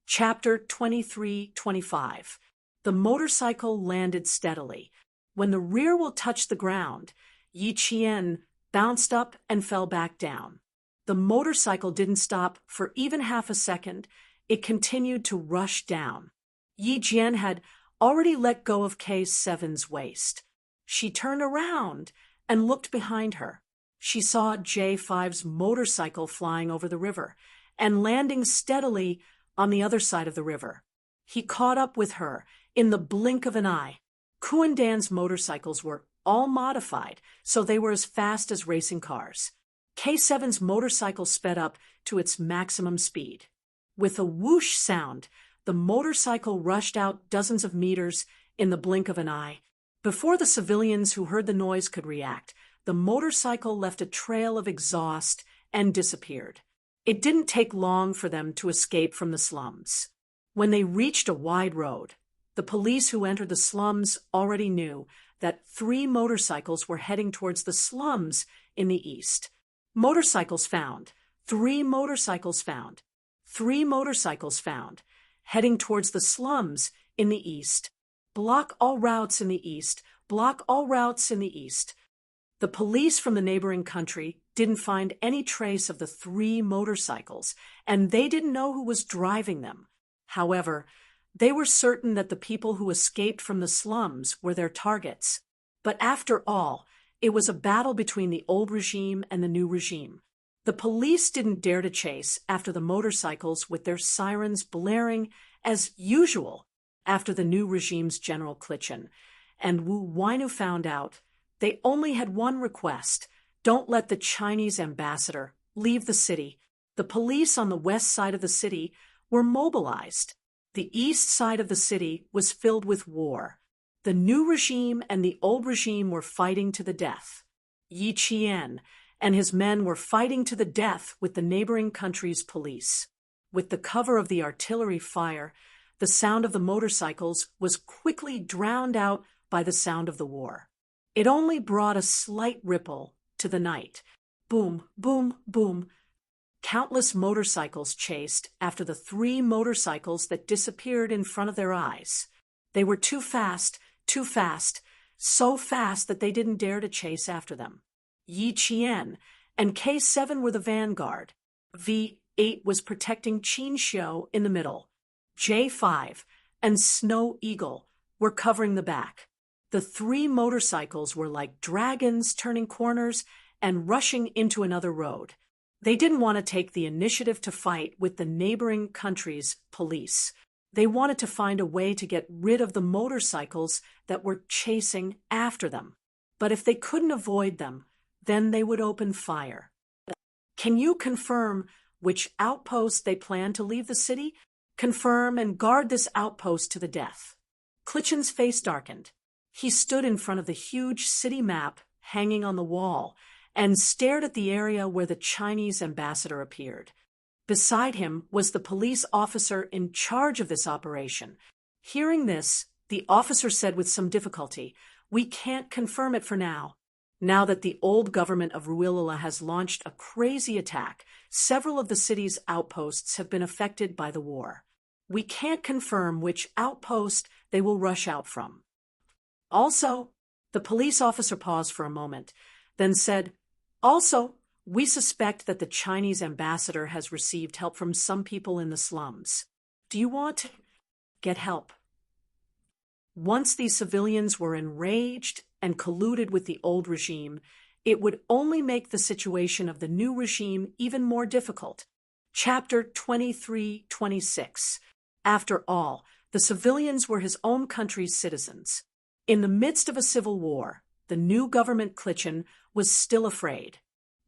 Chapter 23-25. The motorcycle landed steadily. When the rear wheel touched the ground, Yi Qian bounced up and fell back down. The motorcycle didn't stop for even half a second. It continued to rush down. Yi Jian had already let go of K7's waist. She turned around and looked behind her. She saw J5's motorcycle flying over the river and landing steadily on the other side of the river. He caught up with her in the blink of an eye. Kuandan's motorcycles were all modified, so they were as fast as racing cars. K7's motorcycle sped up to its maximum speed. With a whoosh sound, the motorcycle rushed out dozens of meters in the blink of an eye. Before the civilians who heard the noise could react, the motorcycle left a trail of exhaust and disappeared. It didn't take long for them to escape from the slums. When they reached a wide road, the police who entered the slums already knew that 3 motorcycles were heading towards the slums in the east. Motorcycles found. 3 motorcycles found. 3 motorcycles found. Heading towards the slums in the east. Block all routes in the east. Block all routes in the east. The police from the neighboring country didn't find any trace of the 3 motorcycles, and they didn't know who was driving them. However, they were certain that the people who escaped from the slums were their targets. But after all, it was a battle between the old regime and the new regime. The police didn't dare to chase after the motorcycles with their sirens blaring as usual after the new regime's General Klitschin. And Wu Weinu found out they only had one request: don't let the Chinese ambassador leave the city. The police on the west side of the city were mobilized. The east side of the city was filled with war. The new regime and the old regime were fighting to the death. Yi Qian and his men were fighting to the death with the neighboring country's police. With the cover of the artillery fire, the sound of the motorcycles was quickly drowned out by the sound of the war. It only brought a slight ripple to the night. Boom, boom, boom. Countless motorcycles chased after the 3 motorcycles that disappeared in front of their eyes. They were too fast, so fast that they didn't dare to chase after them. Yi Qian and K7 were the vanguard. V8 was protecting Qinxiu in the middle. J5 and Snow Eagle were covering the back. The 3 motorcycles were like dragons turning corners and rushing into another road. They didn't want to take the initiative to fight with the neighboring country's police. They wanted to find a way to get rid of the motorcycles that were chasing after them. But if they couldn't avoid them, then they would open fire. Can you confirm which outpost they plan to leave the city? Confirm and guard this outpost to the death. Klitschin's face darkened. He stood in front of the huge city map hanging on the wall and stared at the area where the Chinese ambassador appeared. Beside him was the police officer in charge of this operation. Hearing this, the officer said with some difficulty, "We can't confirm it for now. Now that the old government of Ruilala has launched a crazy attack, several of the city's outposts have been affected by the war. We can't confirm which outpost they will rush out from." Also, the police officer paused for a moment, then said, "Also, we suspect that the Chinese ambassador has received help from some people in the slums. Do you want to get help?" Once these civilians were enraged and colluded with the old regime, it would only make the situation of the new regime even more difficult. Chapter 23-26. After all, the civilians were his own country's citizens. In the midst of a civil war, the new government Klitschin was still afraid.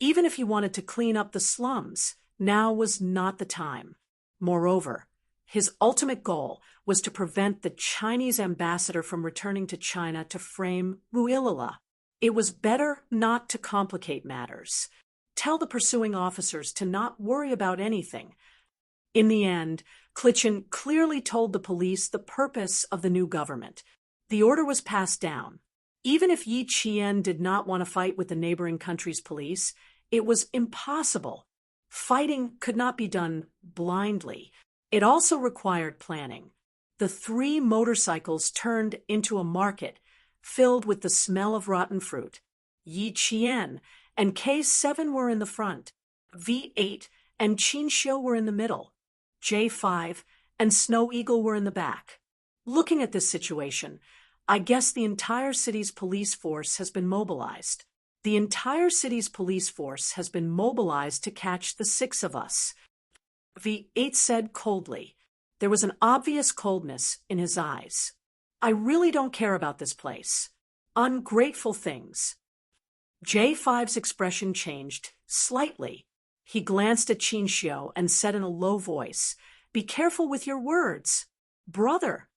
Even if he wanted to clean up the slums, now was not the time. Moreover, his ultimate goal was to prevent the Chinese ambassador from returning to China to frame Ruilala. It was better not to complicate matters. Tell the pursuing officers to not worry about anything. In the end, Klitschin clearly told the police the purpose of the new government. The order was passed down. Even if Yi Qian did not want to fight with the neighboring country's police, it was impossible. Fighting could not be done blindly. It also required planning. The 3 motorcycles turned into a market filled with the smell of rotten fruit. Yi Qian and K7 were in the front. V8 and Qin Xiu were in the middle. J5 and Snow Eagle were in the back. Looking at this situation, I guess the entire city's police force has been mobilized. The entire city's police force has been mobilized to catch the 6 of us. V8 said coldly. There was an obvious coldness in his eyes. I really don't care about this place. Ungrateful things. J5's expression changed slightly. He glanced at Qin Xiu and said in a low voice, "Be careful with your words, brother."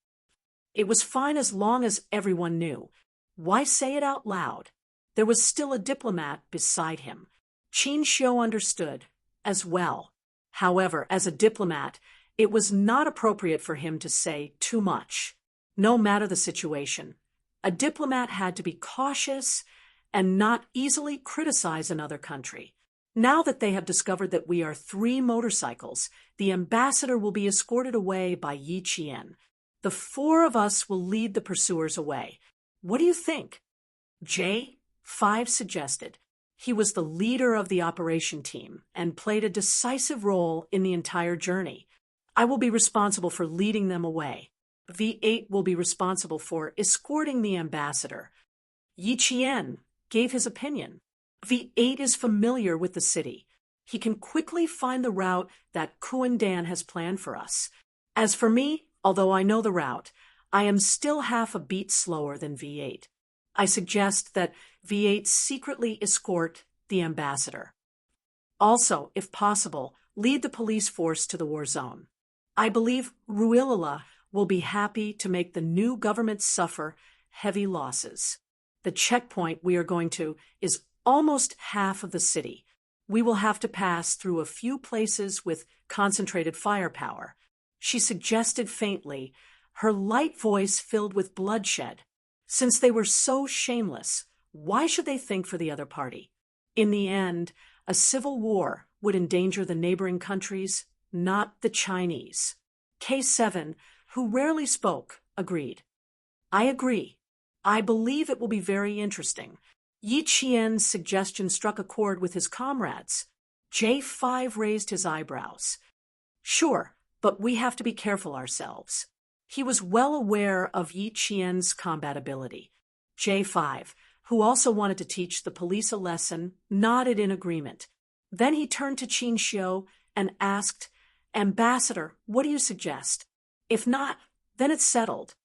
It was fine as long as everyone knew. Why say it out loud? There was still a diplomat beside him. Qin Xiu understood as well. However, as a diplomat, it was not appropriate for him to say too much. No matter the situation, a diplomat had to be cautious and not easily criticize another country. Now that they have discovered that we are 3 motorcycles, the ambassador will be escorted away by Yi Qian. The 4 of us will lead the pursuers away. What do you think? J5 suggested. He was the leader of the operation team and played a decisive role in the entire journey. I will be responsible for leading them away. V8 will be responsible for escorting the ambassador. Yi Qian gave his opinion. V8 is familiar with the city. He can quickly find the route that Kuan Dan has planned for us. As for me, although I know the route, I am still half a beat slower than V8. I suggest that V8 secretly escort the ambassador. Also, if possible, lead the police force to the war zone. I believe Ruilala will be happy to make the new government suffer heavy losses. The checkpoint we are going to is almost half of the city. We will have to pass through a few places with concentrated firepower. She suggested faintly, her light voice filled with bloodshed. Since they were so shameless, why should they think for the other party? In the end, a civil war would endanger the neighboring countries, not the Chinese. K7, who rarely spoke, agreed. I agree. I believe it will be very interesting. Yi Qian's suggestion struck a chord with his comrades. J5 raised his eyebrows. Sure, but we have to be careful ourselves. He was well aware of Yi Qian's combat ability. J5, who also wanted to teach the police a lesson, nodded in agreement. Then he turned to Qin Xiu and asked, "Ambassador, what do you suggest? If not, then it's settled."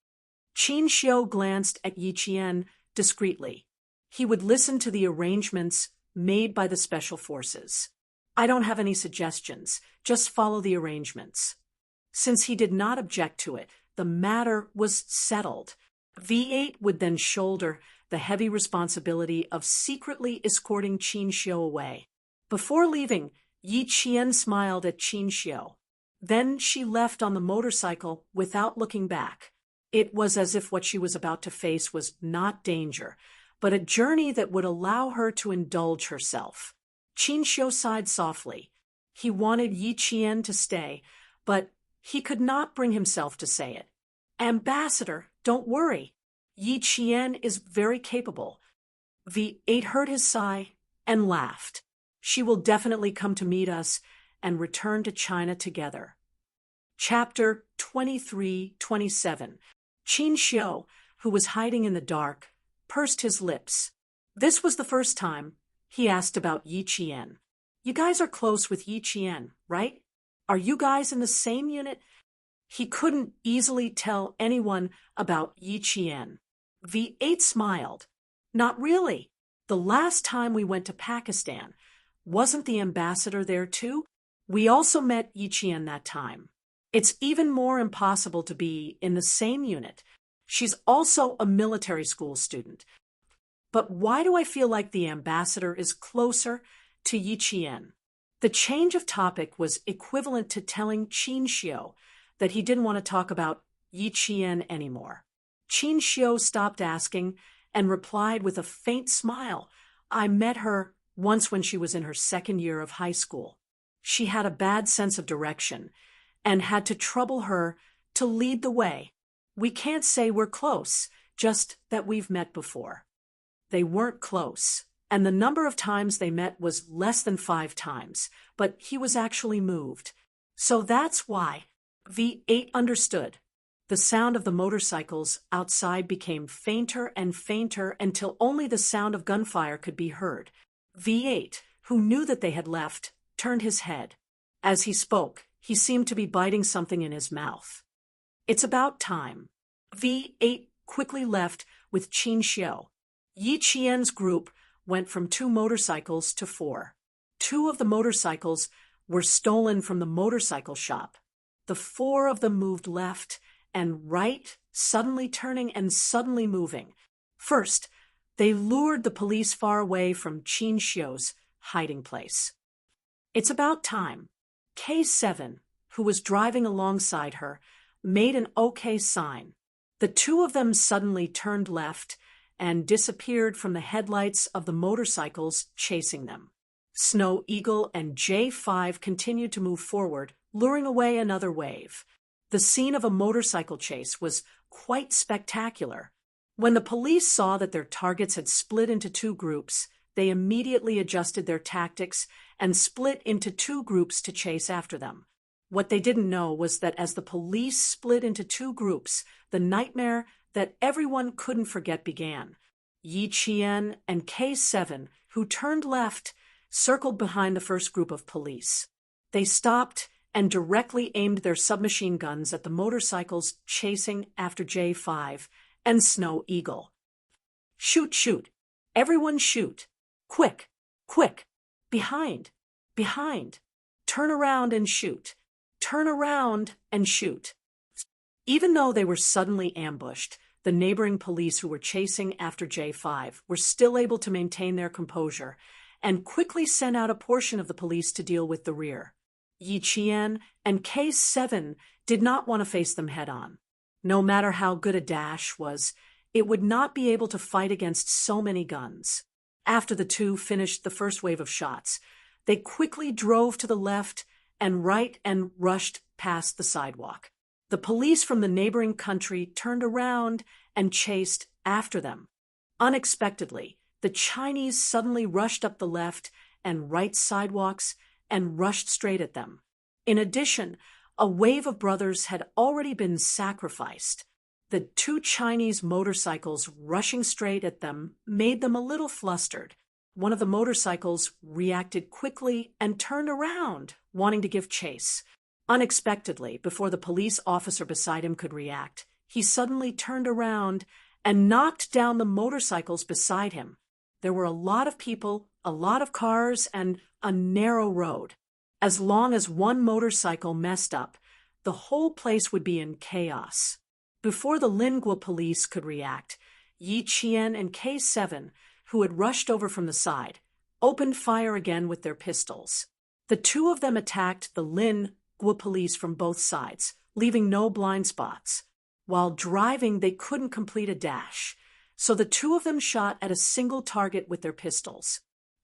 Qin Xiu glanced at Yi Qian discreetly. He would listen to the arrangements made by the special forces. I don't have any suggestions, just follow the arrangements. Since he did not object to it, the matter was settled. V8 would then shoulder the heavy responsibility of secretly escorting Qin Xiu away. Before leaving, Yi Qian smiled at Qin Xiu. Then she left on the motorcycle without looking back. It was as if what she was about to face was not danger, but a journey that would allow her to indulge herself. Qin Xiu sighed softly. He wanted Yi Qian to stay, but he could not bring himself to say it. "Ambassador, don't worry. Yi Qian is very capable." V8 heard his sigh and laughed. She will definitely come to meet us and return to China together. Chapter 23-27. Qin Xiu, who was hiding in the dark, pursed his lips. This was the first time he asked about Yi Qian. "You guys are close with Yi Qian, right? Are you guys in the same unit?" He couldn't easily tell anyone about Yi Qian. V8 smiled. "Not really. The last time we went to Pakistan, wasn't the ambassador there too? We also met Yi Qian that time. It's even more impossible to be in the same unit. She's also a military school student. But why do I feel like the ambassador is closer to Yi Qian?" The change of topic was equivalent to telling Qin Xiu that he didn't want to talk about Yi Qian anymore. Qin Xiu stopped asking and replied with a faint smile, "I met her once when she was in her second year of high school. She had a bad sense of direction, and had to trouble her to lead the way. We can't say we're close, just that we've met before. They weren't close, and the number of times they met was less than 5 times, but he was actually moved. So that's why. V8 understood. The sound of the motorcycles outside became fainter and fainter until only the sound of gunfire could be heard. V8, who knew that they had left, turned his head. As he spoke, he seemed to be biting something in his mouth. It's about time. V8 quickly left with Qin Xiu. Yi Qian's group went from 2 motorcycles to 4. 2 of the motorcycles were stolen from the motorcycle shop. The 4 of them moved left and right, suddenly turning and suddenly moving. First, they lured the police far away from Qin Xiu's hiding place. It's about time. K7, who was driving alongside her, made an OK sign. The 2 of them suddenly turned left and disappeared from the headlights of the motorcycles chasing them. Snow Eagle and J5 continued to move forward, luring away another wave. The scene of a motorcycle chase was quite spectacular. When the police saw that their targets had split into 2 groups, they immediately adjusted their tactics and split into 2 groups to chase after them. What they didn't know was that as the police split into 2 groups, the nightmare that everyone couldn't forget began. Yi Qian and K7, who turned left, circled behind the first group of police. They stopped and directly aimed their submachine guns at the motorcycles chasing after J5 and Snow Eagle. Shoot, shoot! Everyone shoot! Quick! Quick! Behind! Behind! Turn around and shoot! Turn around and shoot! Even though they were suddenly ambushed, the neighboring police who were chasing after J5 were still able to maintain their composure and quickly sent out a portion of the police to deal with the rear. Yi Qian and K7 did not want to face them head-on. No matter how good a dash was, it would not be able to fight against so many guns. After the 2 finished the first wave of shots, they quickly drove to the left and right and rushed past the sidewalk. The police from the neighboring country turned around and chased after them. Unexpectedly, the Chinese suddenly rushed up the left and right sidewalks and rushed straight at them. In addition, a wave of brothers had already been sacrificed. The 2 Chinese motorcycles rushing straight at them made them a little flustered. One of the motorcycles reacted quickly and turned around, wanting to give chase. Unexpectedly, before the police officer beside him could react, he suddenly turned around and knocked down the motorcycles beside him. There were a lot of people, a lot of cars, and a narrow road. As long as one motorcycle messed up, the whole place would be in chaos. Before the Lingua police could react, Yi Qian and K7, who had rushed over from the side, opened fire again with their pistols. The 2 of them attacked the Lingua police from both sides, leaving no blind spots. While driving, they couldn't complete a dash, so the 2 of them shot at a single target with their pistols.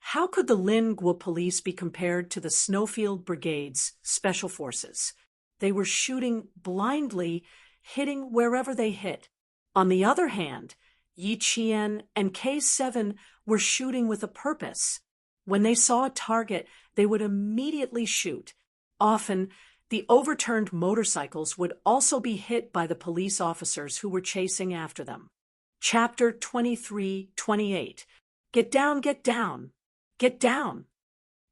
How could the Lingua police be compared to the Snowfield Brigade's special forces? They were shooting blindly, hitting wherever they hit. On the other hand, Yi Qian and K7 were shooting with a purpose. When they saw a target, they would immediately shoot. Often, the overturned motorcycles would also be hit by the police officers who were chasing after them. Chapter 23-28. Get down, get down, get down.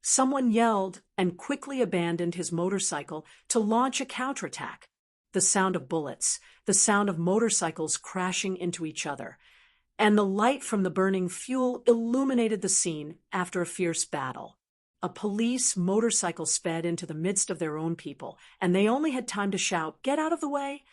Someone yelled and quickly abandoned his motorcycle to launch a counterattack. The sound of bullets, the sound of motorcycles crashing into each other, and the light from the burning fuel illuminated the scene after a fierce battle. A police motorcycle sped into the midst of their own people, and they only had time to shout, "Get out of the way!"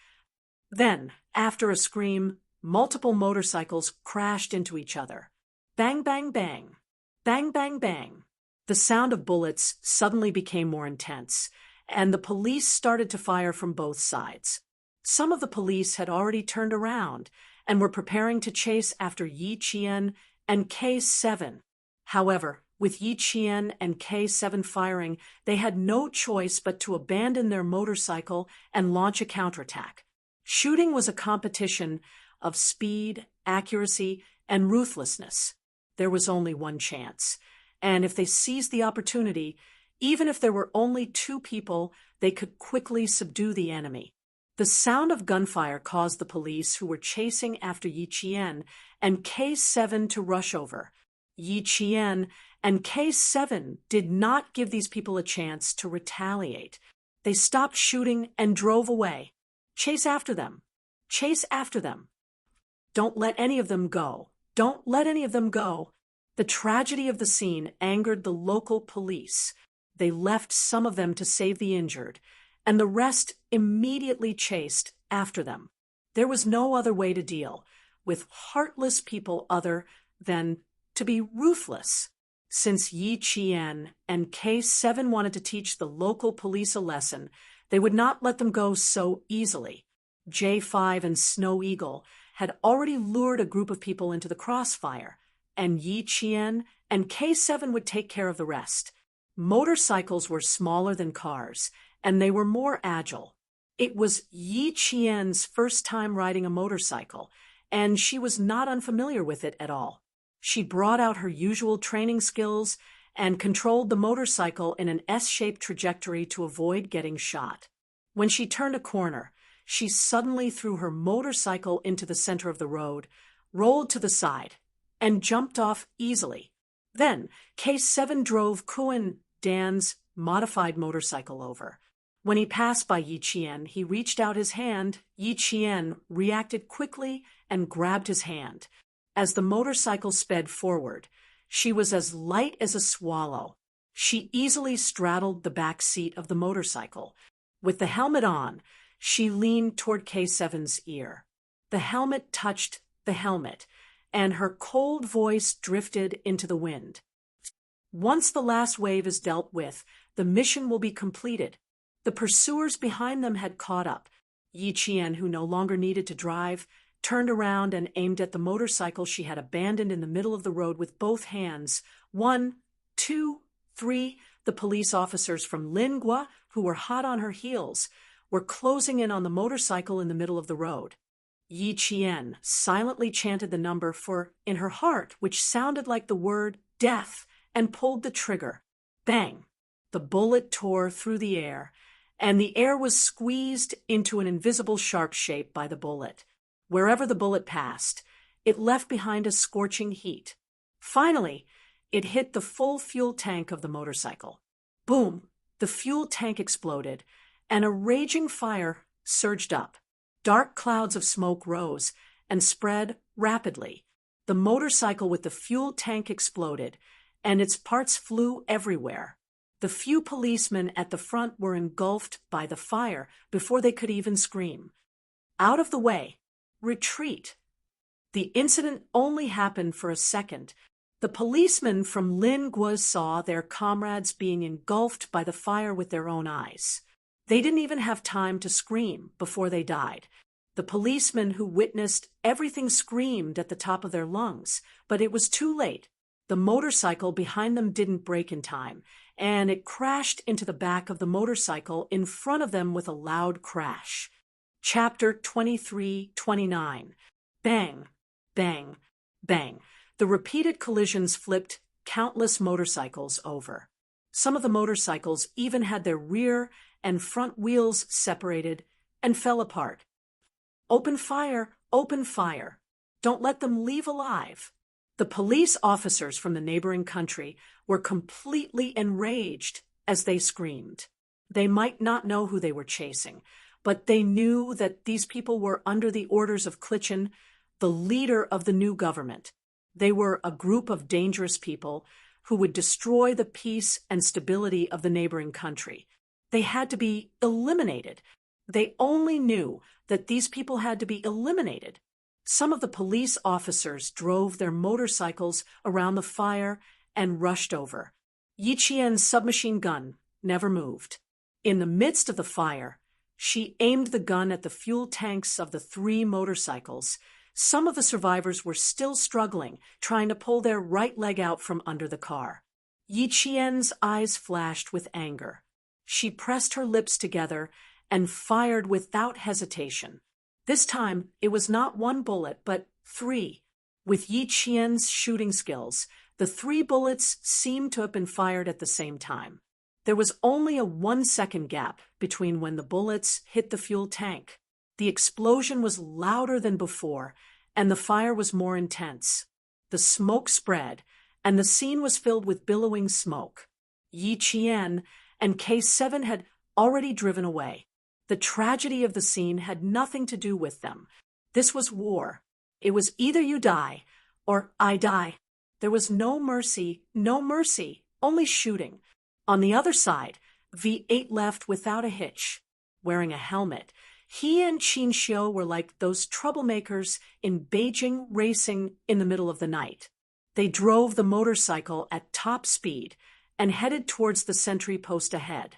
Then, after a scream, multiple motorcycles crashed into each other. Bang, bang, bang. Bang, bang, bang. The sound of bullets suddenly became more intense, and the police started to fire from both sides. Some of the police had already turned around and were preparing to chase after Yi Qian and K7. However, With Yi Qian and K7 firing, they had no choice but to abandon their motorcycle and launch a counterattack. Shooting was a competition of speed, accuracy, and ruthlessness. There was only one chance, and if they seized the opportunity, even if there were only 2 people, they could quickly subdue the enemy. The sound of gunfire caused the police who were chasing after Yi Qian and K7 to rush over. Yi Qian and K7 did not give these people a chance to retaliate. They stopped shooting and drove away. Chase after them. Chase after them. Don't let any of them go. Don't let any of them go. The tragedy of the scene angered the local police. They left some of them to save the injured, and the rest immediately chased after them. There was no other way to deal with heartless people other than to be ruthless. Since Yi Qian and K7 wanted to teach the local police a lesson, they would not let them go so easily. J5 and Snow Eagle had already lured a group of people into the crossfire, and Yi Qian and K7 would take care of the rest. Motorcycles were smaller than cars, and they were more agile. It was Yi Qian's first time riding a motorcycle, and she was not unfamiliar with it at all. She brought out her usual training skills and controlled the motorcycle in an S-shaped trajectory to avoid getting shot. When she turned a corner, she suddenly threw her motorcycle into the center of the road, rolled to the side, and jumped off easily. Then, K7 drove Kuan Dan's modified motorcycle over. When he passed by Yi Qian, he reached out his hand. Yi Qian reacted quickly and grabbed his hand. As the motorcycle sped forward, she was as light as a swallow. She easily straddled the back seat of the motorcycle. With the helmet on, she leaned toward K7's ear. The helmet touched the helmet, and her cold voice drifted into the wind. Once the last wave is dealt with, the mission will be completed. The pursuers behind them had caught up. Yi Qian, who no longer needed to drive, turned around and aimed at the motorcycle she had abandoned in the middle of the road with both hands. 1, 2, 3. The police officers from Lingua, who were hot on her heels, were closing in on the motorcycle in the middle of the road. Yi Qian silently chanted the number in her heart, which sounded like the word death, and pulled the trigger. Bang! The bullet tore through the air, and the air was squeezed into an invisible sharp shape by the bullet. Wherever the bullet passed, it left behind a scorching heat. Finally, it hit the full fuel tank of the motorcycle. Boom! The fuel tank exploded, and a raging fire surged up. Dark clouds of smoke rose and spread rapidly. The motorcycle with the fuel tank exploded, and its parts flew everywhere. The few policemen at the front were engulfed by the fire before they could even scream. Out of the way! Retreat! The incident only happened for a second. The policemen from Lingua saw their comrades being engulfed by the fire with their own eyes. They didn't even have time to scream before they died. The policemen who witnessed everything screamed at the top of their lungs, but it was too late. The motorcycle behind them didn't brake in time, and it crashed into the back of the motorcycle in front of them with a loud crash. Chapter 23-29. Bang, bang, bang. The repeated collisions flipped countless motorcycles over. Some of the motorcycles even had their rear and front wheels separated and fell apart. Open fire, open fire. Don't let them leave alive. The police officers from the neighboring country were completely enraged as they screamed. They might not know who they were chasing, but they knew that these people were under the orders of Klitschin, the leader of the new government. They were a group of dangerous people who would destroy the peace and stability of the neighboring country. They had to be eliminated. They only knew that these people had to be eliminated. Some of the police officers drove their motorcycles around the fire and rushed over. Yi Qian's submachine gun never moved. In the midst of the fire, she aimed the gun at the fuel tanks of the 3 motorcycles. Some of the survivors were still struggling, trying to pull their right leg out from under the car. Yi Qian's eyes flashed with anger. She pressed her lips together and fired without hesitation. This time, it was not one bullet, but 3. With Yi Qian's shooting skills, the 3 bullets seemed to have been fired at the same time. There was only a 1-second gap between when the bullets hit the fuel tank. The explosion was louder than before, and the fire was more intense. The smoke spread, and the scene was filled with billowing smoke. Yi Qian and K7 had already driven away. The tragedy of the scene had nothing to do with them. This was war. It was either you die, or I die. There was no mercy, only shooting. On the other side, V8 left without a hitch. Wearing a helmet, he and Qin Xiu were like those troublemakers in Beijing racing in the middle of the night. They drove the motorcycle at top speed and headed towards the sentry post ahead.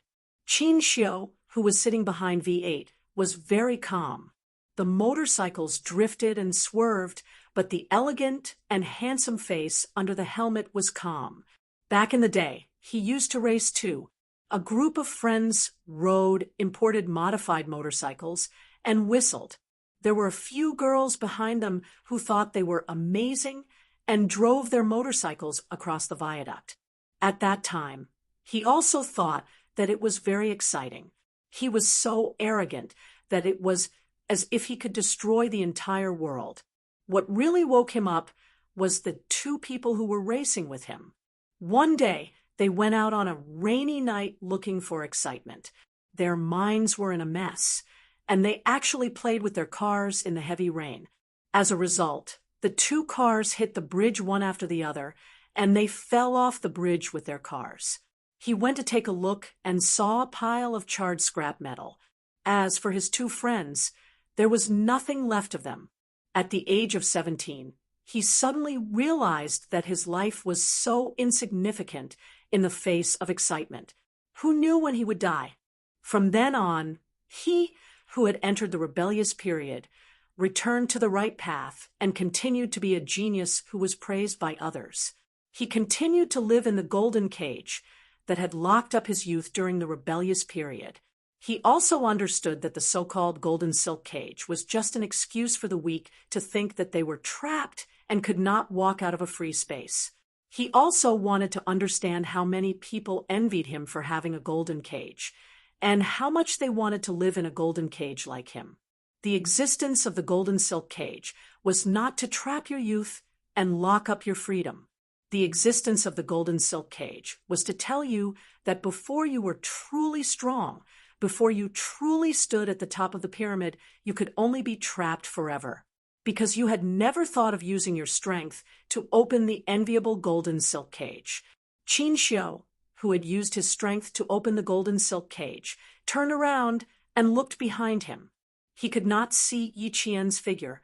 Qin Xiu, who was sitting behind V8, was very calm. The motorcycles drifted and swerved, but the elegant and handsome face under the helmet was calm. Back in the day, he used to race too. A group of friends rode imported modified motorcycles and whistled. There were a few girls behind them who thought they were amazing and drove their motorcycles across the viaduct. At that time, he also thought that it was very exciting. He was so arrogant that it was as if he could destroy the entire world. What really woke him up was the 2 people who were racing with him. One day, they went out on a rainy night looking for excitement. Their minds were in a mess, and they actually played with their cars in the heavy rain. As a result, the 2 cars hit the bridge one after the other, and they fell off the bridge with their cars. He went to take a look and saw a pile of charred scrap metal. As for his 2 friends, there was nothing left of them. At the age of 17, he suddenly realized that his life was so insignificant in the face of excitement. Who knew when he would die? From then on, he, who had entered the rebellious period, returned to the right path and continued to be a genius who was praised by others. He continued to live in the golden cage that had locked up his youth during the rebellious period. He also understood that the so-called golden silk cage was just an excuse for the weak to think that they were trapped and could not walk out of a free space. He also wanted to understand how many people envied him for having a golden cage, and how much they wanted to live in a golden cage like him. The existence of the golden silk cage was not to trap your youth and lock up your freedom. The existence of the golden silk cage was to tell you that before you were truly strong, before you truly stood at the top of the pyramid, you could only be trapped forever, because you had never thought of using your strength to open the enviable golden silk cage. Qin Xiu, who had used his strength to open the golden silk cage, turned around and looked behind him. He could not see Yi Qian's figure,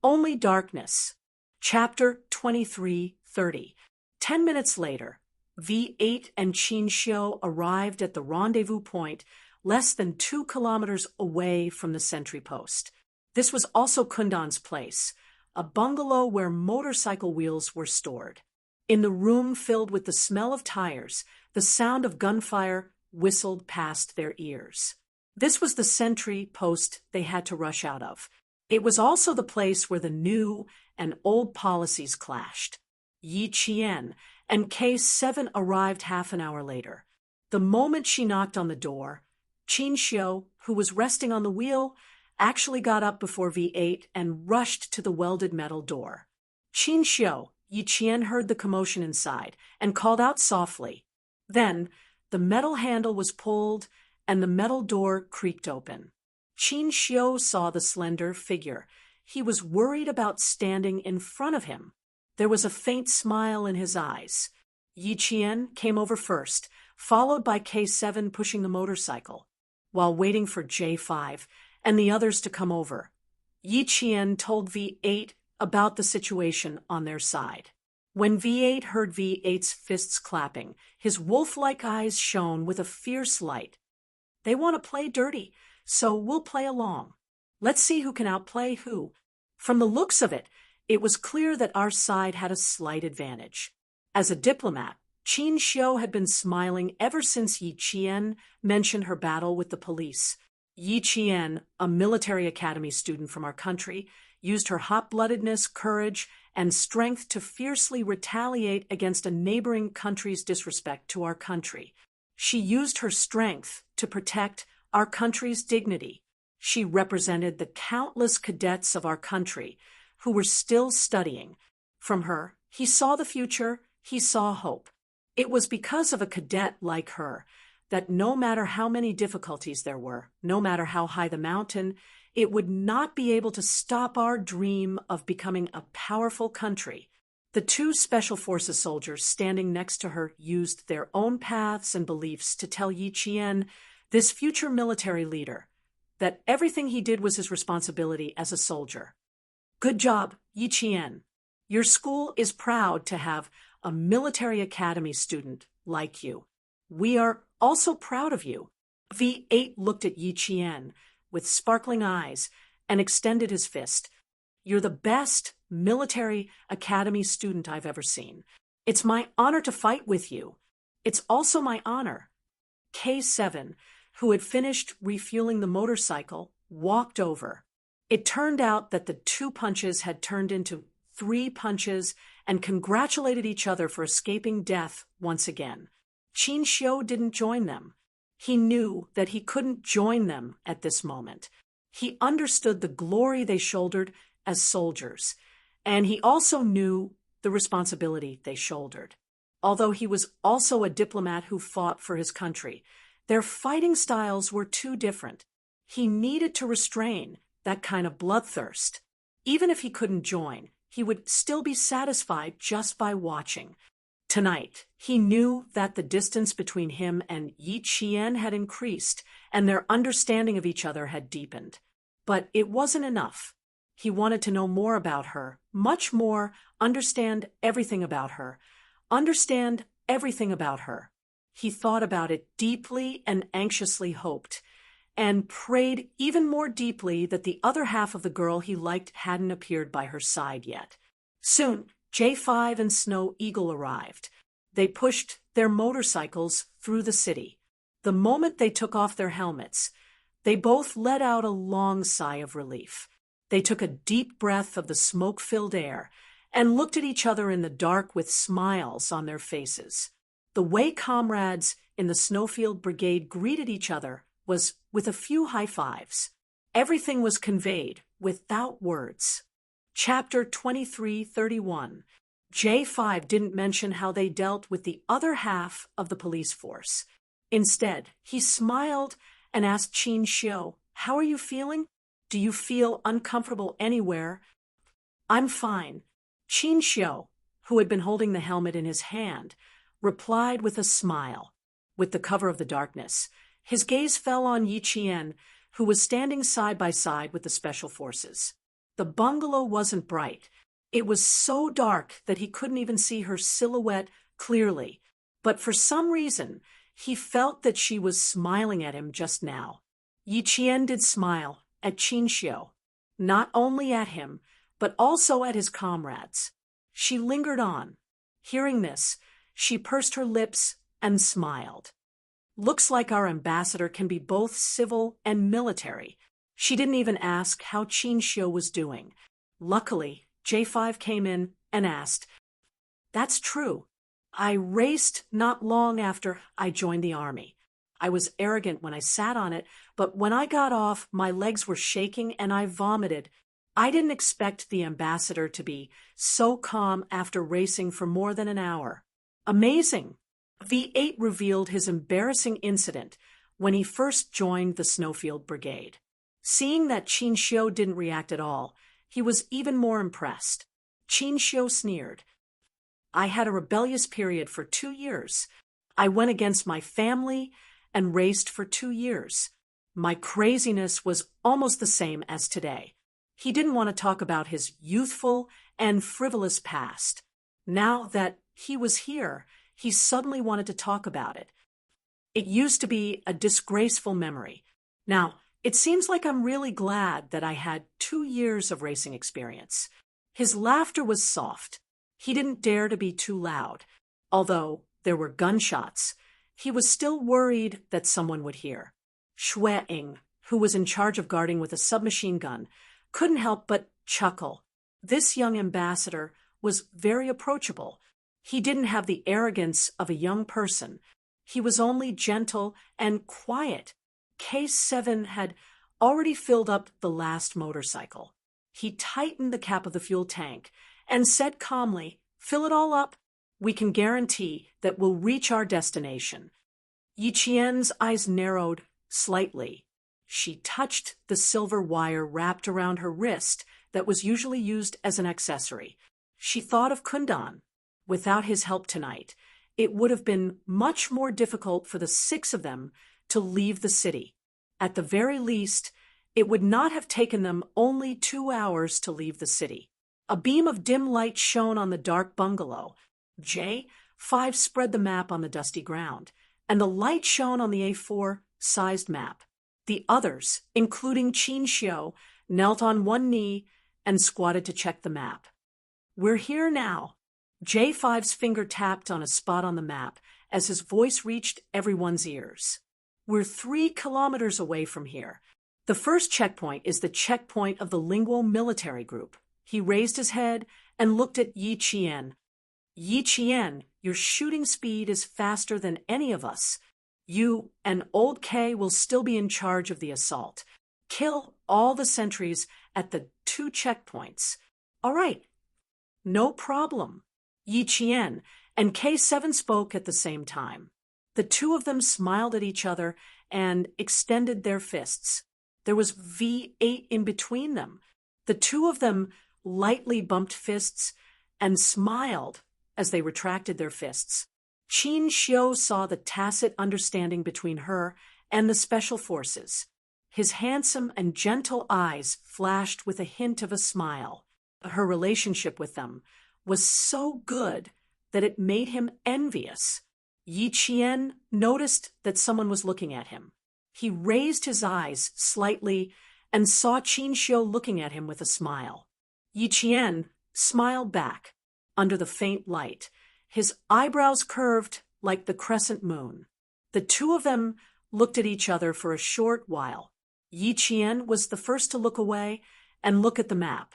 only darkness. Chapter 23:30. 10 minutes later, V8 and Qin Xiu arrived at the rendezvous point less than 2 kilometers away from the sentry post. This was also Kundan's place, a bungalow where motorcycle wheels were stored. In the room filled with the smell of tires, the sound of gunfire whistled past their ears. This was the sentry post they had to rush out of. It was also the place where the new and old policies clashed. Yi Qian and K7 arrived half an hour later. The moment she knocked on the door, Qin Xiu, who was resting on the wheel, actually got up before V8 and rushed to the welded metal door. Qin Xiu, Yi Qian heard the commotion inside and called out softly. Then, the metal handle was pulled and the metal door creaked open. Qin Xiu saw the slender figure. He was worried about standing in front of him. There was a faint smile in his eyes. Yi Qian came over first, followed by K7 pushing the motorcycle. While waiting for J5 and the others to come over, Yi Qian told V8 about the situation on their side. When V8 heard V8's fists clapping, his wolf-like eyes shone with a fierce light. They want to play dirty, so we'll play along. Let's see who can outplay who. From the looks of it, it was clear that our side had a slight advantage. As a diplomat, Qin Xiu had been smiling ever since Yi Qian mentioned her battle with the police. Yi Qian, a military academy student from our country, used her hot-bloodedness, courage, and strength to fiercely retaliate against a neighboring country's disrespect to our country. She used her strength to protect our country's dignity. She represented the countless cadets of our country who were still studying. From her, he saw the future, he saw hope. It was because of a cadet like her that no matter how many difficulties there were, no matter how high the mountain, it would not be able to stop our dream of becoming a powerful country. The two Special Forces soldiers standing next to her used their own paths and beliefs to tell Yi Qian, this future military leader, that everything he did was his responsibility as a soldier. Good job, Yi Qian. Your school is proud to have a military academy student like you. We are also proud of you. V8 looked at Yi Qian with sparkling eyes and extended his fist. You're the best military academy student I've ever seen. It's my honor to fight with you. It's also my honor. K7, who had finished refueling the motorcycle, walked over. It turned out that the 2 punches had turned into 3 punches and congratulated each other for escaping death once again. Qin Xiu didn't join them. He knew that he couldn't join them at this moment. He understood the glory they shouldered as soldiers, and he also knew the responsibility they shouldered. Although he was also a diplomat who fought for his country, their fighting styles were too different. He needed to restrain that kind of bloodthirst. Even if he couldn't join, he would still be satisfied just by watching. Tonight, he knew that the distance between him and Yi Qian had increased, and their understanding of each other had deepened. But it wasn't enough. He wanted to know more about her, much more, understand everything about her. Understand everything about her. He thought about it deeply and anxiously hoped, and prayed even more deeply that the other half of the girl he liked hadn't appeared by her side yet. Soon, J5 and Snow Eagle arrived. They pushed their motorcycles through the city. The moment they took off their helmets, they both let out a long sigh of relief. They took a deep breath of the smoke-filled air and looked at each other in the dark with smiles on their faces. The way comrades in the Snowfield Brigade greeted each other was with a few high fives. Everything was conveyed without words. Chapter 2331. J5 didn't mention how they dealt with the other half of the police force. Instead, he smiled and asked Qin Xiu, "How are you feeling? Do you feel uncomfortable anywhere?" "I'm fine." Qin Xiu, who had been holding the helmet in his hand, replied with a smile. With the cover of the darkness, his gaze fell on Yi Qian, who was standing side by side with the Special Forces. The bungalow wasn't bright. It was so dark that he couldn't even see her silhouette clearly. But for some reason, he felt that she was smiling at him just now. Yi Qian did smile at Qin Xiu, not only at him, but also at his comrades. She lingered on. Hearing this, she pursed her lips and smiled. "Looks like our ambassador can be both civil and military." She didn't even ask how Qin Xiu was doing. Luckily, J5 came in and asked, "That's true. I raced not long after I joined the army. I was arrogant when I sat on it, but when I got off, my legs were shaking and I vomited. I didn't expect the ambassador to be so calm after racing for more than an hour." Amazing! V8 revealed his embarrassing incident when he first joined the Snowfield Brigade. Seeing that Qin Xiu didn't react at all, he was even more impressed. Qin Xiu sneered. "I had a rebellious period for 2 years. I went against my family and raced for 2 years. My craziness was almost the same as today." He didn't want to talk about his youthful and frivolous past. Now that he was here, he suddenly wanted to talk about it. "It used to be a disgraceful memory. Now, it seems like I'm really glad that I had 2 years of racing experience." His laughter was soft. He didn't dare to be too loud, although There were gunshots. He was still worried that someone would hear. Shui, who was in charge of guarding with a submachine gun, couldn't help but chuckle. This young ambassador was very approachable. He didn't have the arrogance of a young person. He was only gentle and quiet. Case 7 had already filled up the last motorcycle. He tightened the cap of the fuel tank and said calmly, "Fill it all up. We can guarantee that we'll reach our destination." Yi Qian's eyes narrowed slightly. She touched the silver wire wrapped around her wrist that was usually used as an accessory. She thought of Kundan. Without his help tonight, it would have been much more difficult for the 6 of them to leave the city. At the very least, it would not have taken them only 2 hours to leave the city. A beam of dim light shone on the dark bungalow. J5 spread the map on the dusty ground, and the light shone on the A4-sized map. The others, including Qin Xiu, knelt on one knee and squatted to check the map. "We're here now." J5's finger tapped on a spot on the map as his voice reached everyone's ears. "We're 3 kilometers away from here. The first checkpoint is the checkpoint of the lingual military group." He raised his head and looked at Yi Qian. "Yi Qian, your shooting speed is faster than any of us. You and Old K will still be in charge of the assault. Kill all the sentries at the 2 checkpoints." "All right." "No problem." Yi Qian and K7 spoke at the same time. The 2 of them smiled at each other and extended their fists. There was V8 in between them. The 2 of them lightly bumped fists and smiled as they retracted their fists. Qin Xiu saw the tacit understanding between her and the special forces. His handsome and gentle eyes flashed with a hint of a smile. Her relationship with them was so good that it made him envious. Yi Qian noticed that someone was looking at him. He raised his eyes slightly and saw Qin Xiu looking at him with a smile. Yi Qian smiled back under the faint light. His eyebrows curved like the crescent moon. The 2 of them looked at each other for a short while. Yi Qian was the first to look away and look at the map.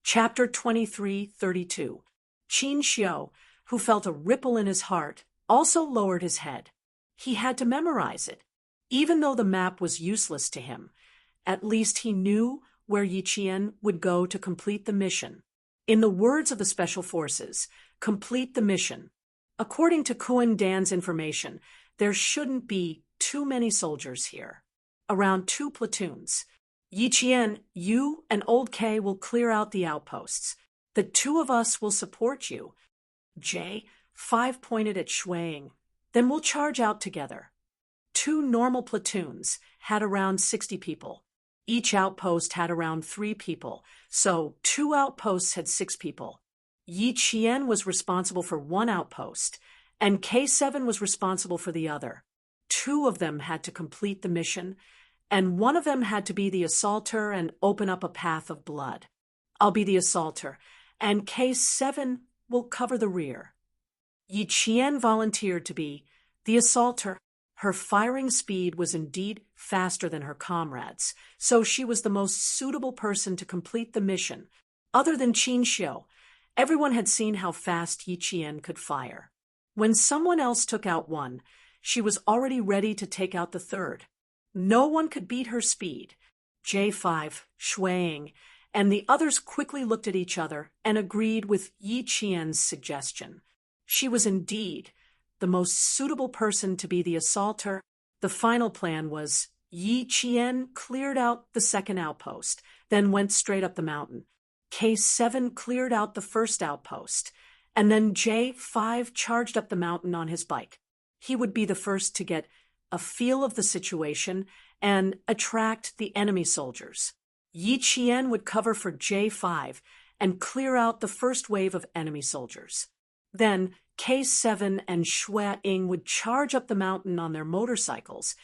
Chapter 23:32. Qin Xiu, who felt a ripple in his heart, also lowered his head. He had to memorize it. Even though the map was useless to him, at least he knew where Yi Qian would go to complete the mission. In the words of the Special Forces, complete the mission. According to Kuan Dan's information, there shouldn't be too many soldiers here. Around 2 platoons. Yi Qian, you and Old K will clear out the outposts. The 2 of us will support you. J5 pointed at Shuang. Then we'll charge out together. 2 normal platoons had around 60 people. Each outpost had around 3 people, so 2 outposts had 6 people. Yi Qian was responsible for 1 outpost, and K7 was responsible for the other. 2 of them had to complete the mission, and 1 of them had to be the assaulter and open up a path of blood. I'll be the assaulter, and K7 will cover the rear. Yi Qian volunteered to be the assaulter. Her firing speed was indeed faster than her comrades, so she was the most suitable person to complete the mission. Other than Qin Xiu, everyone had seen how fast Yi Qian could fire. When someone else took out 1, she was already ready to take out the 3rd. No one could beat her speed. J5, Shuang, and the others quickly looked at each other and agreed with Yi Qian's suggestion. She was indeed the most suitable person to be the assaulter. The final plan was Yi Qian cleared out the 2nd outpost, then went straight up the mountain. K7 cleared out the 1st outpost, and then J5 charged up the mountain on his bike. He would be the first to get a feel of the situation and attract the enemy soldiers. Yi Qian would cover for J5 and clear out the first wave of enemy soldiers. Then K7 and Shuang would charge up the mountain on their motorcycles,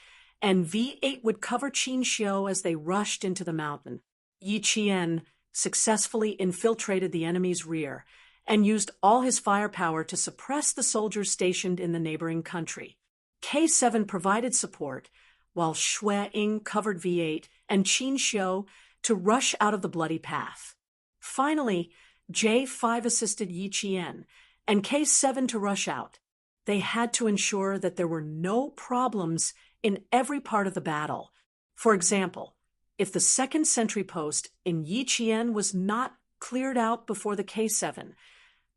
and V8 would cover Qin Xiu as they rushed into the mountain. Yi Qian successfully infiltrated the enemy's rear and used all his firepower to suppress the soldiers stationed in the neighboring country. K7 provided support, while Xue Ying covered V8 and Qin Xiu to rush out of the bloody path. Finally, J5 assisted Yi Qian and K7 to rush out. They had to ensure that there were no problems in every part of the battle. For example, if the second sentry post in Yi Qian was not cleared out before the K7,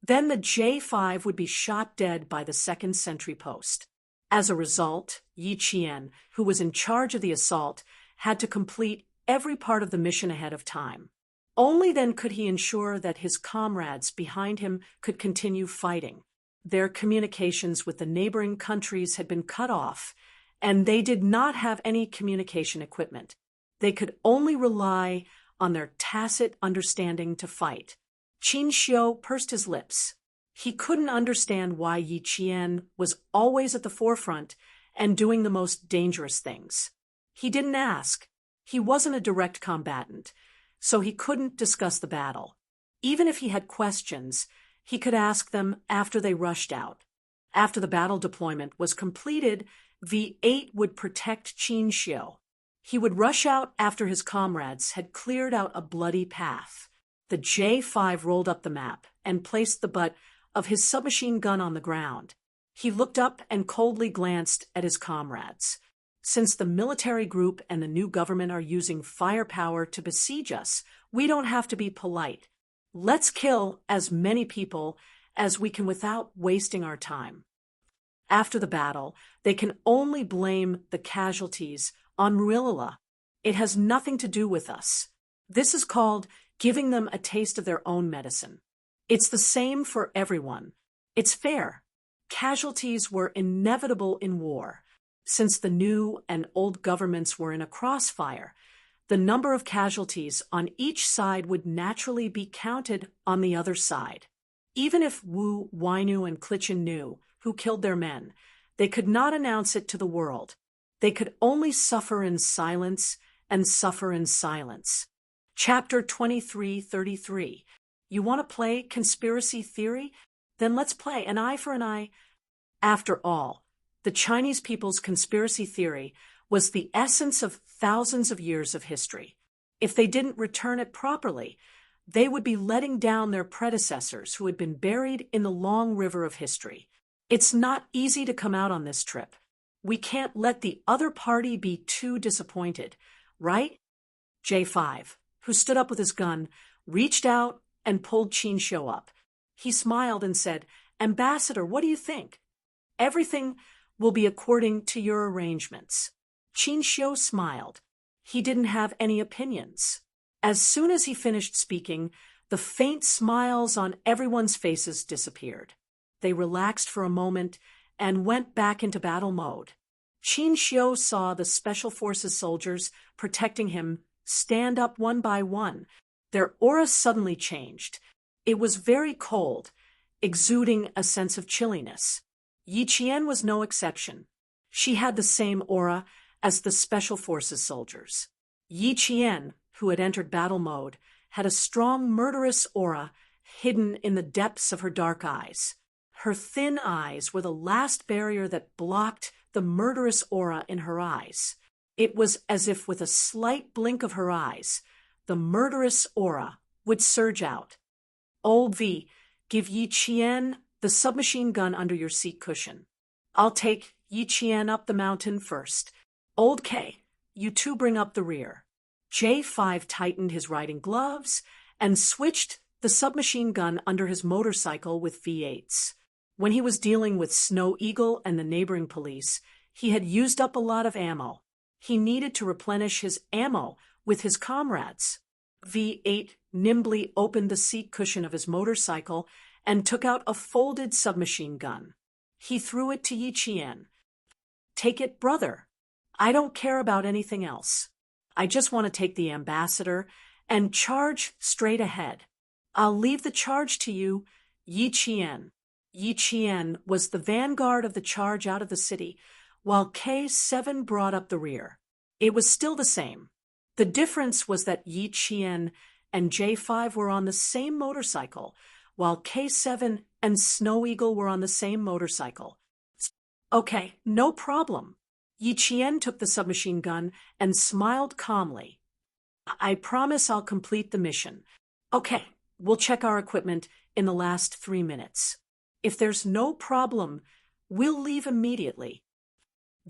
then the J5 would be shot dead by the second sentry post. As a result, Yi Qian, who was in charge of the assault, had to complete every part of the mission ahead of time. Only then could he ensure that his comrades behind him could continue fighting. Their communications with the neighboring countries had been cut off, and they did not have any communication equipment. They could only rely on their tacit understanding to fight. Qin Xiu pursed his lips. He couldn't understand why Yi Qian was always at the forefront and doing the most dangerous things. He didn't ask. He wasn't a direct combatant, so he couldn't discuss the battle. Even if he had questions, he could ask them after they rushed out. After the battle deployment was completed, V8 would protect Qin Xiu. He would rush out after his comrades had cleared out a bloody path. The J5 rolled up the map and placed the butt of his submachine gun on the ground. He looked up and coldly glanced at his comrades. Since the military group and the new government are using firepower to besiege us, we don't have to be polite. Let's kill as many people as we can without wasting our time. After the battle, they can only blame the casualties on Ruilala. It has nothing to do with us. This is called giving them a taste of their own medicine. It's the same for everyone. It's fair. Casualties were inevitable in war. Since the new and old governments were in a crossfire, the number of casualties on each side would naturally be counted on the other side. Even if Wu, Wainu, and Clichin knew who killed their men, they could not announce it to the world. They could only suffer in silence and suffer in silence. Chapter 2333. You want to play conspiracy theory? Then let's play an eye for an eye. After all, the Chinese people's conspiracy theory was the essence of thousands of years of history. If they didn't return it properly, they would be letting down their predecessors who had been buried in the long river of history. It's not easy to come out on this trip. We can't let the other party be too disappointed, right? J5, who stood up with his gun, reached out and pulled Qin Xiu up. He smiled and said, "Ambassador, what do you think?" "Everything will be according to your arrangements." Qin Xiu smiled. He didn't have any opinions. As soon as he finished speaking, the faint smiles on everyone's faces disappeared. They relaxed for a moment and went back into battle mode. Qin Xiu saw the Special Forces soldiers protecting him stand up one by one. Their aura suddenly changed. It was very cold, exuding a sense of chilliness. Yi Qian was no exception. She had the same aura as the Special Forces soldiers. Yi Qian, who had entered battle mode, had a strong murderous aura hidden in the depths of her dark eyes. Her thin eyes were the last barrier that blocked the murderous aura in her eyes. It was as if with a slight blink of her eyes, the murderous aura would surge out. "Old V, give Yi Qian the submachine gun under your seat cushion. I'll take Yi Qian up the mountain first. Old K, you two bring up the rear." J5 tightened his riding gloves and switched the submachine gun under his motorcycle with V8s. When he was dealing with Snow Eagle and the neighboring police, he had used up a lot of ammo. He needed to replenish his ammo with his comrades. V8 nimbly opened the seat cushion of his motorcycle and took out a folded submachine gun. He threw it to Yi Qian. "Take it, brother. I don't care about anything else. I just want to take the ambassador and charge straight ahead. I'll leave the charge to you, Yi Qian." Yi Qian was the vanguard of the charge out of the city, while K7 brought up the rear. It was still the same. The difference was that Yi Qian and J5 were on the same motorcycle, while K7 and Snow Eagle were on the same motorcycle. Okay, no problem. Yi Qian took the submachine gun and smiled calmly. I promise I'll complete the mission. Okay, we'll check our equipment in the last 3 minutes. If there's no problem, we'll leave immediately.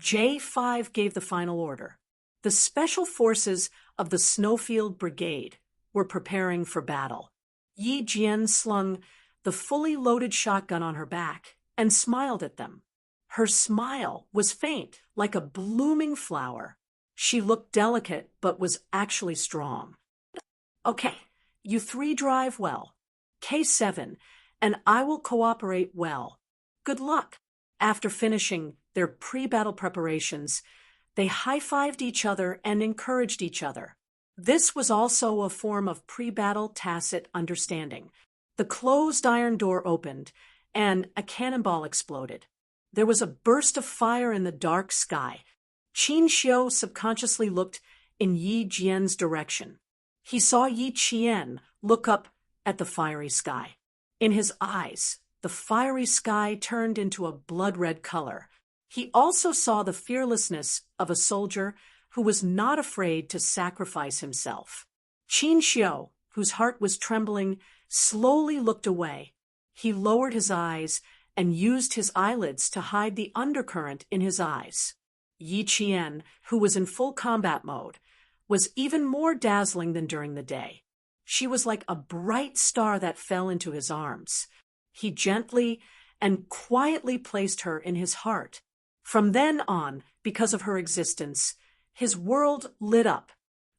J5 gave the final order. The special forces of the Snowfield Brigade were preparing for battle. Yi Jian slung the fully loaded shotgun on her back and smiled at them. Her smile was faint, like a blooming flower. She looked delicate, but was actually strong. Okay, you three drive well. K7, and I will cooperate well. Good luck. After finishing their pre-battle preparations, they high-fived each other and encouraged each other. This was also a form of pre-battle tacit understanding. The closed iron door opened, and a cannonball exploded. There was a burst of fire in the dark sky. Qin Xiu subconsciously looked in Yi Jian's direction. He saw Yi Qian look up at the fiery sky. In his eyes, the fiery sky turned into a blood-red color. He also saw the fearlessness of a soldier who was not afraid to sacrifice himself. Qin Xiu, whose heart was trembling, slowly looked away. He lowered his eyes and used his eyelids to hide the undercurrent in his eyes. Yi Qian, who was in full combat mode, was even more dazzling than during the day. She was like a bright star that fell into his arms. He gently and quietly placed her in his heart. From then on, because of her existence, his world lit up.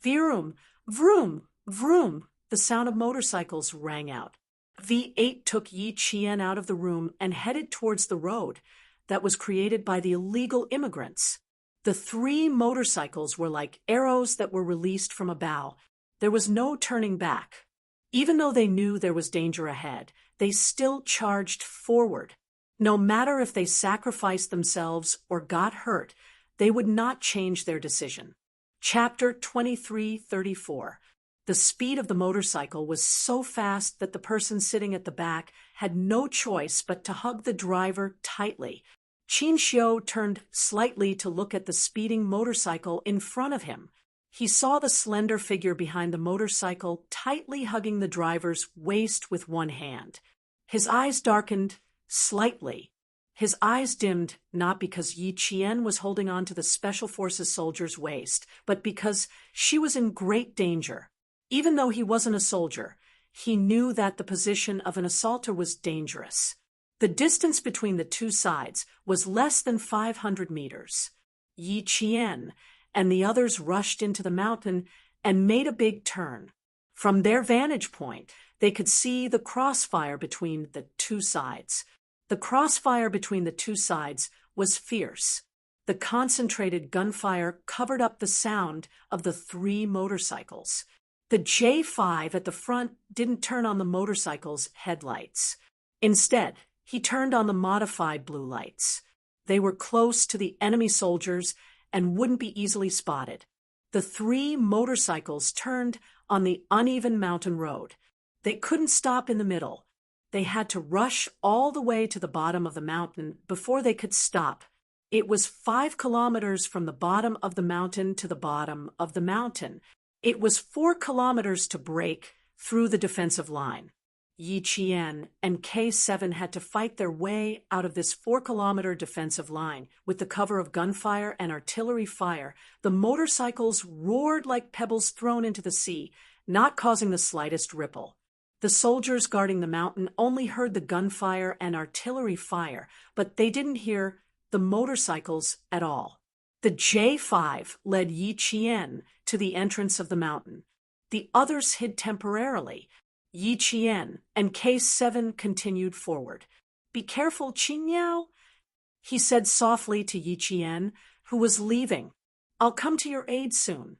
Vroom, vroom, vroom, the sound of motorcycles rang out. V8 took Yi Qian out of the room and headed towards the road that was created by the illegal immigrants. The 3 motorcycles were like arrows that were released from a bow. There was no turning back. Even though they knew there was danger ahead, they still charged forward. No matter if they sacrificed themselves or got hurt, they would not change their decision. Chapter 2334. The speed of the motorcycle was so fast that the person sitting at the back had no choice but to hug the driver tightly. Qin Xiu turned slightly to look at the speeding motorcycle in front of him. He saw the slender figure behind the motorcycle tightly hugging the driver's waist with one hand. His eyes darkened slightly. His eyes dimmed not because Yi Qian was holding on to the Special Forces soldier's waist, but because she was in great danger. Even though he wasn't a soldier, he knew that the position of an assaulter was dangerous. The distance between the two sides was less than 500 meters. Yi Qian and the others rushed into the mountain and made a big turn. From their vantage point, they could see the crossfire between the two sides. The crossfire between the two sides was fierce. The concentrated gunfire covered up the sound of the 3 motorcycles. The J5 at the front didn't turn on the motorcycle's headlights. Instead, he turned on the modified blue lights. They were close to the enemy soldiers and wouldn't be easily spotted. The 3 motorcycles turned on the uneven mountain road. They couldn't stop in the middle. They had to rush all the way to the bottom of the mountain before they could stop. It was 5 kilometers from the bottom of the mountain to the bottom of the mountain. It was 4 kilometers to break through the defensive line. Yi Qian and K7 had to fight their way out of this 4-kilometer defensive line. With the cover of gunfire and artillery fire, the motorcycles roared like pebbles thrown into the sea, not causing the slightest ripple. The soldiers guarding the mountain only heard the gunfire and artillery fire, but they didn't hear the motorcycles at all. The J5 led Yi Qian to the entrance of the mountain. The others hid temporarily. Yi Qian and K7 continued forward. "Be careful, Qin Yao," he said softly to Yi Qian, who was leaving. "I'll come to your aid soon."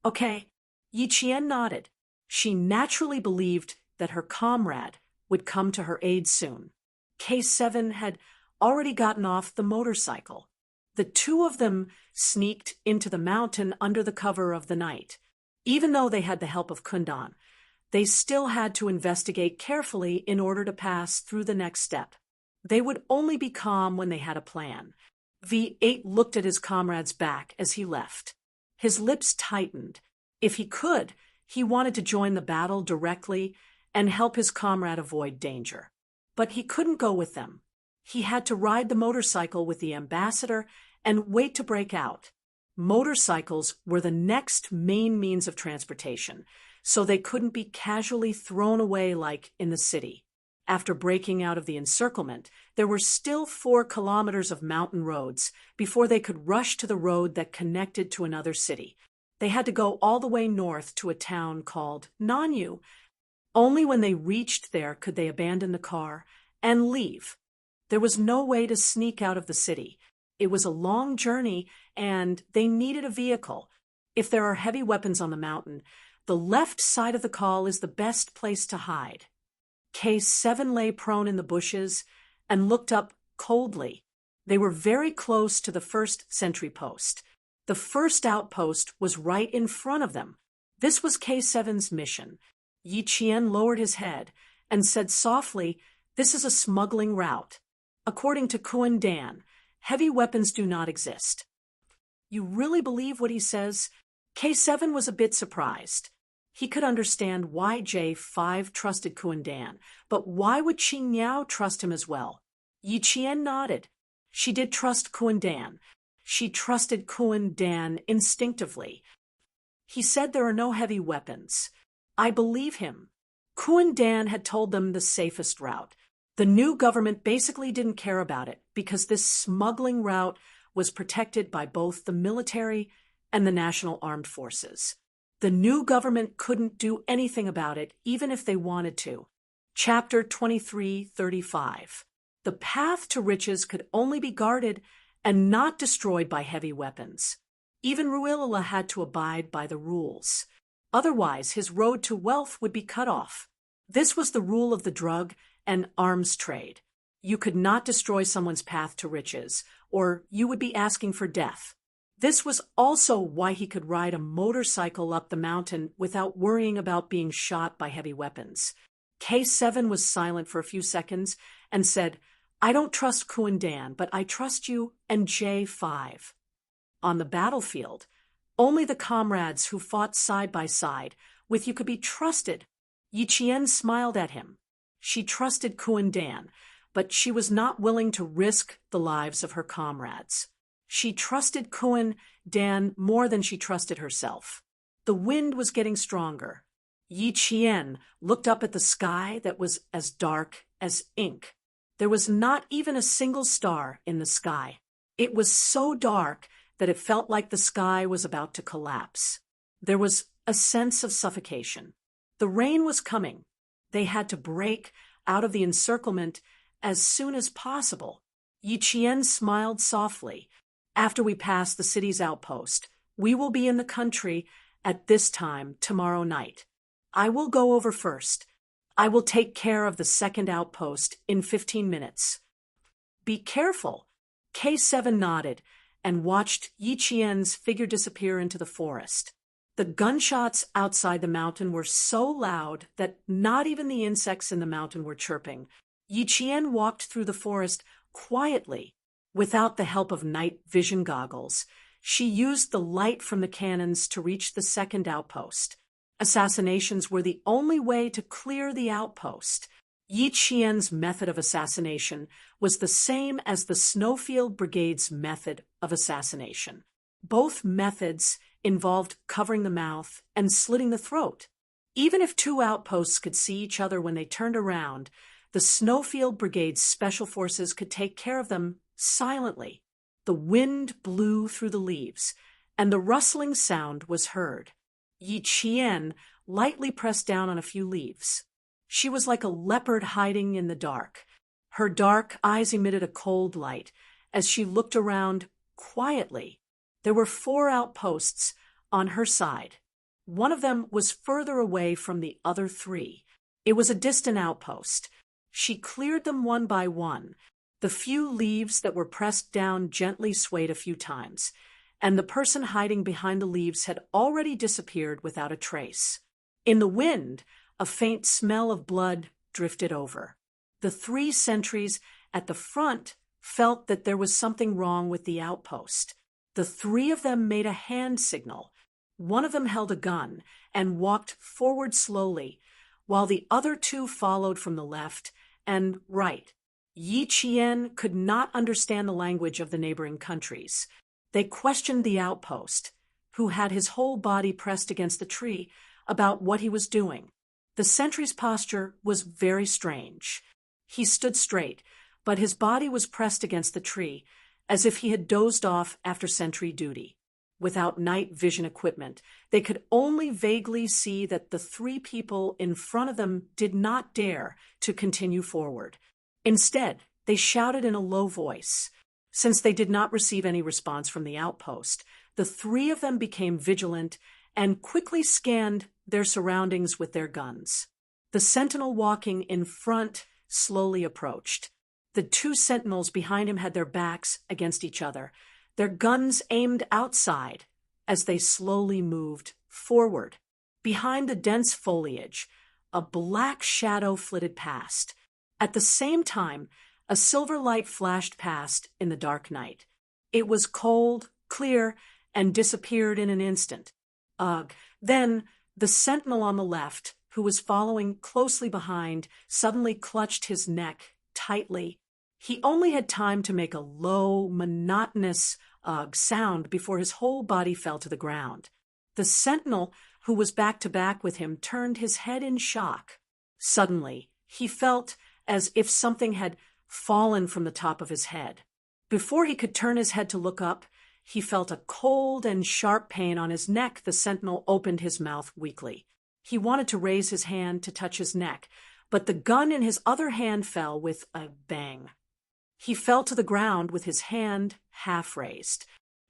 "Okay." Yi Qian nodded. She naturally believed that her comrade would come to her aid soon. K7 had already gotten off the motorcycle. The 2 of them sneaked into the mountain under the cover of the night. Even though they had the help of Kundan, They still had to investigate carefully in order to pass through the next step. They would only be calm when they had a plan. V8 looked at his comrade's back as he left. His lips tightened. If he could, he wanted to join the battle directly and help his comrade avoid danger. But he couldn't go with them. He had to ride the motorcycle with the ambassador and wait to break out. Motorcycles were the next main means of transportation, so they couldn't be casually thrown away like in the city. After breaking out of the encirclement, there were still 4 kilometers of mountain roads before they could rush to the road that connected to another city. They had to go all the way north to a town called Nanyu. Only when they reached there could they abandon the car and leave. There was no way to sneak out of the city. It was a long journey, and they needed a vehicle. If there are heavy weapons on the mountain, the left side of the call is the best place to hide. K7 lay prone in the bushes and looked up coldly. They were very close to the first sentry post. The first outpost was right in front of them. This was K7's mission. Yi Qian lowered his head and said softly, "This is a smuggling route. According to Kuan Dan, heavy weapons do not exist." "You really believe what he says?" K7 was a bit surprised. He could understand why J5 trusted Kuan Dan, but why would Qing Niao trust him as well? Yi Qian nodded. She did trust Kuan Dan. She trusted Kuan Dan instinctively. He said there are no heavy weapons. I believe him. Kuan Dan had told them the safest route. The new government basically didn't care about it because this smuggling route was protected by both the military and the National Armed Forces. The new government couldn't do anything about it, even if they wanted to. Chapter 2335. The path to riches could only be guarded and not destroyed by heavy weapons. Even Ruilala had to abide by the rules. Otherwise, his road to wealth would be cut off. This was the rule of the drug and arms trade. You could not destroy someone's path to riches, or you would be asking for death. This was also why he could ride a motorcycle up the mountain without worrying about being shot by heavy weapons. K7 was silent for a few seconds and said, "I don't trust Kuan Dan, but I trust you and J5. On the battlefield, only the comrades who fought side by side with you could be trusted." Yi Qian smiled at him. She trusted Kuan Dan, but she was not willing to risk the lives of her comrades. She trusted Kuan Dan more than she trusted herself. The wind was getting stronger. Yi Qian looked up at the sky that was as dark as ink. There was not even a single star in the sky. It was so dark that it felt like the sky was about to collapse. There was a sense of suffocation. The rain was coming. They had to break out of the encirclement as soon as possible. Yi Qian smiled softly. "After we pass the city's outpost, we will be in the country at this time tomorrow night. I will go over first. I will take care of the second outpost in 15 minutes. Be careful." K7 nodded and watched Yi Qian's figure disappear into the forest. The gunshots outside the mountain were so loud that not even the insects in the mountain were chirping. Yi Qian walked through the forest quietly. Without the help of night vision goggles, she used the light from the cannons to reach the second outpost. Assassinations were the only way to clear the outpost. Yi Qian's method of assassination was the same as the Snowfield Brigade's method of assassination. Both methods involved covering the mouth and slitting the throat. Even if 2 outposts could see each other when they turned around, the Snowfield Brigade's special forces could take care of them silently. The wind blew through the leaves, and the rustling sound was heard. Yi Qian lightly pressed down on a few leaves. She was like a leopard hiding in the dark. Her dark eyes emitted a cold light as she looked around quietly. There were 4 outposts on her side. One of them was further away from the other 3. It was a distant outpost. She cleared them one by one. The few leaves that were pressed down gently swayed a few times, and the person hiding behind the leaves had already disappeared without a trace. In the wind, a faint smell of blood drifted over. The 3 sentries at the front felt that there was something wrong with the outpost. The 3 of them made a hand signal. One of them held a gun and walked forward slowly, while the other 2 followed from the left and right. Yi Qian could not understand the language of the neighboring countries. They questioned the outpost, who had his whole body pressed against the tree, about what he was doing. The sentry's posture was very strange. He stood straight, but his body was pressed against the tree, as if he had dozed off after sentry duty. Without night vision equipment, they could only vaguely see that the 3 people in front of them did not dare to continue forward. Instead, they shouted in a low voice. Since they did not receive any response from the outpost, the 3 of them became vigilant and quickly scanned their surroundings with their guns. The sentinel walking in front slowly approached. The 2 sentinels behind him had their backs against each other, their guns aimed outside as they slowly moved forward. Behind the dense foliage, a black shadow flitted past. At the same time, a silver light flashed past in the dark night. It was cold, clear, and disappeared in an instant. Ugh. Then, the sentinel on the left, who was following closely behind, suddenly clutched his neck tightly. He only had time to make a low, monotonous sound before his whole body fell to the ground. The sentinel, who was back to back with him, turned his head in shock. Suddenly, he felt as if something had fallen from the top of his head. Before he could turn his head to look up, he felt a cold and sharp pain on his neck. The sentinel opened his mouth weakly. He wanted to raise his hand to touch his neck, but the gun in his other hand fell with a bang. He fell to the ground with his hand half raised.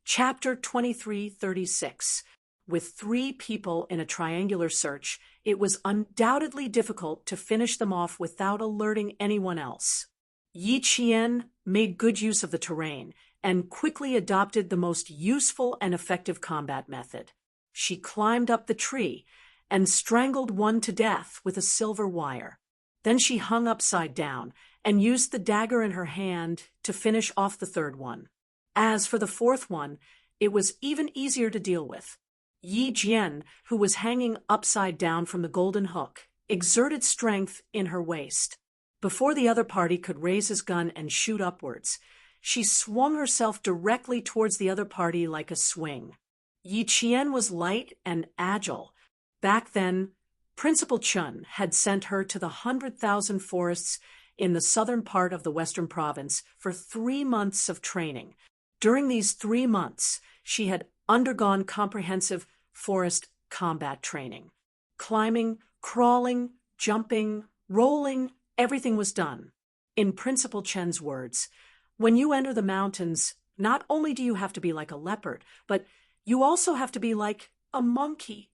Chapter 2336. With 3 people in a triangular search, it was undoubtedly difficult to finish them off without alerting anyone else. Yi Qian made good use of the terrain and quickly adopted the most useful and effective combat method. She climbed up the tree and strangled one to death with a silver wire. Then she hung upside down and used the dagger in her hand to finish off the 3rd one. As for the 4th one, it was even easier to deal with. Yi Jian, who was hanging upside down from the golden hook, exerted strength in her waist. Before the other party could raise his gun and shoot upwards, she swung herself directly towards the other party like a swing. Yi Qian was light and agile. Back then, Principal Chun had sent her to the 100,000 forests in the southern part of the western province for 3 months of training. During these 3 months, she had undergone comprehensive forest combat training. Climbing, crawling, jumping, rolling, everything was done. In Principal Chen's words, when you enter the mountains, not only do you have to be like a leopard, but you also have to be like a monkey.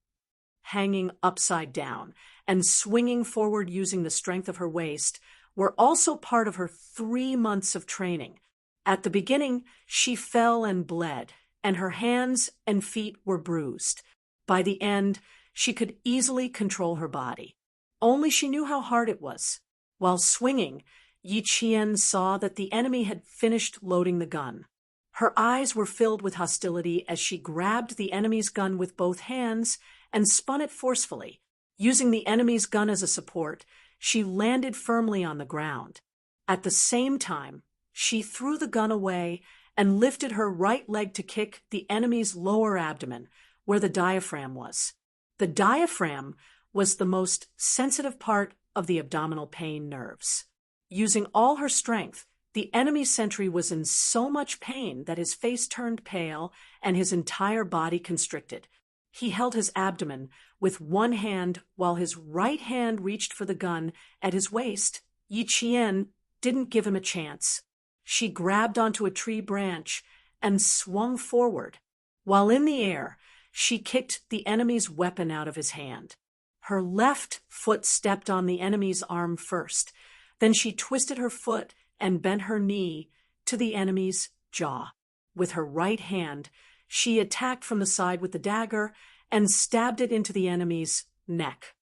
Hanging upside down and swinging forward using the strength of her waist were also part of her 3 months of training. At the beginning, she fell and bled, and her hands and feet were bruised. By the end, she could easily control her body. Only she knew how hard it was. While swinging, Yi Qian saw that the enemy had finished loading the gun. Her eyes were filled with hostility as she grabbed the enemy's gun with both hands and spun it forcefully. Using the enemy's gun as a support, she landed firmly on the ground. At the same time, she threw the gun away and lifted her right leg to kick the enemy's lower abdomen, where the diaphragm was. The diaphragm was the most sensitive part of the abdominal pain nerves. Using all her strength, the enemy sentry was in so much pain that his face turned pale and his entire body constricted. He held his abdomen with one hand while his right hand reached for the gun at his waist. Yi Qian didn't give him a chance. She grabbed onto a tree branch and swung forward. While in the air, she kicked the enemy's weapon out of his hand. Her left foot stepped on the enemy's arm first. Then she twisted her foot and bent her knee to the enemy's jaw. With her right hand, she attacked from the side with the dagger and stabbed it into the enemy's neck.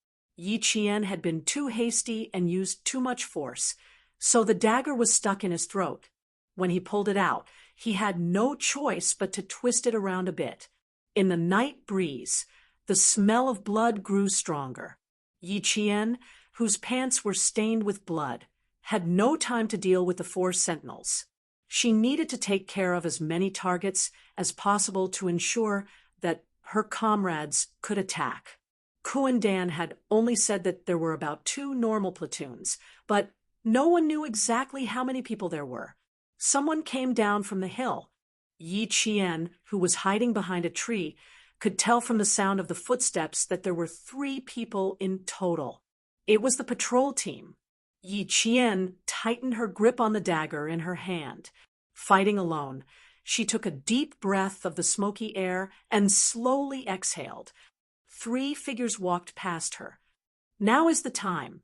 Yi Qian had been too hasty and used too much force, so the dagger was stuck in his throat. When he pulled it out, he had no choice but to twist it around a bit. In the night breeze, the smell of blood grew stronger. Yi Qian, whose pants were stained with blood, had no time to deal with the 4 sentinels. She needed to take care of as many targets as possible to ensure that her comrades could attack. Kuan-Dan had only said that there were about 2 normal platoons, but no one knew exactly how many people there were. Someone came down from the hill. Yi Qian, who was hiding behind a tree, could tell from the sound of the footsteps that there were 3 people in total. It was the patrol team. Yi Qian tightened her grip on the dagger in her hand. Fighting alone, she took a deep breath of the smoky air and slowly exhaled. 3 figures walked past her. Now is the time.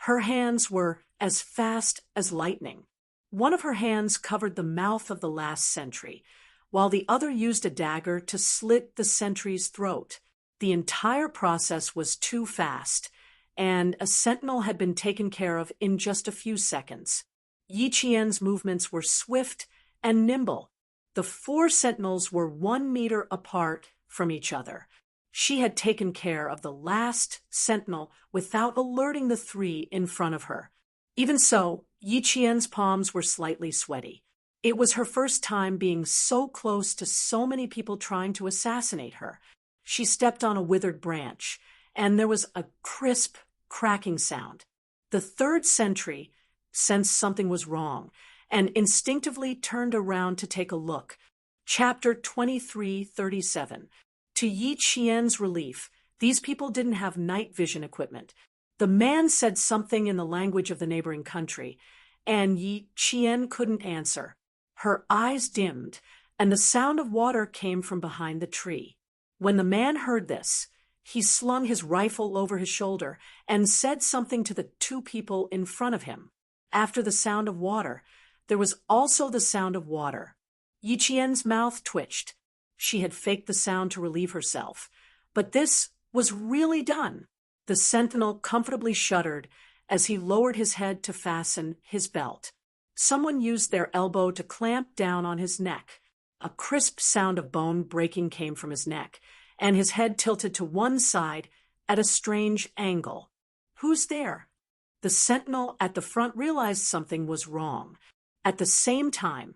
Her hands were as fast as lightning. One of her hands covered the mouth of the last sentry, while the other used a dagger to slit the sentry's throat. The entire process was too fast, and a sentinel had been taken care of in just a few seconds. Yi Qian's movements were swift and nimble. The 4 sentinels were 1 meter apart from each other. She had taken care of the last sentinel without alerting the 3 in front of her. Even so, Yi Qian's palms were slightly sweaty. It was her first time being so close to so many people trying to assassinate her. She stepped on a withered branch, and there was a crisp, cracking sound. The 3rd sentry sensed something was wrong and instinctively turned around to take a look. Chapter 2337. To Yi Qian's relief, these people didn't have night vision equipment. The man said something in the language of the neighboring country, and Yi Qian couldn't answer. Her eyes dimmed, and the sound of water came from behind the tree. When the man heard this, he slung his rifle over his shoulder and said something to the 2 people in front of him. After the sound of water, there was also the sound of water. Yi Qian's mouth twitched. She had faked the sound to relieve herself, but this was really done. The sentinel comfortably shuddered as he lowered his head to fasten his belt. Someone used their elbow to clamp down on his neck. A crisp sound of bone breaking came from his neck, and his head tilted to one side at a strange angle. "Who's there?" The sentinel at the front realized something was wrong. At the same time,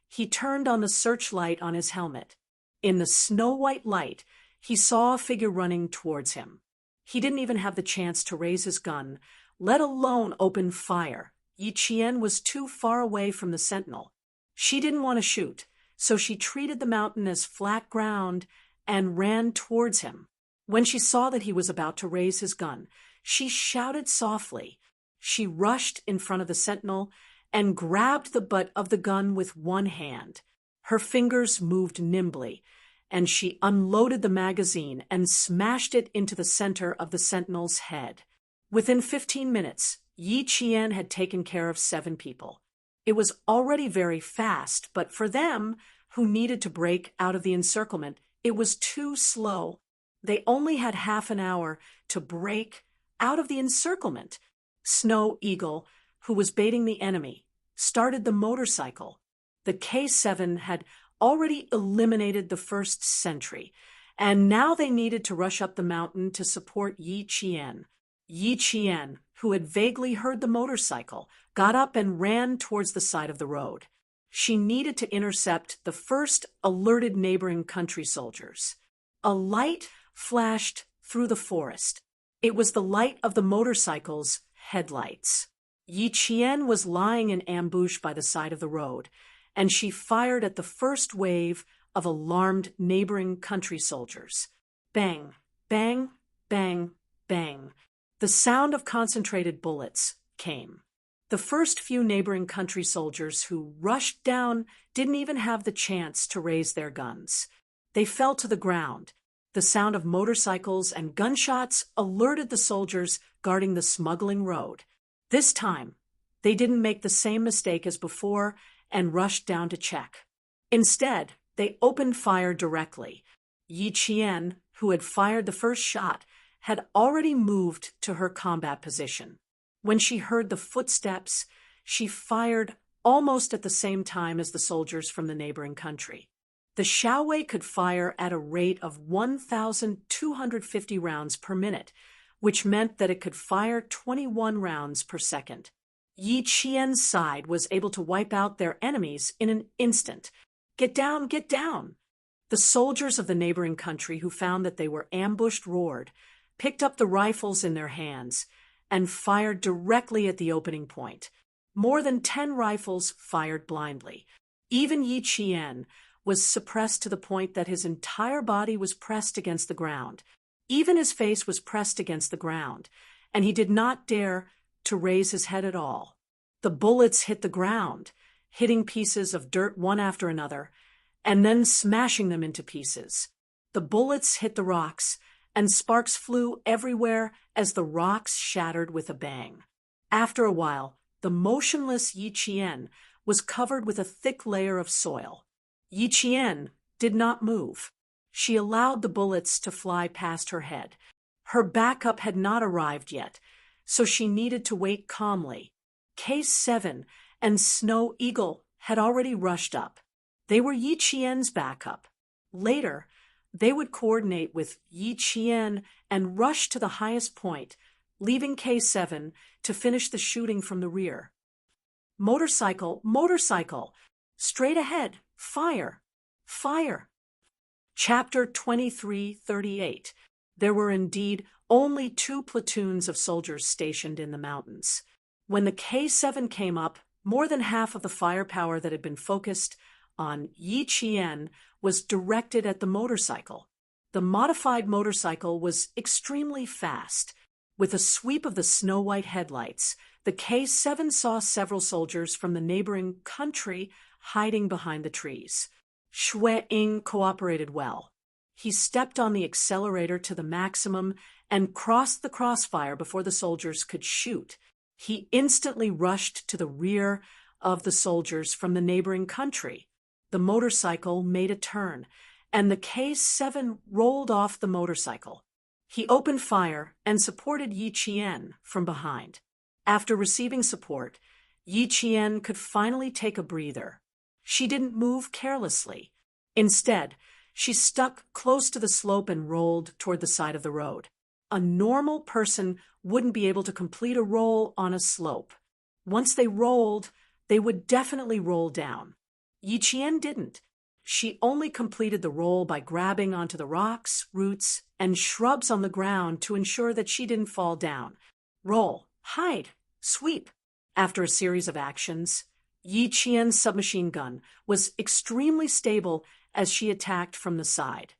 he turned on the searchlight on his helmet. In the snow-white light, he saw a figure running towards him. He didn't even have the chance to raise his gun, let alone open fire. Yi Qian was too far away from the sentinel. She didn't want to shoot, so she treated the mountain as flat ground and ran towards him. When she saw that he was about to raise his gun, she shouted softly. She rushed in front of the sentinel and grabbed the butt of the gun with one hand. Her fingers moved nimbly, and she unloaded the magazine and smashed it into the center of the sentinel's head. Within 15 minutes, Yi Qian had taken care of 7 people. It was already very fast, but for them, who needed to break out of the encirclement, it was too slow. They only had half an hour to break out of the encirclement. Snow Eagle, who was baiting the enemy, started the motorcycle. The K7 had already eliminated the first sentry, and now they needed to rush up the mountain to support Yi Qian. Yi Qian, who had vaguely heard the motorcycle, got up and ran towards the side of the road. She needed to intercept the first alerted neighboring country soldiers. A light flashed through the forest. It was the light of the motorcycle's headlights. Yi Qian was lying in ambush by the side of the road, and she fired at the first wave of alarmed neighboring country soldiers. Bang, bang, bang, bang. The sound of concentrated bullets came. The first few neighboring country soldiers who rushed down didn't even have the chance to raise their guns. They fell to the ground. The sound of motorcycles and gunshots alerted the soldiers guarding the smuggling road. This time, they didn't make the same mistake as before and rushed down to check. Instead, they opened fire directly. Yi Qian, who had fired the first shot, had already moved to her combat position. When she heard the footsteps, she fired almost at the same time as the soldiers from the neighboring country. The Xiaowei could fire at a rate of 1,250 rounds per minute, which meant that it could fire 21 rounds per second. Yi Qian's side was able to wipe out their enemies in an instant. "Get down, get down!" The soldiers of the neighboring country, who found that they were ambushed, roared, picked up the rifles in their hands, and fired directly at the opening point. More than 10 rifles fired blindly. Even Yi Qian was suppressed to the point that his entire body was pressed against the ground. Even his face was pressed against the ground, and he did not dare to raise his head at all. The bullets hit the ground, hitting pieces of dirt one after another, and then smashing them into pieces. The bullets hit the rocks, and sparks flew everywhere as the rocks shattered with a bang. After a while, the motionless Yi Qian was covered with a thick layer of soil. Yi Qian did not move. She allowed the bullets to fly past her head. Her backup had not arrived yet, so she needed to wait calmly. Case 7 and Snow Eagle had already rushed up. They were Yi Qian's backup. Later, they would coordinate with Yi Qian and rush to the highest point, leaving K7 to finish the shooting from the rear. "Motorcycle, motorcycle! Straight ahead! Fire! Fire!" Chapter 23:38. There were indeed only 2 platoons of soldiers stationed in the mountains. When the K7 came up, more than half of the firepower that had been focused on Yi Qian was directed at the motorcycle. The modified motorcycle was extremely fast. With a sweep of the snow-white headlights, the K7 saw several soldiers from the neighboring country hiding behind the trees. Xue Ying cooperated well. He stepped on the accelerator to the maximum and crossed the crossfire before the soldiers could shoot. He instantly rushed to the rear of the soldiers from the neighboring country. The motorcycle made a turn, and the K7 rolled off the motorcycle. He opened fire and supported Yi Qian from behind. After receiving support, Yi Qian could finally take a breather. She didn't move carelessly. Instead, she stuck close to the slope and rolled toward the side of the road. A normal person wouldn't be able to complete a roll on a slope. Once they rolled, they would definitely roll down. Yi Qian didn't. She only completed the roll by grabbing onto the rocks, roots, and shrubs on the ground to ensure that she didn't fall down. Roll, hide, sweep. After a series of actions, Yi Qian's submachine gun was extremely stable as she attacked from the side.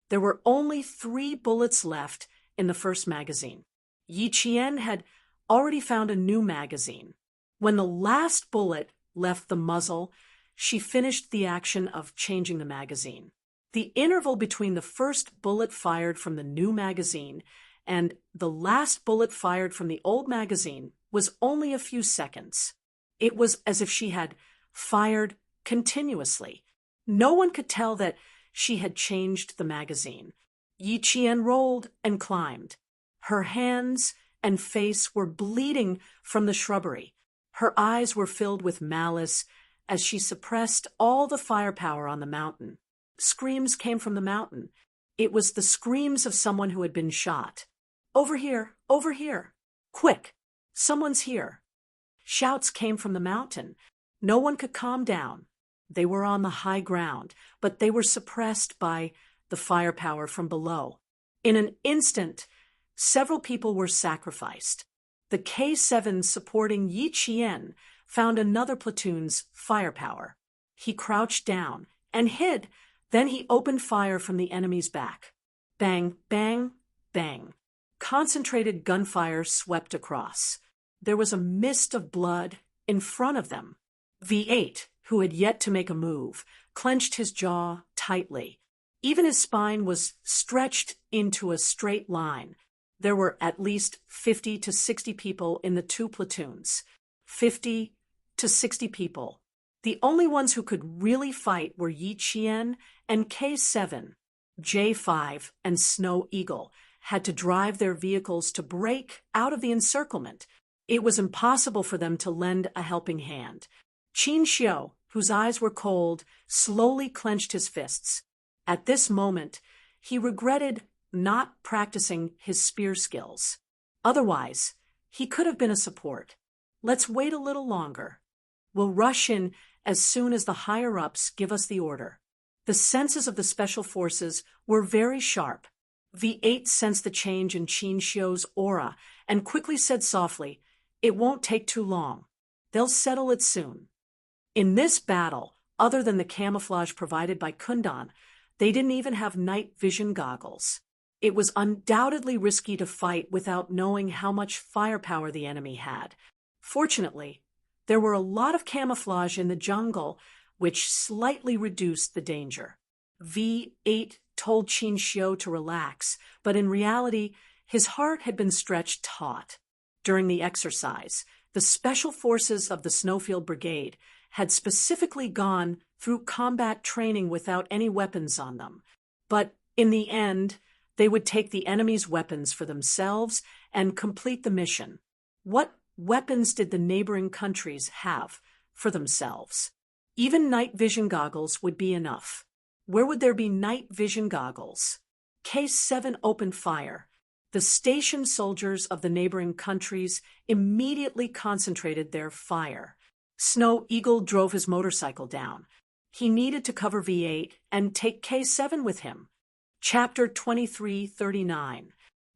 There were only 3 bullets left in the first magazine. Yi Qian had already found a new magazine. When the last bullet left the muzzle, she finished the action of changing the magazine. The interval between the first bullet fired from the new magazine and the last bullet fired from the old magazine was only a few seconds. It was as if she had fired continuously. No one could tell that she had changed the magazine. Yi Qian rolled and climbed. Her hands and face were bleeding from the shrubbery. Her eyes were filled with malice as she suppressed all the firepower on the mountain. Screams came from the mountain. It was the screams of someone who had been shot. "Over here! Over here! Quick! Someone's here!" Shouts came from the mountain. No one could calm down. They were on the high ground, but they were suppressed by the firepower from below. In an instant, several people were sacrificed. The K7 supporting Yi Qian found another platoon's firepower. He crouched down and hid. Then he opened fire from the enemy's back. Bang, bang, bang. Concentrated gunfire swept across. There was a mist of blood in front of them. V8, who had yet to make a move, clenched his jaw tightly. Even his spine was stretched into a straight line. There were at least 50 to 60 people in the 2 platoons. 50 to 60 people. The only ones who could really fight were Yi Qian and K7, J5, and Snow Eagle, had to drive their vehicles to break out of the encirclement. It was impossible for them to lend a helping hand. Qin Xiu, whose eyes were cold, slowly clenched his fists. At this moment, he regretted not practicing his spear skills. Otherwise, he could have been a support. Let's wait a little longer. We'll rush in as soon as the higher-ups give us the order. The senses of the special forces were very sharp. V8 sensed the change in Qin Xiu's aura and quickly said softly, "It won't take too long. They'll settle it soon." In this battle, other than the camouflage provided by Kundan, they didn't even have night vision goggles. It was undoubtedly risky to fight without knowing how much firepower the enemy had. Fortunately, there were a lot of camouflage in the jungle, which slightly reduced the danger. V8 told Qin Xiu to relax, but in reality, his heart had been stretched taut. During the exercise, the special forces of the Snowfield Brigade had specifically gone through combat training without any weapons on them. But in the end, they would take the enemy's weapons for themselves and complete the mission. What weapons did the neighboring countries have for themselves? Even night vision goggles would be enough. Where would there be night vision goggles? Case 7 opened fire. The stationed soldiers of the neighboring countries immediately concentrated their fire. Snow Eagle drove his motorcycle down. He needed to cover V8 and take K7 with him. Chapter 2339.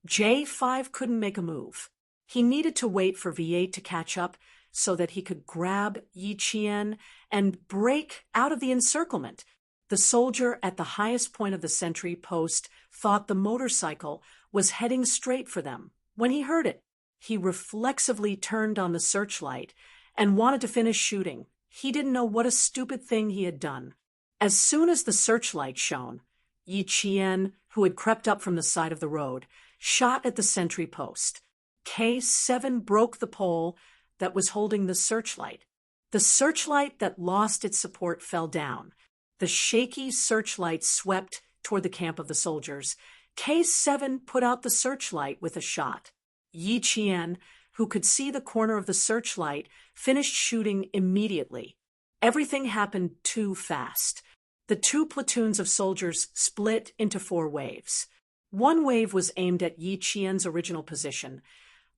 J5 couldn't make a move. He needed to wait for V8 to catch up so that he could grab Yi Qian and break out of the encirclement. The soldier at the highest point of the sentry post thought the motorcycle was heading straight for them. When he heard it, he reflexively turned on the searchlight and wanted to finish shooting. He didn't know what a stupid thing he had done. As soon as the searchlight shone, Yi Qian, who had crept up from the side of the road, shot at the sentry post. K7 broke the pole that was holding the searchlight. The searchlight that lost its support fell down. The shaky searchlight swept toward the camp of the soldiers. K7 put out the searchlight with a shot. Yi Qian, who could see the corner of the searchlight, finished shooting immediately. Everything happened too fast. The two platoons of soldiers split into 4 waves. One wave was aimed at Yi Qian's original position.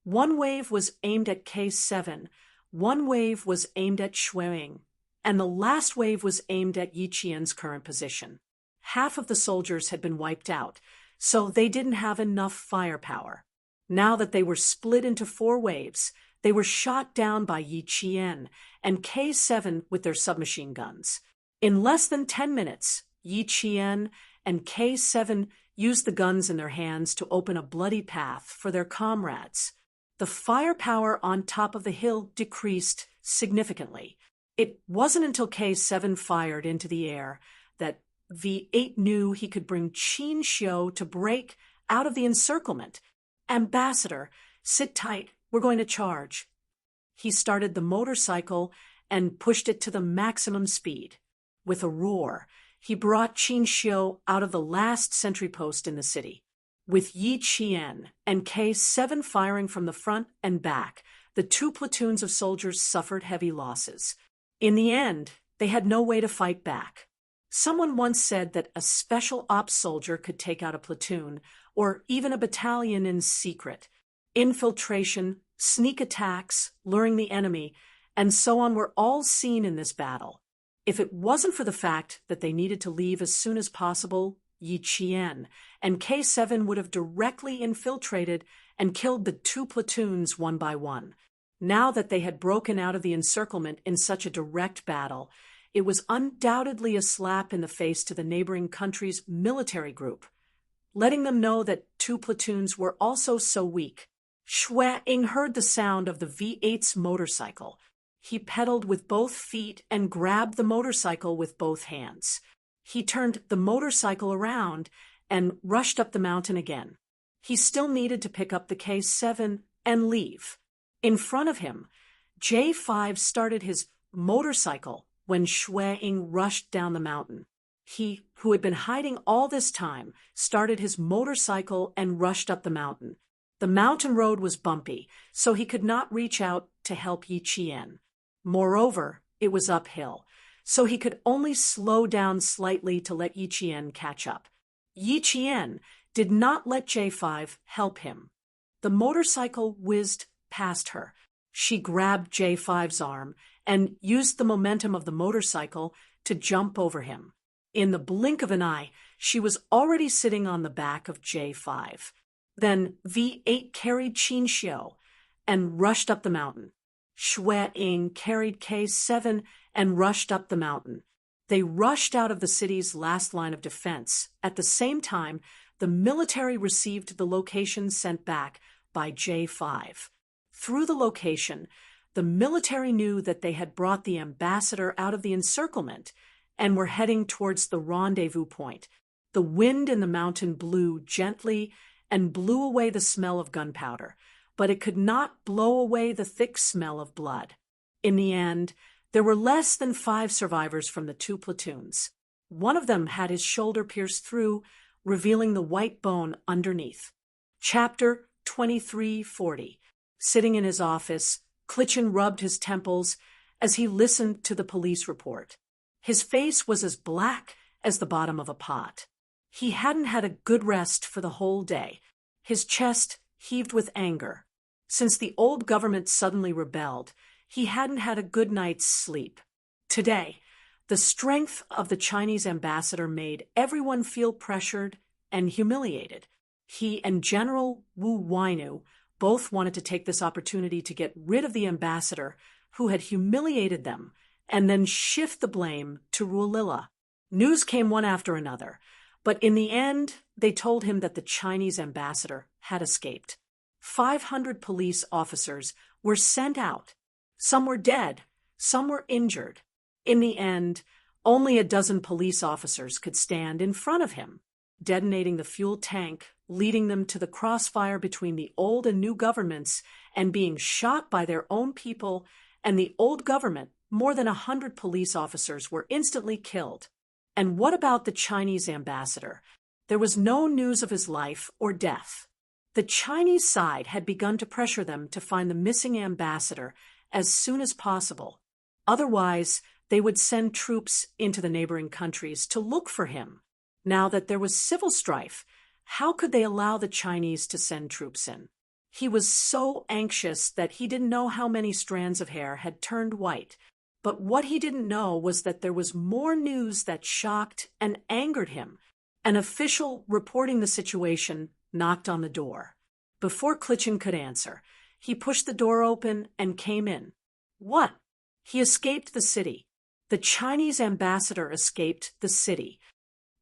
One wave was aimed at K7. One wave was aimed at Shuang. And the last wave was aimed at Yi Qian's current position. Half of the soldiers had been wiped out, so they didn't have enough firepower. Now that they were split into 4 waves, they were shot down by Yi Qian and K7 with their submachine guns. In less than 10 minutes, Yi Qian and K7 used the guns in their hands to open a bloody path for their comrades. The firepower on top of the hill decreased significantly. It wasn't until K7 fired into the air that V8 knew he could bring Qin Xiu to break out of the encirclement. "Ambassador, sit tight, we're going to charge." He started the motorcycle and pushed it to the maximum speed. With a roar, he brought Qin Xiu out of the last sentry post in the city. With Yi Qian and K7 firing from the front and back, the 2 platoons of soldiers suffered heavy losses. In the end, they had no way to fight back. Someone once said that a special ops soldier could take out a platoon, or even a battalion in secret. Infiltration, sneak attacks, luring the enemy, and so on were all seen in this battle. If it wasn't for the fact that they needed to leave as soon as possible, Yi Qian and K7 would have directly infiltrated and killed the 2 platoons one by one. Now that they had broken out of the encirclement in such a direct battle, it was undoubtedly a slap in the face to the neighboring country's military group, letting them know that 2 platoons were also so weak. Shuang heard the sound of the V8's motorcycle. He pedaled with both feet and grabbed the motorcycle with both hands. He turned the motorcycle around and rushed up the mountain again. He still needed to pick up the K7 and leave. In front of him, J5 started his motorcycle when Shuang rushed down the mountain. He, who had been hiding all this time, started his motorcycle and rushed up the mountain. The mountain road was bumpy, so he could not reach out to help Yi Qian. Moreover, it was uphill, so he could only slow down slightly to let Yi Qian catch up. Yi Qian did not let J5 help him. The motorcycle whizzed past her. She grabbed J5's arm and used the momentum of the motorcycle to jump over him. In the blink of an eye, she was already sitting on the back of J5. Then V8 carried Qin Xiu and rushed up the mountain. Xue Ying carried K7 and rushed up the mountain. They rushed out of the city's last line of defense. At the same time, the military received the location sent back by J5. Through the location, the military knew that they had brought the ambassador out of the encirclement and were heading towards the rendezvous point. The wind in the mountain blew gently and blew away the smell of gunpowder, but it could not blow away the thick smell of blood. In the end, there were less than 5 survivors from the 2 platoons. One of them had his shoulder pierced through, revealing the white bone underneath. Chapter 2340. Sitting in his office, Klitschin rubbed his temples as he listened to the police report. His face was as black as the bottom of a pot. He hadn't had a good rest for the whole day. His chest heaved with anger. Since the old government suddenly rebelled, he hadn't had a good night's sleep. Today, the strength of the Chinese ambassador made everyone feel pressured and humiliated. He and General Wu Wainu both wanted to take this opportunity to get rid of the ambassador who had humiliated them and then shift the blame to Ruolila. News came one after another, but in the end, they told him that the Chinese ambassador had escaped. 500 police officers were sent out. Some were dead, some were injured. In the end, only a dozen police officers could stand in front of him, detonating the fuel tank, leading them to the crossfire between the old and new governments and being shot by their own people and the old government. More than 100 police officers were instantly killed. And what about the Chinese ambassador? There was no news of his life or death. The Chinese side had begun to pressure them to find the missing ambassador as soon as possible. Otherwise, they would send troops into the neighboring countries to look for him. Now that there was civil strife, how could they allow the Chinese to send troops in? He was so anxious that he didn't know how many strands of hair had turned white. But what he didn't know was that there was more news that shocked and angered him. An official reporting the situation knocked on the door. Before Klitschin could answer, he pushed the door open and came in. What? He escaped the city. The Chinese ambassador escaped the city.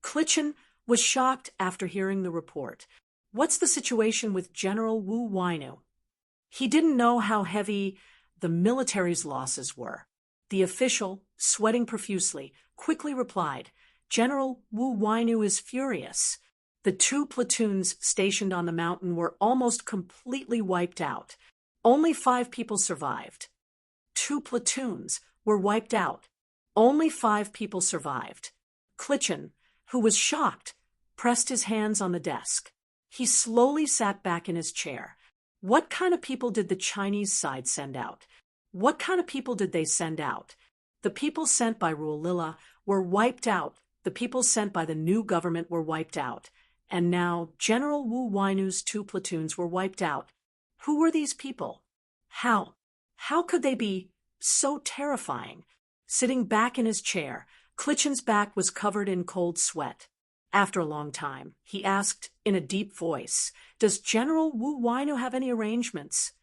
Klitschin was shocked after hearing the report. What's the situation with General Wu Wainu? He didn't know how heavy the military's losses were. The official, sweating profusely, quickly replied, General Wu Wainu is furious. The 2 platoons stationed on the mountain were almost completely wiped out. Only 5 people survived. 2 platoons were wiped out. Only 5 people survived. Klitschin, who was shocked, pressed his hands on the desk. He slowly sat back in his chair. What kind of people did the Chinese side send out? What kind of people did they send out? The people sent by Ruolila were wiped out. The people sent by the new government were wiped out. And now General Wu Wainu's 2 platoons were wiped out. Who were these people? How? How could they be so terrifying? Sitting back in his chair, Klitschin's back was covered in cold sweat. After a long time, he asked in a deep voice, Does General Wu Wainu have any arrangements?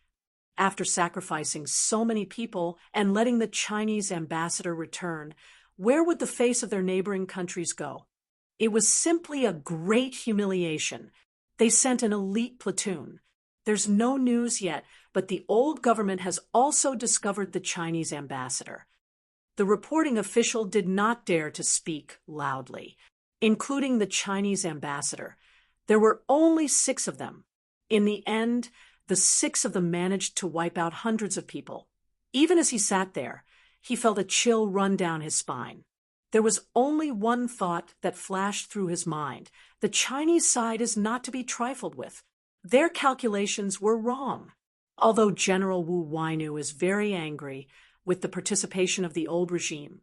After sacrificing so many people and letting the Chinese ambassador return, where would the face of their neighboring countries go? It was simply a great humiliation. They sent an elite platoon. There's no news yet, but the old government has also discovered the Chinese ambassador. The reporting official did not dare to speak loudly, including the Chinese ambassador. There were only 6 of them. In the end, the 6 of them managed to wipe out hundreds of people. Even as he sat there, he felt a chill run down his spine. There was only one thought that flashed through his mind. The Chinese side is not to be trifled with. Their calculations were wrong. Although General Wu Wainu is very angry with the participation of the old regime,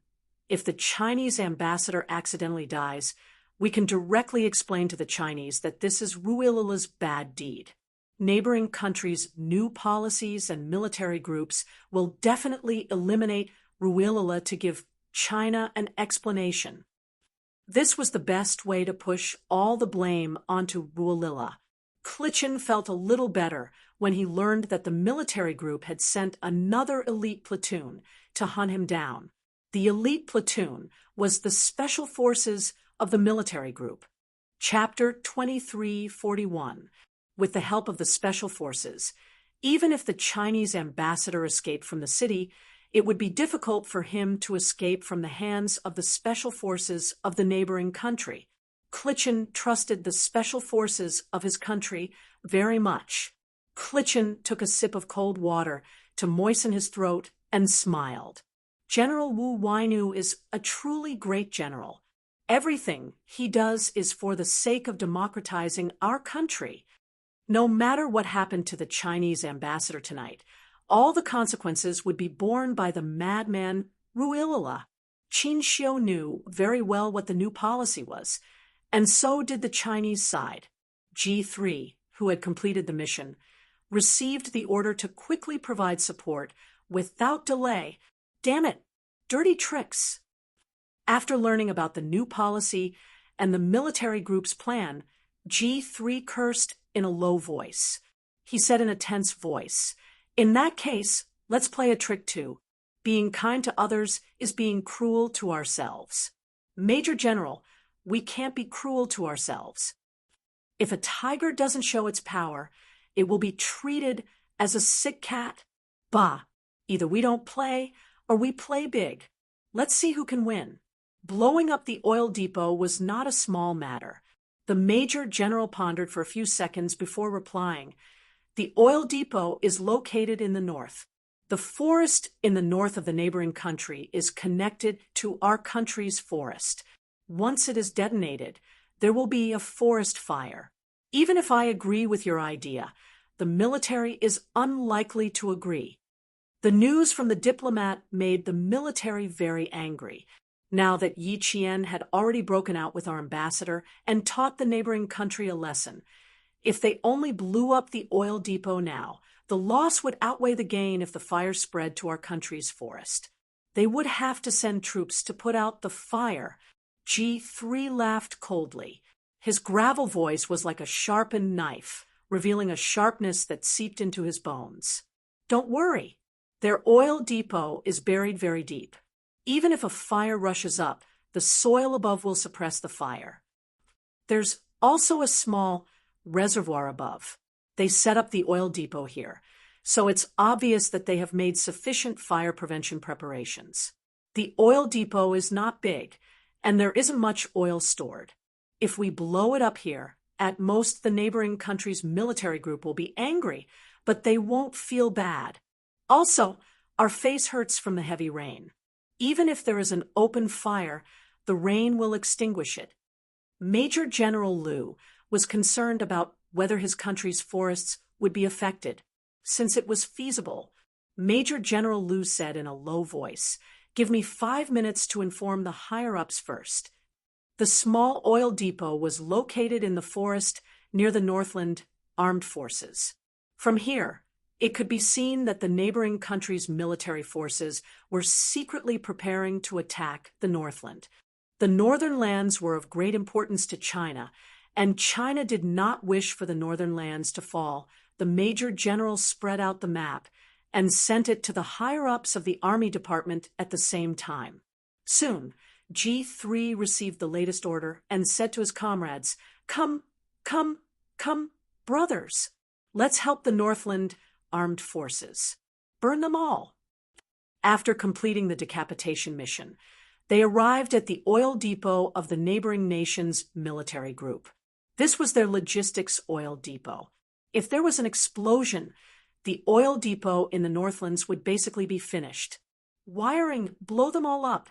if the Chinese ambassador accidentally dies, we can directly explain to the Chinese that this is Ruilla's bad deed. Neighboring countries' new policies and military groups will definitely eliminate Ruilla to give China an explanation. This was the best way to push all the blame onto Ruilla. Klitschin felt a little better when he learned that the military group had sent another elite platoon to hunt him down. The elite platoon was the special forces of the military group. Chapter 2341. With the help of the special forces, even if the Chinese ambassador escaped from the city, it would be difficult for him to escape from the hands of the special forces of the neighboring country. Klitschin trusted the special forces of his country very much. Klitschin took a sip of cold water to moisten his throat and smiled. General Wu Wainu is a truly great general. Everything he does is for the sake of democratizing our country. No matter what happened to the Chinese ambassador tonight, all the consequences would be borne by the madman Ruilla. Qin Xiu knew very well what the new policy was, and so did the Chinese side. G3, who had completed the mission, received the order to quickly provide support without delay. Damn it, dirty tricks. After learning about the new policy and the military group's plan, G3 cursed in a low voice. He said in a tense voice, "In that case, let's play a trick too. Being kind to others is being cruel to ourselves. Major General, we can't be cruel to ourselves. If a tiger doesn't show its power, it will be treated as a sick cat. Bah, either we don't play or we play big. Let's see who can win." Blowing up the oil depot was not a small matter. The Major General pondered for a few seconds before replying. The oil depot is located in the north. The forest in the north of the neighboring country is connected to our country's forest. Once it is detonated, there will be a forest fire. Even if I agree with your idea, the military is unlikely to agree. The news from the diplomat made the military very angry. Now that Yi Qian had already broken out with our ambassador and taught the neighboring country a lesson, if they only blew up the oil depot now, the loss would outweigh the gain if the fire spread to our country's forest. They would have to send troops to put out the fire. G3 laughed coldly. His gravel voice was like a sharpened knife, revealing a sharpness that seeped into his bones. Don't worry. Their oil depot is buried very deep. Even if a fire rushes up, the soil above will suppress the fire. There's also a small reservoir above. They set up the oil depot here, so it's obvious that they have made sufficient fire prevention preparations. The oil depot is not big, and there isn't much oil stored. If we blow it up here, at most the neighboring country's military group will be angry, but they won't feel bad. Also, our face hurts from the heavy rain. Even if there is an open fire, the rain will extinguish it. Major General Liu was concerned about whether his country's forests would be affected. Since it was feasible, Major General Liu said in a low voice, "Give me 5 minutes to inform the higher-ups first." The small oil depot was located in the forest near the Northland Armed Forces. From here, it could be seen that the neighboring country's military forces were secretly preparing to attack the Northland. The northern lands were of great importance to China, and China did not wish for the northern lands to fall. The Major General spread out the map and sent it to the higher-ups of the Army Department at the same time. Soon, G3 received the latest order and said to his comrades, Come, brothers. Let's help the Northland Armed Forces. Burn them all." After completing the decapitation mission, they arrived at the oil depot of the neighboring nation's military group. This was their logistics oil depot. If there was an explosion, the oil depot in the Northlands would basically be finished. Wiring, blow them all up.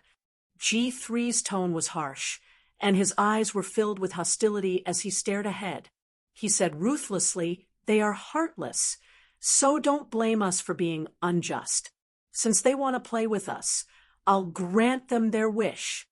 G3's tone was harsh, and his eyes were filled with hostility as he stared ahead. He said ruthlessly, "They are heartless, so don't blame us for being unjust. Since they want to play with us, I'll grant them their wish.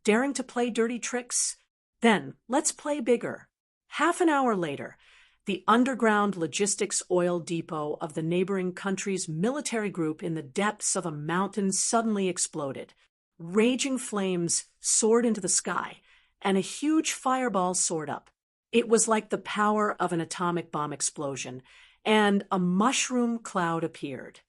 Daring to play dirty tricks? Then let's play bigger." Half an hour later, the underground logistics oil depot of the neighboring country's military group in the depths of a mountain suddenly exploded. Raging flames soared into the sky, and a huge fireball soared up. It was like the power of an atomic bomb explosion, and a mushroom cloud appeared.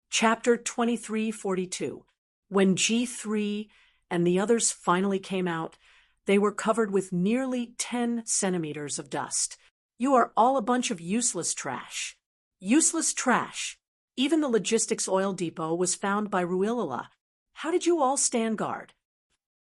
Chapter 2342. When G3 and the others finally came out, they were covered with nearly 10 centimeters of dust. "You are all a bunch of useless trash." Useless trash. Even the logistics oil depot was found by Ruilala. How did you all stand guard?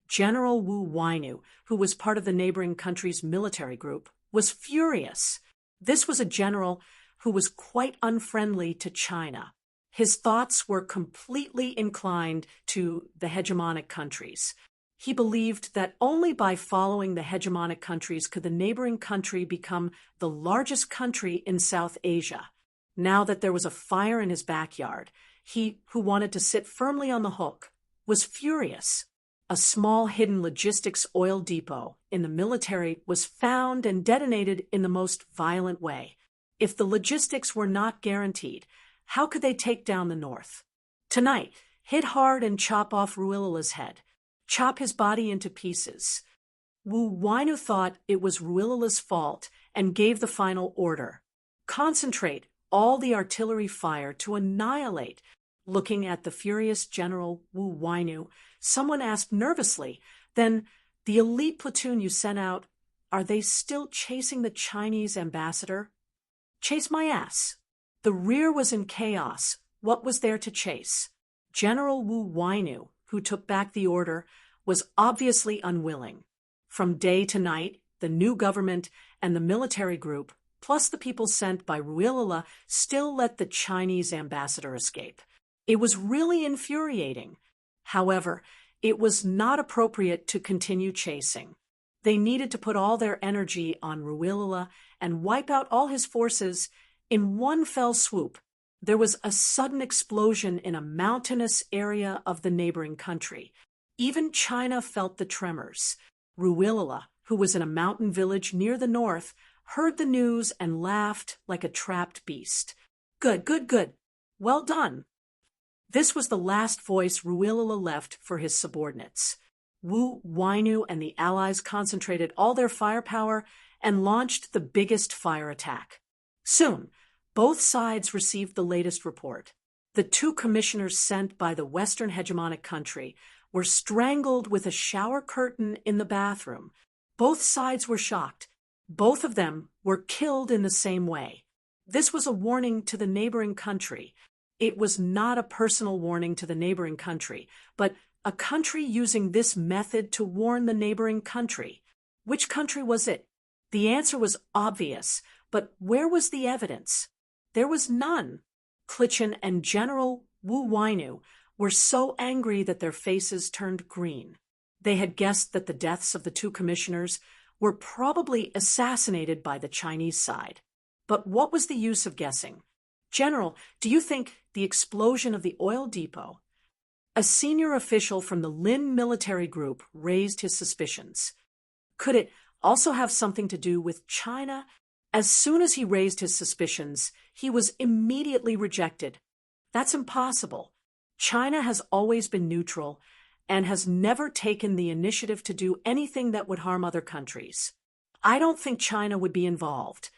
General Wu Wainu, who was part of the neighboring country's military group, was furious. This was a general who was quite unfriendly to China. His thoughts were completely inclined to the hegemonic countries. He believed that only by following the hegemonic countries could the neighboring country become the largest country in South Asia. Now that there was a fire in his backyard, he, who wanted to sit firmly on the hook, was furious. A small hidden logistics oil depot in the military was found and detonated in the most violent way. If the logistics were not guaranteed, how could they take down the North? Tonight, hit hard and chop off Ruilala's head. Chop his body into pieces. Wu Wainu thought it was Ruilala's fault and gave the final order. Concentrate all the artillery fire to annihilate. Looking at the furious General Wu Wainu, someone asked nervously, "Then the elite platoon you sent out, are they still chasing the Chinese ambassador?" "Chase my ass." The rear was in chaos. What was there to chase? General Wu Wainu, who took back the order, was obviously unwilling. From day to night, the new government and the military group, plus the people sent by Ruilala, still let the Chinese ambassador escape. It was really infuriating. However, it was not appropriate to continue chasing. They needed to put all their energy on Ruilala and wipe out all his forces in one fell swoop. There was a sudden explosion in a mountainous area of the neighboring country. Even China felt the tremors. Ruilala, who was in a mountain village near the north, heard the news and laughed like a trapped beast. "Good, good, good. Well done." This was the last voice Ruilala left for his subordinates. Wu Wainu and the allies concentrated all their firepower and launched the biggest fire attack. Soon, both sides received the latest report. The two commissioners sent by the Western hegemonic country were strangled with a shower curtain in the bathroom. Both sides were shocked. Both of them were killed in the same way. This was a warning to the neighboring country. It was not a personal warning to the neighboring country, but a country using this method to warn the neighboring country. Which country was it? The answer was obvious, but where was the evidence? There was none. Klitschin and General Wu Wainu were so angry that their faces turned green. They had guessed that the deaths of the two commissioners were probably assassinated by the Chinese side. But what was the use of guessing? "General, do you think the explosion of the oil depot?" A senior official from the Lin military group raised his suspicions. Could it also have something to do with China? As soon as he raised his suspicions, he was immediately rejected. That's impossible. China has always been neutral and has never taken the initiative to do anything that would harm other countries. I don't think China would be involved.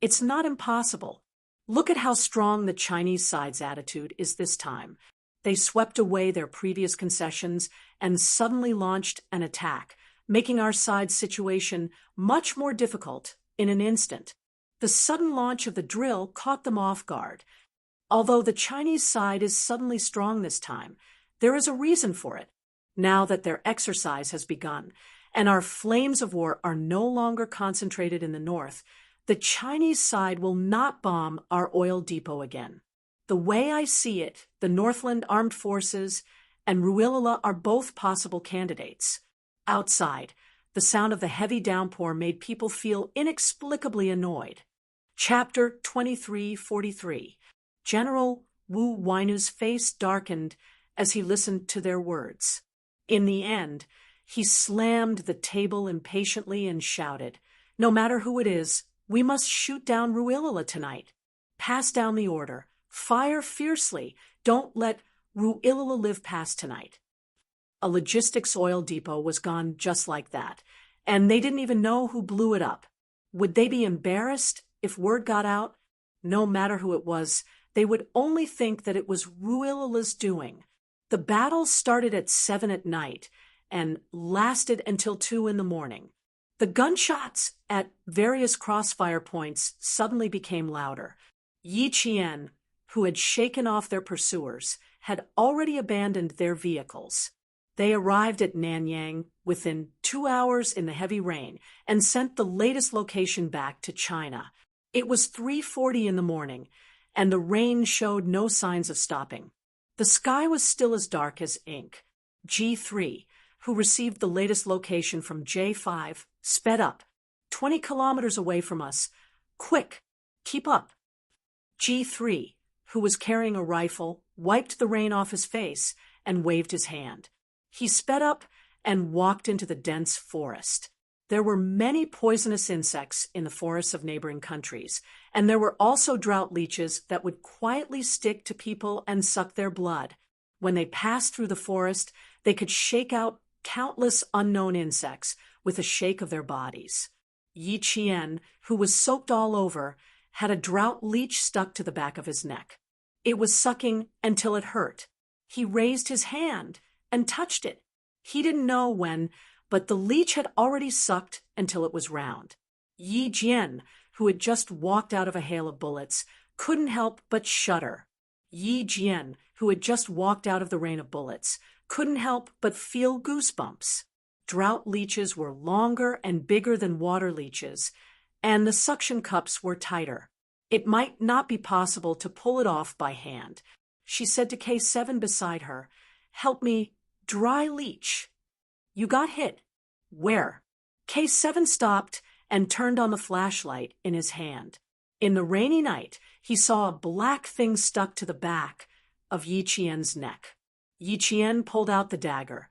It's not impossible. Look at how strong the Chinese side's attitude is this time. They swept away their previous concessions and suddenly launched an attack, making our side's situation much more difficult in an instant. The sudden launch of the drill caught them off guard. Although the Chinese side is suddenly strong this time, there is a reason for it. Now that their exercise has begun, and our flames of war are no longer concentrated in the north, the Chinese side will not bomb our oil depot again. The way I see it, the Northland Armed Forces and Ruilala are both possible candidates. Outside, the sound of the heavy downpour made people feel inexplicably annoyed. Chapter 23:43. General Wu Wainu's face darkened as he listened to their words. In the end, he slammed the table impatiently and shouted, "No matter who it is, we must shoot down Ruilala tonight. Pass down the order. Fire fiercely. Don't let Ruilala live past tonight." A logistics oil depot was gone just like that, and they didn't even know who blew it up. Would they be embarrassed if word got out? No matter who it was, they would only think that it was Ruilala's doing. The battle started at 7 at night and lasted until 2 in the morning. The gunshots at various crossfire points suddenly became louder. Yi Qian, who had shaken off their pursuers, had already abandoned their vehicles. They arrived at Nanyang within 2 hours in the heavy rain and sent the latest location back to China. It was 3:40 in the morning, and the rain showed no signs of stopping. The sky was still as dark as ink. G3, who received the latest location from J5, sped up. 20 kilometers away from us. Quick, keep up. G3, who was carrying a rifle, wiped the rain off his face and waved his hand. He sped up and walked into the dense forest. There were many poisonous insects in the forests of neighboring countries, and there were also drought leeches that would quietly stick to people and suck their blood. When they passed through the forest, they could shake out countless unknown insects with a shake of their bodies. Yi Qian, who was soaked all over, had a drought leech stuck to the back of his neck. It was sucking until it hurt. He raised his hand and touched it. He didn't know when, but the leech had already sucked until it was round. Yi Jian, who had just walked out of a hail of bullets, couldn't help but shudder. Yi Jian, who had just walked out of the rain of bullets, couldn't help but feel goosebumps. Drought leeches were longer and bigger than water leeches, and the suction cups were tighter. It might not be possible to pull it off by hand. She said to K7 beside her, "Help me, dry leech." "You got hit." "Where?" K7 stopped and turned on the flashlight in his hand. In the rainy night, he saw a black thing stuck to the back of Yi Qian's neck. Yi Qian pulled out the dagger,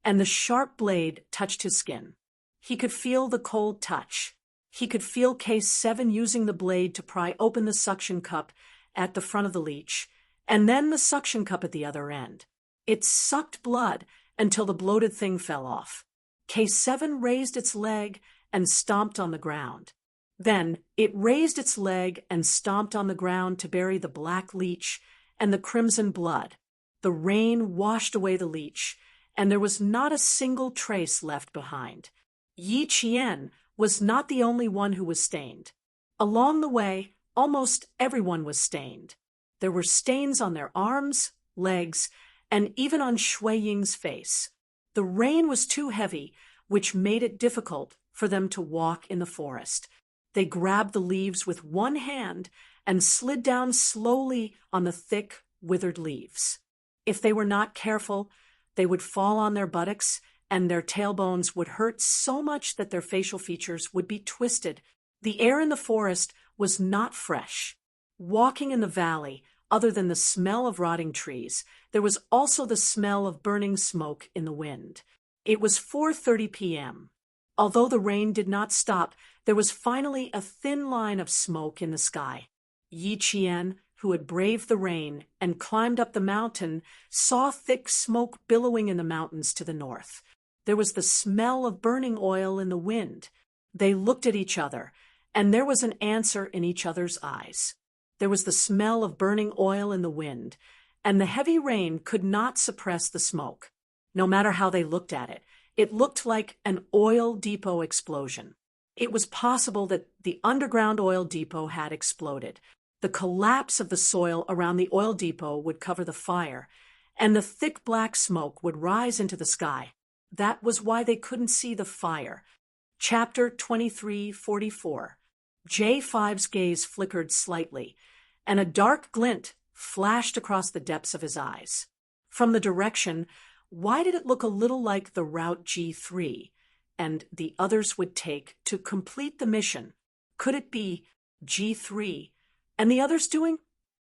and the sharp blade touched his skin. He could feel the cold touch. He could feel K7 using the blade to pry open the suction cup at the front of the leech, and then the suction cup at the other end. It sucked blood until the bloated thing fell off. K7 raised its leg and stomped on the ground. Then it raised its leg and stomped on the ground to bury the black leech and the crimson blood. The rain washed away the leech, and there was not a single trace left behind. Yi Qian was not the only one who was stained. Along the way, almost everyone was stained. There were stains on their arms, legs, and even on Shui Ying's face. The rain was too heavy, which made it difficult for them to walk in the forest. They grabbed the leaves with one hand and slid down slowly on the thick, withered leaves. If they were not careful, they would fall on their buttocks, and their tailbones would hurt so much that their facial features would be twisted. The air in the forest was not fresh. Walking in the valley, other than the smell of rotting trees, there was also the smell of burning smoke in the wind. It was 4:30 p.m. Although the rain did not stop, there was finally a thin line of smoke in the sky. Yi Qian, who had braved the rain and climbed up the mountain, saw thick smoke billowing in the mountains to the north. There was the smell of burning oil in the wind. They looked at each other, and there was an answer in each other's eyes. There was the smell of burning oil in the wind, and the heavy rain could not suppress the smoke. No matter how they looked at it, it looked like an oil depot explosion. It was possible that the underground oil depot had exploded. The collapse of the soil around the oil depot would cover the fire, and the thick black smoke would rise into the sky. That was why they couldn't see the fire. Chapter 23:44. J5's gaze flickered slightly, and a dark glint flashed across the depths of his eyes. From the direction, why did it look a little like the route G3 and the others would take to complete the mission? Could it be G3 and the others doing?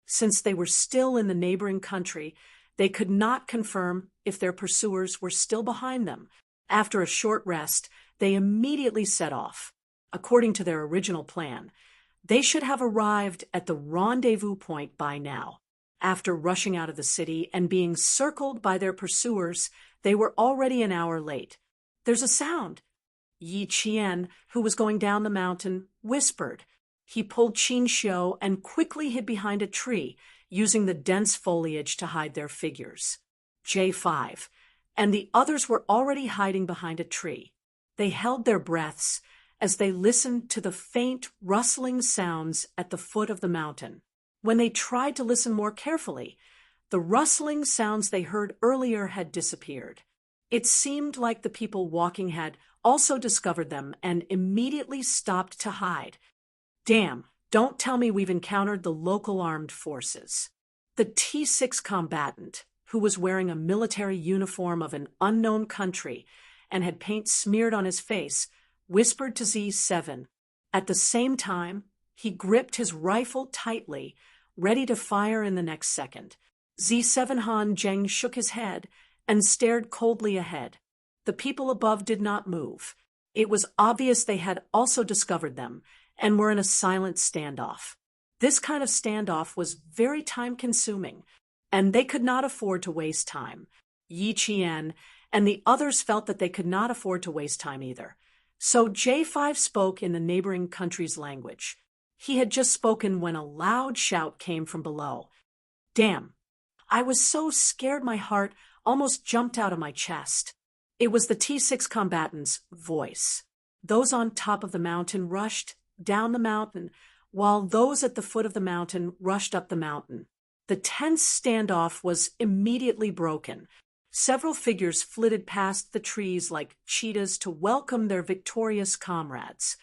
Since they were still in the neighboring country, they could not confirm if their pursuers were still behind them. After a short rest, they immediately set off. According to their original plan, they should have arrived at the rendezvous point by now. After rushing out of the city and being circled by their pursuers, they were already an hour late. "There's a sound." Yi Qian, who was going down the mountain, whispered. He pulled Qin Xiu and quickly hid behind a tree, using the dense foliage to hide their figures. J5 and the others were already hiding behind a tree. They held their breaths as they listened to the faint, rustling sounds at the foot of the mountain. When they tried to listen more carefully, the rustling sounds they heard earlier had disappeared. It seemed like the people walking had also discovered them and immediately stopped to hide. "Damn, don't tell me we've encountered the local armed forces." The T6 combatant, who was wearing a military uniform of an unknown country and had paint smeared on his face, whispered to Z7. At the same time, he gripped his rifle tightly, ready to fire in the next second. Z7 Han Zheng shook his head and stared coldly ahead. The people above did not move. It was obvious they had also discovered them and were in a silent standoff. This kind of standoff was very time-consuming, and they could not afford to waste time. Yi Qian and the others felt that they could not afford to waste time either. So J5 spoke in the neighboring country's language. He had just spoken when a loud shout came from below. "Damn! I was so scared my heart almost jumped out of my chest." It was the T6 combatant's voice. Those on top of the mountain rushed down the mountain, while those at the foot of the mountain rushed up the mountain. The tense standoff was immediately broken. Several figures flitted past the trees like cheetahs to welcome their victorious comrades.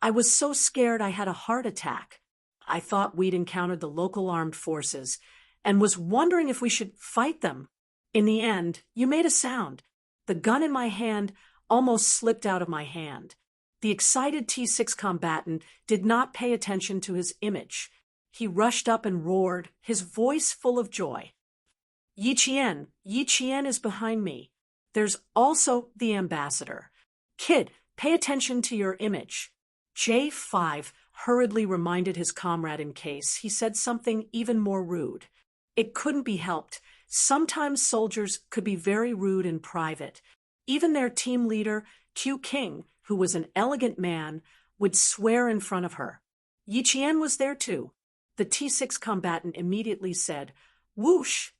"I was so scared I had a heart attack. I thought we'd encountered the local armed forces and was wondering if we should fight them. In the end, you made a sound. The gun in my hand almost slipped out of my hand." The excited T6 combatant did not pay attention to his image. He rushed up and roared, his voice full of joy. Yi Qian is behind me. There's also the ambassador. Kid, pay attention to your image." J5 hurriedly reminded his comrade in case he said something even more rude. It couldn't be helped. Sometimes soldiers could be very rude in private. Even their team leader, Q King, who was an elegant man, would swear in front of her. Yi Qian was there too. The T6 combatant immediately said, "Whoosh."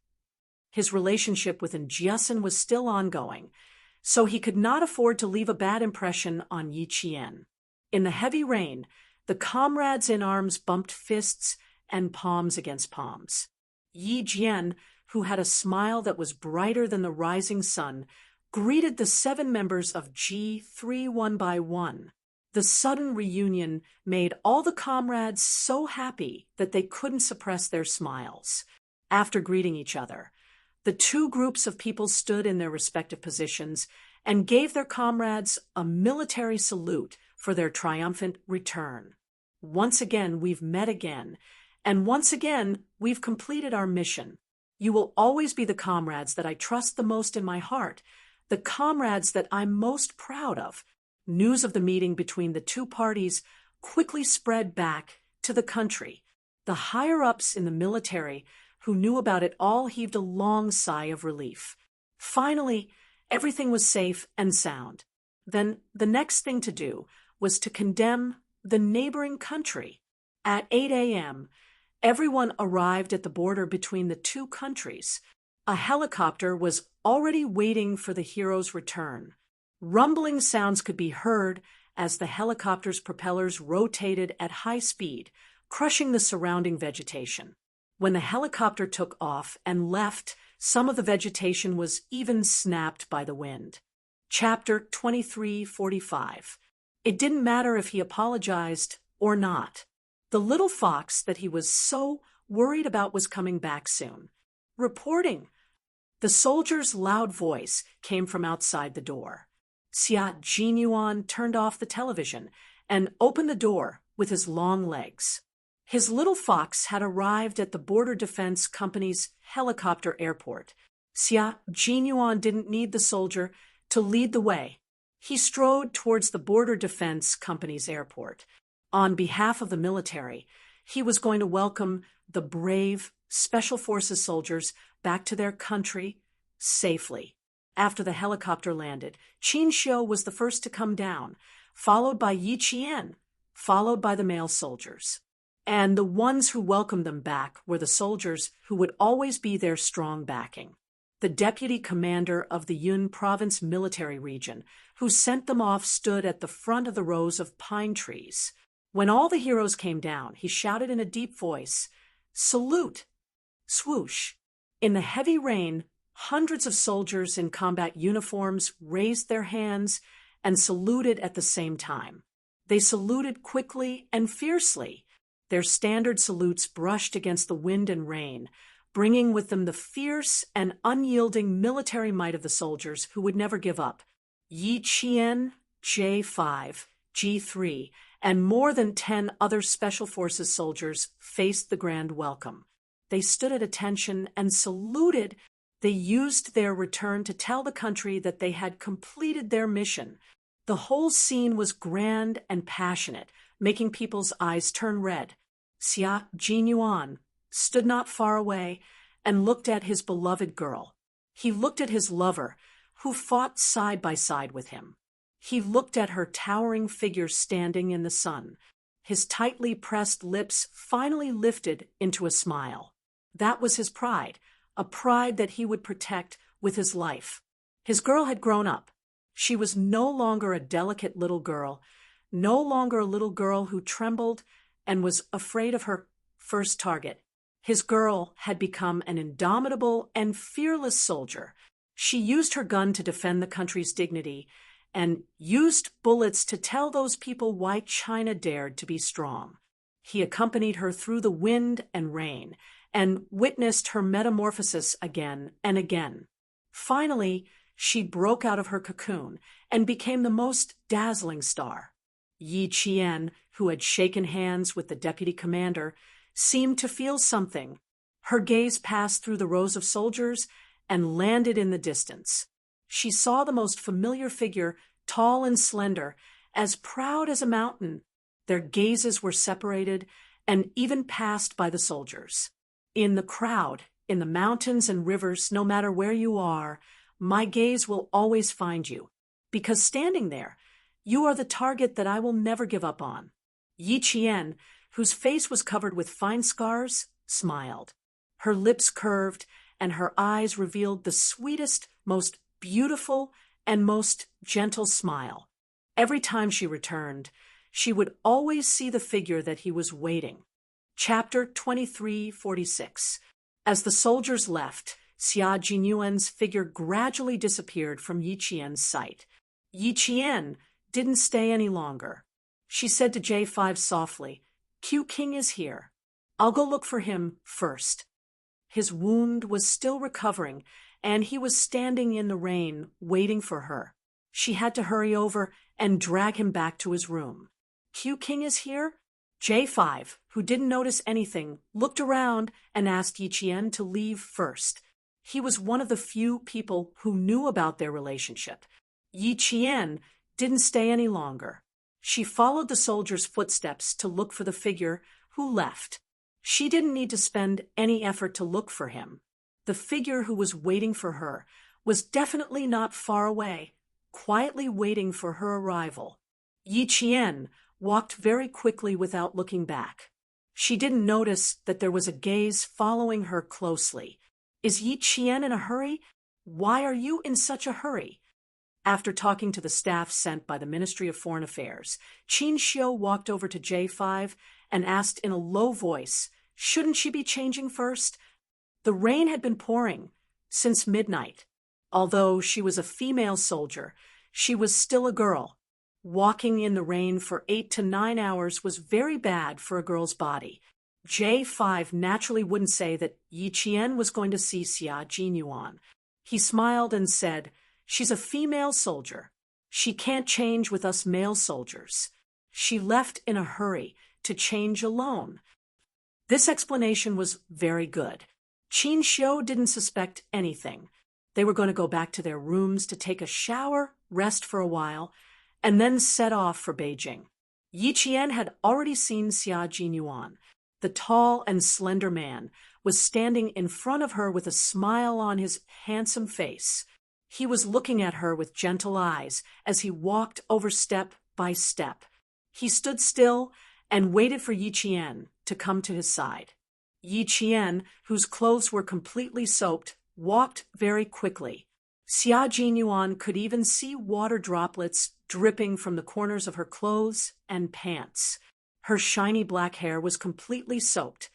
His relationship with Jiasin was still ongoing, so he could not afford to leave a bad impression on Yi Qian. In the heavy rain, the comrades in arms bumped fists and palms against palms. Yi Jian, who had a smile that was brighter than the rising sun, greeted the 7 members of G3 one by one. The sudden reunion made all the comrades so happy that they couldn't suppress their smiles. After greeting each other, the 2 groups of people stood in their respective positions and gave their comrades a military salute for their triumphant return. "Once again, we've met again, and once again, we've completed our mission. You will always be the comrades that I trust the most in my heart, the comrades that I'm most proud of." News of the meeting between the 2 parties quickly spread back to the country. The higher-ups in the military who knew about it all heaved a long sigh of relief. Finally, everything was safe and sound. Then the next thing to do was to condemn the neighboring country. At 8 a.m., everyone arrived at the border between the 2 countries. A helicopter was already waiting for the hero's return. Rumbling sounds could be heard as the helicopter's propellers rotated at high speed, crushing the surrounding vegetation. When the helicopter took off and left, some of the vegetation was even snapped by the wind. Chapter 2345. It didn't matter if he apologized or not. The little fox that he was so worried about was coming back soon. "Reporting. The soldier's loud voice came from outside the door. Xia Jinyuan turned off the television and opened the door with his long legs. His little fox had arrived at the Border Defense Company's helicopter airport. Xia Jinyuan didn't need the soldier to lead the way. He strode towards the Border Defense Company's airport. On behalf of the military, he was going to welcome the brave Special Forces soldiers back to their country safely. After the helicopter landed, Qin Xiu was the first to come down, followed by Yi Qian, followed by the male soldiers. And the ones who welcomed them back were the soldiers who would always be their strong backing. The deputy commander of the Yun province military region, who sent them off, stood at the front of the rows of pine trees. When all the heroes came down, he shouted in a deep voice, "Salute!" Swoosh! In the heavy rain, hundreds of soldiers in combat uniforms raised their hands and saluted at the same time. They saluted quickly and fiercely. Their standard salutes brushed against the wind and rain, bringing with them the fierce and unyielding military might of the soldiers who would never give up. Yi Qian, J5, G3, and more than 10 other Special Forces soldiers faced the grand welcome. They stood at attention and saluted. They used their return to tell the country that they had completed their mission. The whole scene was grand and passionate, making people's eyes turn red. Xia Jinyuan stood not far away and looked at his beloved girl. He looked at his lover, who fought side by side with him. He looked at her towering figure standing in the sun. His tightly pressed lips finally lifted into a smile. That was his pride, a pride that he would protect with his life. His girl had grown up. She was no longer a delicate little girl, no longer a little girl who trembled and was afraid of her first target. His girl had become an indomitable and fearless soldier. She used her gun to defend the country's dignity and used bullets to tell those people why China dared to be strong. He accompanied her through the wind and rain and witnessed her metamorphosis again and again. Finally, she broke out of her cocoon and became the most dazzling star. Yi Qian, who had shaken hands with the deputy commander, seemed to feel something. Her gaze passed through the rows of soldiers and landed in the distance. She saw the most familiar figure, tall and slender, as proud as a mountain. Their gazes were separated and even passed by the soldiers. In the crowd, in the mountains and rivers, no matter where you are, my gaze will always find you, because standing there, you are the target that I will never give up on. Yi Qian, whose face was covered with fine scars, smiled. Her lips curved, and her eyes revealed the sweetest, most beautiful, and most gentle smile. Every time she returned, she would always see the figure that he was waiting. Chapter 2346. As the soldiers left, Xia Jinyuan's figure gradually disappeared from Yi Qian's sight. Yi Qian didn't stay any longer. She said to J5 softly, "Q King is here. I'll go look for him first." His wound was still recovering, and he was standing in the rain, waiting for her. She had to hurry over and drag him back to his room. "Q King is here?" J5, who didn't notice anything, looked around and asked Yi Qian to leave first. He was one of the few people who knew about their relationship. Yi Qian didn't stay any longer. She followed the soldier's footsteps to look for the figure who left. She didn't need to spend any effort to look for him. The figure who was waiting for her was definitely not far away, quietly waiting for her arrival. Yi Qian walked very quickly without looking back. She didn't notice that there was a gaze following her closely. "Is Yi Qian in a hurry? Why are you in such a hurry?" After talking to the staff sent by the Ministry of Foreign Affairs, Qin Xiu walked over to J5 and asked in a low voice, shouldn't she be changing first? The rain had been pouring since midnight. Although she was a female soldier, she was still a girl. Walking in the rain for 8 to 9 hours was very bad for a girl's body. J5 naturally wouldn't say that Yi Qian was going to see Xia Jinyuan. He smiled and said, "She's a female soldier. She can't change with us male soldiers. She left in a hurry to change alone." This explanation was very good. Qin Xiu didn't suspect anything. They were going to go back to their rooms to take a shower, rest for a while, and then set off for Beijing. Yi Qian had already seen Xia Jinyuan. The tall and slender man was standing in front of her with a smile on his handsome face. He was looking at her with gentle eyes as he walked over step by step. He stood still and waited for Yi Qian to come to his side. Yi Qian, whose clothes were completely soaked, walked very quickly. Xia Jinyuan could even see water droplets dripping from the corners of her clothes and pants. Her shiny black hair was completely soaked,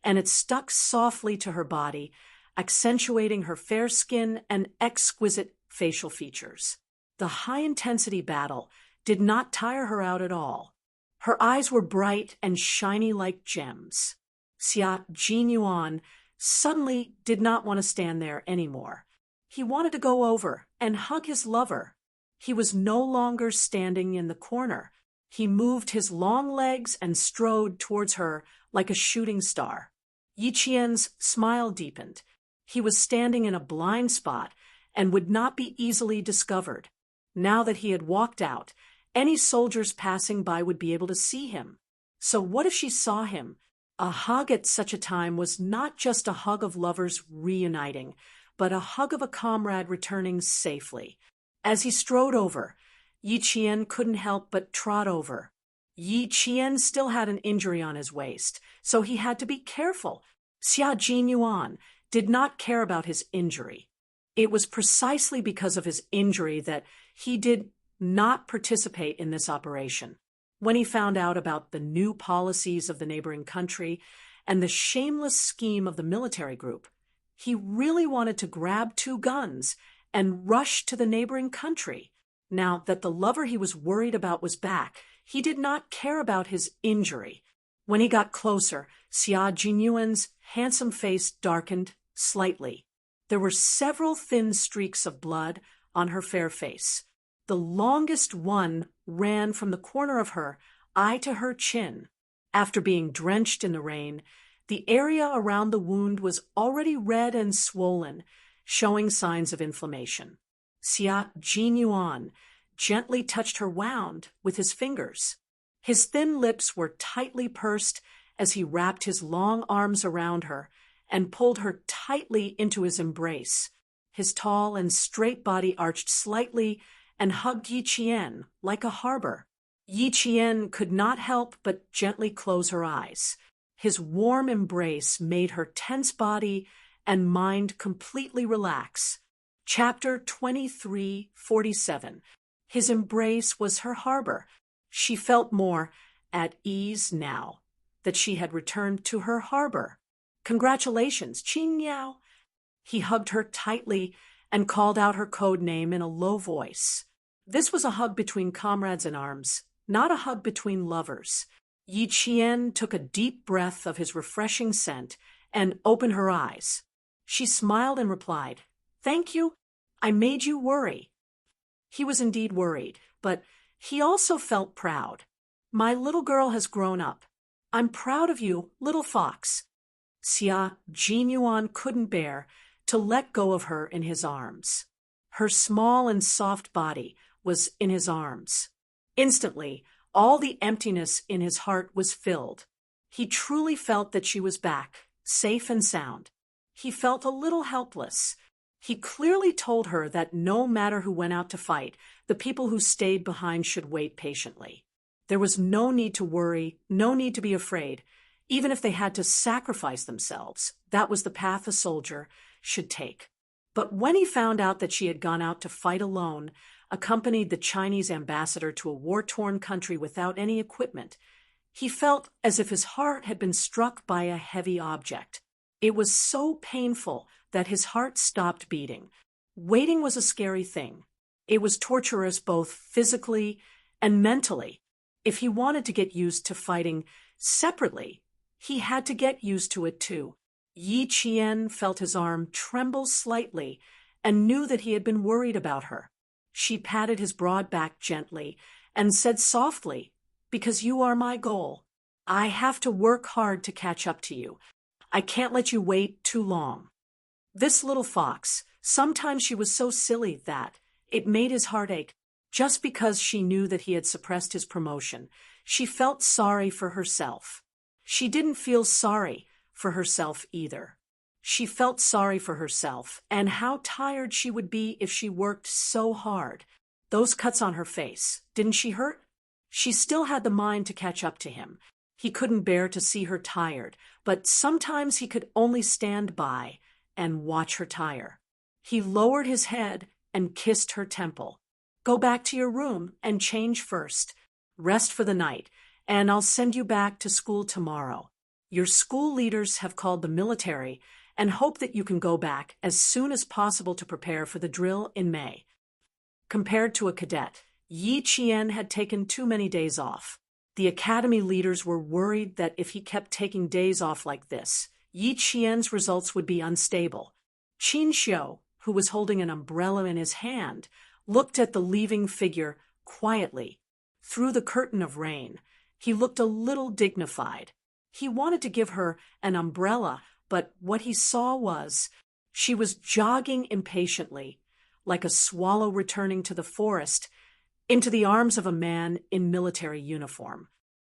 and it stuck softly to her body, accentuating her fair skin and exquisite facial features. The high-intensity battle did not tire her out at all. Her eyes were bright and shiny like gems. Xia Jinyuan suddenly did not want to stand there anymore. He wanted to go over and hug his lover. He was no longer standing in the corner. He moved his long legs and strode towards her like a shooting star. Yi Qian's smile deepened. He was standing in a blind spot and would not be easily discovered. Now that he had walked out, any soldiers passing by would be able to see him. So what if she saw him? A hug at such a time was not just a hug of lovers reuniting, but a hug of a comrade returning safely. As he strode over, Yi Qian couldn't help but trot over. Yi Qian still had an injury on his waist, so he had to be careful. Xia Jinyuan did not care about his injury. It was precisely because of his injury that he did not participate in this operation. When he found out about the new policies of the neighboring country and the shameless scheme of the military group, he really wanted to grab 2 guns and rush to the neighboring country. Now that the lover he was worried about was back, he did not care about his injury. When he got closer, Xia Jinyuan's handsome face darkened slightly. There were several thin streaks of blood on her fair face. The longest one ran from the corner of her eye to her chin. After being drenched in the rain, the area around the wound was already red and swollen, showing signs of inflammation. Xia Jinyuan gently touched her wound with his fingers. His thin lips were tightly pursed as he wrapped his long arms around her and pulled her tightly into his embrace. His tall and straight body arched slightly and hugged Yi Qian like a harbor. Yi Qian could not help but gently close her eyes. His warm embrace made her tense body and mind completely relax. Chapter 2347. His embrace was her harbor. She felt more at ease now that she had returned to her harbor. "Congratulations, Qin Yao." He hugged her tightly and called out her code name in a low voice. This was a hug between comrades in arms, not a hug between lovers. Yi Qian took a deep breath of his refreshing scent and opened her eyes. She smiled and replied, "Thank you. I made you worry." He was indeed worried, but he also felt proud. "My little girl has grown up. I'm proud of you, little fox." Xia Jinyuan couldn't bear to let go of her in his arms. Her small and soft body was in his arms. Instantly, all the emptiness in his heart was filled. He truly felt that she was back, safe and sound. He felt a little helpless. He clearly told her that no matter who went out to fight, the people who stayed behind should wait patiently. There was no need to worry, no need to be afraid, even if they had to sacrifice themselves. That was the path a soldier should take. But when he found out that she had gone out to fight alone, accompanied the Chinese ambassador to a war-torn country without any equipment, he felt as if his heart had been struck by a heavy object. It was so painful that his heart stopped beating. Waiting was a scary thing. It was torturous both physically and mentally. If he wanted to get used to fighting separately, he had to get used to it too. Yi Qian felt his arm tremble slightly and knew that he had been worried about her. She patted his broad back gently and said softly, "Because you are my goal. I have to work hard to catch up to you. I can't let you wait too long." This little fox, sometimes she was so silly that it made his heart ache. Just because she knew that he had suppressed his promotion, she felt sorry for herself. She didn't feel sorry for herself either. She felt sorry for herself and how tired she would be if she worked so hard. Those cuts on her face, didn't she hurt? She still had the mind to catch up to him. He couldn't bear to see her tired, but sometimes he could only stand by and watch her tire. He lowered his head and kissed her temple. "Go back to your room and change first. Rest for the night, and I'll send you back to school tomorrow. Your school leaders have called the military and hope that you can go back as soon as possible to prepare for the drill in May." Compared to a cadet, Yi Qian had taken too many days off. The academy leaders were worried that if he kept taking days off like this, Yi Qian's results would be unstable. Qin Xiu, who was holding an umbrella in his hand, looked at the leaving figure quietly. Through the curtain of rain, he looked a little dignified. He wanted to give her an umbrella, but what he saw was she was jogging impatiently, like a swallow returning to the forest, into the arms of a man in military uniform.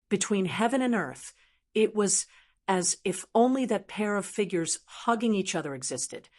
Between heaven and earth, it was as if only that pair of figures hugging each other existed,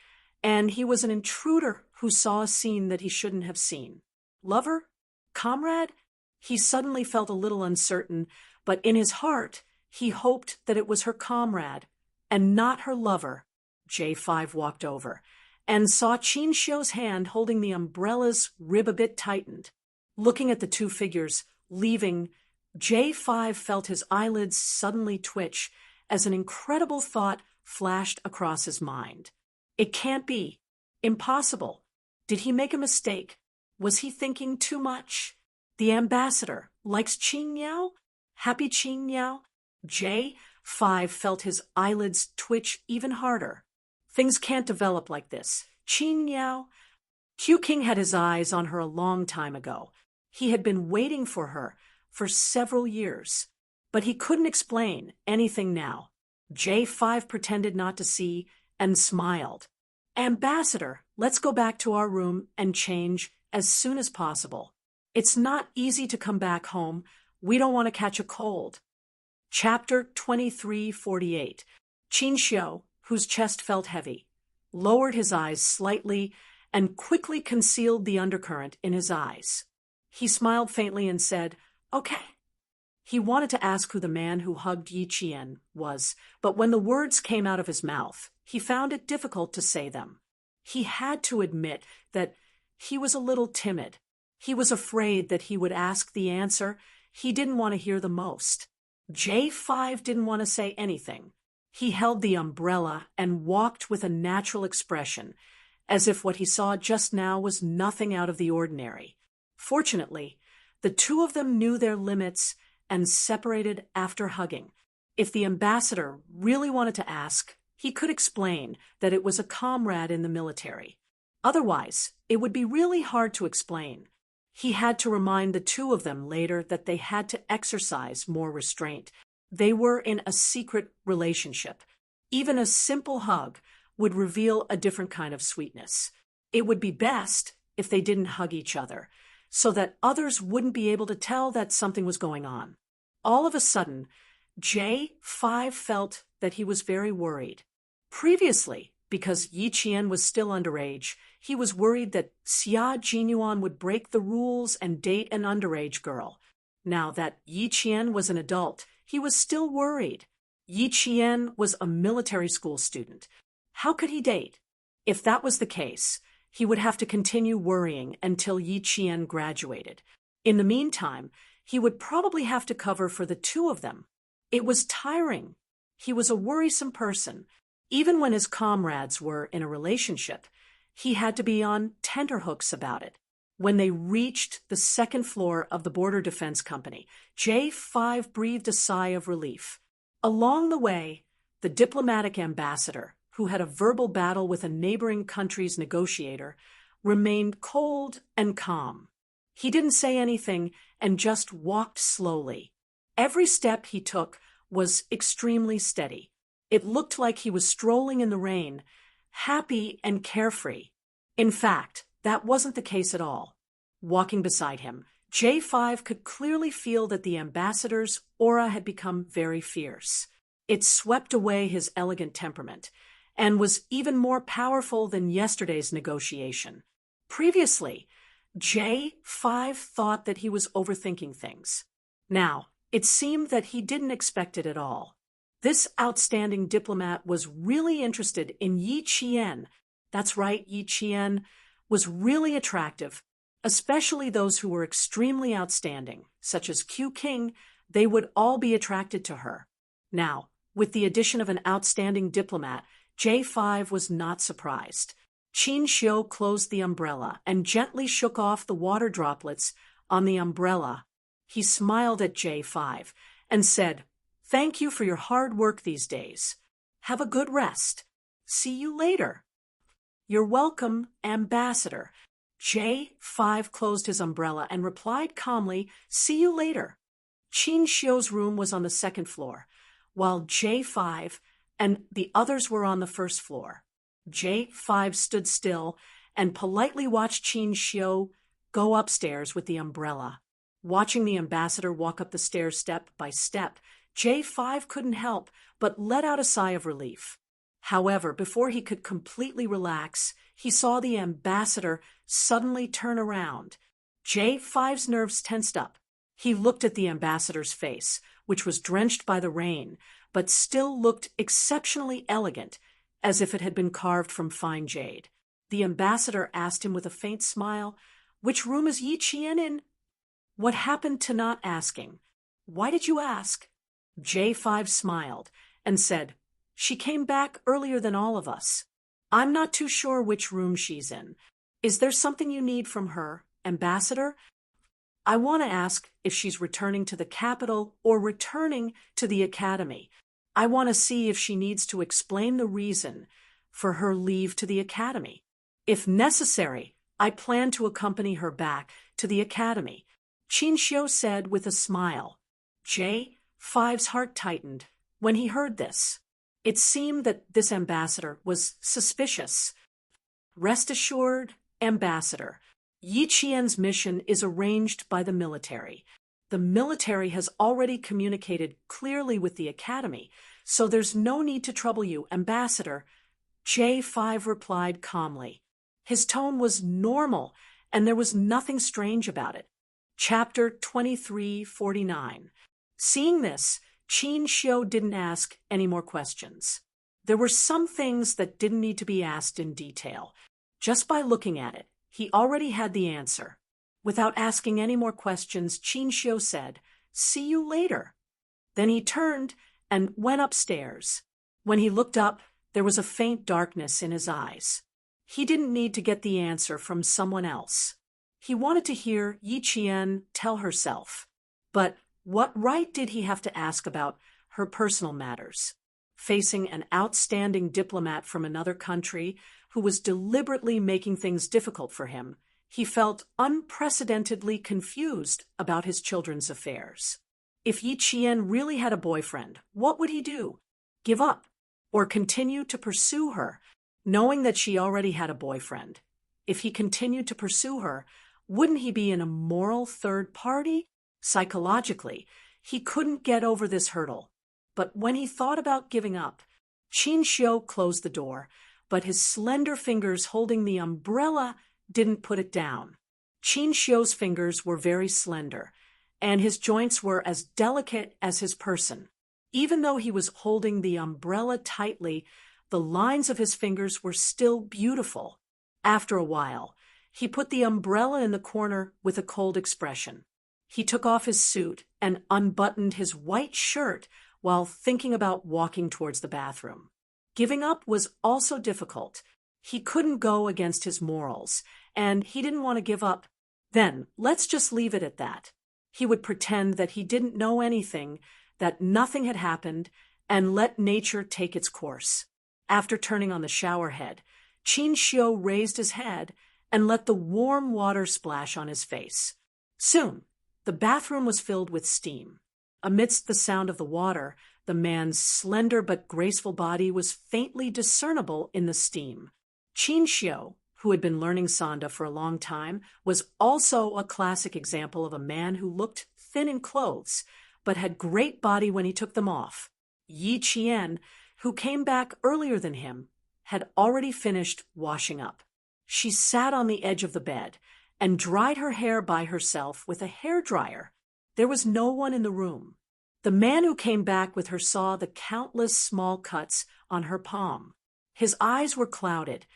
and he was an intruder who saw a scene that he shouldn't have seen. Lover? Comrade? He suddenly felt a little uncertain, but in his heart, he hoped that it was her comrade and not her lover. J5 walked over and saw Qin Xiu's hand holding the umbrella's rib a bit tightened. Looking at the two figures leaving, J5 felt his eyelids suddenly twitch as an incredible thought flashed across his mind. It can't be. Impossible. Did he make a mistake? Was he thinking too much? The ambassador likes Qing Yao? Happy Qing Yao? J5 felt his eyelids twitch even harder. Things can't develop like this. Qing Yao? Hu King had his eyes on her a long time ago. He had been waiting for her for several years, but he couldn't explain anything now. J5 pretended not to see and smiled. "Ambassador, let's go back to our room and change as soon as possible. It's not easy to come back home. We don't want to catch a cold." Chapter 2348. Qin Xiu, whose chest felt heavy, lowered his eyes slightly and quickly concealed the undercurrent in his eyes. He smiled faintly and said, "Okay." He wanted to ask who the man who hugged Yi Qian was, but when the words came out of his mouth, he found it difficult to say them. He had to admit that he was a little timid. He was afraid that he would ask the answer he didn't want to hear the most. J5 didn't want to say anything. He held the umbrella and walked with a natural expression, as if what he saw just now was nothing out of the ordinary. Fortunately, the two of them knew their limits and separated after hugging. If the ambassador really wanted to ask, he could explain that it was a comrade in the military. Otherwise, it would be really hard to explain. He had to remind the two of them later that they had to exercise more restraint. They were in a secret relationship. Even a simple hug would reveal a different kind of sweetness. It would be best if they didn't hug each other, so that others wouldn't be able to tell that something was going on. All of a sudden, J5 felt that he was very worried. Previously, because Yi Qian was still underage, he was worried that Xia Jinyuan would break the rules and date an underage girl. Now that Yi Qian was an adult, he was still worried. Yi Qian was a military school student. How could he date? If that was the case, he would have to continue worrying until Yi Qian graduated. In the meantime, he would probably have to cover for the two of them. It was tiring. He was a worrisome person. Even when his comrades were in a relationship, he had to be on tenterhooks about it. When they reached the second floor of the Border Defense Company, J5 breathed a sigh of relief. Along the way, the diplomatic ambassador who had a verbal battle with a neighboring country's negotiator, remained cold and calm. He didn't say anything and just walked slowly. Every step he took was extremely steady. It looked like he was strolling in the rain, happy and carefree. In fact, that wasn't the case at all. Walking beside him, J5 could clearly feel that the ambassador's aura had become very fierce. It swept away his elegant temperament and was even more powerful than yesterday's negotiation. Previously, J5 thought that he was overthinking things. Now, it seemed that he didn't expect it at all. This outstanding diplomat was really interested in Yi Qian. That's right, Yi Qian was really attractive, especially those who were extremely outstanding, such as Q King. They would all be attracted to her. Now, with the addition of an outstanding diplomat, J5 was not surprised. Qin Xiu closed the umbrella and gently shook off the water droplets on the umbrella. He smiled at J5 and said, "Thank you for your hard work these days. Have a good rest. See you later." "You're welcome, Ambassador." J5 closed his umbrella and replied calmly, "See you later." Qin Xiu's room was on the second floor, while J5 and the others were on the first floor. J5 stood still and politely watched Qin Xiu go upstairs with the umbrella. Watching the ambassador walk up the stairs step by step, J5 couldn't help but let out a sigh of relief. However, before he could completely relax, he saw the ambassador suddenly turn around. J5's nerves tensed up. He looked at the ambassador's face, which was drenched by the rain, but still looked exceptionally elegant, as if it had been carved from fine jade. The ambassador asked him with a faint smile, "Which room is Yi Qian in?" "What happened to not asking? Why did you ask?" J5 smiled and said, "She came back earlier than all of us. I'm not too sure which room she's in. Is there something you need from her, Ambassador?" "I want to ask if she's returning to the capital or returning to the academy. I want to see if she needs to explain the reason for her leave to the academy. If necessary, I plan to accompany her back to the academy," Qin Xiu said with a smile. J5's heart tightened when he heard this. It seemed that this ambassador was suspicious. "Rest assured, Ambassador, Yi Qian's mission is arranged by the military. The military has already communicated clearly with the academy, so there's no need to trouble you, Ambassador," J5 replied calmly. His tone was normal, and there was nothing strange about it. Chapter 2349. Seeing this, Qin Xiu didn't ask any more questions. There were some things that didn't need to be asked in detail. Just by looking at it, he already had the answer. Without asking any more questions, Qin Xiu said, "See you later." Then he turned and went upstairs. When he looked up, there was a faint darkness in his eyes. He didn't need to get the answer from someone else. He wanted to hear Yi Qian tell herself. But what right did he have to ask about her personal matters? Facing an outstanding diplomat from another country who was deliberately making things difficult for him, he felt unprecedentedly confused about his children's affairs. If Yi Qian really had a boyfriend, what would he do? Give up? Or continue to pursue her, knowing that she already had a boyfriend? If he continued to pursue her, wouldn't he be in a moral third party? Psychologically, he couldn't get over this hurdle. But when he thought about giving up, Qin Xiu closed the door, but his slender fingers holding the umbrella didn't put it down. Qin Xiu's fingers were very slender, and his joints were as delicate as his person. Even though he was holding the umbrella tightly, the lines of his fingers were still beautiful. After a while, he put the umbrella in the corner with a cold expression. He took off his suit and unbuttoned his white shirt while thinking about walking towards the bathroom. Giving up was also difficult. He couldn't go against his morals, and he didn't want to give up. Then, let's just leave it at that. He would pretend that he didn't know anything, that nothing had happened, and let nature take its course. After turning on the shower head, Qin Xiu raised his head and let the warm water splash on his face. Soon, the bathroom was filled with steam. Amidst the sound of the water, the man's slender but graceful body was faintly discernible in the steam. Qin Xiu, who had been learning Sanda for a long time, was also a classic example of a man who looked thin in clothes, but had great body when he took them off. Yi Qian, who came back earlier than him, had already finished washing up. She sat on the edge of the bed and dried her hair by herself with a hairdryer. There was no one in the room. The man who came back with her saw the countless small cuts on her palm. His eyes were clouded,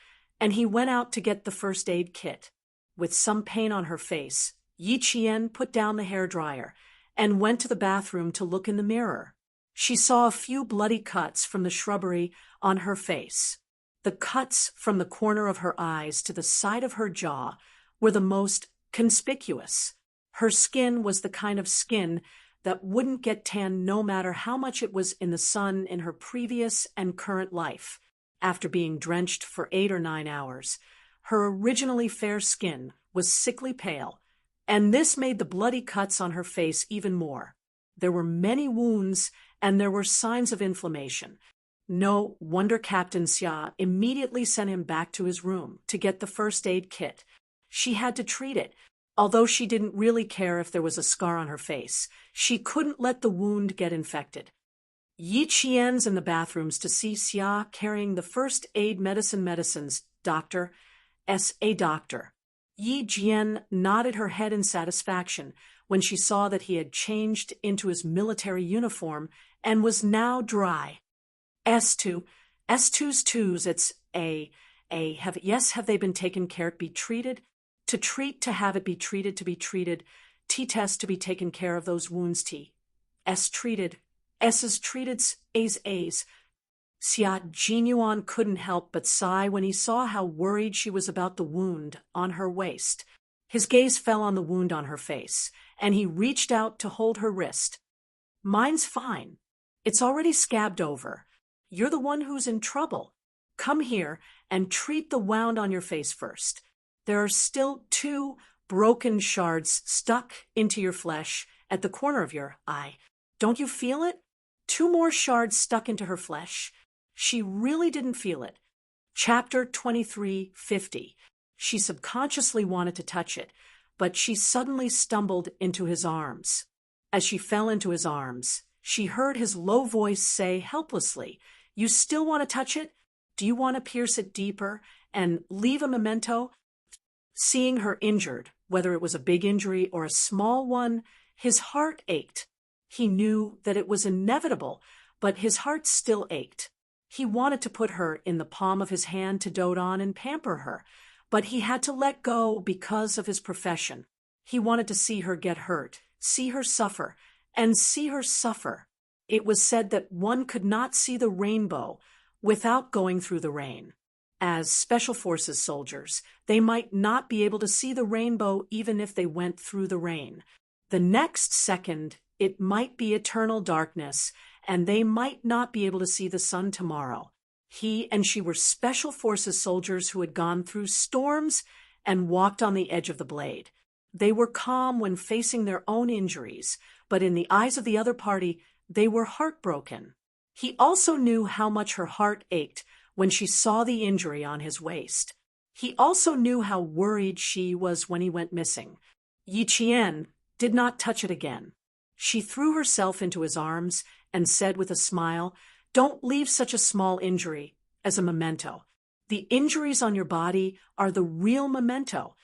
and he went out to get the first aid kit. With some pain on her face, Yi Qian put down the hairdryer and went to the bathroom to look in the mirror. She saw a few bloody cuts from the shrubbery on her face. The cuts from the corner of her eyes to the side of her jaw were the most conspicuous. Her skin was the kind of skin that wouldn't get tan no matter how much it was in the sun in her previous and current life. After being drenched for 8 or 9 hours, her originally fair skin was sickly pale, and this made the bloody cuts on her face even more. There were many wounds, and there were signs of inflammation. No wonder Captain Xia immediately sent him back to his room to get the first aid kit. She had to treat it. Although she didn't really care if there was a scar on her face, she couldn't let the wound get infected. Yi Qian's in the bathrooms to see Xia carrying the first aid medicines. Doctor, S.A. Doctor. Yi Jian nodded her head in satisfaction when she saw that he had changed into his military uniform and was now dry. S2, S2's twos, it's A. Have they been taken care to be treated? To treat, to have it be treated, to be treated. T-test to be taken care of those wounds, T. S treated. S's treated, A's. Xia Jinyuan couldn't help but sigh when he saw how worried she was about the wound on her waist. His gaze fell on the wound on her face, and he reached out to hold her wrist. Mine's fine. It's already scabbed over. You're the one who's in trouble. Come here and treat the wound on your face first. There are still 2 broken shards stuck into your flesh at the corner of your eye. Don't you feel it? 2 more shards stuck into her flesh. She really didn't feel it. Chapter 23:50. She subconsciously wanted to touch it, but she suddenly stumbled into his arms. As she fell into his arms, she heard his low voice say helplessly, "You still want to touch it? Do you want to pierce it deeper and leave a memento?" Seeing her injured, whether it was a big injury or a small one, his heart ached. He knew that it was inevitable, but his heart still ached. He wanted to put her in the palm of his hand to dote on and pamper her, but he had to let go because of his profession. He wanted to see her get hurt, see her suffer, and see her suffer. It was said that one could not see the rainbow without going through the rain. As Special Forces soldiers, they might not be able to see the rainbow even if they went through the rain. The next second, it might be eternal darkness, and they might not be able to see the sun tomorrow. He and she were Special Forces soldiers who had gone through storms and walked on the edge of the blade. They were calm when facing their own injuries, but in the eyes of the other party, they were heartbroken. He also knew how much her heart ached when she saw the injury on his waist. He also knew how worried she was when he went missing. Yi Qian did not touch it again. She threw herself into his arms and said with a smile, "Don't leave such a small injury as a memento. The injuries on your body are the real memento."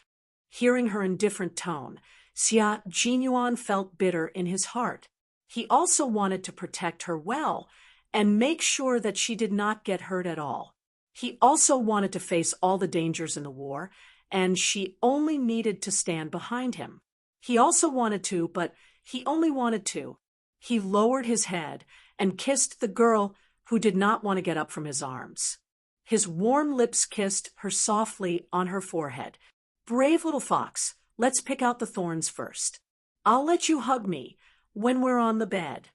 Hearing her indifferent tone, Xia Jinyuan felt bitter in his heart. He also wanted to protect her well and make sure that she did not get hurt at all. He also wanted to face all the dangers in the war, and she only needed to stand behind him. He also wanted to, but he only wanted to. He lowered his head and kissed the girl who did not want to get up from his arms. His warm lips kissed her softly on her forehead. "Brave little fox, let's pick out the thorns first. I'll let you hug me when we're on the bed."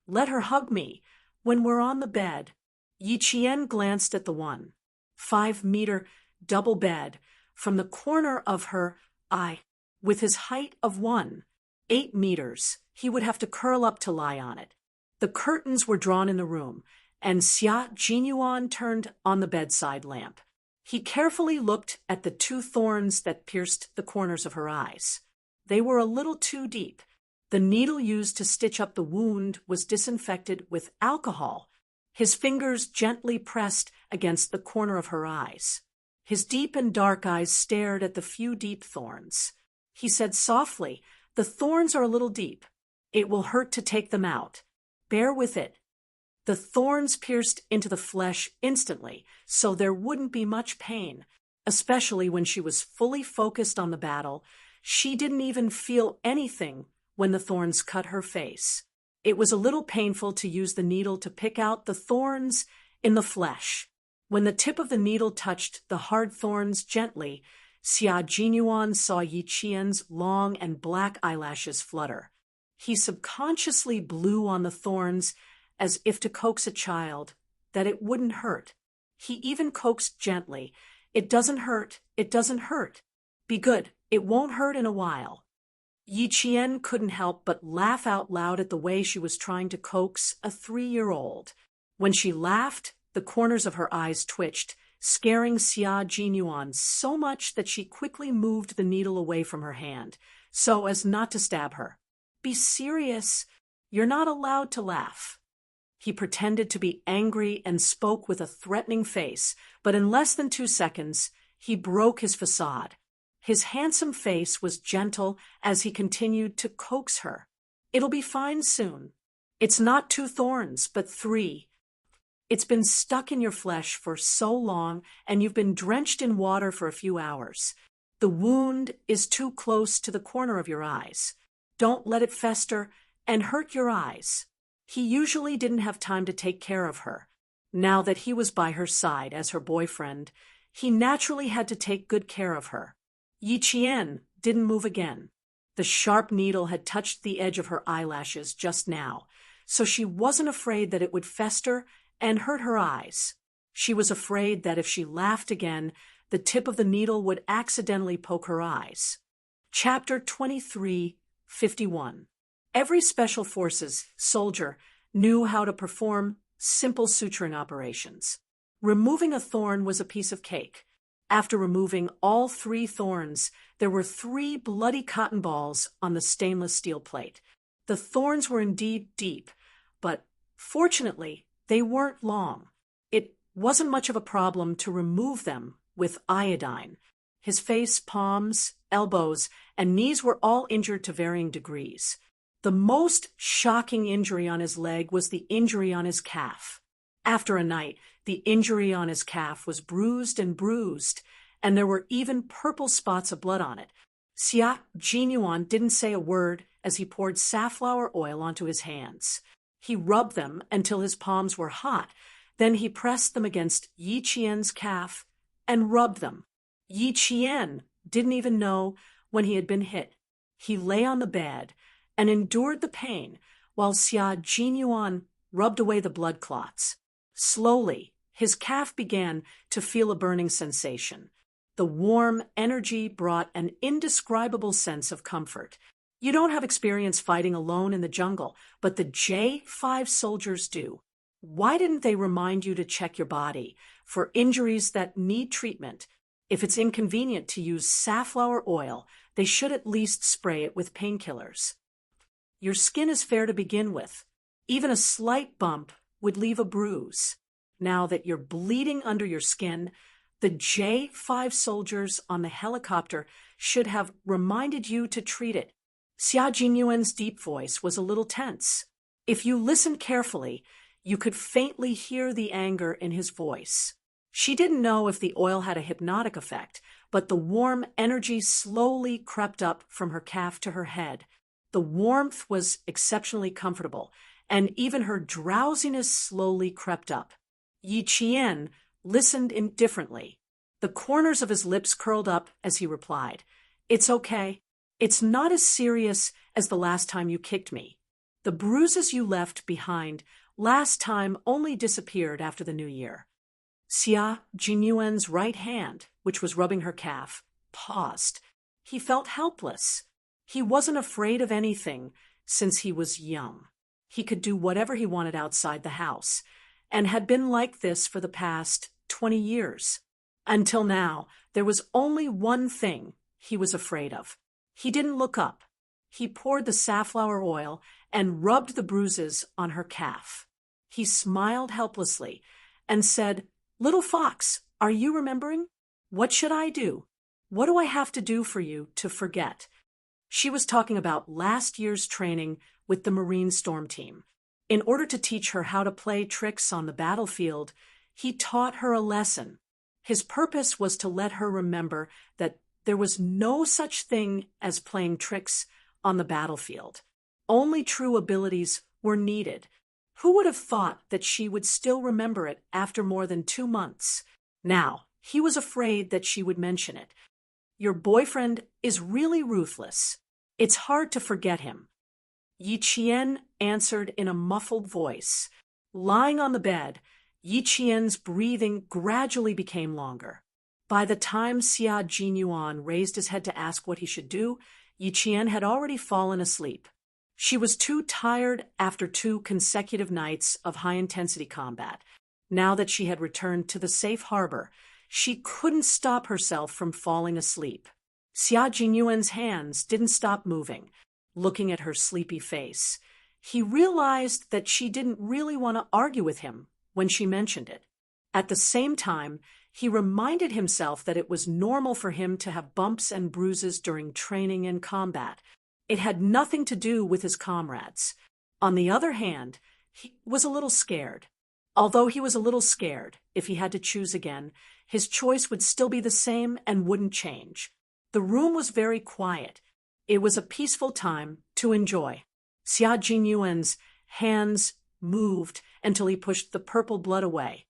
Let her hug me when we're on the bed. Yi Qian glanced at the 1.5-meter double bed from the corner of her eye. With his height of 1.8 meters, he would have to curl up to lie on it. The curtains were drawn in the room, and Xia Jinyuan turned on the bedside lamp. He carefully looked at the 2 thorns that pierced the corners of her eyes. They were a little too deep. The needle used to stitch up the wound was disinfected with alcohol. His fingers gently pressed against the corner of her eyes. His deep and dark eyes stared at the few deep thorns. He said softly, "The thorns are a little deep. It will hurt to take them out. Bear with it." The thorns pierced into the flesh instantly, so there wouldn't be much pain, especially when she was fully focused on the battle. She didn't even feel anything when the thorns cut her face. It was a little painful to use the needle to pick out the thorns in the flesh. When the tip of the needle touched the hard thorns gently, Xia Jinyuan saw Yi Qian's long and black eyelashes flutter. He subconsciously blew on the thorns as if to coax a child that it wouldn't hurt. He even coaxed gently, "It doesn't hurt, it doesn't hurt. Be good, it won't hurt in a while." Yi Qian couldn't help but laugh out loud at the way she was trying to coax a 3-year-old. When she laughed, the corners of her eyes twitched, scaring Xia Jinyuan so much that she quickly moved the needle away from her hand, so as not to stab her. "Be serious. You're not allowed to laugh." He pretended to be angry and spoke with a threatening face, but in less than 2 seconds, he broke his facade. His handsome face was gentle as he continued to coax her. "It'll be fine soon. It's not 2 thorns, but 3. It's been stuck in your flesh for so long, and you've been drenched in water for a few hours. The wound is too close to the corner of your eyes. Don't let it fester and hurt your eyes." He usually didn't have time to take care of her. Now that he was by her side as her boyfriend, he naturally had to take good care of her. Yi Qian didn't move again. The sharp needle had touched the edge of her eyelashes just now, so she wasn't afraid that it would fester and hurt her eyes. She was afraid that if she laughed again, the tip of the needle would accidentally poke her eyes. Chapter 23:51. Every Special Forces soldier knew how to perform simple suturing operations. Removing a thorn was a piece of cake. After removing all 3 thorns, there were 3 bloody cotton balls on the stainless steel plate. The thorns were indeed deep, but fortunately, they weren't long. It wasn't much of a problem to remove them with iodine. His face, palms, elbows, and knees were all injured to varying degrees. The most shocking injury on his leg was the injury on his calf. After a night, the injury on his calf was bruised, and there were even purple spots of blood on it. Xia Jinyuan didn't say a word as he poured safflower oil onto his hands. He rubbed them until his palms were hot, then he pressed them against Yi Qian's calf and rubbed them. Yi Qian didn't even know when he had been hit. He lay on the bed and endured the pain while Xia Jinyuan rubbed away the blood clots. Slowly, his calf began to feel a burning sensation. The warm energy brought an indescribable sense of comfort. You don't have experience fighting alone in the jungle, but the J5 soldiers do. Why didn't they remind you to check your body for injuries that need treatment? If it's inconvenient to use safflower oil, they should at least spray it with painkillers. Your skin is fair to begin with. Even a slight bump would leave a bruise. Now that you're bleeding under your skin, the J5 soldiers on the helicopter should have reminded you to treat it. Xia Jinyuan's deep voice was a little tense. If you listened carefully, you could faintly hear the anger in his voice. She didn't know if the oil had a hypnotic effect, but the warm energy slowly crept up from her calf to her head. The warmth was exceptionally comfortable, and even her drowsiness slowly crept up. Yi Qian listened indifferently. The corners of his lips curled up as he replied, "It's okay. It's not as serious as the last time you kicked me. The bruises you left behind last time only disappeared after the new year. Xia Jinyuan's right hand, which was rubbing her calf, paused. He felt helpless. He wasn't afraid of anything since he was young. He could do whatever he wanted outside the house, and had been like this for the past 20 years. Until now, there was only one thing he was afraid of. He didn't look up. He poured the safflower oil and rubbed the bruises on her calf. He smiled helplessly and said, "Little fox, are you remembering? What should I do? What do I have to do for you to forget?" She was talking about last year's training with the Marine Storm Team. In order to teach her how to play tricks on the battlefield, he taught her a lesson. His purpose was to let her remember that there was no such thing as playing tricks on the battlefield. Only true abilities were needed. Who would have thought that she would still remember it after more than 2 months? Now, he was afraid that she would mention it. Your boyfriend is really ruthless. It's hard to forget him. Yi Qian answered in a muffled voice. Lying on the bed, Yi Qian's breathing gradually became longer. By the time Xia Jinyuan raised his head to ask what he should do, Yi Qian had already fallen asleep. She was too tired after 2 consecutive nights of high-intensity combat. Now that she had returned to the safe harbor, she couldn't stop herself from falling asleep. Xia Jinyuan's hands didn't stop moving, looking at her sleepy face. He realized that she didn't really want to argue with him when she mentioned it. At the same time, he reminded himself that it was normal for him to have bumps and bruises during training and combat. It had nothing to do with his comrades. On the other hand, he was a little scared. Although he was a little scared, if he had to choose again, his choice would still be the same and wouldn't change. The room was very quiet. It was a peaceful time to enjoy. Xia Jinyuan's hands moved until he pushed the purple blood away.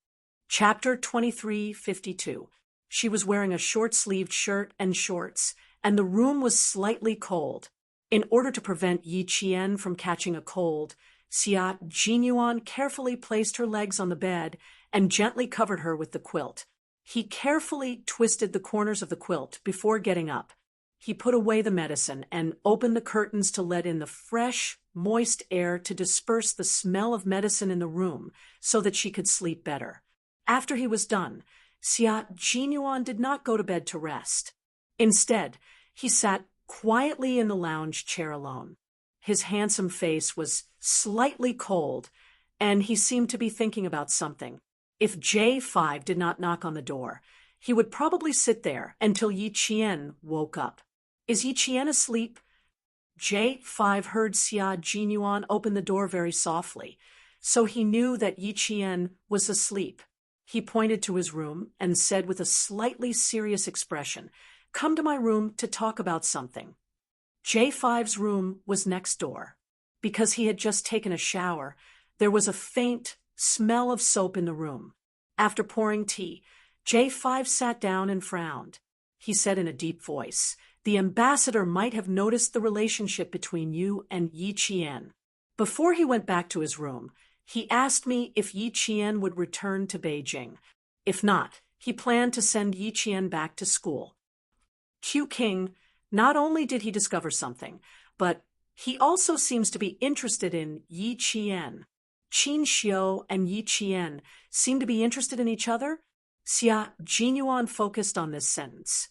Chapter 2352. She was wearing a short-sleeved shirt and shorts, and the room was slightly cold. In order to prevent Yi Qian from catching a cold, Xia Jinyuan carefully placed her legs on the bed and gently covered her with the quilt. He carefully twisted the corners of the quilt before getting up. He put away the medicine and opened the curtains to let in the fresh, moist air to disperse the smell of medicine in the room so that she could sleep better. After he was done, Xia Jinyuan did not go to bed to rest. Instead, he sat quietly in the lounge chair alone. His handsome face was slightly cold, and he seemed to be thinking about something. If J5 did not knock on the door, he would probably sit there until Yi Qian woke up. Is Yi Qian asleep? J5 heard Xia Jinyuan open the door very softly, so he knew that Yi Qian was asleep. He pointed to his room and said with a slightly serious expression, "Come to my room to talk about something." J5's room was next door. Because he had just taken a shower, there was a faint smell of soap in the room. After pouring tea, J5 sat down and frowned. He said in a deep voice, "The ambassador might have noticed the relationship between you and Yi Qian." Before he went back to his room, he asked me if Yi Qian would return to Beijing. If not, he planned to send Yi Qian back to school. Q King, not only did he discover something, but he also seems to be interested in Yi Qian. Qin Xiu and Yi Qian seem to be interested in each other? Xia Jinyuan focused on this sentence.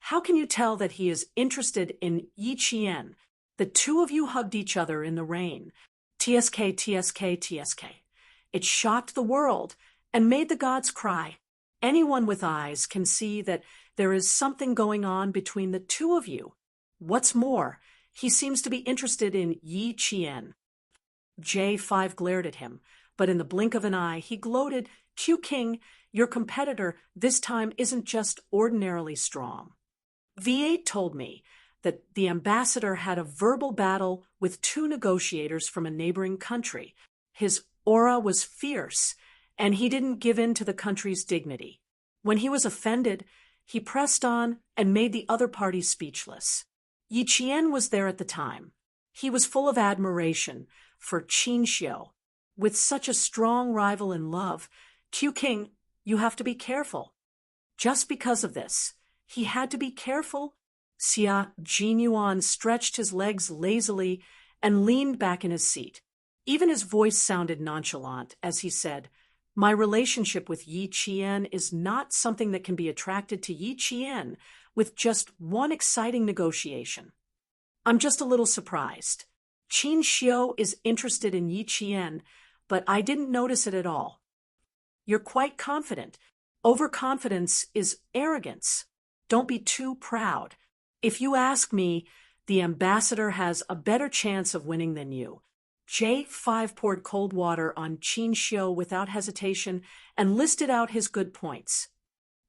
How can you tell that he is interested in Yi Qian? The two of you hugged each other in the rain. TSK, TSK, TSK. It shocked the world and made the gods cry. Anyone with eyes can see that there is something going on between the two of you. What's more, he seems to be interested in Yi Qian. J5 glared at him, but in the blink of an eye, he gloated, "Q King, your competitor this time isn't just ordinarily strong." V8 told me that the ambassador had a verbal battle with 2 negotiators from a neighboring country. His aura was fierce, and he didn't give in to the country's dignity. When he was offended, he pressed on and made the other party speechless. Yi Qian was there at the time. He was full of admiration for Qin Xiu. With such a strong rival in love, Q King, you have to be careful. Just because of this, he had to be careful. Xia Jinyuan stretched his legs lazily and leaned back in his seat. Even his voice sounded nonchalant as he said, "My relationship with Yi Qian is not something that can be attracted to Yi Qian with just one exciting negotiation. I'm just a little surprised. Qin Xiu is interested in Yi Qian, but I didn't notice it at all." "You're quite confident. Overconfidence is arrogance. Don't be too proud. If you ask me, the ambassador has a better chance of winning than you." J5 poured cold water on Qin Xiu without hesitation and listed out his good points.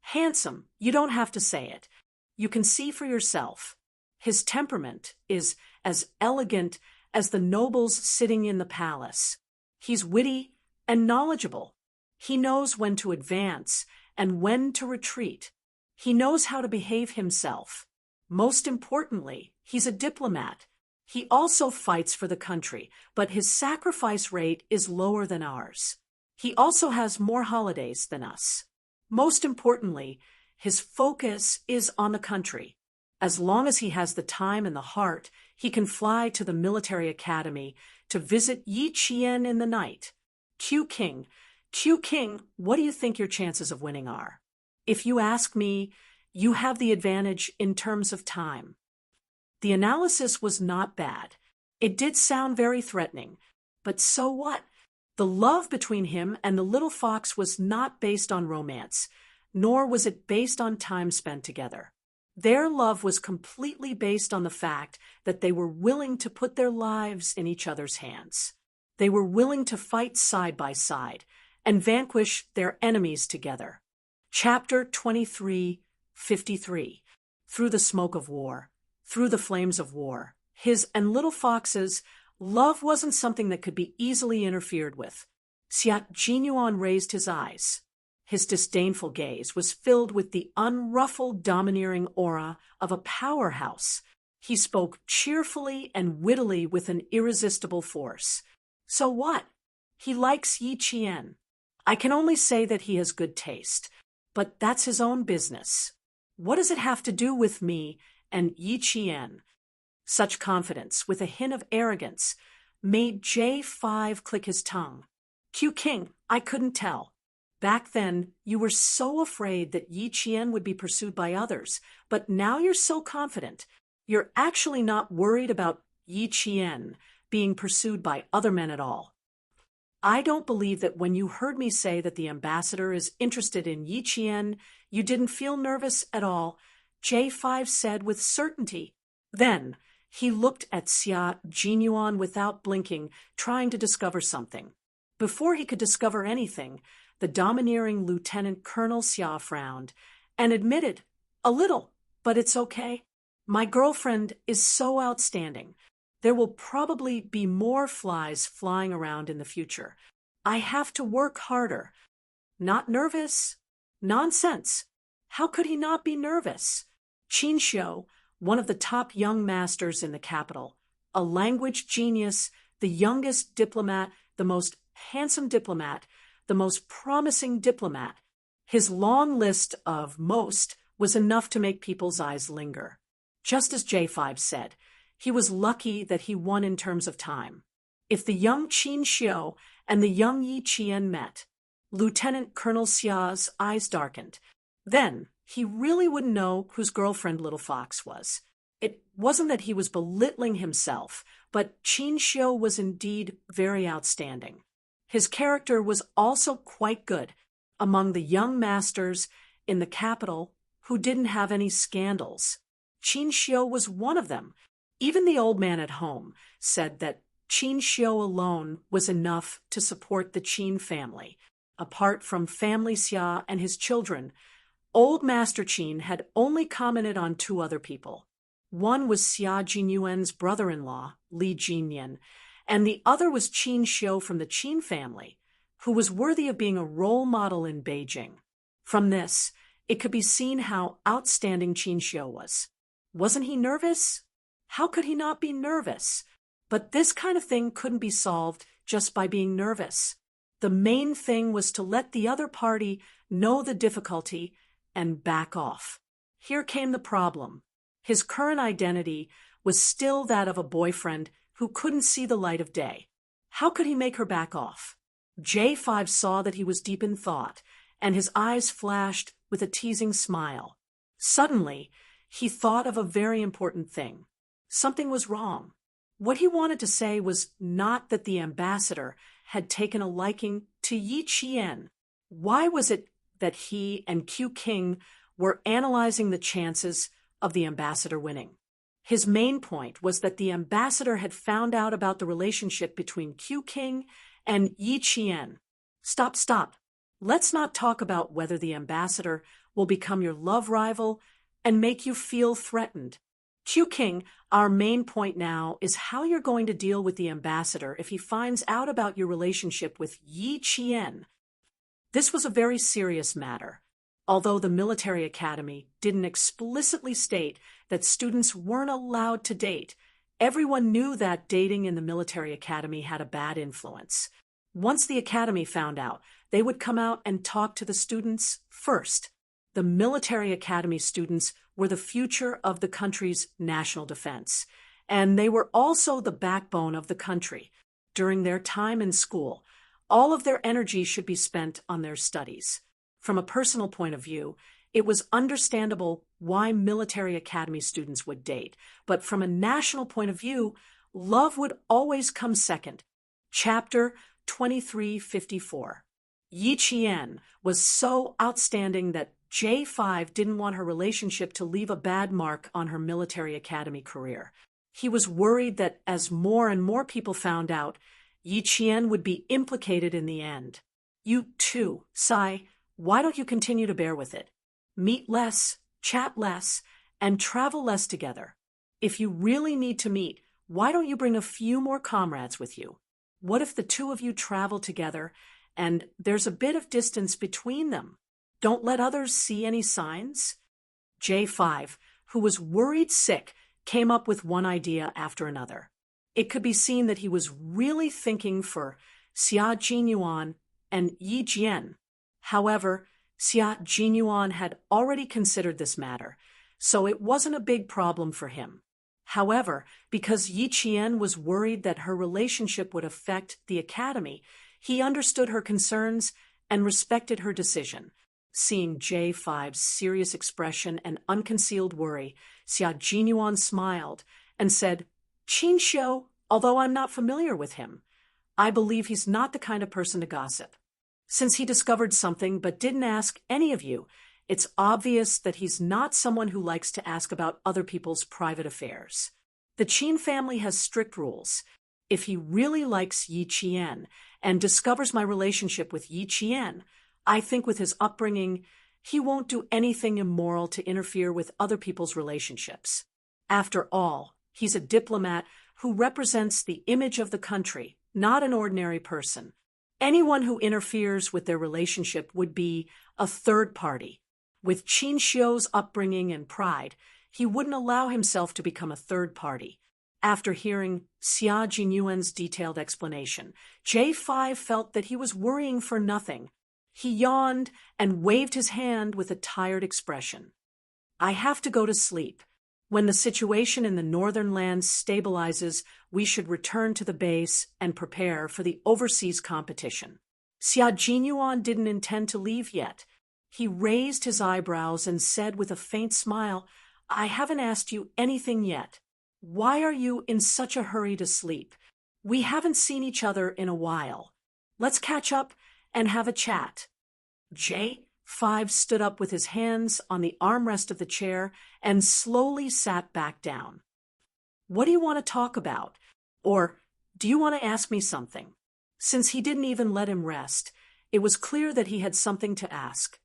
"Handsome, you don't have to say it. You can see for yourself. His temperament is as elegant as the nobles sitting in the palace. He's witty and knowledgeable. He knows when to advance and when to retreat. He knows how to behave himself. Most importantly, he's a diplomat. He also fights for the country, but his sacrifice rate is lower than ours. He also has more holidays than us. Most importantly, his focus is on the country. As long as he has the time and the heart, he can fly to the military academy to visit Yi Qian in the night. Q King, what do you think your chances of winning are? If you ask me, you have the advantage in terms of time." The analysis was not bad. It did sound very threatening. But so what? The love between him and the little fox was not based on romance, nor was it based on time spent together. Their love was completely based on the fact that they were willing to put their lives in each other's hands. They were willing to fight side by side and vanquish their enemies together. Chapter 23:53. Through the smoke of war, through the flames of war, his and little fox's love wasn't something that could be easily interfered with. Xia Jinyuan raised his eyes. His disdainful gaze was filled with the unruffled, domineering aura of a powerhouse. He spoke cheerfully and wittily with an irresistible force. "So what? He likes Yi Qian. I can only say that he has good taste, but that's his own business. What does it have to do with me and Yi Qian?" Such confidence, with a hint of arrogance, made J5 click his tongue. "Q King, I couldn't tell. Back then, you were so afraid that Yi Qian would be pursued by others, but now you're so confident. You're actually not worried about Yi Qian being pursued by other men at all. I don't believe that when you heard me say that the ambassador is interested in Yi Qian, you didn't feel nervous at all," J5 said with certainty. Then, he looked at Xia Jinyuan without blinking, trying to discover something. Before he could discover anything, the domineering Lieutenant Colonel Xia frowned and admitted, "A little, but it's okay. My girlfriend is so outstanding. There will probably be more flies flying around in the future. I have to work harder." "Not nervous?" "Nonsense. How could he not be nervous?" Qin Xiu, one of the top young masters in the capital, a language genius, the youngest diplomat, the most handsome diplomat, the most promising diplomat. His long list of most was enough to make people's eyes linger. Just as J5 said, he was lucky that he won in terms of time. If the young Qin Xiu and the young Yi Qian met, Lieutenant Colonel Xia's eyes darkened. Then he really wouldn't know whose girlfriend Little Fox was. It wasn't that he was belittling himself, but Qin Xiu was indeed very outstanding. His character was also quite good among the young masters in the capital who didn't have any scandals. Qin Xiu was one of them. Even the old man at home said that Qin Xiu alone was enough to support the Qin family. Apart from family Xia and his children, old Master Qin had only commented on two other people. One was Xia Jinyuan's brother-in-law, Li Jinyan, and the other was Qin Xiu from the Qin family, who was worthy of being a role model in Beijing. From this, it could be seen how outstanding Qin Xiu was. Wasn't he nervous? How could he not be nervous? But this kind of thing couldn't be solved just by being nervous. The main thing was to let the other party know the difficulty and back off. Here came the problem. His current identity was still that of a boyfriend who couldn't see the light of day. How could he make her back off? J5 saw that he was deep in thought, and his eyes flashed with a teasing smile. Suddenly, he thought of a very important thing. Something was wrong. What he wanted to say was not that the ambassador had taken a liking to Yi Qian. Why was it that he and Q King were analyzing the chances of the ambassador winning? His main point was that the ambassador had found out about the relationship between Q King and Yi Qian. Stop. Let's not talk about whether the ambassador will become your love rival and make you feel threatened. Q King, our main point now is how you're going to deal with the ambassador if he finds out about your relationship with Yi Qian. This was a very serious matter. Although the military academy didn't explicitly state that students weren't allowed to date, everyone knew that dating in the military academy had a bad influence. Once the academy found out, they would come out and talk to the students first. The military academy students were the future of the country's national defense, and they were also the backbone of the country. During their time in school, all of their energy should be spent on their studies. From a personal point of view, it was understandable why military academy students would date, but from a national point of view, love would always come second. Chapter 2354. Yi Qian was so outstanding that J5 didn't want her relationship to leave a bad mark on her military academy career. He was worried that as more and more people found out, Yi Qian would be implicated in the end. You too, Sai, why don't you continue to bear with it? Meet less, chat less, and travel less together. If you really need to meet, why don't you bring a few more comrades with you? What if the two of you travel together and there's a bit of distance between them? Don't let others see any signs. J5, who was worried sick, came up with one idea after another. It could be seen that he was really thinking for Xia Jinyuan and Yi Jian. However, Xia Jinyuan had already considered this matter, so it wasn't a big problem for him. However, because Yi Qian was worried that her relationship would affect the academy, he understood her concerns and respected her decision. Seeing J5's serious expression and unconcealed worry, Xia Jinyuan smiled and said, "Qin Xiu, although I'm not familiar with him, I believe he's not the kind of person to gossip. Since he discovered something but didn't ask any of you, it's obvious that he's not someone who likes to ask about other people's private affairs. The Qin family has strict rules. If he really likes Yi Qian and discovers my relationship with Yi Qian, I think with his upbringing, he won't do anything immoral to interfere with other people's relationships. After all, he's a diplomat who represents the image of the country, not an ordinary person. Anyone who interferes with their relationship would be a third party. With Qin Xiu's upbringing and pride, he wouldn't allow himself to become a third party. After hearing Xia Jinyuan's detailed explanation, J5 felt that he was worrying for nothing. He yawned and waved his hand with a tired expression. I have to go to sleep. When the situation in the northern lands stabilizes, we should return to the base and prepare for the overseas competition. Xia Jinyuan didn't intend to leave yet. He raised his eyebrows and said with a faint smile, I haven't asked you anything yet. Why are you in such a hurry to sleep? We haven't seen each other in a while. Let's catch up and have a chat. J5 stood up with his hands on the armrest of the chair and slowly sat back down. What do you want to talk about? Or do you want to ask me something? Since he didn't even let him rest, it was clear that he had something to ask.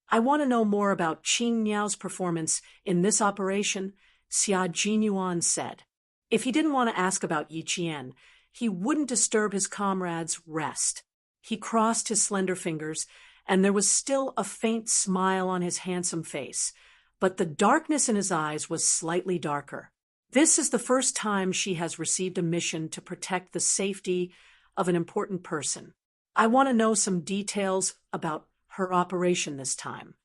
I want to know more about Qing Niao's performance in this operation, Xia Jinyuan said. If he didn't want to ask about Yi Qian, he wouldn't disturb his comrade's rest. He crossed his slender fingers, and there was still a faint smile on his handsome face, but the darkness in his eyes was slightly darker. This is the first time she has received a mission to protect the safety of an important person. I want to know some details about her operation this time.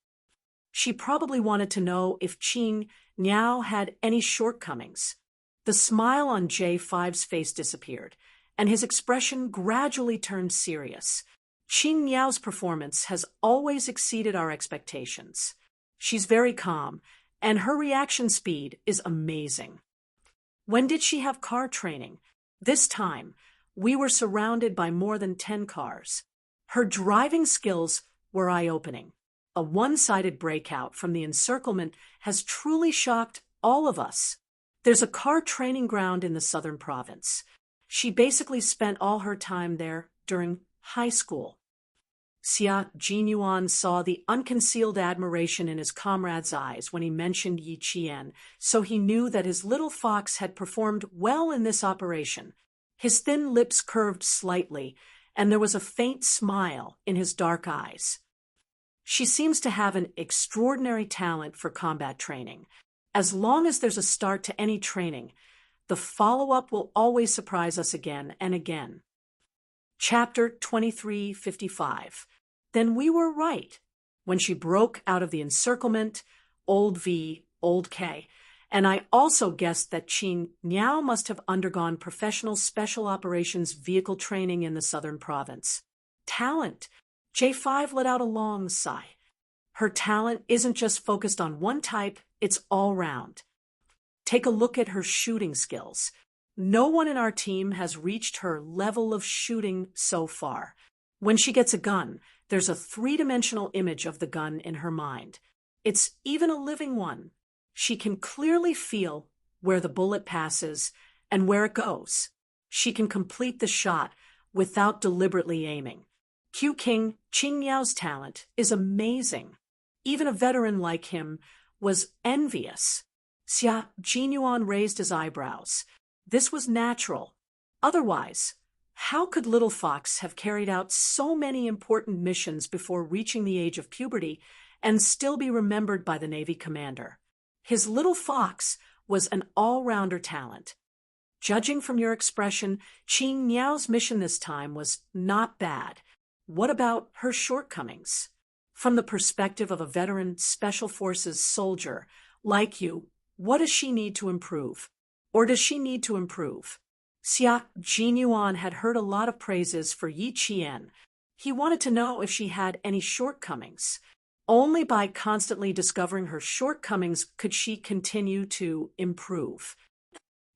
She probably wanted to know if Qing Niao had any shortcomings. The smile on J5's face disappeared, and his expression gradually turned serious. Qing Niao's performance has always exceeded our expectations. She's very calm, and her reaction speed is amazing. When did she have car training? This time, we were surrounded by more than 10 cars. Her driving skills were eye-opening. A one-sided breakout from the encirclement has truly shocked all of us. There's a car training ground in the southern province. She basically spent all her time there during high school. Xia Jinyuan saw the unconcealed admiration in his comrade's eyes when he mentioned Yi Qian, so he knew that his little fox had performed well in this operation. His thin lips curved slightly, and there was a faint smile in his dark eyes. She seems to have an extraordinary talent for combat training. As long as there's a start to any training, the follow-up will always surprise us again and again. Chapter 2355. Then we were right. When she broke out of the encirclement, old V, old K, and I also guessed that Qing Niao must have undergone professional special operations vehicle training in the southern province. Talent. J5 let out a long sigh. Her talent isn't just focused on one type, it's all round. Take a look at her shooting skills. No one in our team has reached her level of shooting so far. When she gets a gun, there's a three-dimensional image of the gun in her mind. It's even a living one. She can clearly feel where the bullet passes and where it goes. She can complete the shot without deliberately aiming. Qing Niao's talent is amazing. Even a veteran like him was envious. Xia Jinyuan raised his eyebrows. This was natural. Otherwise, how could Little Fox have carried out so many important missions before reaching the age of puberty and still be remembered by the Navy commander? His Little Fox was an all-rounder talent. Judging from your expression, Qing Niao's mission this time was not bad. What about her shortcomings? From the perspective of a veteran Special Forces soldier like you, what does she need to improve? Or does she need to improve? Xia Jinyuan had heard a lot of praises for Yi Qian. He wanted to know if she had any shortcomings. Only by constantly discovering her shortcomings could she continue to improve.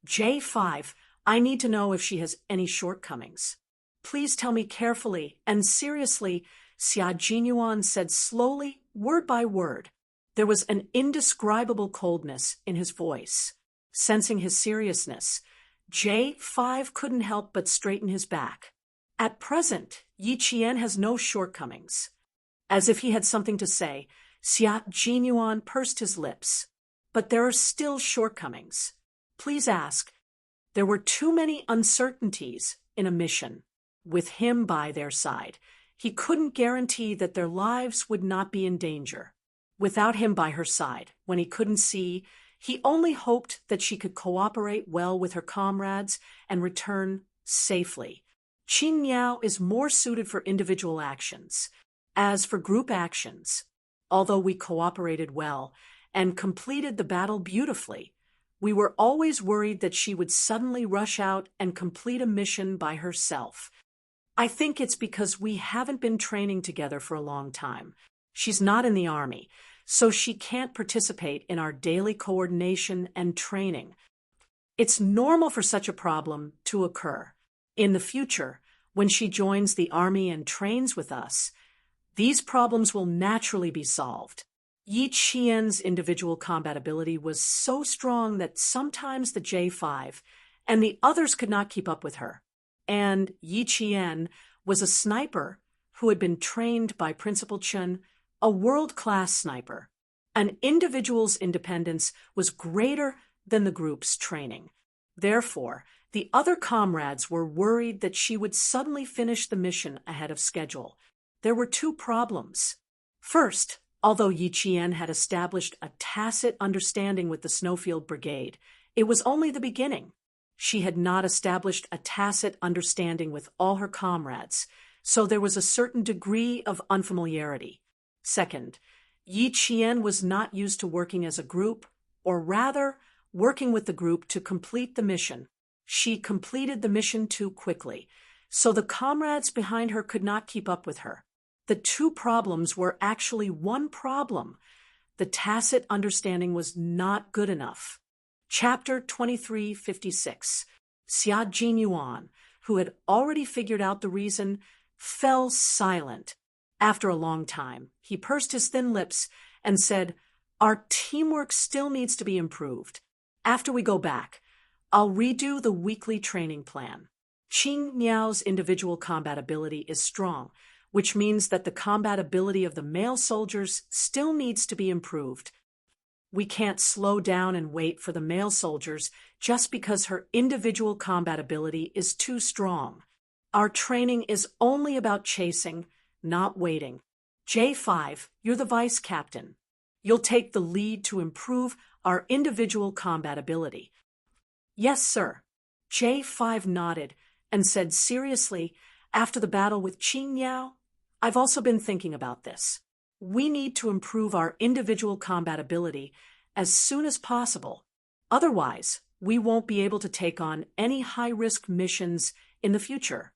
J5, I need to know if she has any shortcomings. Please tell me carefully and seriously, Xia Jinyuan said slowly, word by word. There was an indescribable coldness in his voice. Sensing his seriousness, J5 couldn't help but straighten his back. At present, Yi Qian has no shortcomings. As if he had something to say, Xia Jinyuan pursed his lips. But there are still shortcomings. Please ask. There were too many uncertainties in a mission. With him by their side, he couldn't guarantee that their lives would not be in danger. Without him by her side, when he couldn't see, he only hoped that she could cooperate well with her comrades and return safely. Qing Niao is more suited for individual actions. As for group actions, although we cooperated well and completed the battle beautifully, we were always worried that she would suddenly rush out and complete a mission by herself. I think it's because we haven't been training together for a long time. She's not in the army, so she can't participate in our daily coordination and training. It's normal for such a problem to occur. In the future, when she joins the army and trains with us, these problems will naturally be solved. Yi Qian's individual combat ability was so strong that sometimes the J5 and the others could not keep up with her. And Yi Qian was a sniper who had been trained by Principal Chen, a world-class sniper. An individual's independence was greater than the group's training. Therefore, the other comrades were worried that she would suddenly finish the mission ahead of schedule. There were two problems. First, although Yi Qian had established a tacit understanding with the Snowfield Brigade, it was only the beginning. She had not established a tacit understanding with all her comrades, so there was a certain degree of unfamiliarity. Second, Yi Qian was not used to working as a group, or rather, working with the group to complete the mission. She completed the mission too quickly, so the comrades behind her could not keep up with her. The two problems were actually one problem. The tacit understanding was not good enough. Chapter 2356. Xia Jinyuan, who had already figured out the reason, fell silent. After a long time, he pursed his thin lips and said, "Our teamwork still needs to be improved. After we go back, I'll redo the weekly training plan." Qing Miao's individual combat ability is strong, which means that the combat ability of the male soldiers still needs to be improved. We can't slow down and wait for the male soldiers just because her individual combat ability is too strong. Our training is only about chasing, not waiting. J5, you're the vice captain. You'll take the lead to improve our individual combat ability. Yes, sir. J5 nodded and said seriously, after the battle with Qing Miao, I've also been thinking about this. We need to improve our individual combat ability as soon as possible. Otherwise, we won't be able to take on any high-risk missions in the future.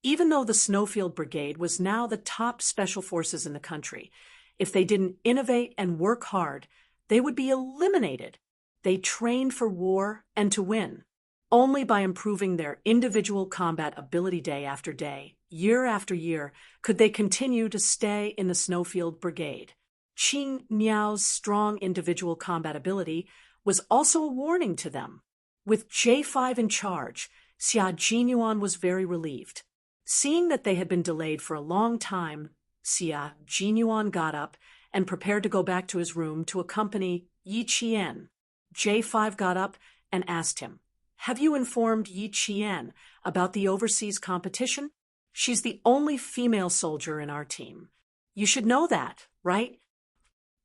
Even though the Snowfield Brigade was now the top special forces in the country, if they didn't innovate and work hard, they would be eliminated. They trained for war and to win. Only by improving their individual combat ability day after day, year after year, could they continue to stay in the Snowfield Brigade. Qing Miao's strong individual combat ability was also a warning to them. With J5 in charge, Xia Jinyuan was very relieved. Seeing that they had been delayed for a long time, Xia Jinyuan got up and prepared to go back to his room to accompany Yi Qian. J5 got up and asked him, "Have you informed Yi Qian about the overseas competition? She's the only female soldier in our team. You should know that, right?"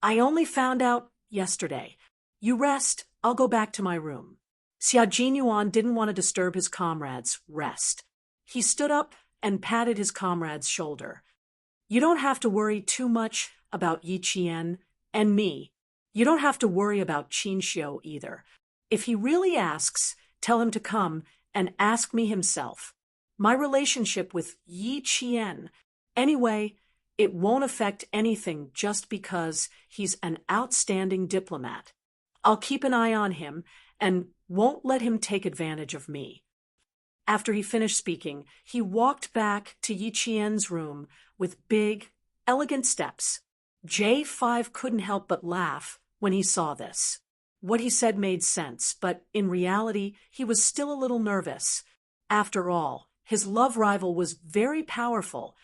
"I only found out yesterday. You rest, I'll go back to my room." Xia Jinyuan didn't want to disturb his comrade's rest. He stood up and patted his comrade's shoulder. "You don't have to worry too much about Yi Qian and me. You don't have to worry about Qin Xiu either. If he really asks, tell him to come and ask me himself. My relationship with Yi Qian, anyway, it won't affect anything just because he's an outstanding diplomat. I'll keep an eye on him and won't let him take advantage of me." After he finished speaking, he walked back to Yi Qian's room with big, elegant steps. J5 couldn't help but laugh when he saw this. What he said made sense, but in reality, he was still a little nervous. After all, his love rival was very powerful,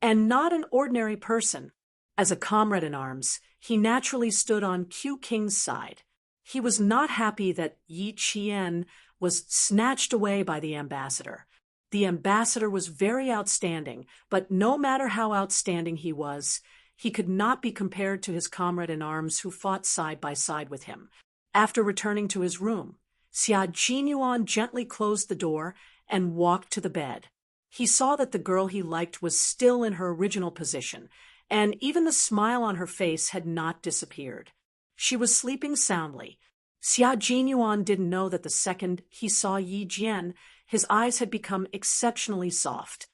and not an ordinary person. As a comrade in arms, he naturally stood on Q King's side. He was not happy that Yi Qian was snatched away by the ambassador. The ambassador was very outstanding, but no matter how outstanding he was, he could not be compared to his comrade in arms who fought side by side with him. After returning to his room, Xia Jinyuan gently closed the door and walked to the bed. He saw that the girl he liked was still in her original position, and even the smile on her face had not disappeared. She was sleeping soundly. Xia Jinyuan didn't know that the second he saw Yi Jian, his eyes had become exceptionally soft.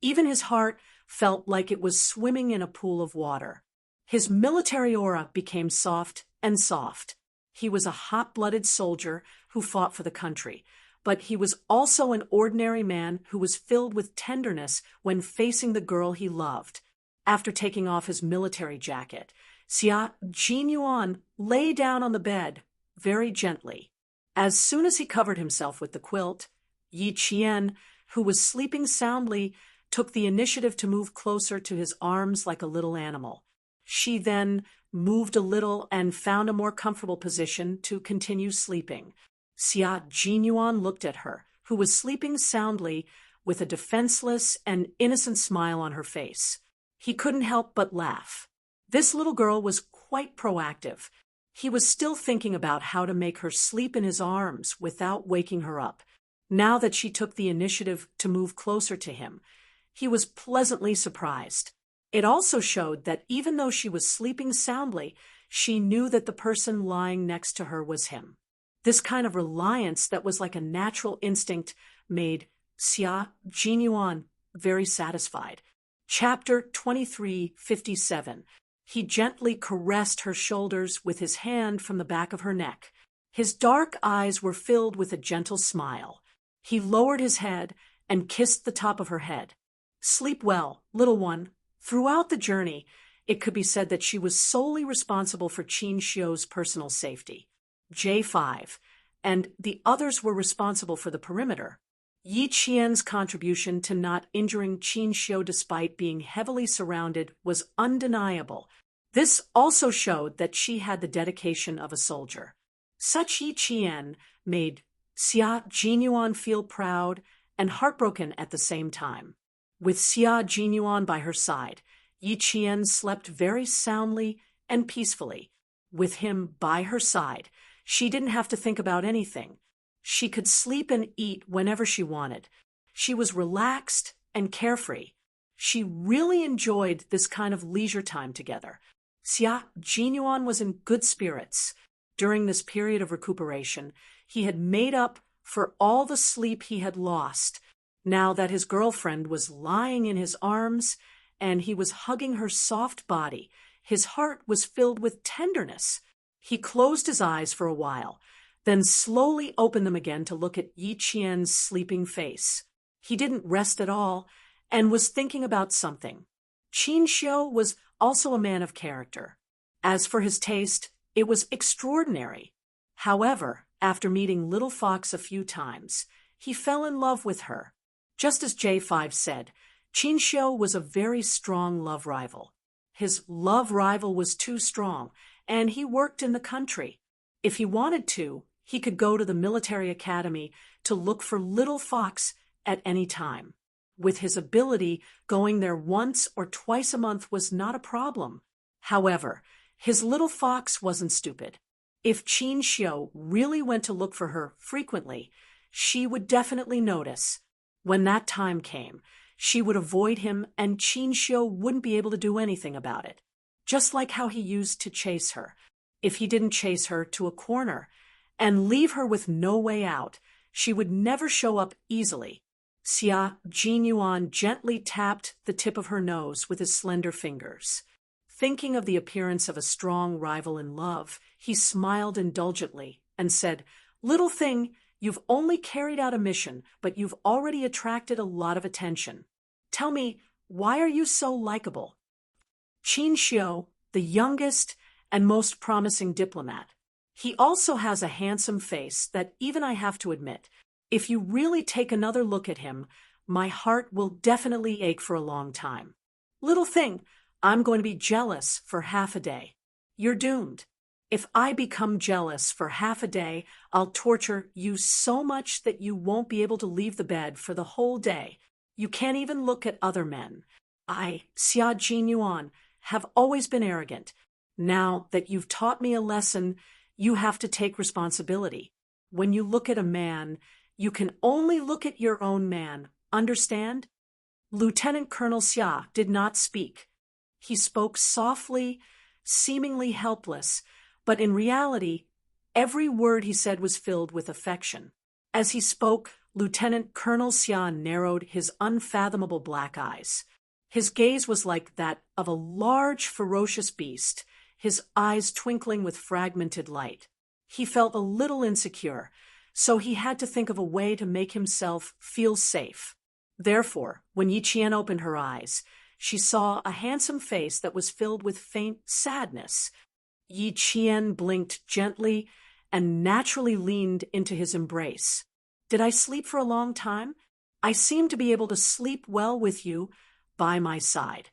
Even his heart felt like it was swimming in a pool of water. His military aura became soft and soft. He was a hot-blooded soldier who fought for the country, but he was also an ordinary man who was filled with tenderness when facing the girl he loved. After taking off his military jacket, Xia Jinyuan lay down on the bed very gently. As soon as he covered himself with the quilt, Yi Qian, who was sleeping soundly, took the initiative to move closer to his arms like a little animal. She then moved a little and found a more comfortable position to continue sleeping. Xia Jinyuan looked at her, who was sleeping soundly with a defenseless and innocent smile on her face. He couldn't help but laugh. This little girl was quite proactive. He was still thinking about how to make her sleep in his arms without waking her up. Now that she took the initiative to move closer to him, he was pleasantly surprised. It also showed that even though she was sleeping soundly, she knew that the person lying next to her was him. This kind of reliance that was like a natural instinct made Xia Jinyuan very satisfied. Chapter 2357. He gently caressed her shoulders with his hand from the back of her neck. His dark eyes were filled with a gentle smile. He lowered his head and kissed the top of her head. Sleep well, little one. Throughout the journey, it could be said that she was solely responsible for Qin Xiu's personal safety. J5, and the others were responsible for the perimeter. Yi Qian's contribution to not injuring Qin Xiu despite being heavily surrounded was undeniable. This also showed that she had the dedication of a soldier. Such Yi Qian made Xia Jinyuan feel proud and heartbroken at the same time. With Xia Jinyuan by her side, Yi Qian slept very soundly and peacefully. With him by her side, she didn't have to think about anything. She could sleep and eat whenever she wanted. She was relaxed and carefree. She really enjoyed this kind of leisure time together. Xia Jinyuan was in good spirits. During this period of recuperation, he had made up for all the sleep he had lost. Now that his girlfriend was lying in his arms and he was hugging her soft body, his heart was filled with tenderness. He closed his eyes for a while, then slowly opened them again to look at Yi Qian's sleeping face. He didn't rest at all and was thinking about something. Qin Xiu was also a man of character. As for his taste, it was extraordinary. However, after meeting Little Fox a few times, he fell in love with her. Just as J5 said, Qin Xiu was a very strong love rival. His love rival was too strong, and he worked in the country. If he wanted to, he could go to the military academy to look for Little Fox at any time. With his ability, going there once or twice a month was not a problem. However, his Little Fox wasn't stupid. If Qin Xiu really went to look for her frequently, she would definitely notice. When that time came, she would avoid him and Qin Xiu wouldn't be able to do anything about it. Just like how he used to chase her. If he didn't chase her to a corner and leave her with no way out, she would never show up easily. Xia Jinyuan gently tapped the tip of her nose with his slender fingers. Thinking of the appearance of a strong rival in love, he smiled indulgently and said, "Little thing, you've only carried out a mission, but you've already attracted a lot of attention. Tell me, why are you so likable?" Qin Xiu, the youngest and most promising diplomat. He also has a handsome face that even I have to admit, if you really take another look at him, my heart will definitely ache for a long time. Little thing, I'm going to be jealous for half a day. You're doomed. If I become jealous for half a day, I'll torture you so much that you won't be able to leave the bed for the whole day. You can't even look at other men. I, Xia Jinyuan, have always been arrogant. Now that you've taught me a lesson, you have to take responsibility. When you look at a man, you can only look at your own man. Understand? Lieutenant Colonel Xia did not speak. He spoke softly, seemingly helpless, but in reality, every word he said was filled with affection. As he spoke, Lieutenant Colonel Xia narrowed his unfathomable black eyes. His gaze was like that of a large, ferocious beast, his eyes twinkling with fragmented light. He felt a little insecure, so he had to think of a way to make himself feel safe. Therefore, when Yi Qian opened her eyes, she saw a handsome face that was filled with faint sadness. Yi Qian blinked gently and naturally leaned into his embrace. "Did I sleep for a long time? I seem to be able to sleep well with you by my side."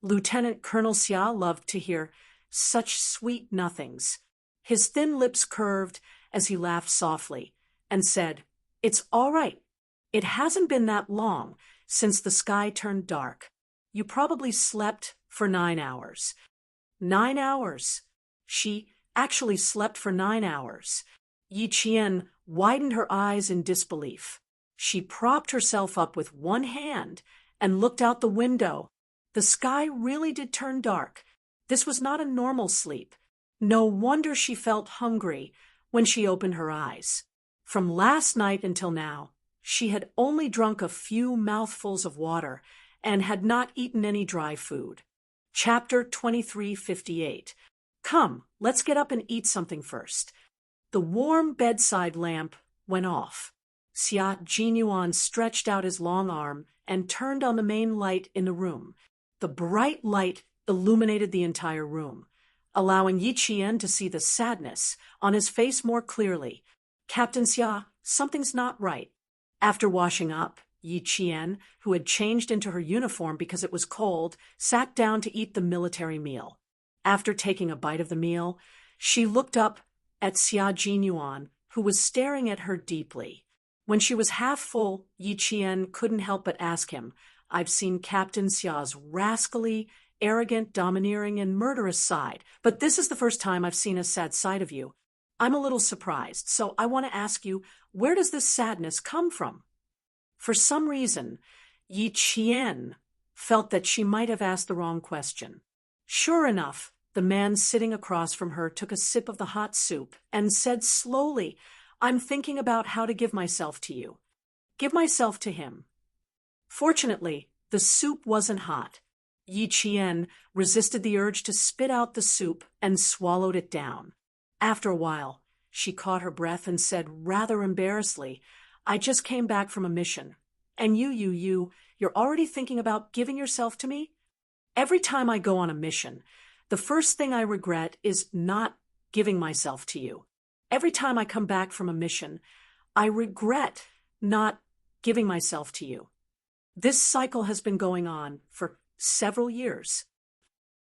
Lieutenant Colonel Xia loved to hear such sweet nothings. His thin lips curved as he laughed softly and said, "It's all right. It hasn't been that long since the sky turned dark. You probably slept for 9 hours. 9 hours. She actually slept for 9 hours. Yi Qian widened her eyes in disbelief. She propped herself up with one hand and looked out the window. The sky really did turn dark. This was not a normal sleep. No wonder she felt hungry when she opened her eyes. From last night until now, she had only drunk a few mouthfuls of water and had not eaten any dry food. Chapter 2358. Come, let's get up and eat something first. The warm bedside lamp went off. Xia Jinyuan stretched out his long arm and turned on the main light in the room. The bright light illuminated the entire room, allowing Yi Qian to see the sadness on his face more clearly. Captain Xia, something's not right. After washing up, Yi Qian, who had changed into her uniform because it was cold, sat down to eat the military meal. After taking a bite of the meal, she looked up at Xia Jinyuan, who was staring at her deeply. When she was half full, Yi Qian couldn't help but ask him, I've seen Captain Xia's rascally, arrogant, domineering, and murderous side, but this is the first time I've seen a sad side of you. I'm a little surprised, so I want to ask you, where does this sadness come from? For some reason, Yi Qian felt that she might have asked the wrong question. Sure enough, the man sitting across from her took a sip of the hot soup and said slowly, I'm thinking about how to give myself to you. Give myself to him. Fortunately, the soup wasn't hot. Yi Qian resisted the urge to spit out the soup and swallowed it down. After a while, she caught her breath and said rather embarrassedly, I just came back from a mission. And you're already thinking about giving yourself to me? Every time I go on a mission, the first thing I regret is not giving myself to you. Every time I come back from a mission, I regret not giving myself to you. This cycle has been going on for several years.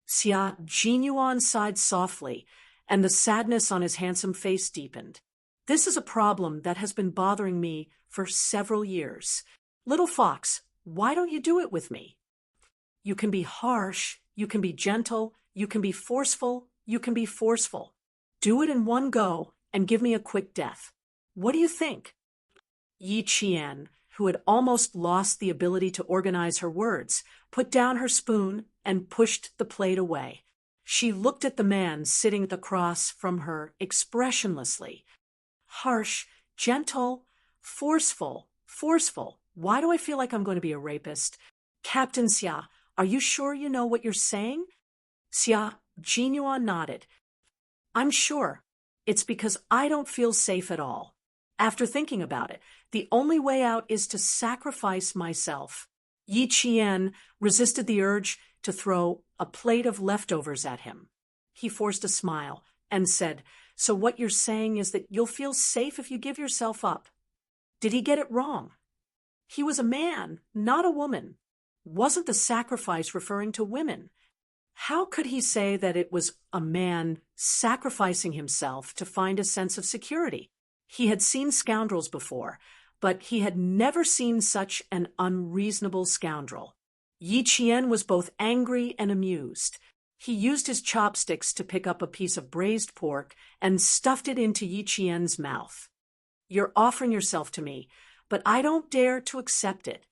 Xia Jinyuan sighed softly, and the sadness on his handsome face deepened. This is a problem that has been bothering me for several years. Little fox, why don't you do it with me? You can be harsh, you can be gentle, you can be forceful, you can be forceful. Do it in one go and give me a quick death. What do you think? Yi Qian, who had almost lost the ability to organize her words, put down her spoon and pushed the plate away. She looked at the man sitting across from her expressionlessly. Harsh, gentle, forceful. Why do I feel like I'm going to be a rapist? Captain Xia, are you sure you know what you're saying? Xia Jinyuan nodded. I'm sure. It's because I don't feel safe at all. After thinking about it, the only way out is to sacrifice myself. Yi Qian resisted the urge to throw a plate of leftovers at him. He forced a smile and said, So what you're saying is that you'll feel safe if you give yourself up. Did he get it wrong? He was a man, not a woman. Wasn't the sacrifice referring to women? How could he say that it was a man sacrificing himself to find a sense of security? He had seen scoundrels before, but he had never seen such an unreasonable scoundrel. Yi Qian was both angry and amused. He used his chopsticks to pick up a piece of braised pork and stuffed it into Yi Qian's mouth. You're offering yourself to me, but I don't dare to accept it.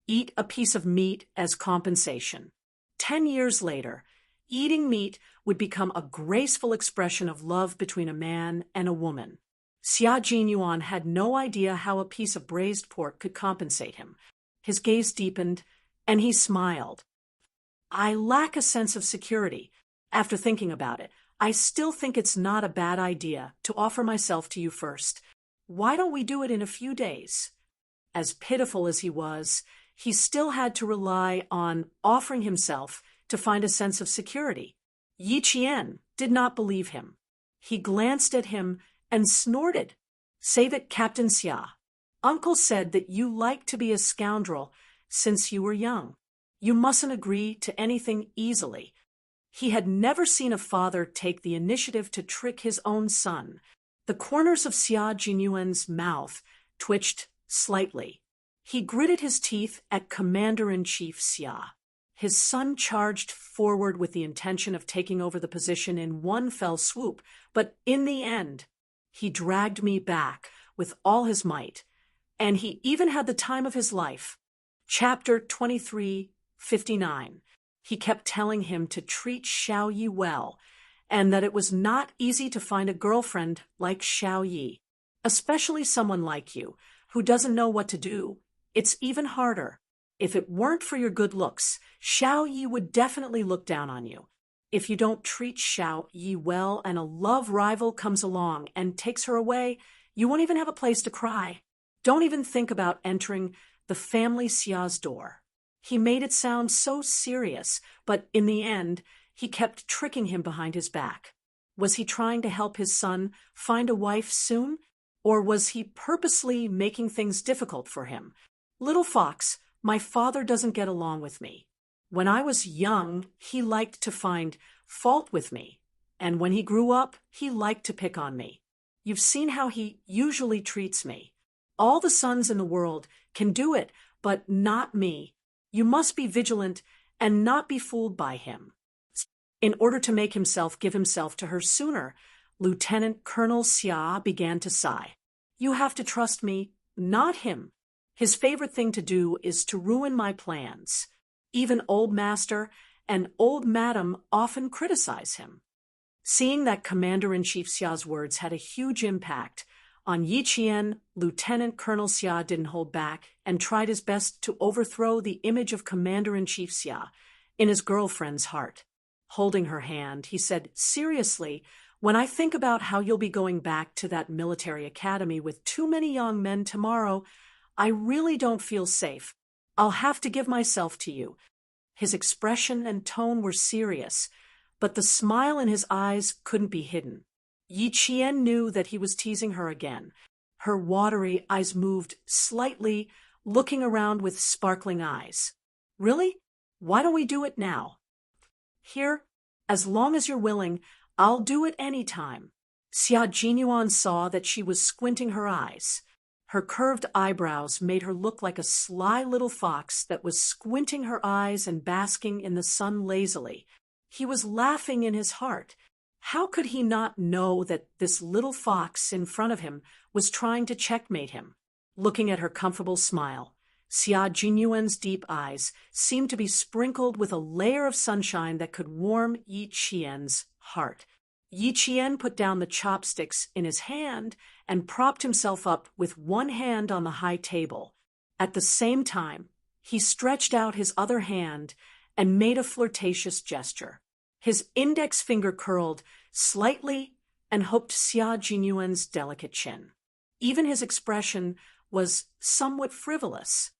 Eat a piece of meat as compensation. 10 years later, eating meat would become a graceful expression of love between a man and a woman. Xia Jinyuan had no idea how a piece of braised pork could compensate him. His gaze deepened, and he smiled. I lack a sense of security. After thinking about it, I still think it's not a bad idea to offer myself to you first. Why don't we do it in a few days? As pitiful as he was, he still had to rely on offering himself to find a sense of security. Yi Qian did not believe him. He glanced at him and snorted. Save it, Captain Xia. Uncle said that you like to be a scoundrel since you were young. You mustn't agree to anything easily. He had never seen a father take the initiative to trick his own son. The corners of Xia Jinyuan's mouth twitched slightly. He gritted his teeth at Commander-in-Chief Xia. His son charged forward with the intention of taking over the position in one fell swoop, but in the end, he dragged me back with all his might. and he even had the time of his life. Chapter 23:59. He kept telling him to treat Xiao Yi well, and that it was not easy to find a girlfriend like Xiao Yi, especially someone like you, who doesn't know what to do. It's even harder. If it weren't for your good looks, Xiao Yi would definitely look down on you. If you don't treat Xiao Yi well and a love rival comes along and takes her away, you won't even have a place to cry. Don't even think about entering the family Xia's door. He made it sound so serious, but in the end, he kept tricking him behind his back. Was he trying to help his son find a wife soon? Or was he purposely making things difficult for him? Little fox, my father doesn't get along with me. When I was young, he liked to find fault with me. And when he grew up, he liked to pick on me. You've seen how he usually treats me. All the sons in the world can do it, but not me. You must be vigilant and not be fooled by him. In order to make himself give himself to her sooner, Lieutenant Colonel Xia began to sigh. You have to trust me, not him. His favorite thing to do is to ruin my plans. Even Old Master and Old Madam often criticize him. Seeing that Commander-in-Chief Xia's words had a huge impact on Yi Qian, Lieutenant Colonel Xia didn't hold back and tried his best to overthrow the image of Commander-in-Chief Xia in his girlfriend's heart. Holding her hand, he said, seriously, when I think about how you'll be going back to that military academy with too many young men tomorrow, I really don't feel safe. I'll have to give myself to you. His expression and tone were serious, but the smile in his eyes couldn't be hidden. Yi Qian knew that he was teasing her again. Her watery eyes moved slightly, looking around with sparkling eyes. Really? Why don't we do it now? Here, as long as you're willing, I'll do it any time. Xia Jinyuan saw that she was squinting her eyes. Her curved eyebrows made her look like a sly little fox that was squinting her eyes and basking in the sun lazily. He was laughing in his heart. How could he not know that this little fox in front of him was trying to checkmate him? Looking at her comfortable smile, Xia Jinyuan's deep eyes seemed to be sprinkled with a layer of sunshine that could warm Yi Qian's heart. Yi Qian put down the chopsticks in his hand and propped himself up with one hand on the high table. At the same time, he stretched out his other hand and made a flirtatious gesture. His index finger curled slightly and hooked Xia Jinyuan's delicate chin. Even his expression was somewhat frivolous.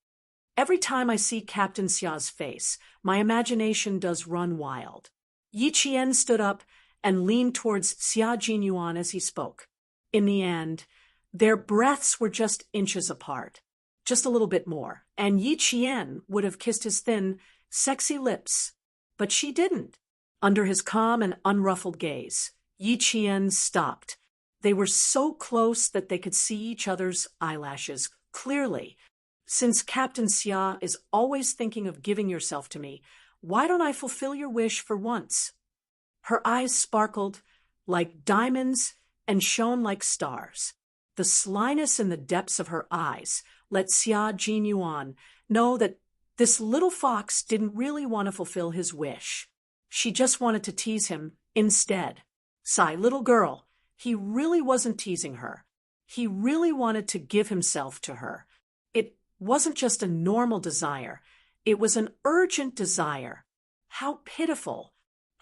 Every time I see Captain Xia's face, my imagination does run wild. Yi Qian stood up and leaned towards Xia Jinyuan as he spoke. In the end, their breaths were just inches apart, just a little bit more, and Yi Qian would have kissed his thin, sexy lips. But she didn't. Under his calm and unruffled gaze, Yi Qian stopped. They were so close that they could see each other's eyelashes clearly. Since Captain Xia is always thinking of giving yourself to me, why don't I fulfill your wish for once? Her eyes sparkled like diamonds and shone like stars. The slyness in the depths of her eyes let Xia Jinyuan know that this little fox didn't really want to fulfill his wish. She just wanted to tease him instead. Sigh, little girl, he really wasn't teasing her. He really wanted to give himself to her. It wasn't just a normal desire. It was an urgent desire. How pitiful.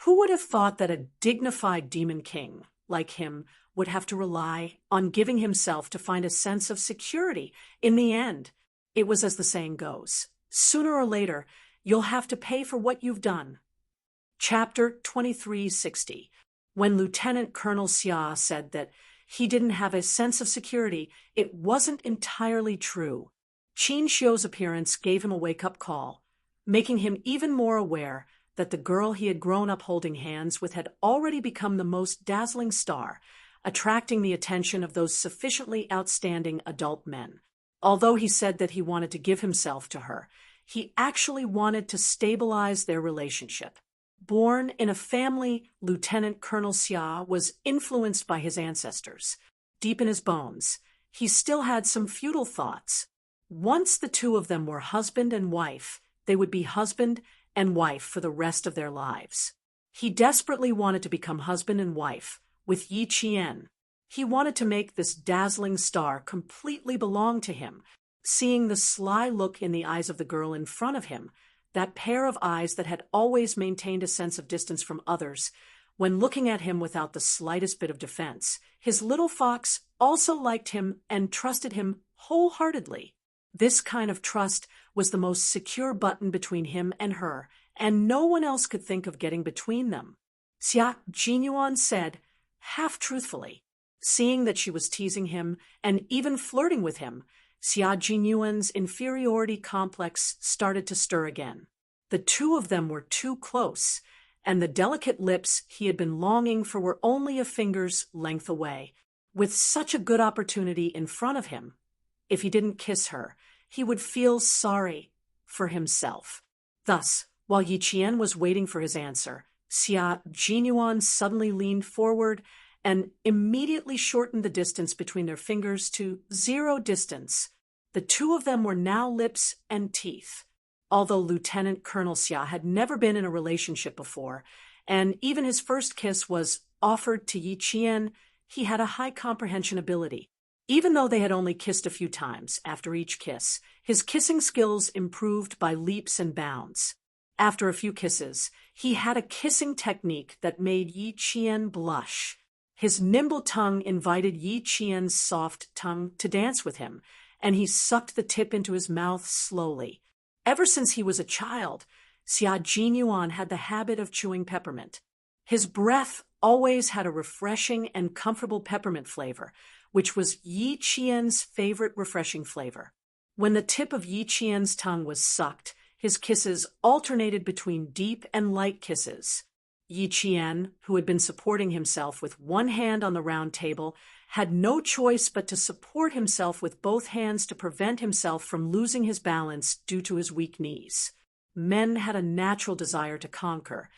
Who would have thought that a dignified demon king like him would have to rely on giving himself to find a sense of security? In the end, it was as the saying goes, sooner or later, you'll have to pay for what you've done. Chapter 23:60. When Lieutenant Colonel Xia said that he didn't have a sense of security, it wasn't entirely true. Qin Xiu's appearance gave him a wake-up call, making him even more aware that the girl he had grown up holding hands with had already become the most dazzling star, attracting the attention of those sufficiently outstanding adult men. Although he said that he wanted to give himself to her, he actually wanted to stabilize their relationship. Born in a family, Lieutenant Colonel Xia was influenced by his ancestors. Deep in his bones, he still had some futile thoughts. Once the two of them were husband and wife, they would be husband and wife for the rest of their lives. He desperately wanted to become husband and wife with Yi Qian. He wanted to make this dazzling star completely belong to him. Seeing the sly look in the eyes of the girl in front of him, that pair of eyes that had always maintained a sense of distance from others, when looking at him without the slightest bit of defense, his little fox also liked him and trusted him wholeheartedly. This kind of trust was the most secure button between him and her, and no one else could think of getting between them. Xia Jinyuan said, half truthfully. Seeing that she was teasing him and even flirting with him, Xia Jinyuan's inferiority complex started to stir again. The two of them were too close, and the delicate lips he had been longing for were only a finger's length away. With such a good opportunity in front of him, if he didn't kiss her, he would feel sorry for himself. Thus, while Yi Qian was waiting for his answer, Xia Jinyuan suddenly leaned forward and immediately shortened the distance between their fingers to 0 distance. The two of them were now lips and teeth. Although Lieutenant Colonel Xia had never been in a relationship before, and even his first kiss was offered to Yi Qian, he had a high comprehension ability. Even though they had only kissed a few times after each kiss, his kissing skills improved by leaps and bounds. After a few kisses, he had a kissing technique that made Yi Qian blush. His nimble tongue invited Yi Qian's soft tongue to dance with him, and he sucked the tip into his mouth slowly. Ever since he was a child, Xia Jinyuan had the habit of chewing peppermint. His breath always had a refreshing and comfortable peppermint flavor, which was Yi Qian's favorite refreshing flavor. When the tip of Yi Qian's tongue was sucked, his kisses alternated between deep and light kisses. Yi Qian, who had been supporting himself with one hand on the round table, had no choice but to support himself with both hands to prevent himself from losing his balance due to his weak knees. Men had a natural desire to conquer,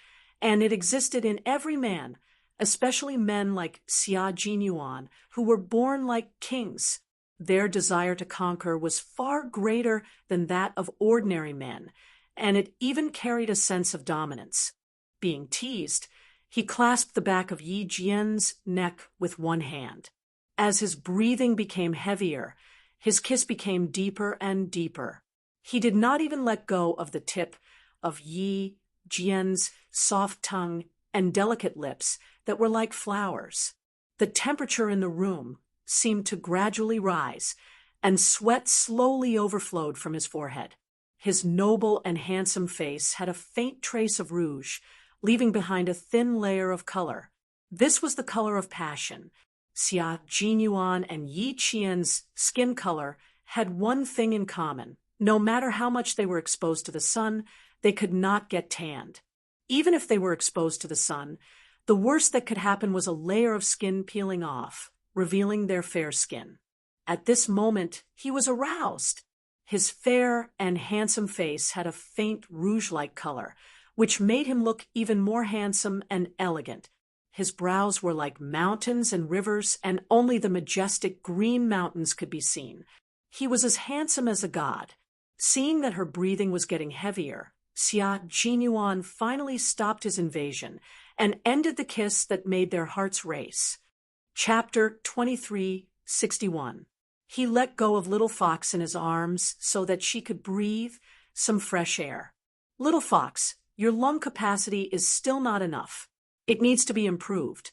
and it existed in every man, especially men like Xia Jinyuan, who were born like kings. Their desire to conquer was far greater than that of ordinary men, and it even carried a sense of dominance. Being teased, he clasped the back of Yi Jian's neck with one hand. As his breathing became heavier, his kiss became deeper and deeper. He did not even let go of the tip of Yi Jian's soft tongue and delicate lips that were like flowers. The temperature in the room seemed to gradually rise, and sweat slowly overflowed from his forehead. His noble and handsome face had a faint trace of rouge, leaving behind a thin layer of color. This was the color of passion. Xia Jinyuan and Yi Qian's skin color had one thing in common. No matter how much they were exposed to the sun, they could not get tanned. Even if they were exposed to the sun, the worst that could happen was a layer of skin peeling off, revealing their fair skin. At this moment, he was aroused. His fair and handsome face had a faint rouge-like color, which made him look even more handsome and elegant. His brows were like mountains and rivers, and only the majestic green mountains could be seen. He was as handsome as a god. Seeing that her breathing was getting heavier, Xia Jinyuan finally stopped his invasion and ended the kiss that made their hearts race. Chapter 2361. He let go of Little Fox in his arms so that she could breathe some fresh air. Little Fox, your lung capacity is still not enough. It needs to be improved.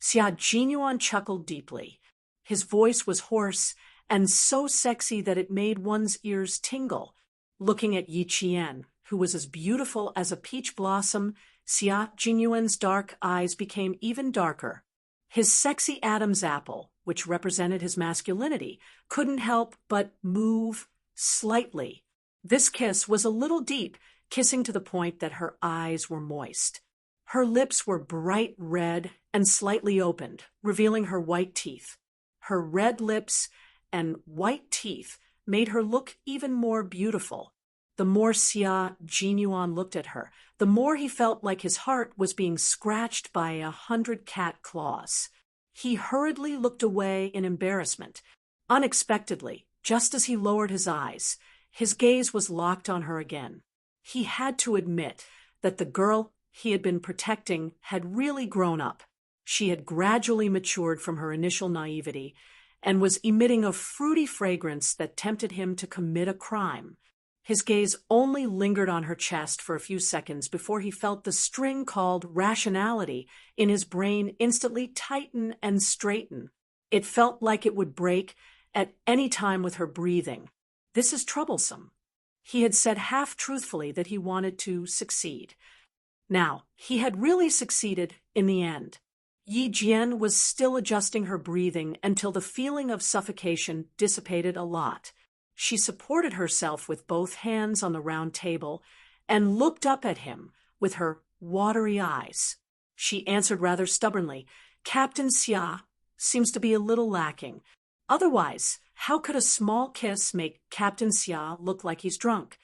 Xia Jinyuan chuckled deeply. His voice was hoarse and so sexy that it made one's ears tingle. Looking at Yi Qian, who was as beautiful as a peach blossom, Xia Jinyuan's dark eyes became even darker. His sexy Adam's apple, which represented his masculinity, couldn't help but move slightly. This kiss was a little deep, kissing to the point that her eyes were moist. Her lips were bright red and slightly opened, revealing her white teeth. Her red lips and white teeth made her look even more beautiful. The more Xia Jinyuan looked at her, the more he felt like his heart was being scratched by 100 cat claws. He hurriedly looked away in embarrassment, Unexpectedly, just as he lowered his eyes, his gaze was locked on her again. He had to admit that the girl he had been protecting had really grown up. She had gradually matured from her initial naivety and was emitting a fruity fragrance that tempted him to commit a crime. His gaze only lingered on her chest for a few seconds before he felt the string called rationality in his brain instantly tighten and straighten. It felt like it would break at any time with her breathing. This is troublesome. He had said half-truthfully that he wanted to succeed. Now, he had really succeeded in the end. Yi Jian was still adjusting her breathing until the feeling of suffocation dissipated a lot. She supported herself with both hands on the round table and looked up at him with her watery eyes. She answered rather stubbornly, "Captain Xia seems to be a little lacking. Otherwise, how could a small kiss make Captain Xia look like he's drunk?"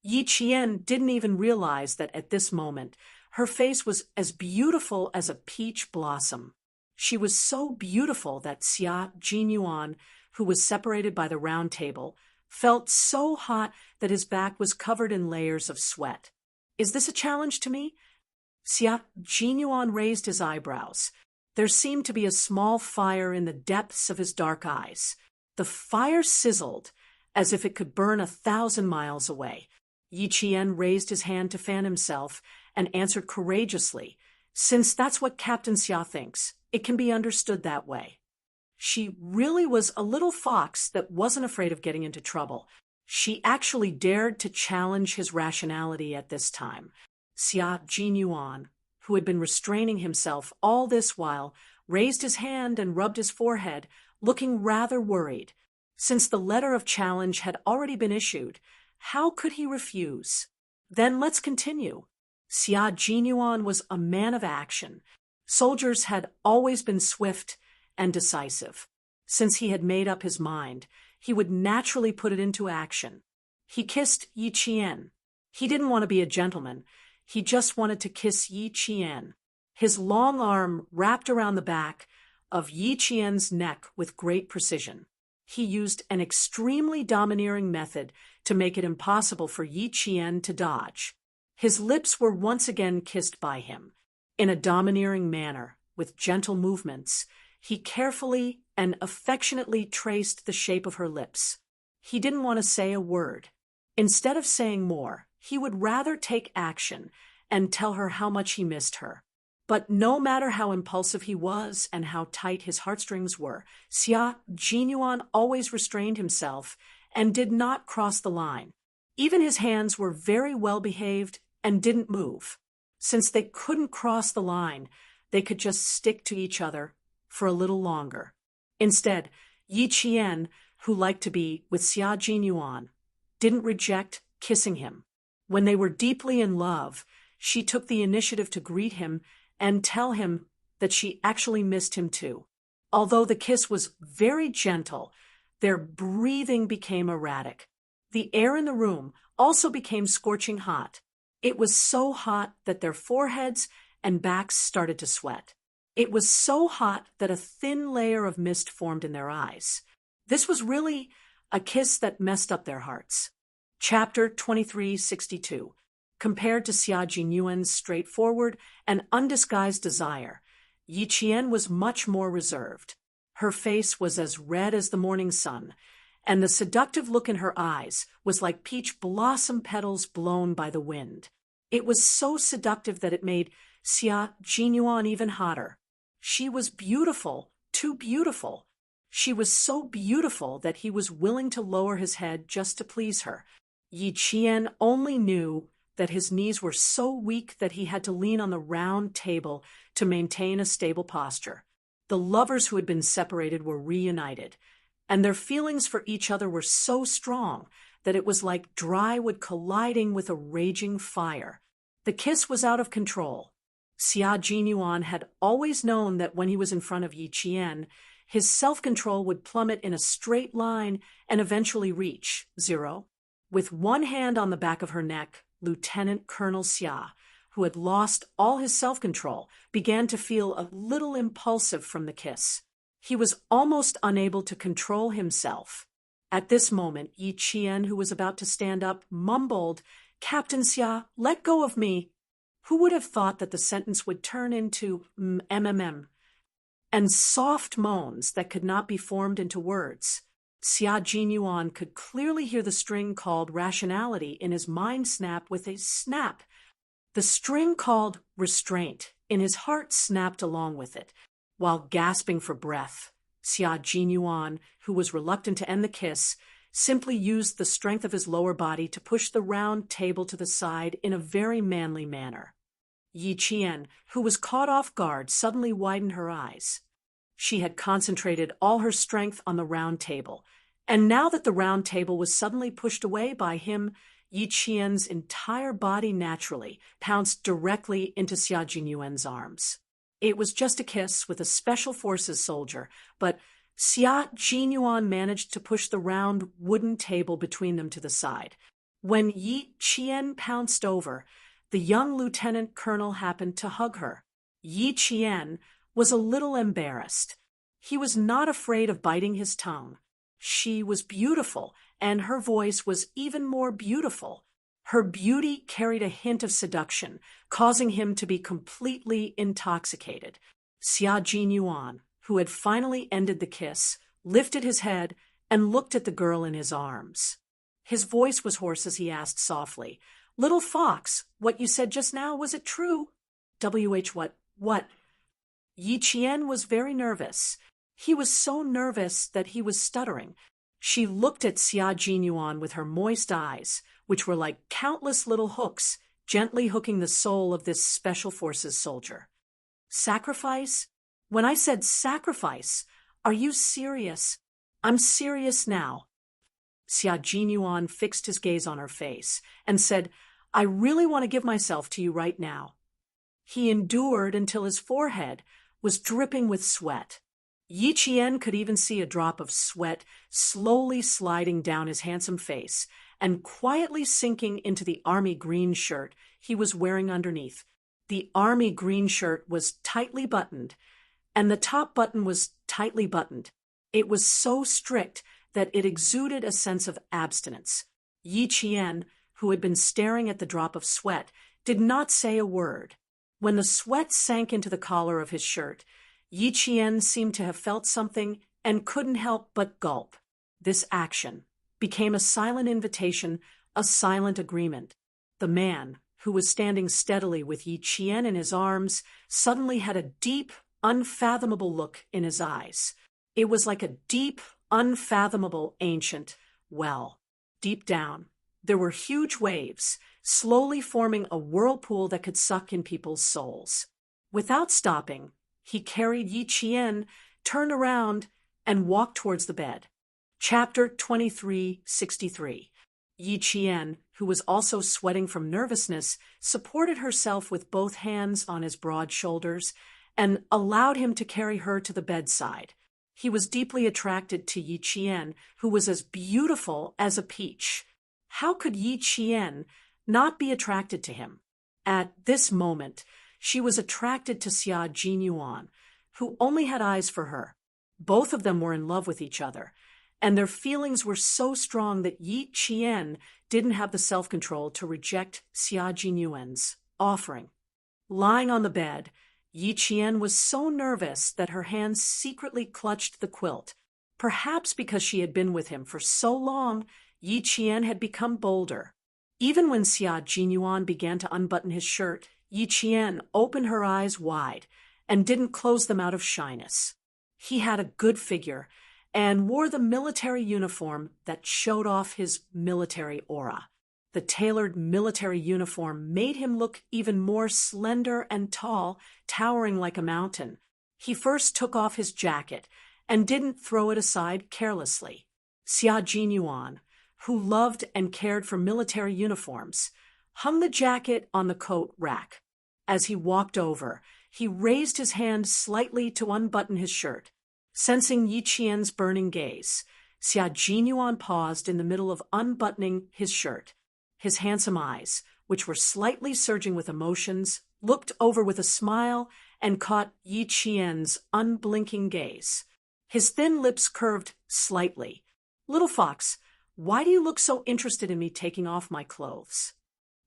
Yi Qian didn't even realize that at this moment, her face was as beautiful as a peach blossom. She was so beautiful that Xia Jinyuan, who was separated by the round table, felt so hot that his back was covered in layers of sweat. "Is this a challenge to me?" Xia Jinyuan raised his eyebrows. There seemed to be a small fire in the depths of his dark eyes. The fire sizzled as if it could burn 1,000 miles away. Yi Qian raised his hand to fan himself and answered courageously, "Since that's what Captain Xia thinks, it can be understood that way." She really was a little fox that wasn't afraid of getting into trouble. She actually dared to challenge his rationality at this time. Xia Jinyuan, who had been restraining himself all this while, raised his hand and rubbed his forehead, looking rather worried. Since the letter of challenge had already been issued, how could he refuse? "Then let's continue." Xia Jinyuan was a man of action. Soldiers had always been swift and decisive. Since he had made up his mind, he would naturally put it into action. He kissed Yi Qian. He didn't want to be a gentleman. He just wanted to kiss Yi Qian. His long arm wrapped around the back of Yi Qian's neck with great precision. He used an extremely domineering method to make it impossible for Yi Qian to dodge. His lips were once again kissed by him. In a domineering manner, with gentle movements, he carefully and affectionately traced the shape of her lips. He didn't want to say a word. Instead of saying more, he would rather take action and tell her how much he missed her. But no matter how impulsive he was and how tight his heartstrings were, Xia Jinyuan always restrained himself and did not cross the line. Even his hands were very well behaved and didn't move. Since they couldn't cross the line, they could just stick to each other for a little longer. Instead, Yi Qian, who liked to be with Xia Jinyuan, didn't reject kissing him. When they were deeply in love, she took the initiative to greet him and tell him that she actually missed him too. Although the kiss was very gentle, their breathing became erratic. The air in the room also became scorching hot. It was so hot that their foreheads and backs started to sweat. It was so hot that a thin layer of mist formed in their eyes. This was really a kiss that messed up their hearts. Chapter 2362. Compared to Xia Jinyuan's straightforward and undisguised desire, Yi Qian was much more reserved. Her face was as red as the morning sun, and the seductive look in her eyes was like peach blossom petals blown by the wind. It was so seductive that it made Xia Jinyuan even hotter. She was beautiful, too beautiful. She was so beautiful that he was willing to lower his head just to please her. Yi Qian only knew that his knees were so weak that he had to lean on the round table to maintain a stable posture. The lovers who had been separated were reunited, and their feelings for each other were so strong that it was like dry wood colliding with a raging fire. The kiss was out of control. Xia Jinyuan had always known that when he was in front of Yi Qian, his self-control would plummet in a straight line and eventually reach 0. With one hand on the back of her neck, Lieutenant Colonel Xia, who had lost all his self-control, began to feel a little impulsive from the kiss. He was almost unable to control himself. At this moment, Yi Qian, who was about to stand up, mumbled, "Captain Xia, let go of me." Who would have thought that the sentence would turn into and soft moans that could not be formed into words? Xia Jinyuan could clearly hear the string called rationality in his mind snap with a snap. The string called restraint in his heart snapped along with it. While gasping for breath, Xia Jinyuan, who was reluctant to end the kiss, simply used the strength of his lower body to push the round table to the side in a very manly manner. Yi Qian, who was caught off guard, suddenly widened her eyes. She had concentrated all her strength on the round table, and now that the round table was suddenly pushed away by him, Yi Qian's entire body naturally pounced directly into Xia Jinyuan's arms. It was just a kiss with a special forces soldier, but Xia Jinyuan managed to push the round wooden table between them to the side. When Yi Qian pounced over, the young lieutenant colonel happened to hug her. Yi Qian was a little embarrassed. He was not afraid of biting his tongue. She was beautiful, and her voice was even more beautiful. Her beauty carried a hint of seduction, causing him to be completely intoxicated. Xia Jinyuan, who had finally ended the kiss, lifted his head and looked at the girl in his arms. His voice was hoarse as he asked softly, "Little fox, what you said just now, was it true?" What? Yi Qian was very nervous. He was so nervous that he was stuttering. She looked at Xia Jinyuan with her moist eyes, which were like countless little hooks, gently hooking the soul of this special forces soldier. "Sacrifice? When I said sacrifice, are you serious?" "I'm serious now." Xia Jinyuan fixed his gaze on her face and said, "I really want to give myself to you right now." He endured until his forehead was dripping with sweat. Yi Qian could even see a drop of sweat slowly sliding down his handsome face and quietly sinking into the army green shirt he was wearing underneath. The army green shirt was tightly buttoned, and the top button was tightly buttoned. It was so strict that it exuded a sense of abstinence. Yi Qian, who had been staring at the drop of sweat, did not say a word. When the sweat sank into the collar of his shirt, Yi Qian seemed to have felt something and couldn't help but gulp. This action became a silent invitation, a silent agreement. The man, who was standing steadily with Yi Qian in his arms, suddenly had a deep, unfathomable look in his eyes. It was like a deep, unfathomable ancient well. Deep down, there were huge waves, slowly forming a whirlpool that could suck in people's souls. Without stopping, he carried Yi Qian, turned around, and walked towards the bed. Chapter 2363. Yi Qian, who was also sweating from nervousness, supported herself with both hands on his broad shoulders and allowed him to carry her to the bedside. He was deeply attracted to Yi Qian, who was as beautiful as a peach. How could Yi Qian not be attracted to him? At this moment, she was attracted to Xia Jinyuan, who only had eyes for her. Both of them were in love with each other, and their feelings were so strong that Yi Qian didn't have the self-control to reject Xia Jinyuan's offering. Lying on the bed, Yi Qian was so nervous that her hands secretly clutched the quilt. Perhaps because she had been with him for so long, Yi Qian had become bolder. Even when Xia Jinyuan began to unbutton his shirt, Yi Qian opened her eyes wide and didn't close them out of shyness. He had a good figure and wore the military uniform that showed off his military aura. The tailored military uniform made him look even more slender and tall, towering like a mountain. He first took off his jacket and didn't throw it aside carelessly. Xia Jinyuan, who loved and cared for military uniforms, hung the jacket on the coat rack. As he walked over, he raised his hand slightly to unbutton his shirt. Sensing Yi Qian's burning gaze, Xia Jinyuan paused in the middle of unbuttoning his shirt. His handsome eyes, which were slightly surging with emotions, looked over with a smile and caught Yi Qian's unblinking gaze. His thin lips curved slightly. "Little fox, why do you look so interested in me taking off my clothes?"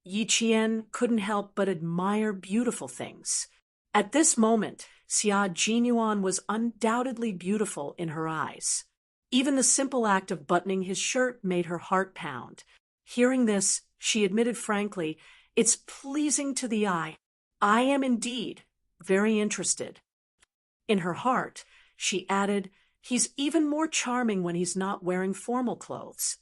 Yi Qian couldn't help but admire beautiful things. At this moment, Xia Jinyuan was undoubtedly beautiful in her eyes. Even the simple act of buttoning his shirt made her heart pound. Hearing this, she admitted frankly, "It's pleasing to the eye. I am indeed very interested." In her heart, she added, "He's even more charming when he's not wearing formal clothes."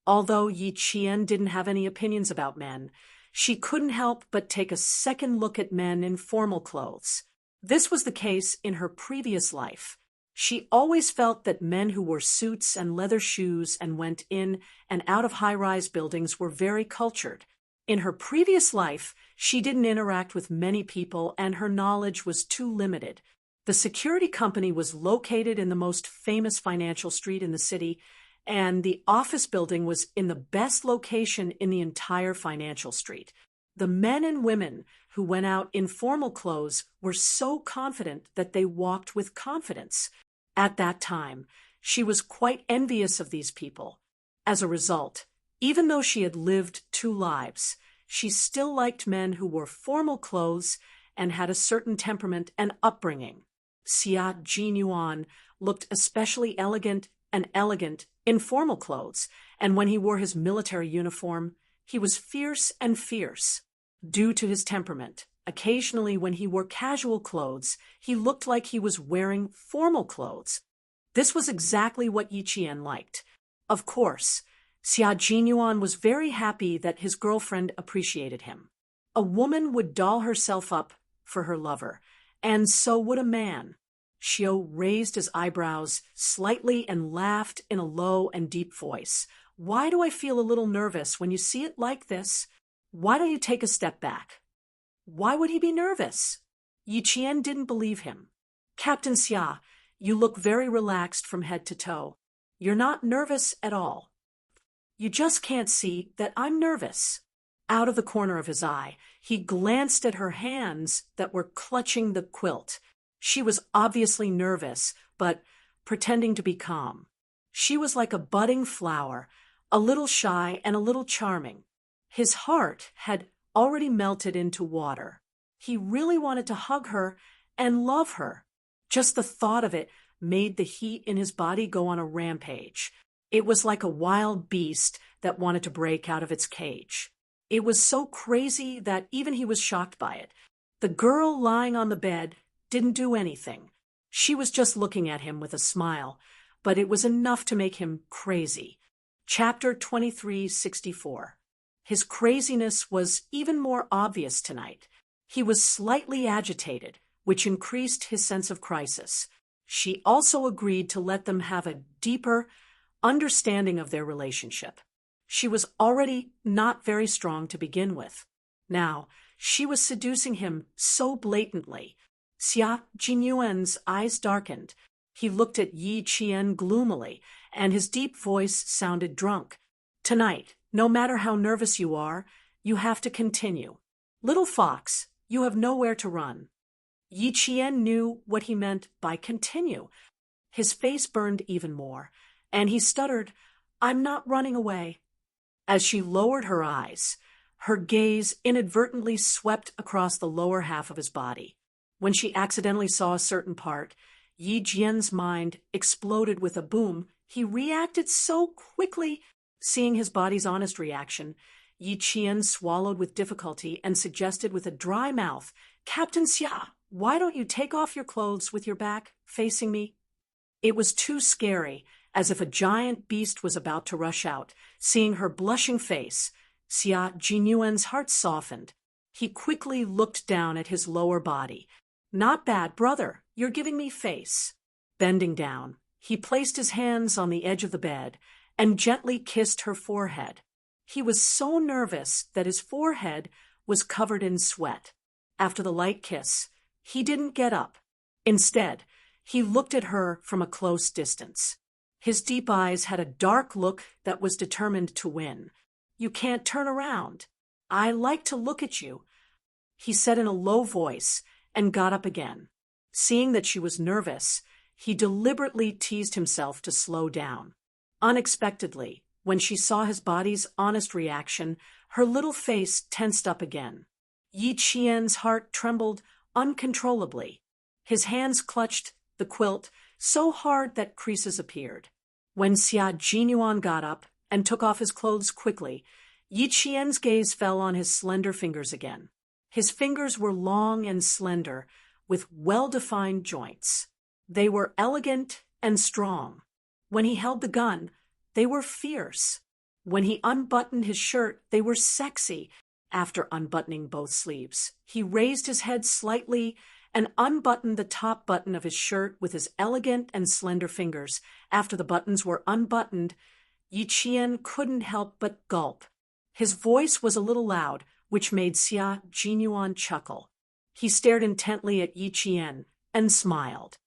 Although Yi Qian didn't have any opinions about men, she couldn't help but take a second look at men in formal clothes. This was the case in her previous life. She always felt that men who wore suits and leather shoes and went in and out of high-rise buildings were very cultured. In her previous life, she didn't interact with many people and her knowledge was too limited. The security company was located in the most famous financial street in the city, and the office building was in the best location in the entire financial street. The men and women who went out in formal clothes were so confident that they walked with confidence. At that time, she was quite envious of these people. As a result, even though she had lived 2 lives, she still liked men who wore formal clothes and had a certain temperament and upbringing. Xia Jinyuan looked especially elegant in formal clothes, and when he wore his military uniform, he was fierce and fierce. Due to his temperament, occasionally when he wore casual clothes, he looked like he was wearing formal clothes. This was exactly what Yi Qian liked. Of course, Xia Jinyuan was very happy that his girlfriend appreciated him. A woman would doll herself up for her lover, and so would a man. Xiao raised his eyebrows slightly and laughed in a low and deep voice. "Why do I feel a little nervous when you see it like this? Why don't you take a step back?" Why would he be nervous? Yi Qian didn't believe him. "Captain Xia, you look very relaxed from head to toe. You're not nervous at all." "You just can't see that I'm nervous." Out of the corner of his eye, he glanced at her hands that were clutching the quilt. She was obviously nervous, but pretending to be calm. She was like a budding flower, a little shy and a little charming. His heart had already melted into water. He really wanted to hug her and love her. Just the thought of it made the heat in his body go on a rampage. It was like a wild beast that wanted to break out of its cage. It was so crazy that even he was shocked by it. The girl lying on the bed didn't do anything. She was just looking at him with a smile, but it was enough to make him crazy. Chapter 2364. His craziness was even more obvious tonight. He was slightly agitated, which increased his sense of crisis. She also agreed to let them have a deeper understanding of their relationship. She was already not very strong to begin with. Now, she was seducing him so blatantly. Xia Jinyuan's eyes darkened. He looked at Yi Qian gloomily, and his deep voice sounded drunk. "Tonight, no matter how nervous you are, you have to continue. Little fox, you have nowhere to run." Yi Qian knew what he meant by continue. His face burned even more, and he stuttered, "I'm not running away." As she lowered her eyes, her gaze inadvertently swept across the lower half of his body. When she accidentally saw a certain part, Yi Jian's mind exploded with a boom. He reacted so quickly. Seeing his body's honest reaction, Yi Qian swallowed with difficulty and suggested with a dry mouth, "Captain Xia, why don't you take off your clothes with your back facing me?" It was too scary, as if a giant beast was about to rush out. Seeing her blushing face, Xia Jinyuan's heart softened. He quickly looked down at his lower body. "Not bad, brother. You're giving me face." Bending down, he placed his hands on the edge of the bed and gently kissed her forehead. He was so nervous that his forehead was covered in sweat. After the light kiss, he didn't get up. Instead, he looked at her from a close distance. His deep eyes had a dark look that was determined to win. "You can't turn around. I like to look at you," he said in a low voice, and got up again. Seeing that she was nervous, He deliberately teased himself to slow down. Unexpectedly, when she saw his body's honest reaction, her little face tensed up again. Yi Qian's heart trembled uncontrollably. His hands clutched the quilt so hard that creases appeared. When Xia Jinyuan got up and took off his clothes quickly, Yi Qian's gaze fell on his slender fingers again. His fingers were long and slender, with well-defined joints. They were elegant and strong. When he held the gun, they were fierce. When he unbuttoned his shirt, they were sexy. After unbuttoning both sleeves, he raised his head slightly and unbuttoned the top button of his shirt with his elegant and slender fingers. After the buttons were unbuttoned, Yi Qian couldn't help but gulp. His voice was a little loud, which made Xia Jinyuan chuckle. He stared intently at Yi Qian and smiled.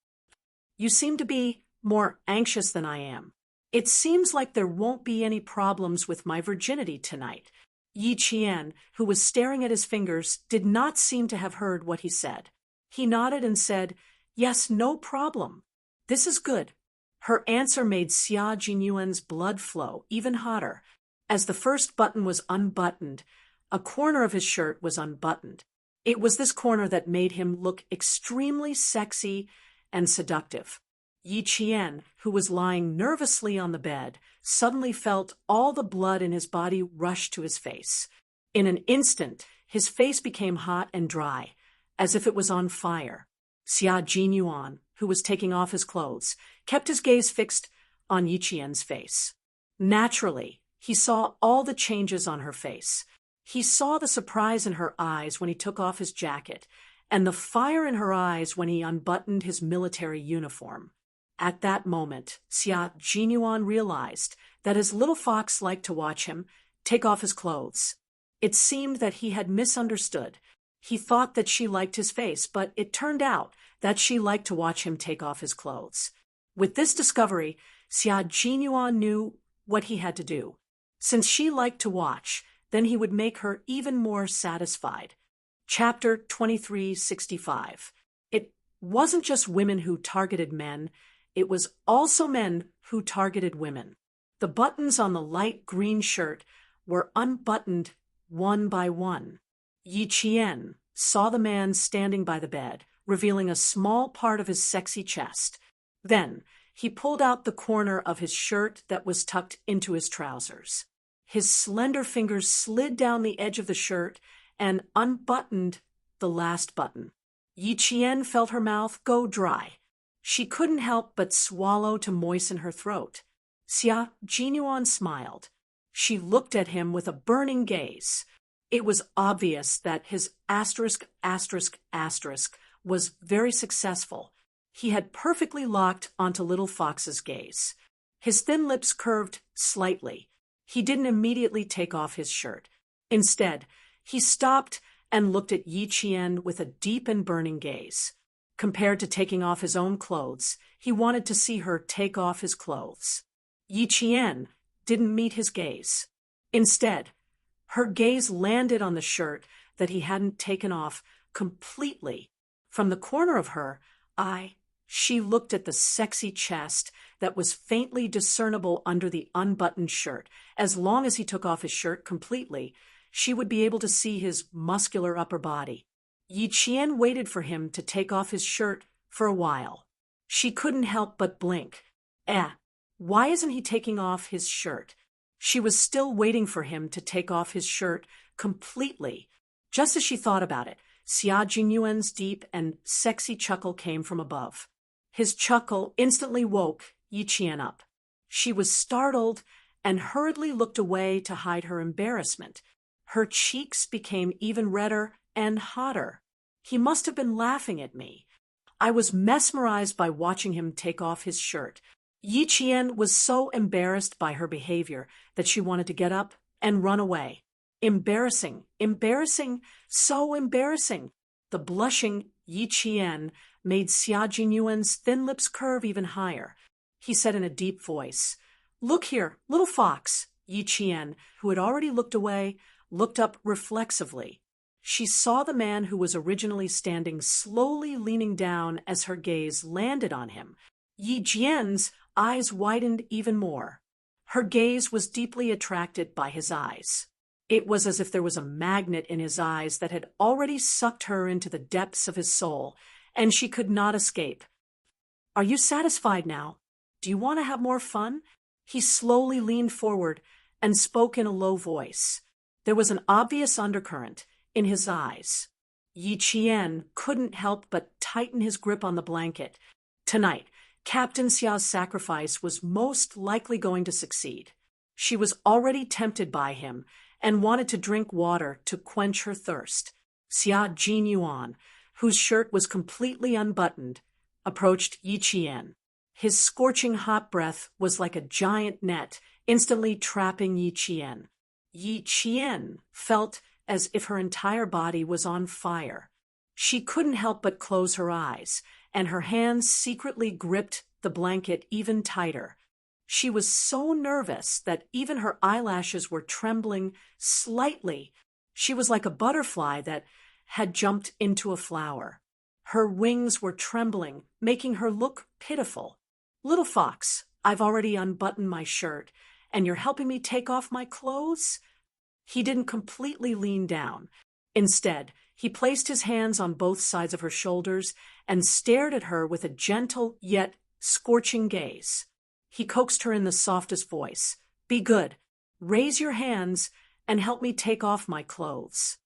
"You seem to be more anxious than I am. It seems like there won't be any problems with my virginity tonight." Yi Qian, who was staring at his fingers, did not seem to have heard what he said. He nodded and said, "Yes, no problem. This is good." Her answer made Xia Jinyuan's blood flow even hotter. As the first button was unbuttoned, a corner of his shirt was unbuttoned. It was this corner that made him look extremely sexy and seductive. Yi Qian, who was lying nervously on the bed, suddenly felt all the blood in his body rush to his face. In an instant, his face became hot and dry, as if it was on fire. Xia Jinyuan, who was taking off his clothes, kept his gaze fixed on Yi Qian's face. Naturally, he saw all the changes on her face. He saw the surprise in her eyes when he took off his jacket, and the fire in her eyes when he unbuttoned his military uniform. At that moment, Xia Jinyuan realized that his little fox liked to watch him take off his clothes. It seemed that he had misunderstood. He thought that she liked his face, but it turned out that she liked to watch him take off his clothes. With this discovery, Xia Jinyuan knew what he had to do. Since she liked to watch, then he would make her even more satisfied. Chapter 2365. It wasn't just women who targeted men, it was also men who targeted women. The buttons on the light green shirt were unbuttoned one by one. Yi Qian saw the man standing by the bed, revealing a small part of his sexy chest. Then he pulled out the corner of his shirt that was tucked into his trousers. His slender fingers slid down the edge of the shirt and unbuttoned the last button. Yi Qian felt her mouth go dry. She couldn't help but swallow to moisten her throat. Xia Jinyuan smiled. She looked at him with a burning gaze. It was obvious that his **** was very successful. He had perfectly locked onto Little Fox's gaze. His thin lips curved slightly. He didn't immediately take off his shirt. Instead, he stopped and looked at Yi Qian with a deep and burning gaze. Compared to taking off his own clothes, he wanted to see her take off his clothes. Yi Qian didn't meet his gaze. Instead, her gaze landed on the shirt that he hadn't taken off completely. From the corner of her eye, she looked at the sexy chest that was faintly discernible under the unbuttoned shirt. As long as he took off his shirt completely, she would be able to see his muscular upper body. Yi Qian waited for him to take off his shirt for a while. She couldn't help but blink. Why isn't he taking off his shirt? She was still waiting for him to take off his shirt completely. Just as she thought about it, Xia Jinyuan's deep and sexy chuckle came from above. His chuckle instantly woke Yi Qian up. She was startled and hurriedly looked away to hide her embarrassment. Her cheeks became even redder and hotter. He must have been laughing at me. I was mesmerized by watching him take off his shirt. Yi Qian was so embarrassed by her behavior that she wanted to get up and run away. Embarrassing, so embarrassing. The blushing Yi Qian made Xia Jinyuan's thin lips curve even higher. He said in a deep voice, "Look here, little fox." Yi Qian, who had already looked away, looked up reflexively. She saw the man who was originally standing slowly leaning down as her gaze landed on him. Yi Jian's eyes widened even more. Her gaze was deeply attracted by his eyes. It was as if there was a magnet in his eyes that had already sucked her into the depths of his soul, and she could not escape. "Are you satisfied now? Do you want to have more fun?" He slowly leaned forward and spoke in a low voice. There was an obvious undercurrent in his eyes. Yi Qian couldn't help but tighten his grip on the blanket. Tonight, Captain Xia's sacrifice was most likely going to succeed. She was already tempted by him and wanted to drink water to quench her thirst. Xia Jinyuan, whose shirt was completely unbuttoned, approached Yi Qian. His scorching hot breath was like a giant net, instantly trapping Yi Qian. Yi Qian felt as if her entire body was on fire. She couldn't help but close her eyes, and her hands secretly gripped the blanket even tighter. She was so nervous that even her eyelashes were trembling slightly. She was like a butterfly that had jumped into a flower. Her wings were trembling, making her look pitiful. "Little fox, I've already unbuttoned my shirt, and you're helping me take off my clothes?" He didn't completely lean down. Instead, he placed his hands on both sides of her shoulders and stared at her with a gentle yet scorching gaze. He coaxed her in the softest voice. "Be good. Raise your hands and help me take off my clothes."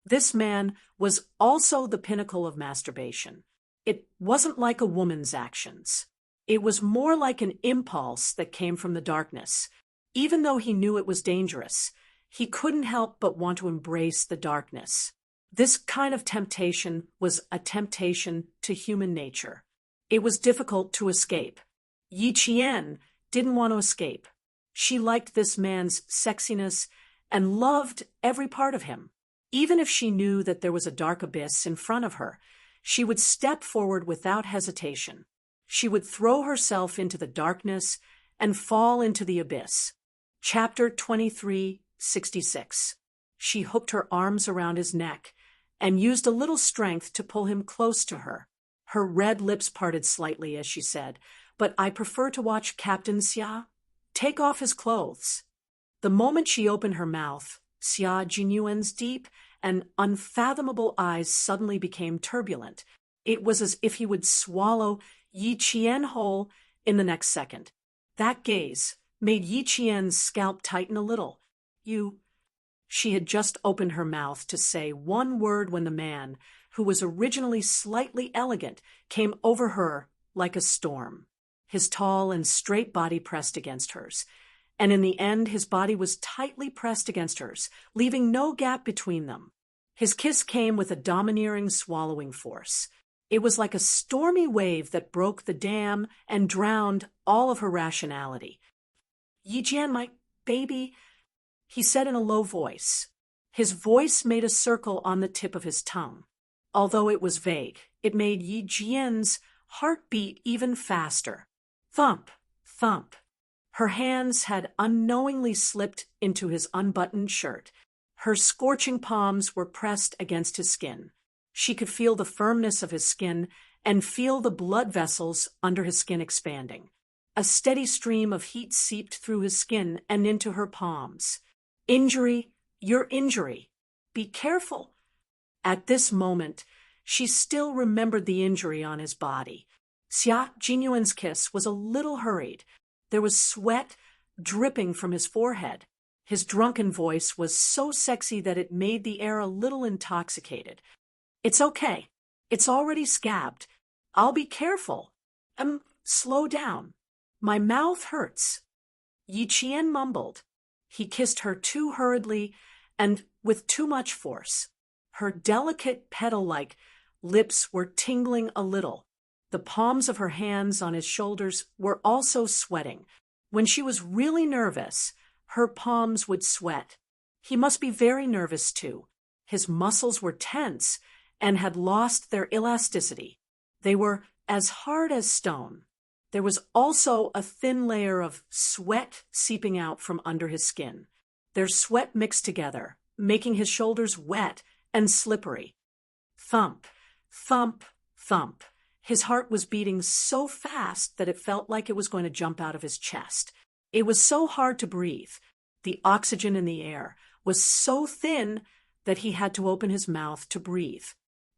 This man was also the pinnacle of masturbation. It wasn't like a woman's actions. It was more like an impulse that came from the darkness. Even though he knew it was dangerous, he couldn't help but want to embrace the darkness. This kind of temptation was a temptation to human nature. It was difficult to escape. Yi Qian didn't want to escape. She liked this man's sexiness and loved every part of him. Even if she knew that there was a dark abyss in front of her, she would step forward without hesitation. She would throw herself into the darkness and fall into the abyss. Chapter 23:66. She hooked her arms around his neck and used a little strength to pull him close to her. Her red lips parted slightly as she said, "But I prefer to watch Captain Xia take off his clothes." The moment she opened her mouth, Xia Jinyuan's deep and unfathomable eyes suddenly became turbulent. It was as if he would swallow Yi Qian whole in the next second. That gaze made Yi Qian's scalp tighten a little. "You—" She had just opened her mouth to say one word when the man, who was originally slightly elegant, came over her like a storm. His tall and straight body pressed against hers, and in the end his body was tightly pressed against hers, leaving no gap between them. His kiss came with a domineering, swallowing force. It was like a stormy wave that broke the dam and drowned all of her rationality. "Yi Jian, my baby," he said in a low voice. His voice made a circle on the tip of his tongue. Although it was vague, it made Yi Jian's heart beat even faster. Thump, thump. Her hands had unknowingly slipped into his unbuttoned shirt. Her scorching palms were pressed against his skin. She could feel the firmness of his skin and feel the blood vessels under his skin expanding. A steady stream of heat seeped through his skin and into her palms. "Injury, your injury. Be careful." At this moment, she still remembered the injury on his body. Xia Jinyuan's kiss was a little hurried. There was sweat dripping from his forehead. His drunken voice was so sexy that it made the air a little intoxicated. "It's okay. It's already scabbed. I'll be careful. Slow down. My mouth hurts." Yi Qian mumbled. He kissed her too hurriedly and with too much force. Her delicate petal-like lips were tingling a little. The palms of her hands on his shoulders were also sweating. When she was really nervous, her palms would sweat. He must be very nervous too. His muscles were tense and had lost their elasticity. They were as hard as stone. There was also a thin layer of sweat seeping out from under his skin. Their sweat mixed together, making his shoulders wet and slippery. Thump, thump, thump. His heart was beating so fast that it felt like it was going to jump out of his chest. It was so hard to breathe. The oxygen in the air was so thin that he had to open his mouth to breathe.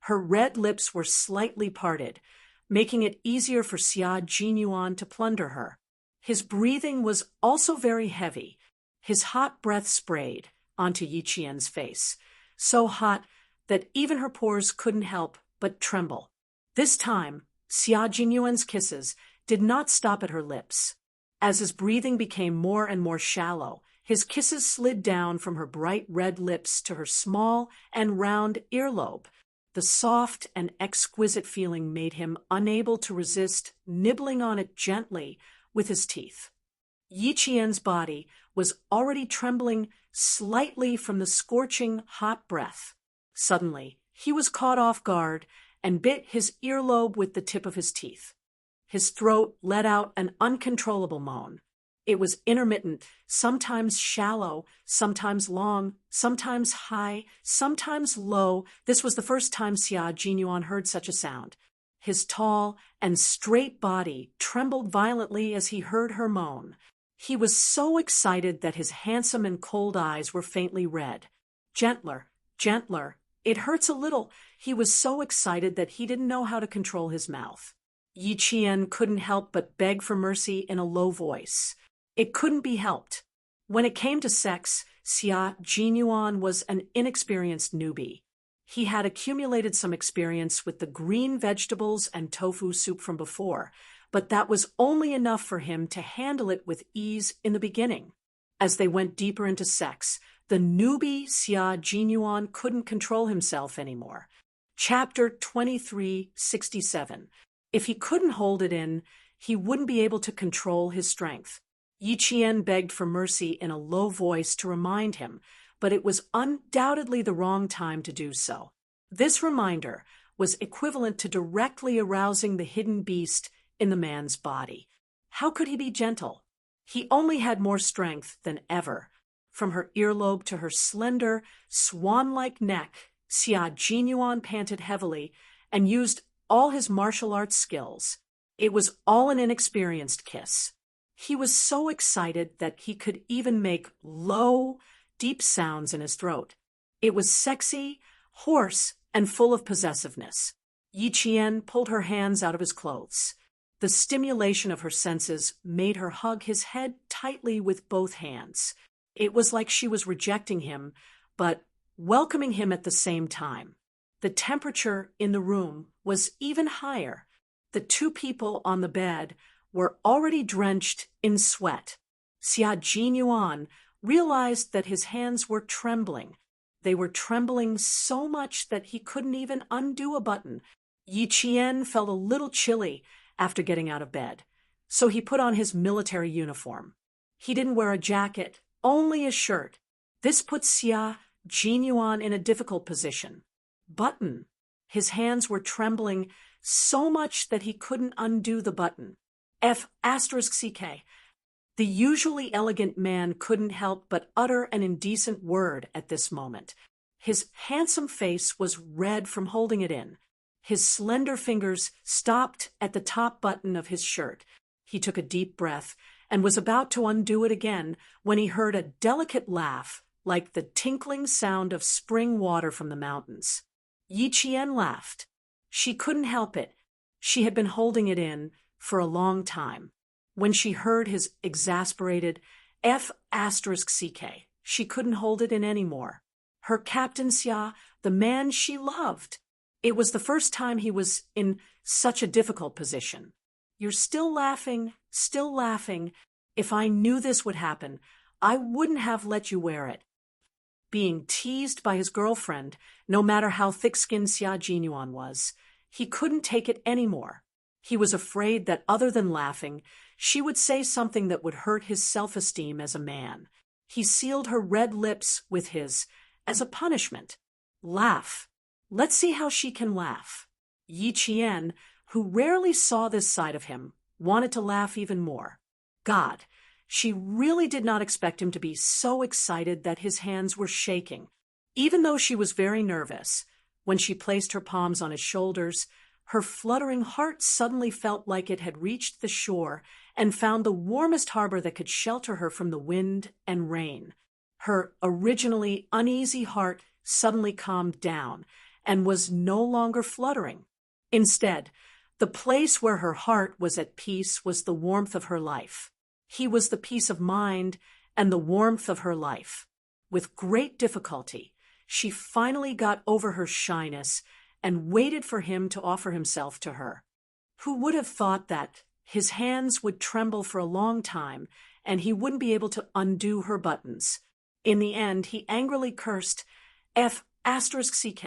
Her red lips were slightly parted, making it easier for Xia Jinyuan to plunder her. His breathing was also very heavy. His hot breath sprayed onto Yi Qian's face, so hot that even her pores couldn't help but tremble. This time, Xia Jinyuan's kisses did not stop at her lips. As his breathing became more and more shallow, his kisses slid down from her bright red lips to her small and round earlobe. The soft and exquisite feeling made him unable to resist nibbling on it gently with his teeth. Yi Qian's body was already trembling slightly from the scorching hot breath. Suddenly, he was caught off guard and bit his earlobe with the tip of his teeth. His throat let out an uncontrollable moan. It was intermittent, sometimes shallow, sometimes long, sometimes high, sometimes low. This was the first time Xia Jinyuan heard such a sound. His tall and straight body trembled violently as he heard her moan. He was so excited that his handsome and cold eyes were faintly red. Gentler, gentler. It hurts a little. He was so excited that he didn't know how to control his mouth. Yi Qian couldn't help but beg for mercy in a low voice. It couldn't be helped. When it came to sex, Xia Jinyuan was an inexperienced newbie. He had accumulated some experience with the green vegetables and tofu soup from before, but that was only enough for him to handle it with ease in the beginning. As they went deeper into sex, the newbie Xia Jinyuan couldn't control himself anymore. Chapter 2367. If he couldn't hold it in, he wouldn't be able to control his strength. Yi Qian begged for mercy in a low voice to remind him, but it was undoubtedly the wrong time to do so. This reminder was equivalent to directly arousing the hidden beast in the man's body. How could he be gentle? He only had more strength than ever. From her earlobe to her slender, swan-like neck, Xia Jinyuan panted heavily and used all his martial arts skills. It was all an inexperienced kiss. He was so excited that he could even make low, deep sounds in his throat. It was sexy, hoarse, and full of possessiveness. Yi Qian pulled her hands out of his clothes. The stimulation of her senses made her hug his head tightly with both hands. It was like she was rejecting him, but welcoming him at the same time. The temperature in the room was even higher. The two people on the bed were already drenched in sweat. Xia Jinyuan realized that his hands were trembling. They were trembling so much that he couldn't even undo a button. Yi Qian felt a little chilly after getting out of bed, so he put on his military uniform. He didn't wear a jacket, only a shirt. This put Xia Jinyuan in a difficult position. Button. His hands were trembling so much that he couldn't undo the button. F***ck. The usually elegant man couldn't help but utter an indecent word at this moment. His handsome face was red from holding it in. His slender fingers stopped at the top button of his shirt. He took a deep breath and was about to undo it again when he heard a delicate laugh, like the tinkling sound of spring water from the mountains. Yi Qian laughed. She couldn't help it. She had been holding it in for a long time. When she heard his exasperated F***ck, she couldn't hold it in anymore. Her Captain Xia, the man she loved. It was the first time he was in such a difficult position. You're still laughing, still laughing. If I knew this would happen, I wouldn't have let you wear it. Being teased by his girlfriend, no matter how thick-skinned Xia Jinyuan was, he couldn't take it anymore. He was afraid that other than laughing, she would say something that would hurt his self-esteem as a man. He sealed her red lips with his, as a punishment. Laugh. Let's see how she can laugh. Yi Qian, who rarely saw this side of him, wanted to laugh even more. God, she really did not expect him to be so excited that his hands were shaking. Even though she was very nervous, when she placed her palms on his shoulders, Her fluttering heart suddenly felt like it had reached the shore and found the warmest harbor that could shelter her from the wind and rain. Her originally uneasy heart suddenly calmed down and was no longer fluttering. Instead, the place where her heart was at peace was the warmth of her life. He was the peace of mind and the warmth of her life. With great difficulty, she finally got over her shyness and waited for him to offer himself to her. Who would have thought that his hands would tremble for a long time and he wouldn't be able to undo her buttons? In the end, he angrily cursed F***ck.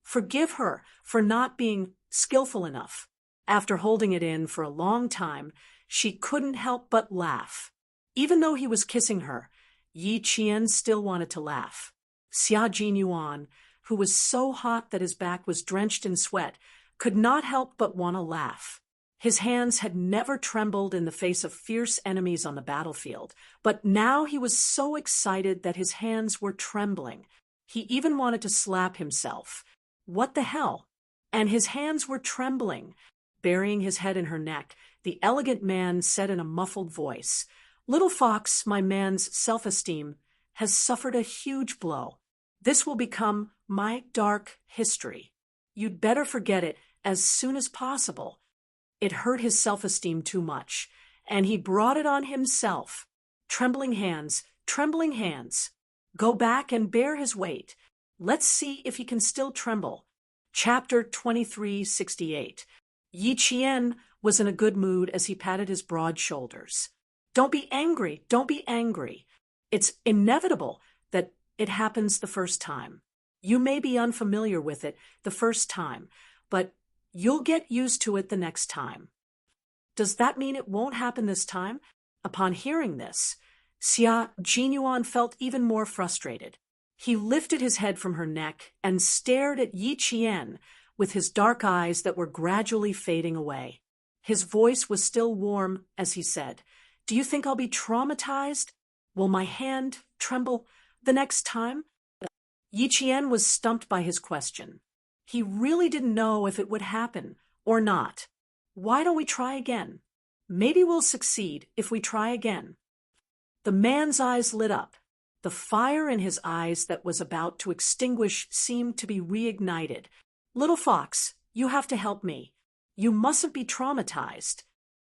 Forgive her for not being skillful enough. After holding it in for a long time, she couldn't help but laugh. Even though he was kissing her, Yi Qian still wanted to laugh. Xia Jinyuan, who was so hot that his back was drenched in sweat, could not help but want to laugh. His hands had never trembled in the face of fierce enemies on the battlefield, but now he was so excited that his hands were trembling. He even wanted to slap himself. What the hell? And his hands were trembling. Burying his head in her neck, the elegant man said in a muffled voice, "Little Fox, my man's self-esteem has suffered a huge blow. This will become my dark history. You'd better forget it as soon as possible." It hurt his self-esteem too much, and he brought it on himself. Trembling hands, trembling hands. Go back and bear his weight. Let's see if he can still tremble. Chapter 2368. Yi Qian was in a good mood as he patted his broad shoulders. Don't be angry, don't be angry. It's inevitable that it happens the first time. You may be unfamiliar with it the first time, but you'll get used to it the next time. Does that mean it won't happen this time? Upon hearing this, Xia Jinyuan felt even more frustrated. He lifted his head from her neck and stared at Yi Qian with his dark eyes that were gradually fading away. His voice was still warm as he said, "Do you think I'll be traumatized? Will my hand tremble the next time?" Yi Qian was stumped by his question. He really didn't know if it would happen or not. Why don't we try again? Maybe we'll succeed if we try again. The man's eyes lit up. The fire in his eyes that was about to extinguish seemed to be reignited. "Little Fox, you have to help me. You mustn't be traumatized."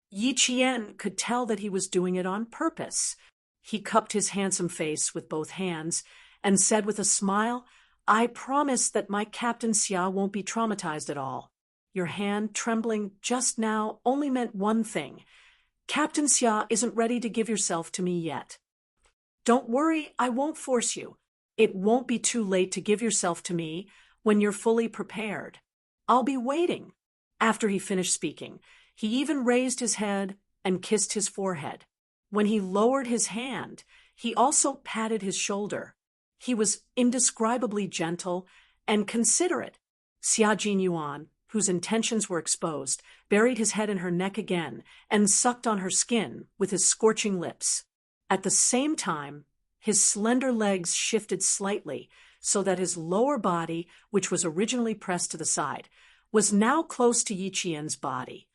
Yi Qian could tell that he was doing it on purpose. He cupped his handsome face with both hands and said with a smile, "I promise that my Captain Xia won't be traumatized at all. Your hand trembling just now only meant one thing. Captain Xia isn't ready to give yourself to me yet. Don't worry, I won't force you. It won't be too late to give yourself to me when you're fully prepared. I'll be waiting." After he finished speaking, he even raised his head and kissed his forehead. When he lowered his hand, he also patted his shoulder. He was indescribably gentle and considerate. Xia Jinyuan, whose intentions were exposed, buried his head in her neck again and sucked on her skin with his scorching lips. At the same time, his slender legs shifted slightly so that his lower body, which was originally pressed to the side, was now close to Yi Qian's body.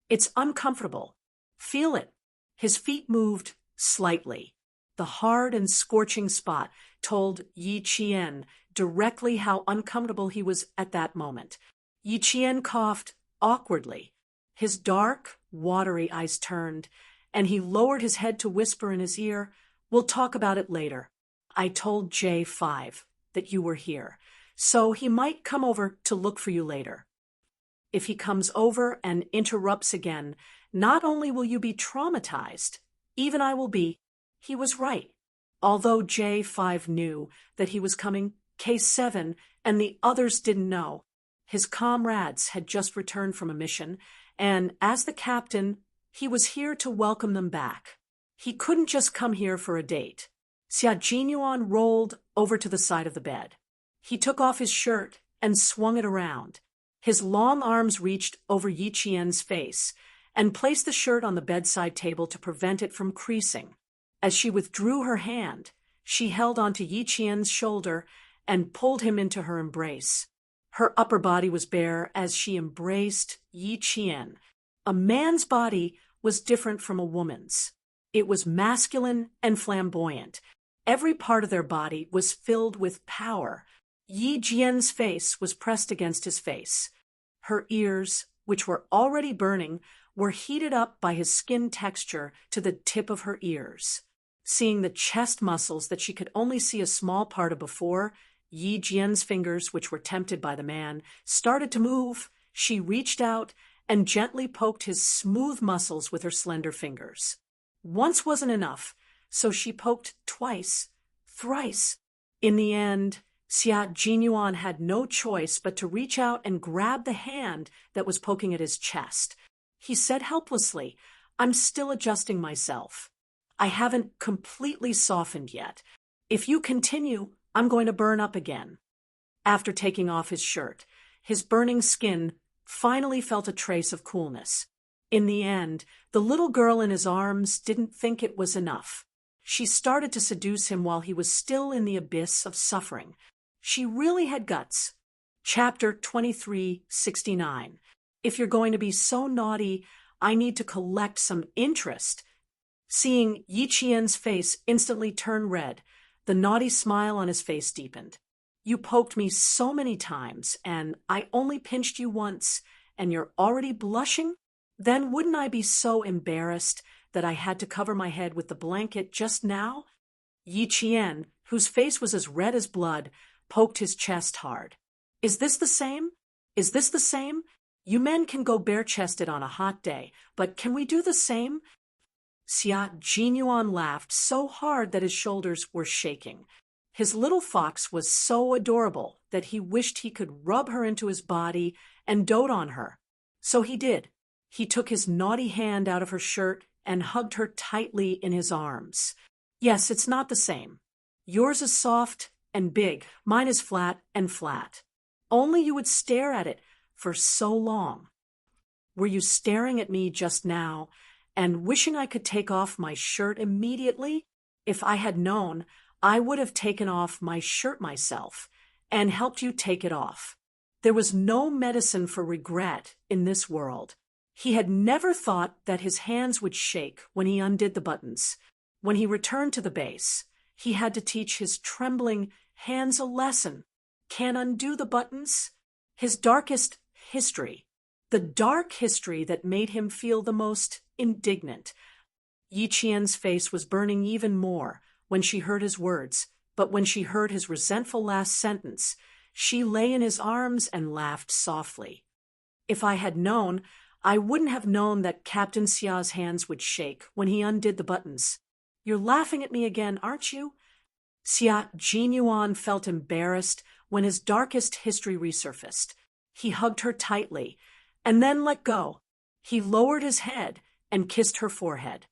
"It's uncomfortable. Feel it." His feet moved slightly. The hard and scorching spot told Yi Qian directly how uncomfortable he was at that moment. Yi Qian coughed awkwardly. His dark, watery eyes turned, and he lowered his head to whisper in his ear, "We'll talk about it later. I told J5 that you were here, so he might come over to look for you later. If he comes over and interrupts again, not only will you be traumatized, even I will be." He was right. Although J5 knew that he was coming, K7 and the others didn't know. His comrades had just returned from a mission, and as the captain, he was here to welcome them back. He couldn't just come here for a date. Xia Jinyuan rolled over to the side of the bed. He took off his shirt and swung it around. His long arms reached over Yi Qian's face and placed the shirt on the bedside table to prevent it from creasing. As she withdrew her hand, she held onto Yi Qian's shoulder and pulled him into her embrace. Her upper body was bare as she embraced Yi Qian. A man's body was different from a woman's. It was masculine and flamboyant. Every part of their body was filled with power. Yi Jian's face was pressed against his face. Her ears, which were already burning, were heated up by his skin texture to the tip of her ears. Seeing the chest muscles that she could only see a small part of before, Yi Jian's fingers, which were tempted by the man, started to move. She reached out and gently poked his smooth muscles with her slender fingers. Once wasn't enough, so she poked twice, thrice. In the end, Xia Jinyuan had no choice but to reach out and grab the hand that was poking at his chest. He said helplessly, "I'm still adjusting myself. I haven't completely softened yet. If you continue, I'm going to burn up again." After taking off his shirt, his burning skin finally felt a trace of coolness. In the end, the little girl in his arms didn't think it was enough. She started to seduce him while he was still in the abyss of suffering. She really had guts. Chapter 2369. If you're going to be so naughty, I need to collect some interest. Seeing Yi Qian's face instantly turn red, the naughty smile on his face deepened. "You poked me so many times, and I only pinched you once, and you're already blushing? Then wouldn't I be so embarrassed that I had to cover my head with the blanket just now?" Yi Qian, whose face was as red as blood, poked his chest hard. "Is this the same? Is this the same? You men can go bare-chested on a hot day, but can we do the same?" Xia Jinyuan laughed so hard that his shoulders were shaking. His little fox was so adorable that he wished he could rub her into his body and dote on her. So he did. He took his naughty hand out of her shirt and hugged her tightly in his arms. "Yes, it's not the same. Yours is soft and big, mine is flat and flat. Only you would stare at it for so long. Were you staring at me just now and wishing I could take off my shirt immediately? If I had known, I would have taken off my shirt myself and helped you take it off." There was no medicine for regret in this world. He had never thought that his hands would shake when he undid the buttons. When he returned to the base, he had to teach his trembling hands a lesson. Can't undo the buttons? His darkest history. The dark history that made him feel the most indignant. Yi Qian's face was burning even more when she heard his words, but when she heard his resentful last sentence, she lay in his arms and laughed softly. "If I had known, I wouldn't have known that Captain Xia's hands would shake when he undid the buttons. You're laughing at me again, aren't you?" Xia Jinyuan felt embarrassed when his darkest history resurfaced. He hugged her tightly, and then let go. He lowered his head and kissed her forehead.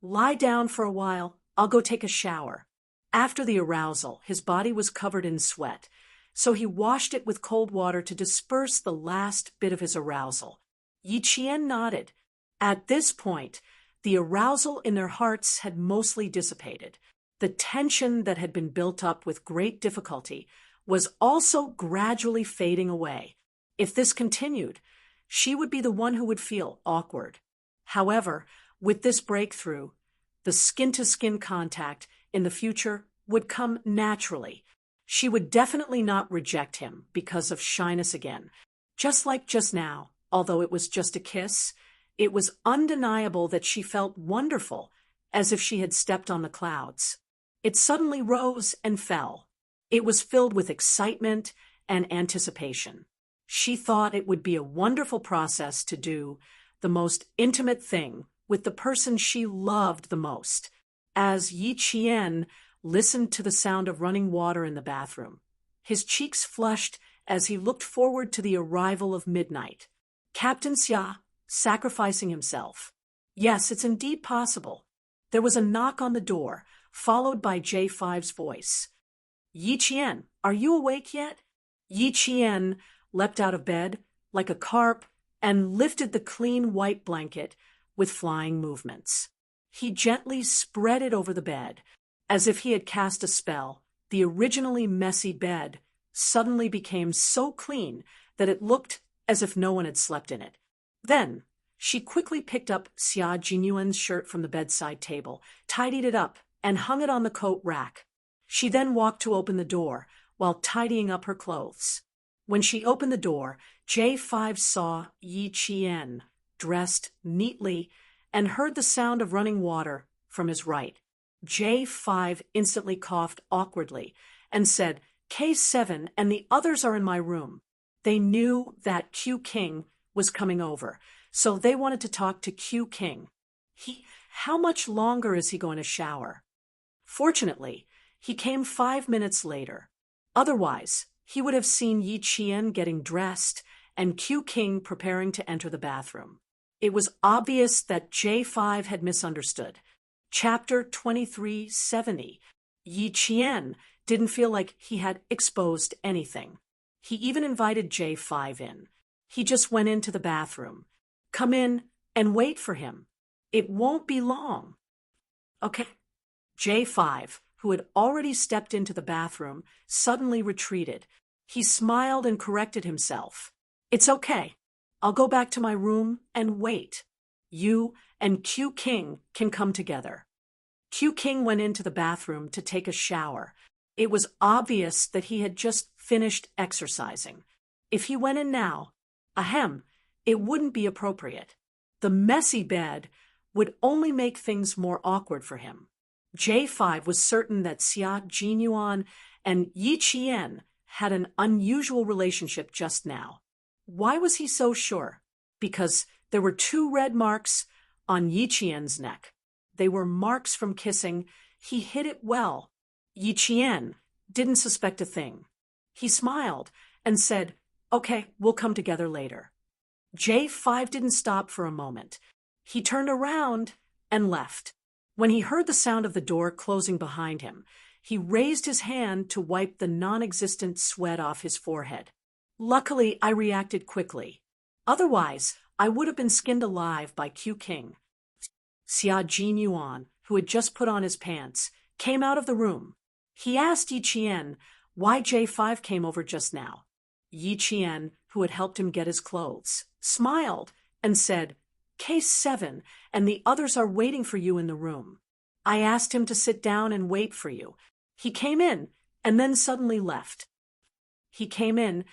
"Lie down for a while. I'll go take a shower." After the arousal, his body was covered in sweat, so he washed it with cold water to disperse the last bit of his arousal. Yi Qian nodded. At this point, the arousal in their hearts had mostly dissipated. The tension that had been built up with great difficulty was also gradually fading away. If this continued, she would be the one who would feel awkward. However, with this breakthrough, the skin-to-skin contact in the future would come naturally. She would definitely not reject him because of shyness again. Just like just now, although it was just a kiss, it was undeniable that she felt wonderful, as if she had stepped on the clouds. It suddenly rose and fell. It was filled with excitement and anticipation. She thought it would be a wonderful process to do the most intimate thing with the person she loved the most. As Yi Qian listened to the sound of running water in the bathroom, his cheeks flushed as he looked forward to the arrival of midnight. Captain Xia, sacrificing himself. Yes, it's indeed possible. There was a knock on the door, followed by J5's voice. "Yi Qian, are you awake yet?" Yi Qian leapt out of bed like a carp and lifted the clean white blanket with flying movements. He gently spread it over the bed, as if he had cast a spell. The originally messy bed suddenly became so clean that it looked as if no one had slept in it. Then, she quickly picked up Xia Jinyuan's shirt from the bedside table, tidied it up, and hung it on the coat rack. She then walked to open the door, while tidying up her clothes. When she opened the door, J5 saw Yi Qian, dressed neatly, and heard the sound of running water from his right. J5 instantly coughed awkwardly and said, K7 and the others are in my room. They knew that Q King was coming over, so they wanted to talk to Q King. How much longer is he going to shower? Fortunately, he came 5 minutes later. Otherwise, he would have seen Yi Qian getting dressed and Q King preparing to enter the bathroom. It was obvious that J5 had misunderstood. Chapter 2370. Yi Qian didn't feel like he had exposed anything. He even invited J5 in. He just went into the bathroom. Come in and wait for him. It won't be long. Okay. J5, who had already stepped into the bathroom, suddenly retreated. He smiled and corrected himself. It's okay. I'll go back to my room and wait. You and Q King can come together. Q King went into the bathroom to take a shower. It was obvious that he had just finished exercising. If he went in now, it wouldn't be appropriate. The messy bed would only make things more awkward for him. J5 was certain that Xia Jinyuan and Yi Qian had an unusual relationship just now. Why was he so sure? Because there were 2 red marks on Yi Qian's neck. They were marks from kissing. He hid it well. Yi Qian didn't suspect a thing. He smiled and said, Okay, we'll come together later. J5 didn't stop for a moment. He turned around and left. When he heard the sound of the door closing behind him, he raised his hand to wipe the non-existent sweat off his forehead. Luckily, I reacted quickly. Otherwise, I would have been skinned alive by Q King. Xia Jinyuan, who had just put on his pants, came out of the room. He asked Yi Qian why J5 came over just now. Yi Qian, who had helped him get his clothes, smiled and said, K7 and the others are waiting for you in the room. I asked him to sit down and wait for you. He came in and then suddenly left. Xia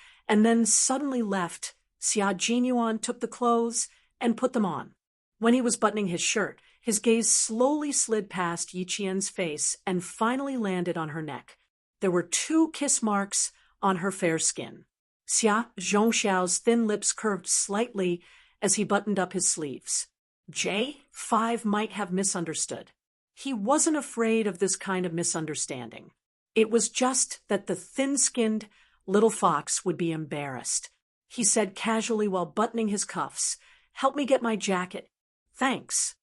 Jinyuan took the clothes and put them on. When he was buttoning his shirt, his gaze slowly slid past Yi Qian's face and finally landed on her neck. There were 2 kiss marks on her fair skin. Xia Zhongxiao's thin lips curved slightly as he buttoned up his sleeves. J5 might have misunderstood. He wasn't afraid of this kind of misunderstanding. It was just that the thin-skinned little fox would be embarrassed. He said casually while buttoning his cuffs, Help me get my jacket. Thanks.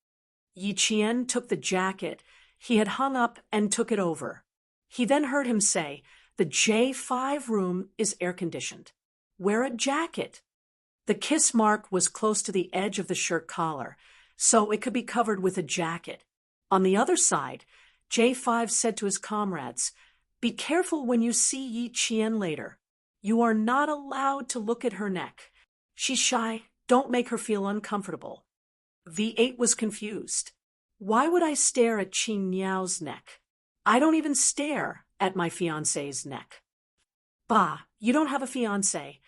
Yi Qian took the jacket he had hung up and took it over. He then heard him say, The J5 room is air-conditioned. Wear a jacket. The kiss mark was close to the edge of the shirt collar, so it could be covered with a jacket. On the other side, J5 said to his comrades, Be careful when you see Yi Qian later. You are not allowed to look at her neck. She's shy. Don't make her feel uncomfortable. V8 was confused. Why would I stare at Qing Niao's neck? I don't even stare at my fiancé's neck. Bah, you don't have a fiancé.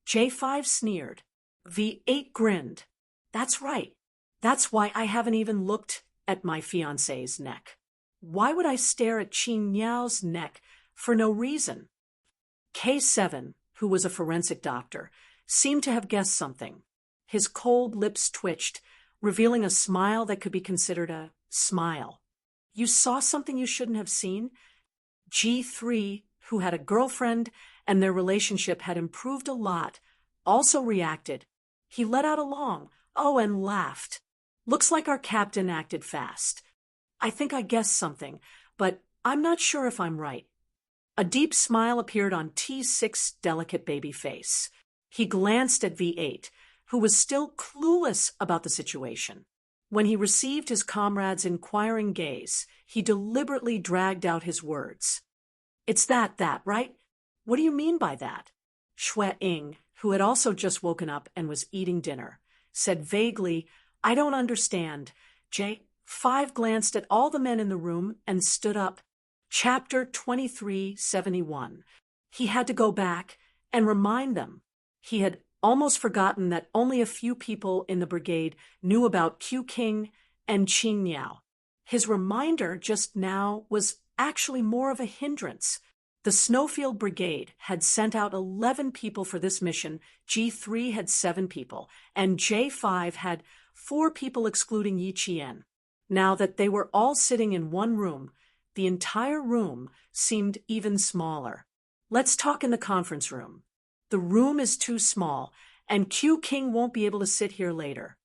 J5 sneered. V8 grinned. That's right. That's why I haven't even looked at my fiancé's neck. Why would I stare at Qing Niao's neck for no reason? K7, who was a forensic doctor, seemed to have guessed something. His cold lips twitched, revealing a smile that could be considered a smile. You saw something you shouldn't have seen? G3, who had a girlfriend and their relationship had improved a lot, also reacted. He let out a long, oh, and laughed. Looks like our captain acted fast. I think I guessed something, but I'm not sure if I'm right. A deep smile appeared on T6's delicate baby face. He glanced at V8, who was still clueless about the situation. When he received his comrade's inquiring gaze, he deliberately dragged out his words. It's that, right? What do you mean by that? Shui Ing, who had also just woken up and was eating dinner, said vaguely, I don't understand. J5 glanced at all the men in the room and stood up. Chapter 2371. He had to go back and remind them. He had almost forgotten that only a few people in the brigade knew about Q King and Qing Niao. His reminder just now was actually more of a hindrance. The Snowfield Brigade had sent out 11 people for this mission, G3 had 7 people, and J5 had 4 people excluding Yi Qian. Now that they were all sitting in one room, the entire room seemed even smaller. Let's talk in the conference room. The room is too small, and Q King won't be able to sit here later.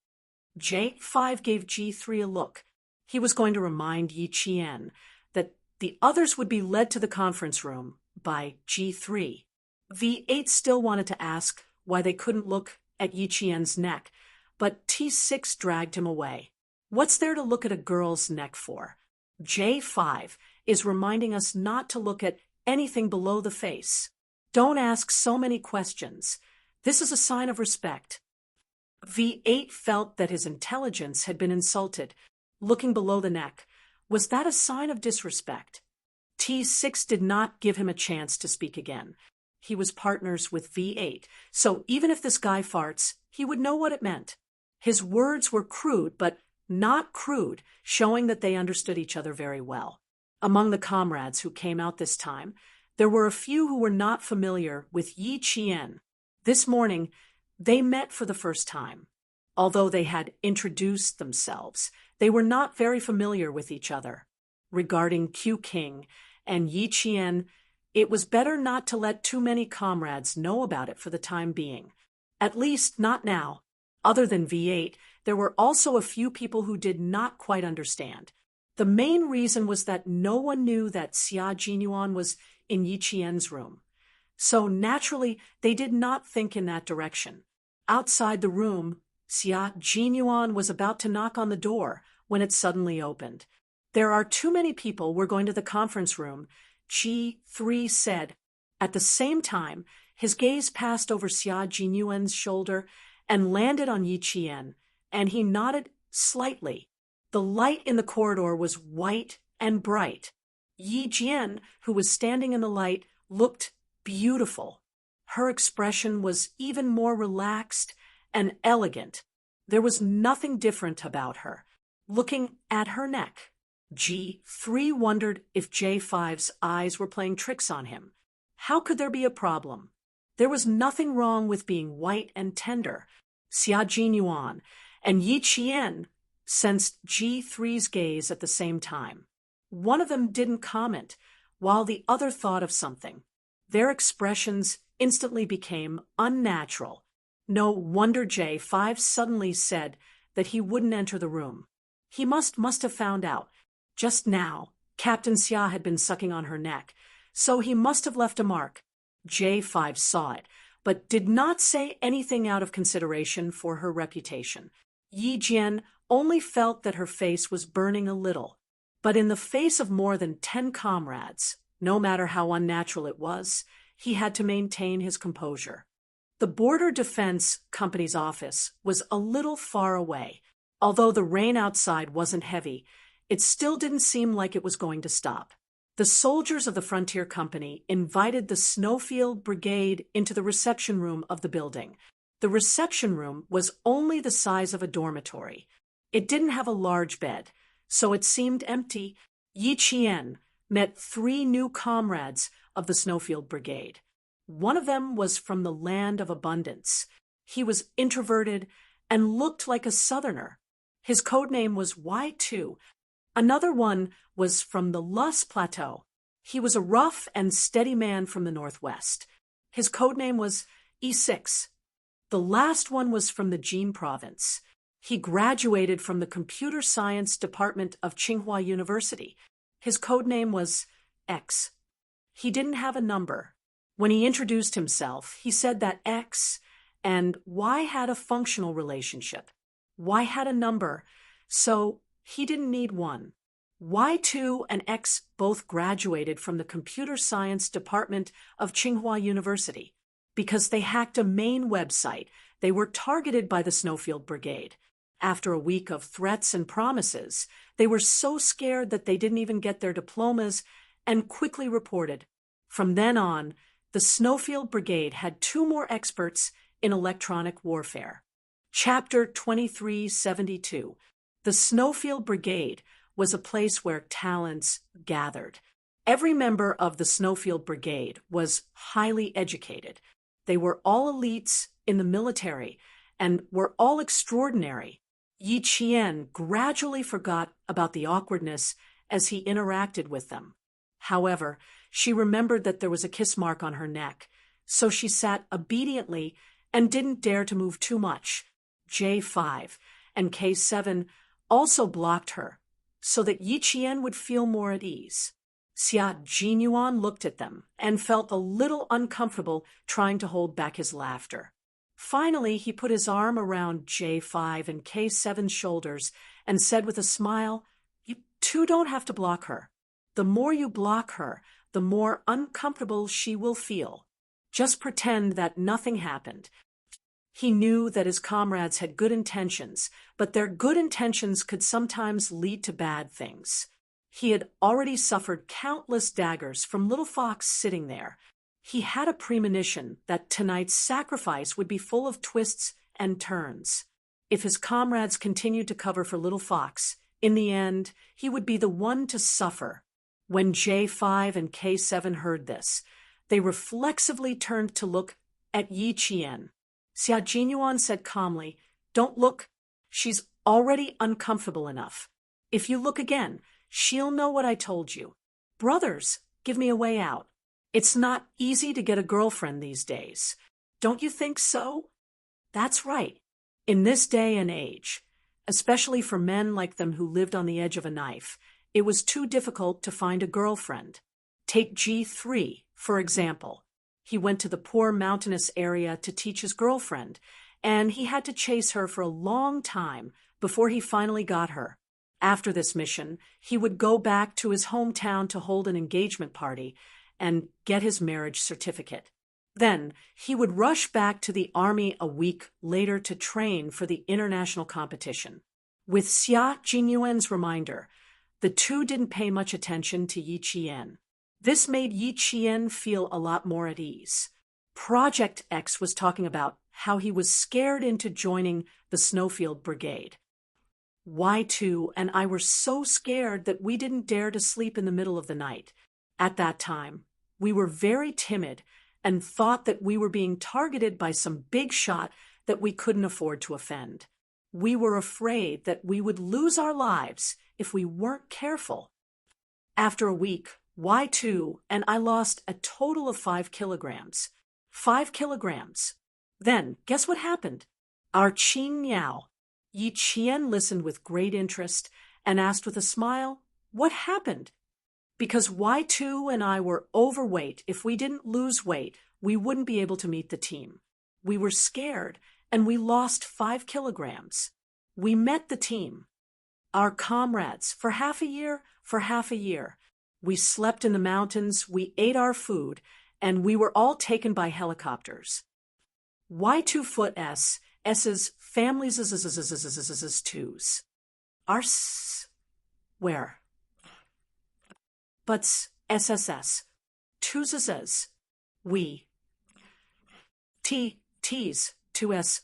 J5 gave G3 a look. He was going to remind Yi Qian that the others would be led to the conference room by G3. V8 still wanted to ask why they couldn't look at Yi Qian's neck, but T6 dragged him away. What's there to look at a girl's neck for? J5 is reminding us not to look at anything below the face. Don't ask so many questions. This is a sign of respect. V8 felt that his intelligence had been insulted. Looking below the neck, was that a sign of disrespect? T6 did not give him a chance to speak again. He was partners with V8, so even if this guy farts, he would know what it meant. His words were crude, but not crude, showing that they understood each other very well. Among the comrades who came out this time, there were a few who were not familiar with Yi Qian. This morning, they met for the first time. Although they had introduced themselves, they were not very familiar with each other. Regarding Q King and Yi Qian, it was better not to let too many comrades know about it for the time being. At least not now. Other than V8, there were also a few people who did not quite understand. The main reason was that no one knew that Xia Jinyuan was in Yi Qian's room. So naturally, they did not think in that direction. Outside the room, Xia Jinyuan was about to knock on the door when it suddenly opened. There are too many people, we're going to the conference room, G3 said. At the same time, his gaze passed over Xia Jinyuan's shoulder and landed on Yi Qian, and he nodded slightly. The light in the corridor was white and bright. Yi Jian, who was standing in the light, looked beautiful. Her expression was even more relaxed and elegant. There was nothing different about her. Looking at her neck, G3 wondered if J5's eyes were playing tricks on him. How could there be a problem? There was nothing wrong with being white and tender. Xia Jinyuan and Yi Qian sensed G3's gaze at the same time. One of them didn't comment, while the other thought of something. Their expressions instantly became unnatural. No wonder J5 suddenly said that he wouldn't enter the room. He must have found out. Just now, Captain Xia had been sucking on her neck, so he must have left a mark. J5 saw it, but did not say anything out of consideration for her reputation. Yi Jian only felt that her face was burning a little. But in the face of more than 10 comrades, no matter how unnatural it was, he had to maintain his composure. The Border Defense Company's office was a little far away. Although the rain outside wasn't heavy, it still didn't seem like it was going to stop. The soldiers of the Frontier Company invited the Snowfield Brigade into the reception room of the building. The reception room was only the size of a dormitory. It didn't have a large bed, so it seemed empty. Yi Qian met 3 new comrades of the Snowfield Brigade. One of them was from the land of abundance. He was introverted and looked like a southerner. His code name was Y2. Another one was from the Lus Plateau. He was a rough and steady man from the northwest. His code name was E6. The last one was from the Jin province. He graduated from the Computer Science Department of Tsinghua University. His code name was X. He didn't have a number. When he introduced himself, he said that X and Y had a functional relationship. Y had a number, so he didn't need one. Y2 and X both graduated from the computer science department of Tsinghua University. Because they hacked a main website, they were targeted by the Snowfield Brigade. After a week of threats and promises, they were so scared that they didn't even get their diplomas and quickly reported. From then on, the Snowfield Brigade had 2 more experts in electronic warfare. Chapter 2372. The Snowfield Brigade was a place where talents gathered. Every member of the Snowfield Brigade was highly educated. They were all elites in the military and were all extraordinary. Yi Qian gradually forgot about the awkwardness as he interacted with them. However, she remembered that there was a kiss mark on her neck, so she sat obediently and didn't dare to move too much. J5 and K7 also blocked her, so that Yi Qian would feel more at ease. Xia Jinyuan looked at them and felt a little uncomfortable trying to hold back his laughter. Finally, he put his arm around J5 and K7's shoulders and said with a smile, "You two don't have to block her. The more you block her, the more uncomfortable she will feel. Just pretend that nothing happened." He knew that his comrades had good intentions, but their good intentions could sometimes lead to bad things. He had already suffered countless daggers from Little Fox sitting there. He had a premonition that tonight's sacrifice would be full of twists and turns. If his comrades continued to cover for Little Fox, in the end, he would be the one to suffer. When J5 and K7 heard this, they reflexively turned to look at Yi Qian. Xia Jinyuan said calmly, "Don't look. She's already uncomfortable enough. If you look again, she'll know what I told you. Brothers, give me a way out. It's not easy to get a girlfriend these days. Don't you think so?" That's right. In this day and age, especially for men like them who lived on the edge of a knife, it was too difficult to find a girlfriend. Take G3, for example. He went to the poor mountainous area to teach his girlfriend, and he had to chase her for a long time before he finally got her. After this mission, he would go back to his hometown to hold an engagement party and get his marriage certificate. Then he would rush back to the army a week later to train for the international competition. With Xia Jinyuan's reminder, the two didn't pay much attention to Yi Qian. This made Yi Qian feel a lot more at ease. Project X was talking about how he was scared into joining the Snowfield Brigade. Y2 and I were so scared that we didn't dare to sleep in the middle of the night. At that time, we were very timid and thought that we were being targeted by some big shot that we couldn't afford to offend. We were afraid that we would lose our lives if we weren't careful. After a week, Y2 and I lost a total of 5 kilograms. 5 kilograms. Then, guess what happened? Our Qing Miao. Yi Qian listened with great interest and asked with a smile, "What happened?" Because Y2 and I were overweight. If we didn't lose weight, we wouldn't be able to meet the team. We were scared, and we lost 5 kilograms. We met the team. Our comrades, for half a year. We slept in the mountains, we ate our food, and we were all taken by helicopters. Y2 foot S's families twos. Our where? But's SSS. Twos we. T's 2S.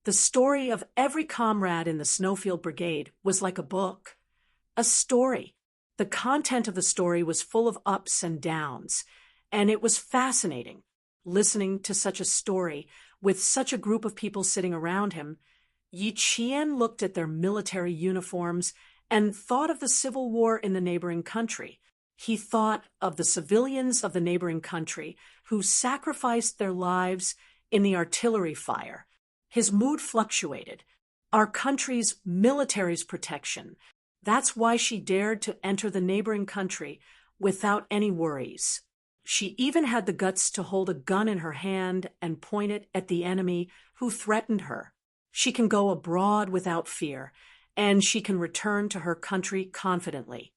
The story of every comrade in the Snowfield Brigade was like a book. A story. The content of the story was full of ups and downs, and it was fascinating. Listening to such a story, with such a group of people sitting around him, Yi Qian looked at their military uniforms and thought of the civil war in the neighboring country. He thought of the civilians of the neighboring country who sacrificed their lives in the artillery fire. His mood fluctuated. Our country's military's protection. That's why she dared to enter the neighboring country without any worries. She even had the guts to hold a gun in her hand and point it at the enemy who threatened her. She can go abroad without fear, and she can return to her country confidently.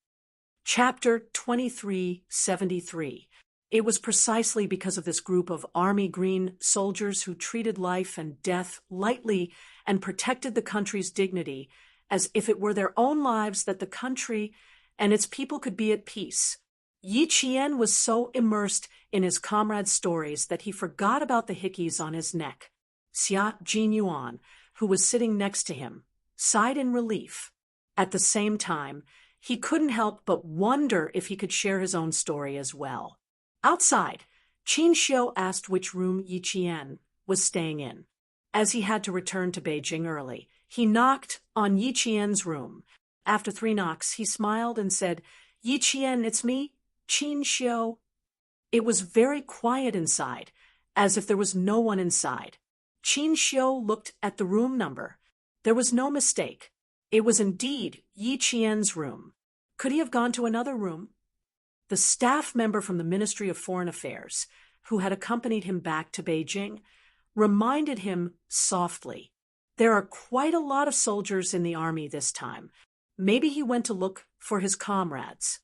Chapter 2373. It was precisely because of this group of Army Green soldiers who treated life and death lightly and protected the country's dignity as if it were their own lives that the country and its people could be at peace. Yi Qian was so immersed in his comrades' stories that he forgot about the hickeys on his neck. Xia Jinyuan, who was sitting next to him, sighed in relief. At the same time, he couldn't help but wonder if he could share his own story as well. Outside, Qin Xiu asked which room Yi Qian was staying in. As he had to return to Beijing early, he knocked on Yi Qian's room. After 3 knocks, he smiled and said, "Yi Qian, it's me, Qin Xiu." It was very quiet inside, as if there was no one inside. Qin Xiu looked at the room number. There was no mistake. It was indeed Yi Qian's room. Could he have gone to another room? The staff member from the Ministry of Foreign Affairs, who had accompanied him back to Beijing, reminded him softly, "There are quite a lot of soldiers in the army this time. Maybe he went to look for his comrades."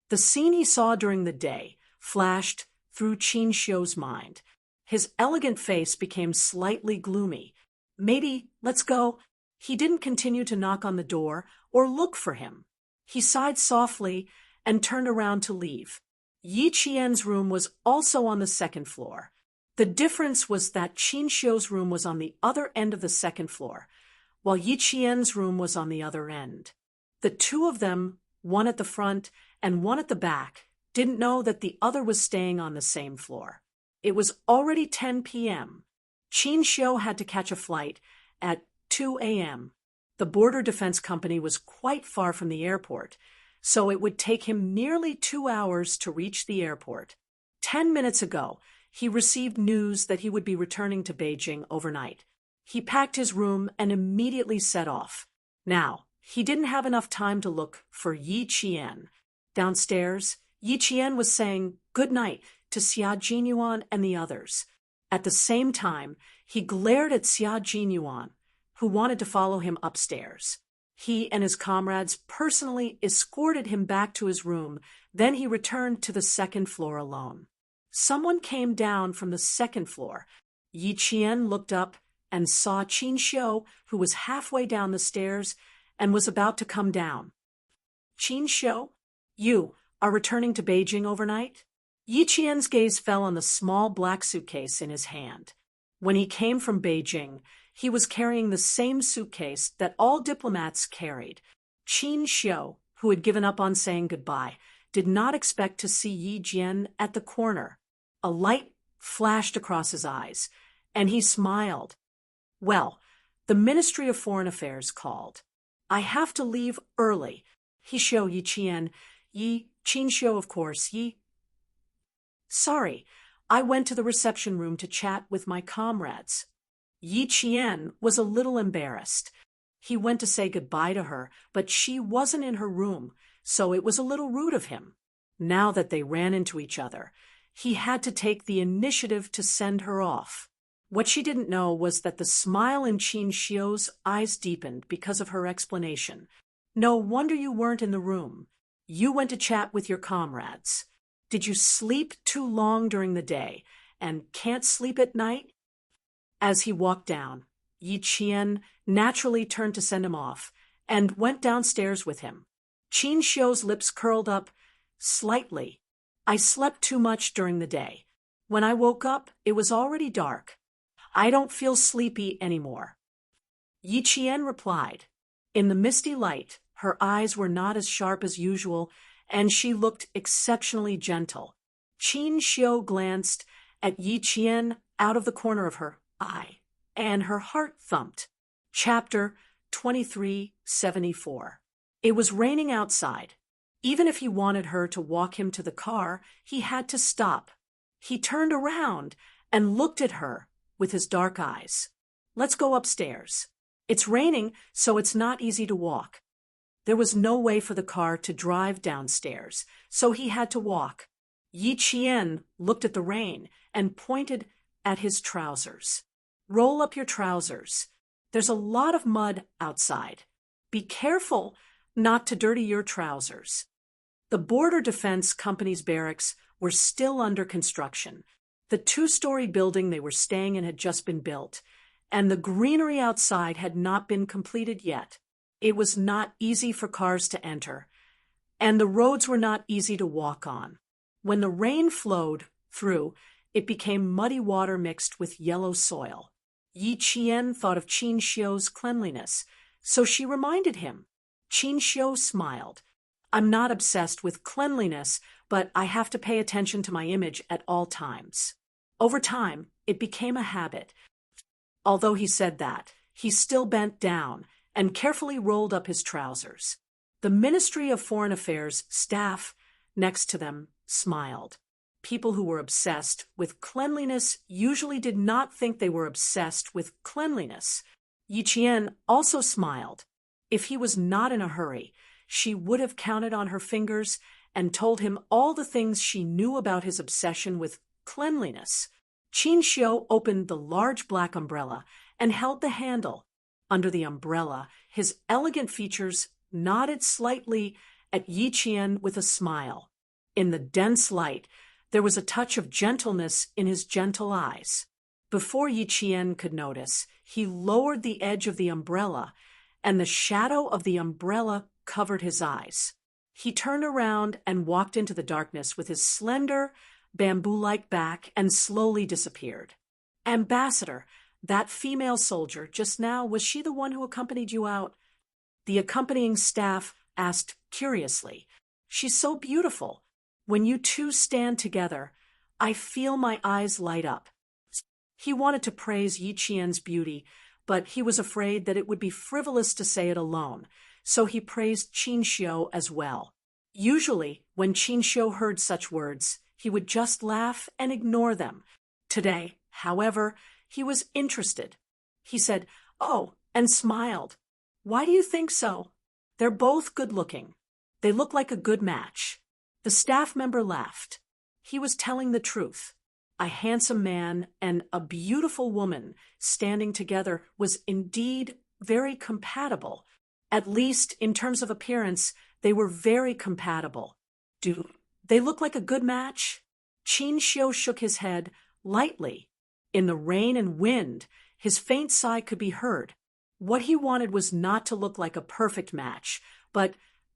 The scene he saw during the day flashed through Qin Xiu's mind. His elegant face became slightly gloomy. Maybe, let's go. He didn't continue to knock on the door or look for him. He sighed softly and turned around to leave. Yi Qian's room was also on the 2nd floor. The difference was that Qin Xiu's room was on the other end of the 2nd floor, while Yi Qian's room was on the other end. The two of them, one at the front and one at the back, didn't know that the other was staying on the same floor. It was already 10 p.m. Qin Xiu had to catch a flight at 2 a.m. The Border Defense Company was quite far from the airport, so it would take him nearly 2 hours to reach the airport. 10 minutes ago, he received news that he would be returning to Beijing overnight. He packed his room and immediately set off. Now, he didn't have enough time to look for Yi Qian. Downstairs, Yi Qian was saying good night to Xia Jinyuan and the others. At the same time, he glared at Xia Jinyuan, who wanted to follow him upstairs. He and his comrades personally escorted him back to his room, then he returned to the 2nd floor alone. Someone came down from the 2nd floor. Yi Qian looked up and saw Qin Xiu, who was halfway down the stairs and was about to come down. "Qin Xiu, you are returning to Beijing overnight?" Yi Qian's gaze fell on the small black suitcase in his hand. When he came from Beijing, he was carrying the same suitcase that all diplomats carried. Qin Xiu, who had given up on saying goodbye, did not expect to see Yi Qian at the corner. A light flashed across his eyes, and he smiled. "Well, the Ministry of Foreign Affairs called. I have to leave early." He showed Yi Qian. Qin Xiu, of course, Yi. "Sorry, I went to the reception room to chat with my comrades." Yi Qian was a little embarrassed. He went to say goodbye to her, but she wasn't in her room, so it was a little rude of him. Now that they ran into each other, he had to take the initiative to send her off. What she didn't know was that the smile in Qin Xiu's eyes deepened because of her explanation. "No wonder you weren't in the room. You went to chat with your comrades. Did you sleep too long during the day and can't sleep at night?" As he walked down, Yi Qian naturally turned to send him off and went downstairs with him. Qin Xiu's lips curled up slightly. "I slept too much during the day. When I woke up, it was already dark. I don't feel sleepy anymore." Yi Qian replied. In the misty light, her eyes were not as sharp as usual, and she looked exceptionally gentle. Qin Xiu glanced at Yi Qian out of the corner of her eye, and her heart thumped. Chapter 2374. It was raining outside. Even if he wanted her to walk him to the car, he had to stop. He turned around and looked at her with his dark eyes. "Let's go upstairs. It's raining, so it's not easy to walk." There was no way for the car to drive downstairs, so he had to walk. Yi Qian looked at the rain and pointed at his trousers. "Roll up your trousers. There's a lot of mud outside. Be careful not to dirty your trousers." The Border Defense Company's barracks were still under construction. The two-story building they were staying in had just been built, and the greenery outside had not been completed yet. It was not easy for cars to enter, and the roads were not easy to walk on. When the rain flowed through, it became muddy water mixed with yellow soil. Yi Qian thought of Qin Xiu's cleanliness, so she reminded him. Qin Xiu smiled. I'm not obsessed with cleanliness, but I have to pay attention to my image at all times. Over time, it became a habit. Although he said that, he still bent down and carefully rolled up his trousers. The Ministry of Foreign Affairs staff next to them smiled. People who were obsessed with cleanliness usually did not think they were obsessed with cleanliness. Yi Qian also smiled. If he was not in a hurry, she would have counted on her fingers and told him all the things she knew about his obsession with cleanliness. Qin Xiu opened the large black umbrella and held the handle. Under the umbrella, his elegant features nodded slightly at Yi Qian with a smile. In the dense light, there was a touch of gentleness in his gentle eyes. Before Yi Qian could notice, he lowered the edge of the umbrella, and the shadow of the umbrella covered his eyes. He turned around and walked into the darkness with his slender, bamboo-like back and slowly disappeared. Ambassador, that female soldier just now, was she the one who accompanied you out? The accompanying staff asked curiously. She's so beautiful. When you two stand together, I feel my eyes light up. He wanted to praise Yi Qian's beauty, but he was afraid that it would be frivolous to say it alone, so he praised Qin Xiu as well. Usually, when Qin Xiu heard such words, he would just laugh and ignore them. Today, however, he was interested. He said, "Oh," and smiled. "Why do you think so?" "They're both good-looking. They look like a good match." The staff member laughed. He was telling the truth. A handsome man and a beautiful woman standing together was indeed very compatible. At least, in terms of appearance, they were very compatible. Do they look like a good match? Qin Xiu shook his head lightly. In the rain and wind, his faint sigh could be heard. What he wanted was not to look like a perfect match, but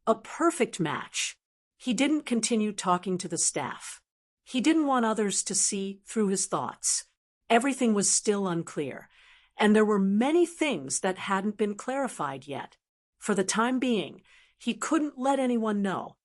a perfect match. He didn't continue talking to the staff. He didn't want others to see through his thoughts. Everything was still unclear, and there were many things that hadn't been clarified yet. For the time being, he couldn't let anyone know.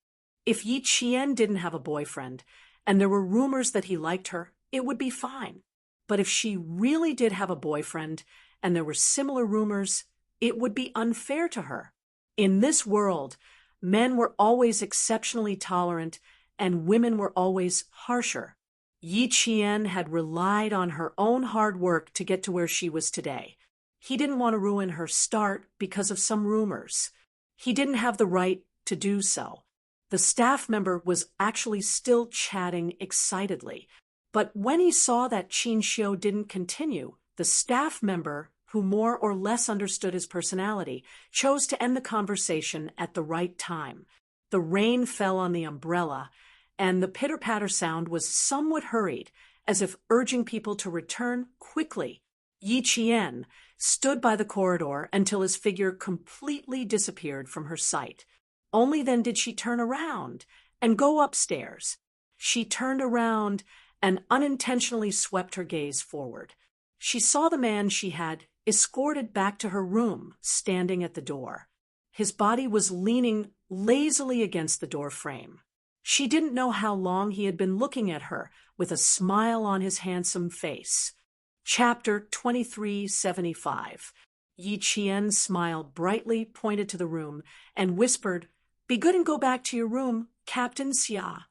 If Yi Qian didn't have a boyfriend, and there were rumors that he liked her, it would be fine. But if she really did have a boyfriend, and there were similar rumors, it would be unfair to her. In this world, men were always exceptionally tolerant, and women were always harsher. Yi Qian had relied on her own hard work to get to where she was today. He didn't want to ruin her start because of some rumors. He didn't have the right to do so. The staff member was actually still chatting excitedly. But when he saw that Qin Xiu didn't continue, the staff member, who more or less understood his personality, chose to end the conversation at the right time. The rain fell on the umbrella, and the pitter-patter sound was somewhat hurried, as if urging people to return quickly. Yi Qian stood by the corridor until his figure completely disappeared from her sight. Only then did she turn around and go upstairs. She turned around and unintentionally swept her gaze forward. She saw the man she had escorted back to her room standing at the door. His body was leaning lazily against the door frame. She didn't know how long he had been looking at her with a smile on his handsome face. Chapter 2375. Yi Qian smiled brightly, pointed to the room, and whispered, "Be good and go back to your room, Captain Xia."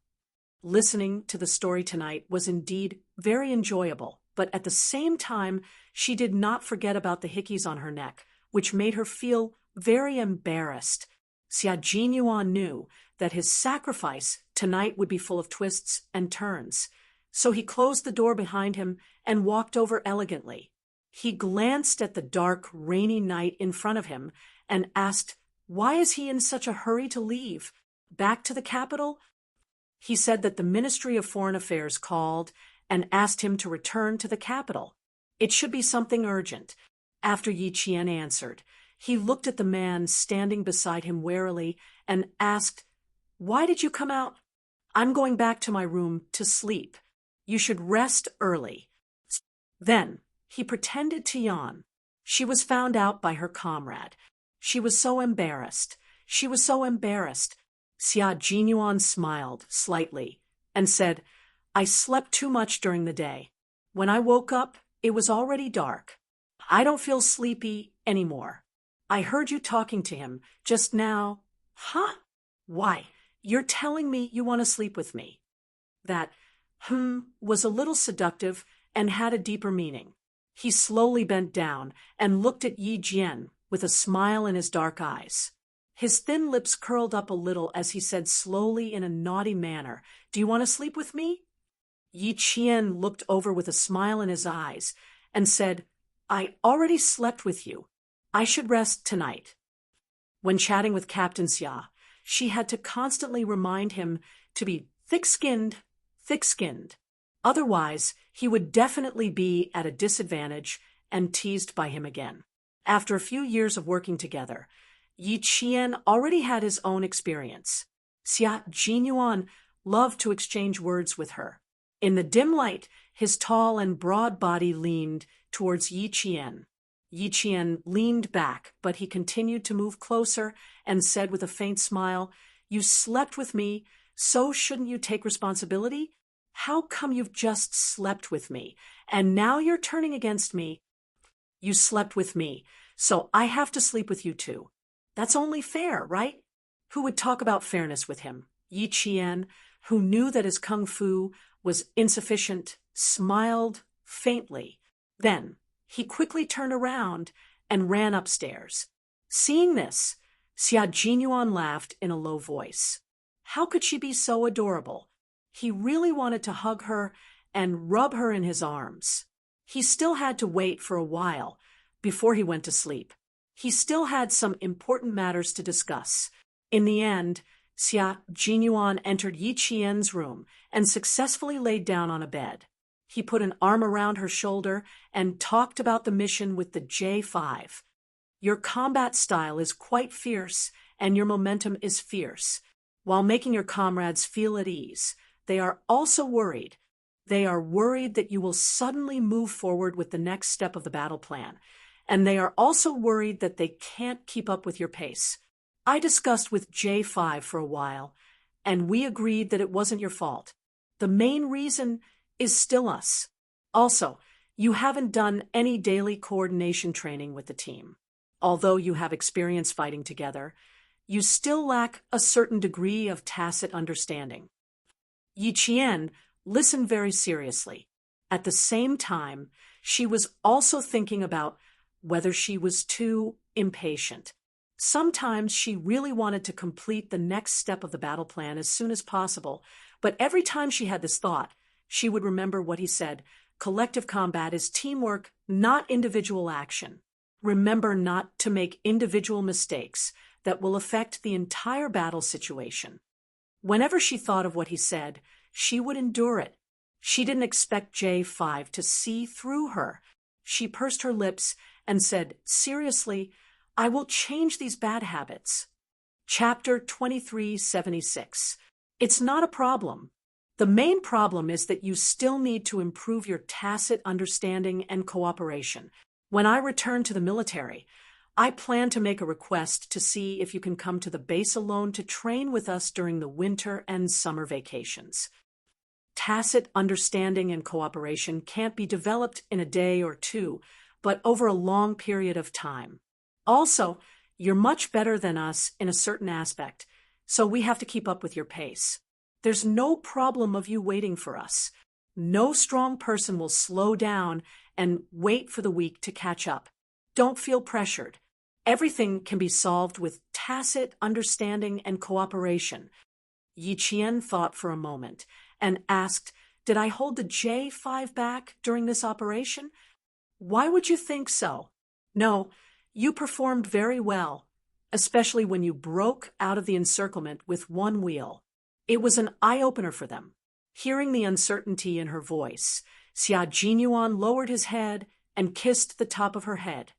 Listening to the story tonight was indeed very enjoyable, but at the same time, she did not forget about the hickeys on her neck, which made her feel very embarrassed. Xia Jinyuan knew that his sacrifice tonight would be full of twists and turns, so he closed the door behind him and walked over elegantly. He glanced at the dark, rainy night in front of him and asked, why is he in such a hurry to leave? back to the capital? He said that the Ministry of Foreign Affairs called and asked him to return to the capital. It should be something urgent. After Yi Qian answered, he looked at the man standing beside him warily and asked, "Why did you come out?" "I'm going back to my room to sleep. You should rest early." Then he pretended to yawn. She was found out by her comrade. She was so embarrassed. She was so embarrassed. Xia Jinyuan smiled slightly and said, "I slept too much during the day. When I woke up, it was already dark. I don't feel sleepy anymore. I heard you talking to him just now." "Huh? Why, you're telling me you want to sleep with me?" That was a little seductive and had a deeper meaning. He slowly bent down and looked at Yi Jian with a smile in his dark eyes. His thin lips curled up a little as he said slowly in a naughty manner, "Do you want to sleep with me?" Yi Qian looked over with a smile in his eyes and said, "I already slept with you. I should rest tonight." When chatting with Captain Xia, she had to constantly remind him to be thick-skinned. Otherwise, he would definitely be at a disadvantage and teased by him again. After a few years of working together, Yi Qian already had his own experience. Xia Jinyuan loved to exchange words with her. In the dim light, his tall and broad body leaned towards Yi Qian. Yi Qian leaned back, but he continued to move closer and said with a faint smile, "You slept with me, so shouldn't you take responsibility? How come you've just slept with me, and now you're turning against me? You slept with me, so I have to sleep with you too. That's only fair, right?" Who would talk about fairness with him? Yi Qian, who knew that his kung fu was insufficient, smiled faintly. Then he quickly turned around and ran upstairs. Seeing this, Xia Jinyuan laughed in a low voice. How could she be so adorable? He really wanted to hug her and rub her in his arms. He still had to wait for a while before he went to sleep. He still had some important matters to discuss. In the end, Xia Jinyuan entered Yi Qian's room and successfully laid down on a bed. He put an arm around her shoulder and talked about the mission with the J5. "Your combat style is quite fierce, and your momentum is fierce. While making your comrades feel at ease, they are also worried. They are worried that you will suddenly move forward with the next step of the battle plan, and they are also worried that they can't keep up with your pace. I discussed with J5 for a while, and we agreed that it wasn't your fault. The main reason is still us. Also, you haven't done any daily coordination training with the team. Although you have experience fighting together, you still lack a certain degree of tacit understanding." Yi Qian listened very seriously. At the same time, she was also thinking about whether she was too impatient. Sometimes she really wanted to complete the next step of the battle plan as soon as possible, but every time she had this thought, she would remember what he said, "Collective combat is teamwork, not individual action. Remember not to make individual mistakes that will affect the entire battle situation." Whenever she thought of what he said, she would endure it. She didn't expect J5 to see through her. She pursed her lips and said, "Seriously, I will change these bad habits." Chapter 2376. It's not a problem. The main problem is that you still need to improve your tacit understanding and cooperation. When I return to the military, I plan to make a request to see if you can come to the base alone to train with us during the winter and summer vacations. Tacit understanding and cooperation can't be developed in a day or two, but over a long period of time. Also, you're much better than us in a certain aspect, so we have to keep up with your pace. There's no problem of you waiting for us. No strong person will slow down and wait for the weak to catch up. Don't feel pressured. Everything can be solved with tacit understanding and cooperation. Yi Qian thought for a moment and asked, "Did I hold the J5 back during this operation?" "Why would you think so?" "No, you performed very well. especially when you broke out of the encirclement with one wheel. It was an eye-opener for them. Hearing the uncertainty in her voice, Xia Jinyuan lowered his head and kissed the top of her head.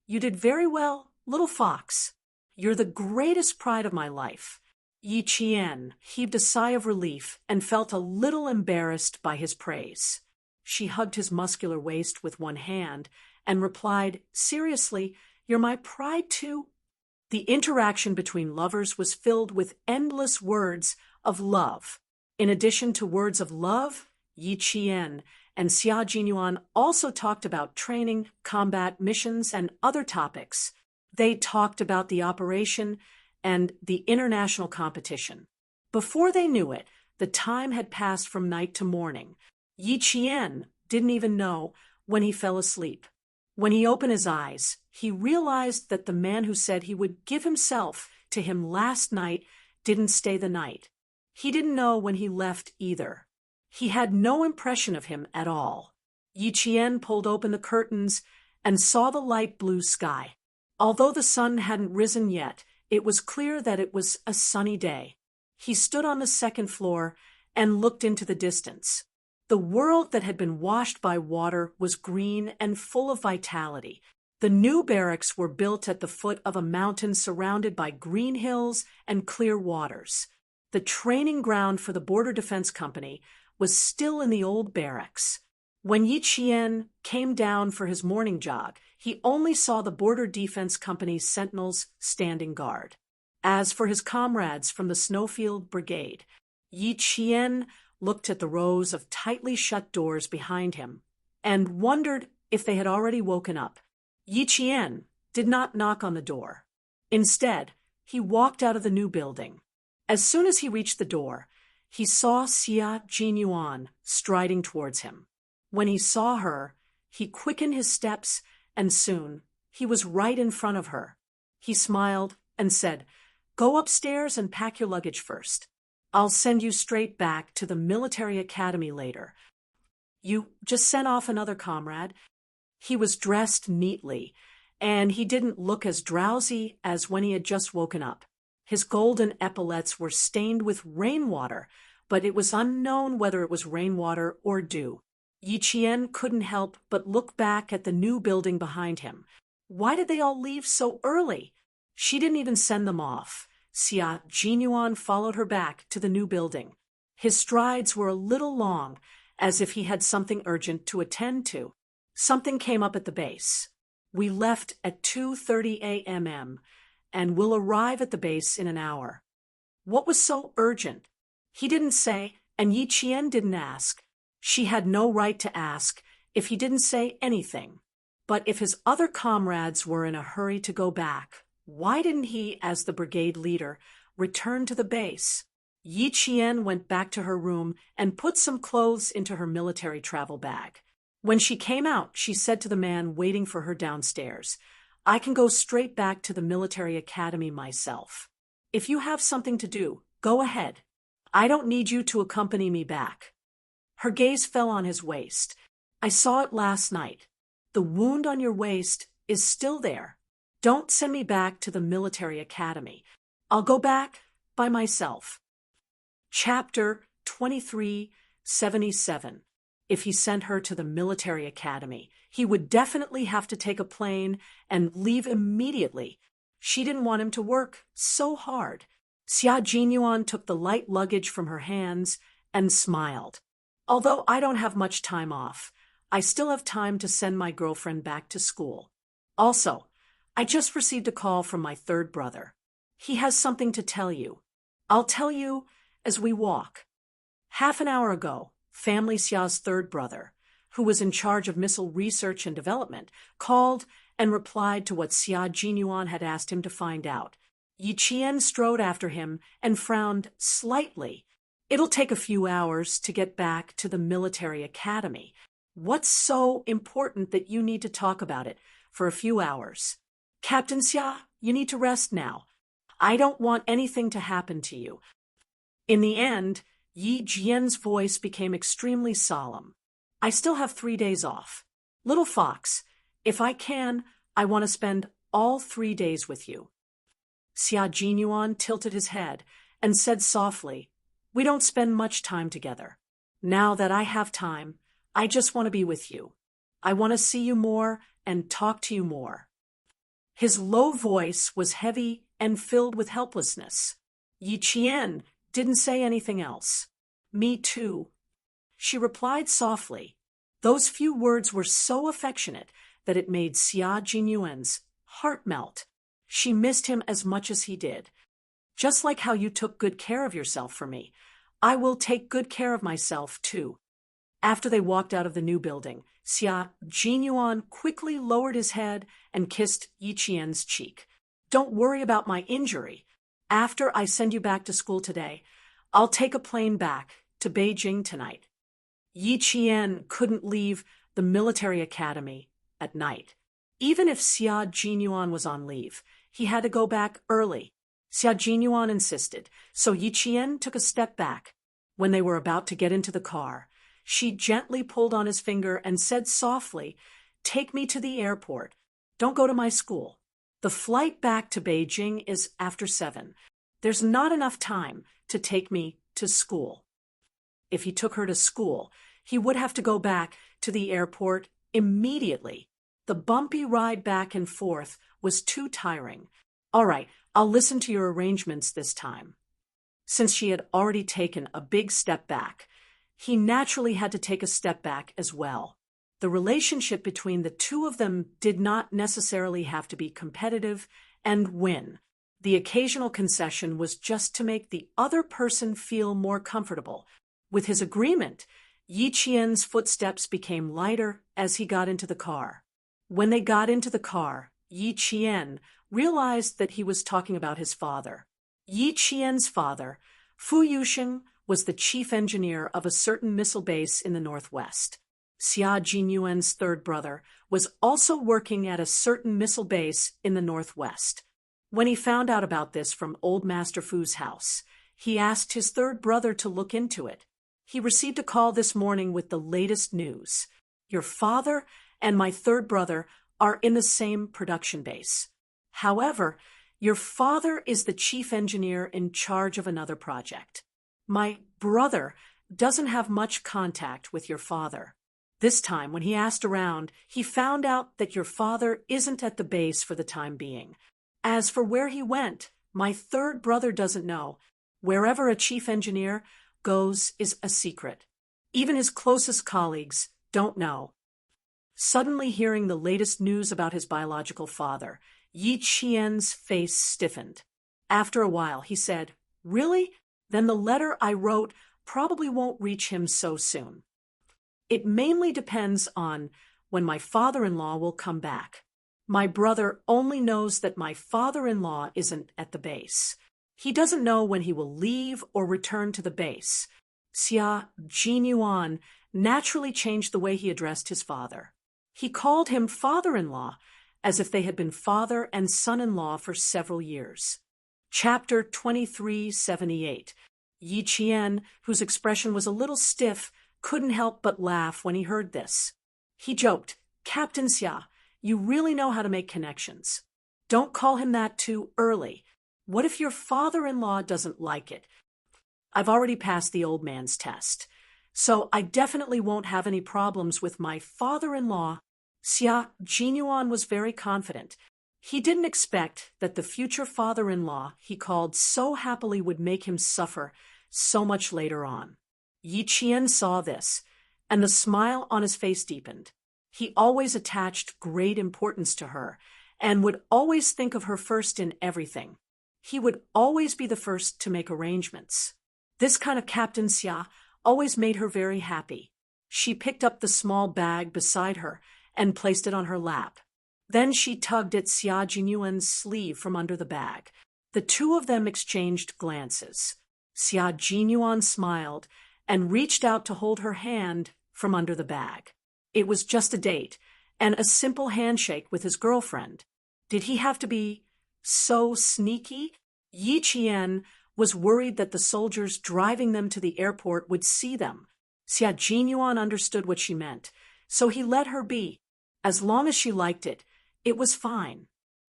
You did very well, little fox. You're the greatest pride of my life. Yi Qian heaved a sigh of relief and felt a little embarrassed by his praise. She hugged his muscular waist with one hand and replied, seriously, you're my pride too? The interaction between lovers was filled with endless words of love. In addition to words of love, Yi Qian and Xia Jinyuan also talked about training, combat missions, and other topics. They talked about the operation and the international competition. Before they knew it, the time had passed from night to morning. Yi Qian didn't even know when he fell asleep. When he opened his eyes, he realized that the man who said he would give himself to him last night didn't stay the night. He didn't know when he left either. He had no impression of him at all. Yi Qian pulled open the curtains and saw the light blue sky. Although the sun hadn't risen yet, it was clear that it was a sunny day. He stood on the second floor and looked into the distance. The world that had been washed by water was green and full of vitality. The new barracks were built at the foot of a mountain surrounded by green hills and clear waters. The training ground for the Border Defense Company was still in the old barracks. When Yi Qian came down for his morning jog, he only saw the Border Defense Company's sentinels standing guard. As for his comrades from the Snowfield Brigade, Yi Qian looked at the rows of tightly shut doors behind him and wondered if they had already woken up. Yi Qian did not knock on the door. Instead, he walked out of the new building. As soon as he reached the door, he saw Xia Jinyuan striding towards him. When he saw her, he quickened his steps, and soon he was right in front of her. He smiled and said, "Go upstairs and pack your luggage first. I'll send you straight back to the military academy later." "You just sent off another comrade." He was dressed neatly, and he didn't look as drowsy as when he had just woken up. His golden epaulets were stained with rainwater, but it was unknown whether it was rainwater or dew. Yi Qian couldn't help but look back at the new building behind him. Why did they all leave so early? She didn't even send them off. Xia Jinyuan followed her back to the new building. His strides were a little long, as if he had something urgent to attend to. Something came up at the base. "We left at 2:30 a.m. and will arrive at the base in an hour." What was so urgent? He didn't say, and Yi Qian didn't ask. She had no right to ask if he didn't say anything. But if his other comrades were in a hurry to go back, why didn't he, as the brigade leader, return to the base? Yi Qian went back to her room and put some clothes into her military travel bag. When she came out, she said to the man waiting for her downstairs, "I can go straight back to the military academy myself. If you have something to do, go ahead. I don't need you to accompany me back." Her gaze fell on his waist. "I saw it last night. The wound on your waist is still there. Don't send me back to the military academy. I'll go back by myself." Chapter 2377. If he sent her to the military academy, he would definitely have to take a plane and leave immediately. She didn't want him to work so hard. Xia Jinyuan took the light luggage from her hands and smiled. "Although I don't have much time off, I still have time to send my girlfriend back to school. Also, I just received a call from my third brother. He has something to tell you. I'll tell you as we walk." Half an hour ago, Family Xia's third brother, who was in charge of missile research and development, called and replied to what Xia Jinyuan had asked him to find out. Yi Qian strode after him and frowned slightly. "It'll take a few hours to get back to the military academy. What's so important that you need to talk about it for a few hours? Captain Xia, you need to rest now. I don't want anything to happen to you." In the end, Yi Jian's voice became extremely solemn. "I still have 3 days off. Little fox, if I can, I want to spend all 3 days with you." Xia Jinyuan tilted his head and said softly, "We don't spend much time together. Now that I have time, I just want to be with you. I want to see you more and talk to you more." His low voice was heavy and filled with helplessness. Yi Qian didn't say anything else. "Me too," she replied softly. Those few words were so affectionate that it made Xia Jinyuan's heart melt. She missed him as much as he did. "Just like how you took good care of yourself for me, I will take good care of myself too." After they walked out of the new building, Xia Jinyuan quickly lowered his head and kissed Yi Qian's cheek. "Don't worry about my injury. After I send you back to school today, I'll take a plane back to Beijing tonight." Yi Qian couldn't leave the military academy at night. Even if Xia Jinyuan was on leave, he had to go back early. Xia Jinyuan insisted, so Yi Qian took a step back. When they were about to get into the car, she gently pulled on his finger and said softly, "Take me to the airport. Don't go to my school. The flight back to Beijing is after 7. There's not enough time to take me to school." If he took her to school, he would have to go back to the airport immediately. The bumpy ride back and forth was too tiring. "All right, I'll listen to your arrangements this time." Since she had already taken a big step back, he naturally had to take a step back as well. The relationship between the two of them did not necessarily have to be competitive and win. The occasional concession was just to make the other person feel more comfortable. With his agreement, Yi Qian's footsteps became lighter as he got into the car. When they got into the car, Yi Qian realized that he was talking about his father. Yi Qian's father, Fu Yusheng, was the chief engineer of a certain missile base in the northwest. Xia Jinyuan's third brother was also working at a certain missile base in the northwest. When he found out about this from Old Master Fu's house, he asked his third brother to look into it. He received a call this morning with the latest news. "Your father and my third brother are in the same production base. However, your father is the chief engineer in charge of another project. My brother doesn't have much contact with your father. This time, when he asked around, he found out that your father isn't at the base for the time being. As for where he went, my third brother doesn't know. Wherever a chief engineer goes is a secret. Even his closest colleagues don't know." Suddenly hearing the latest news about his biological father, Yi Qian's face stiffened. After a while, he said, "Really? Then the letter I wrote probably won't reach him so soon. It mainly depends on when my father-in-law will come back. My brother only knows that my father-in-law isn't at the base. He doesn't know when he will leave or return to the base." Xia Jinyuan naturally changed the way he addressed his father. He called him father-in-law, as if they had been father and son-in-law for several years. Chapter 2378. Yi Qian, whose expression was a little stiff, couldn't help but laugh when he heard this. He joked, "Captain Xia, you really know how to make connections. Don't call him that too early. What if your father-in-law doesn't like it? I've already passed the old man's test, so I definitely won't have any problems with my father-in-law." Xia Jinyuan was very confident. He didn't expect that the future father-in-law he called so happily would make him suffer so much later on. Yi Qian saw this, and the smile on his face deepened. He always attached great importance to her, and would always think of her first in everything. He would always be the first to make arrangements. This kind of Captain Xia always made her very happy. She picked up the small bag beside her and placed it on her lap. Then she tugged at Xia Jinyuan's sleeve from under the bag. The two of them exchanged glances. Xia Jinyuan smiled and reached out to hold her hand from under the bag. It was just a date and a simple handshake with his girlfriend. Did he have to be so sneaky? Yi Qian was worried that the soldiers driving them to the airport would see them. Xia Jinyuan understood what she meant, so he let her be. As long as she liked it, it was fine.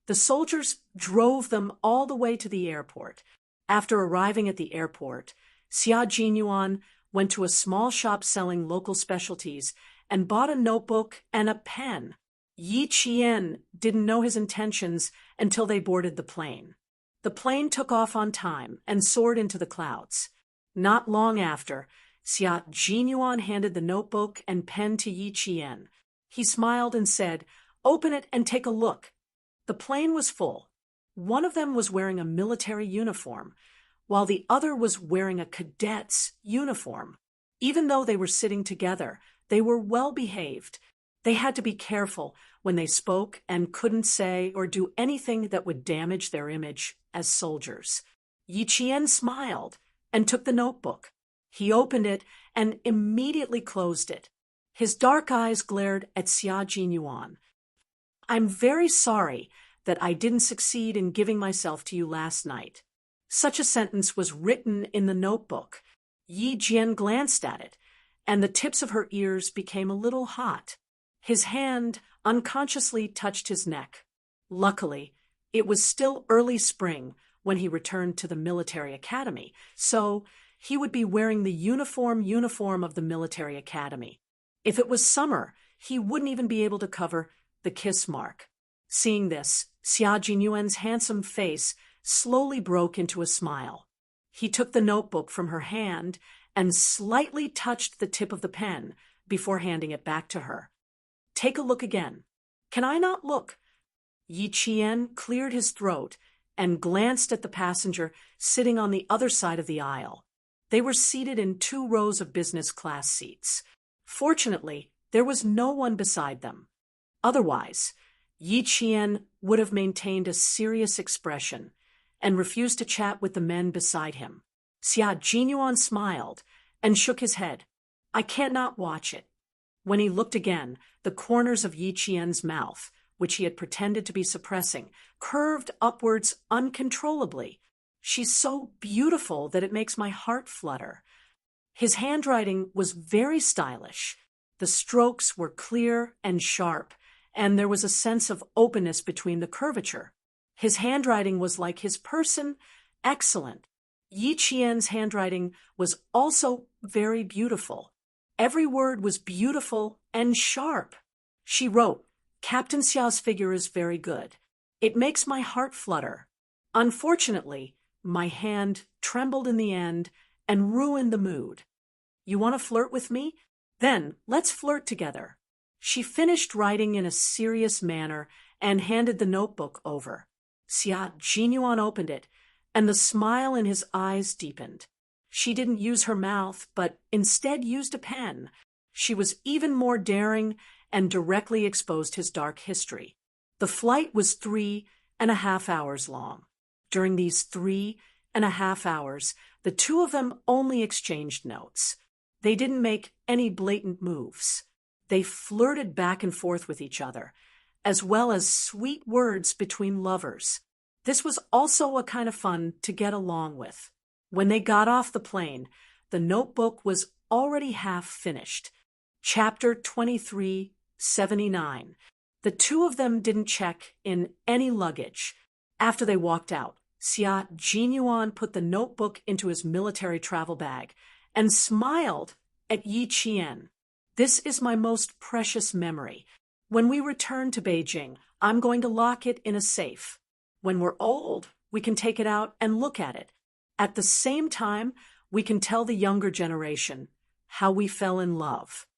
The soldiers drove them all the way to the airport. After arriving at the airport, Xia Jinyuan went to a small shop selling local specialties and bought a notebook and a pen. Yi Qian didn't know his intentions until they boarded the plane. The plane took off on time and soared into the clouds. Not long after, Xia Jinyuan handed the notebook and pen to Yi Qian. He smiled and said, "Open it and take a look." The plane was full. One of them was wearing a military uniform, while the other was wearing a cadet's uniform. Even though they were sitting together, they were well behaved. They had to be careful when they spoke and couldn't say or do anything that would damage their image as soldiers. Yi Qian smiled and took the notebook. He opened it and immediately closed it. His dark eyes glared at Xia Jinyuan. "I'm very sorry that I didn't succeed in giving myself to you last night." Such a sentence was written in the notebook. Yi Jian glanced at it, and the tips of her ears became a little hot. His hand unconsciously touched his neck. Luckily, it was still early spring when he returned to the military academy, so he would be wearing the uniform of the military academy. If it was summer, he wouldn't even be able to cover the kiss mark. Seeing this, Xia Jinyuan's handsome face slowly broke into a smile. He took the notebook from her hand and slightly touched the tip of the pen before handing it back to her. "Take a look again." "Can I not look?" Yi Qian cleared his throat and glanced at the passenger sitting on the other side of the aisle. They were seated in 2 rows of business class seats. Fortunately, there was no one beside them. Otherwise, Yi Qian would have maintained a serious expression and refused to chat with the men beside him. Xia Jinyuan smiled and shook his head. "I can't not watch it." When he looked again, the corners of Yi Qian's mouth, which he had pretended to be suppressing, curved upwards uncontrollably. "She's so beautiful that it makes my heart flutter." His handwriting was very stylish. The strokes were clear and sharp, and there was a sense of openness between the curvature. His handwriting was like his person, excellent. Yi Qian's handwriting was also very beautiful. Every word was beautiful and sharp. She wrote, "Captain Xiao's figure is very good. It makes my heart flutter. Unfortunately, my hand trembled in the end and ruined the mood. You want to flirt with me? Then let's flirt together." She finished writing in a serious manner and handed the notebook over. Xia Jinyuan opened it, and the smile in his eyes deepened. She didn't use her mouth, but instead used a pen. She was even more daring and directly exposed his dark history. The flight was 3.5 hours long. During these 3.5 hours, the 2 of them only exchanged notes. They didn't make any blatant moves. They flirted back and forth with each other, as well as sweet words between lovers. This was also a kind of fun to get along with. When they got off the plane, the notebook was already half finished. Chapter 2379. The 2 of them didn't check in any luggage. After they walked out, Xia Jinyuan put the notebook into his military travel bag and smiled at Yi Qian. "This is my most precious memory. When we return to Beijing, I'm going to lock it in a safe. When we're old, we can take it out and look at it. At the same time, we can tell the younger generation how we fell in love."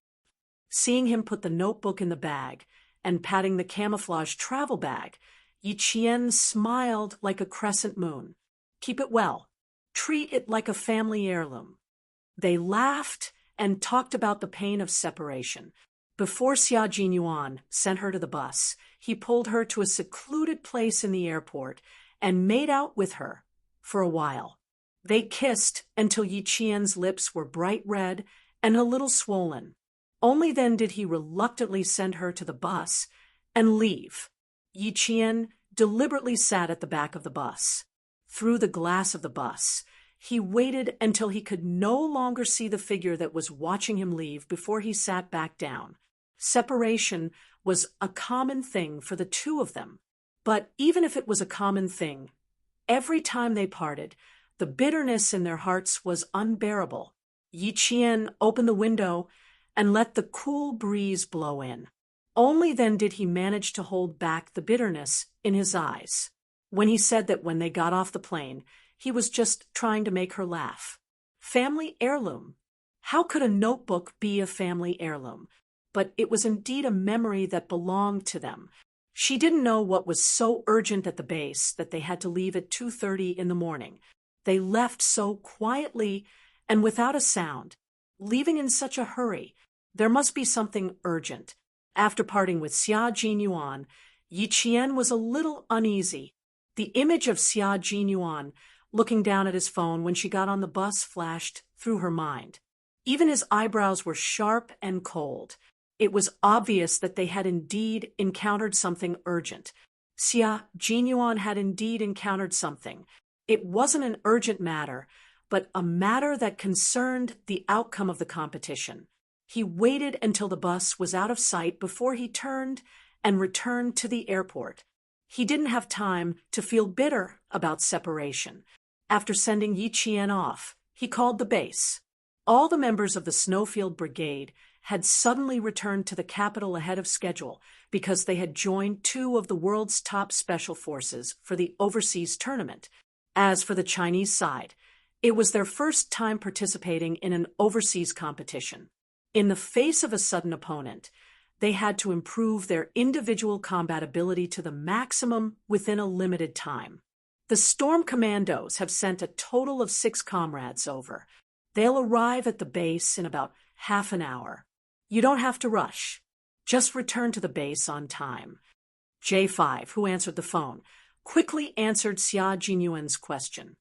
Seeing him put the notebook in the bag and patting the camouflage travel bag, Yi Qian smiled like a crescent moon. "Keep it well. Treat it like a family heirloom." They laughed and talked about the pain of separation. Before Xia Jinyuan sent her to the bus, he pulled her to a secluded place in the airport and made out with her for a while. They kissed until Yi Qian's lips were bright red and a little swollen. Only then did he reluctantly send her to the bus and leave. Yi Qian deliberately sat at the back of the bus. Through the glass of the bus, he waited until he could no longer see the figure that was watching him leave before he sat back down. Separation was a common thing for the 2 of them. But even if it was a common thing, every time they parted, the bitterness in their hearts was unbearable. Yi Qian opened the window and let the cool breeze blow in. Only then did he manage to hold back the bitterness in his eyes. When he said that when they got off the plane, he was just trying to make her laugh. Family heirloom. How could a notebook be a family heirloom? But it was indeed a memory that belonged to them. She didn't know what was so urgent at the base that they had to leave at 2:30 in the morning. They left so quietly and without a sound, leaving in such a hurry. There must be something urgent. After parting with Xia Jinyuan, Yi Qian was a little uneasy. The image of Xia Jinyuan looking down at his phone when she got on the bus flashed through her mind. Even his eyebrows were sharp and cold. It was obvious that they had indeed encountered something urgent. Xia Jinyuan had indeed encountered something. It wasn't an urgent matter, but a matter that concerned the outcome of the competition. He waited until the bus was out of sight before he turned and returned to the airport. He didn't have time to feel bitter about separation. After sending Yi Qian off, he called the base. All the members of the Snowfield Brigade had suddenly returned to the capital ahead of schedule because they had joined two of the world's top special forces for the overseas tournament. As for the Chinese side, it was their first time participating in an overseas competition. In the face of a sudden opponent, they had to improve their individual combat ability to the maximum within a limited time. The Storm Commandos have sent a total of 6 comrades over. They'll arrive at the base in about half an hour. You don't have to rush. Just return to the base on time. J5, who answered the phone, quickly answered Xia Jinyuan's question.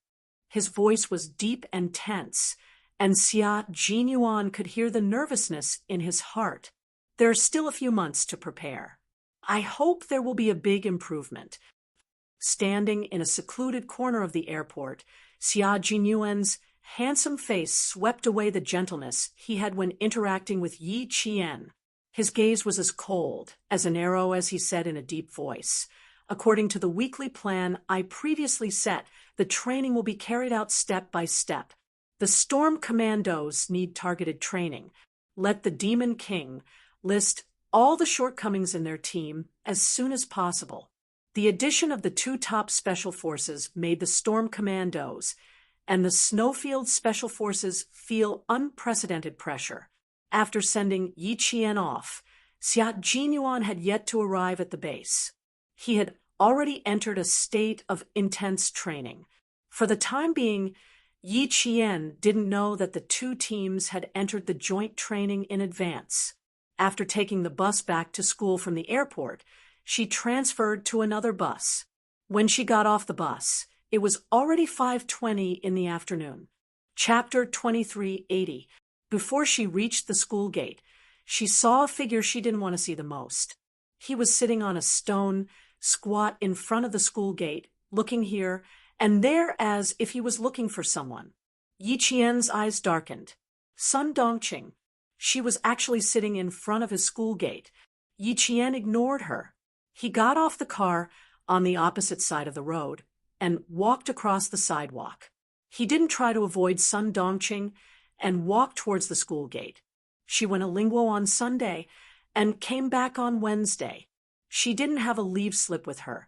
His voice was deep and tense, and Xia Jinyuan could hear the nervousness in his heart. There are still a few months to prepare. I hope there will be a big improvement. Standing in a secluded corner of the airport, Xia Jinyuan's handsome face swept away the gentleness he had when interacting with Yi Qian. His gaze was as cold as an arrow as he said in a deep voice, "According to the weekly plan I previously set, the training will be carried out step by step. The Storm Commandos need targeted training. Let the Demon King list all the shortcomings in their team as soon as possible." The addition of the 2 top special forces made the Storm Commandos and the Snowfield Special Forces feel unprecedented pressure. After sending Yi Qian off, Xia Jinyuan had yet to arrive at the base. He had already entered a state of intense training. For the time being, Yi Qian didn't know that the 2 teams had entered the joint training in advance. After taking the bus back to school from the airport, she transferred to another bus. When she got off the bus, it was already 5:20 in the afternoon. Chapter 2380. Before she reached the school gate, she saw a figure she didn't want to see the most. He was sitting on a stone, squat in front of the school gate, looking here and there as if he was looking for someone. Yi Qian's eyes darkened. Sun Dongqing. She was actually sitting in front of his school gate. Yi Qian ignored her. He got off the car on the opposite side of the road and walked across the sidewalk. He didn't try to avoid Sun Dongqing and walked towards the school gate. She went a linguo on Sunday and came back on Wednesday. She didn't have a leave slip with her,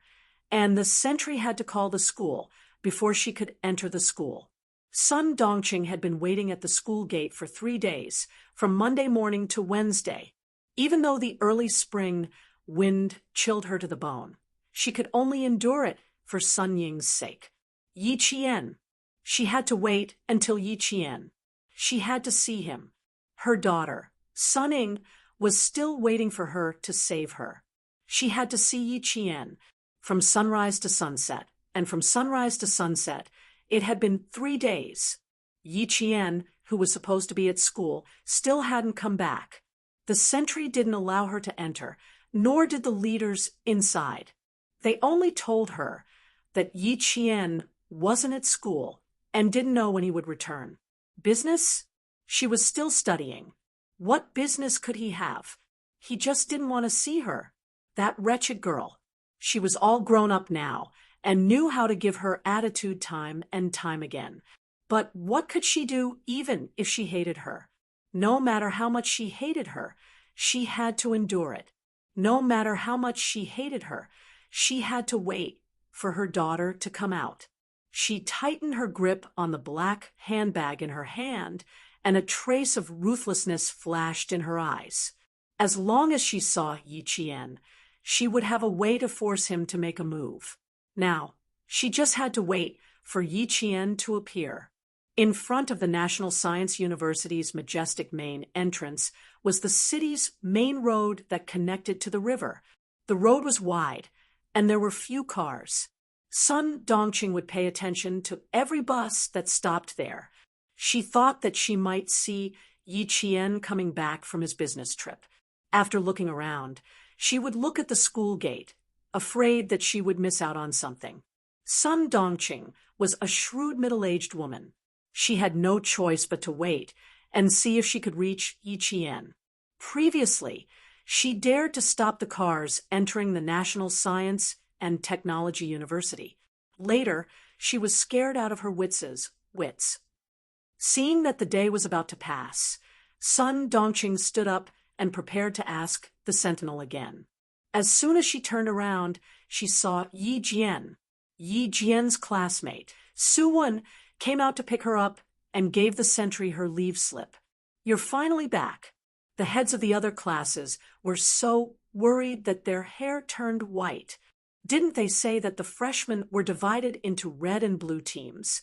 and the sentry had to call the school before she could enter the school. Sun Dongqing had been waiting at the school gate for 3 days, from Monday morning to Wednesday. Even though the early spring wind chilled her to the bone, she could only endure it for Sun Ying's sake. Yi Qian. She had to wait until Yi Qian. She had to see him. Her daughter, Sun Ying, was still waiting for her to save her. She had to see Yi Qian. From sunrise to sunset, and from sunrise to sunset, it had been 3 days. Yi Qian, who was supposed to be at school, still hadn't come back. The sentry didn't allow her to enter, nor did the leaders inside. They only told her that Yi Qian wasn't at school and didn't know when he would return. Business? She was still studying. What business could he have? He just didn't want to see her. That wretched girl. She was all grown up now and knew how to give her attitude time and time again. But what could she do even if she hated her? No matter how much she hated her, she had to endure it. No matter how much she hated her, she had to wait for her daughter to come out. She tightened her grip on the black handbag in her hand, and a trace of ruthlessness flashed in her eyes. As long as she saw Yi Qian, she would have a way to force him to make a move. Now, she just had to wait for Yi Qian to appear. In front of the National Science University's majestic main entrance was the city's main road that connected to the river. The road was wide, and there were few cars. Sun Dongqing would pay attention to every bus that stopped there. She thought that she might see Yi Qian coming back from his business trip. After looking around, she would look at the school gate, afraid that she would miss out on something. Sun Dongqing was a shrewd middle-aged woman. She had no choice but to wait and see if she could reach Yi Qian. Previously, she dared to stop the cars entering the National Science and Technology University. Later, she was scared out of her wits. Seeing that the day was about to pass, Sun Dongqing stood up and prepared to ask the sentinel again. As soon as she turned around, she saw Yi Jian. Yi Jian's classmate, Su Wen, came out to pick her up and gave the sentry her leave slip. "You're finally back." The heads of the other classes were so worried that their hair turned white. Didn't they say that the freshmen were divided into red and blue teams?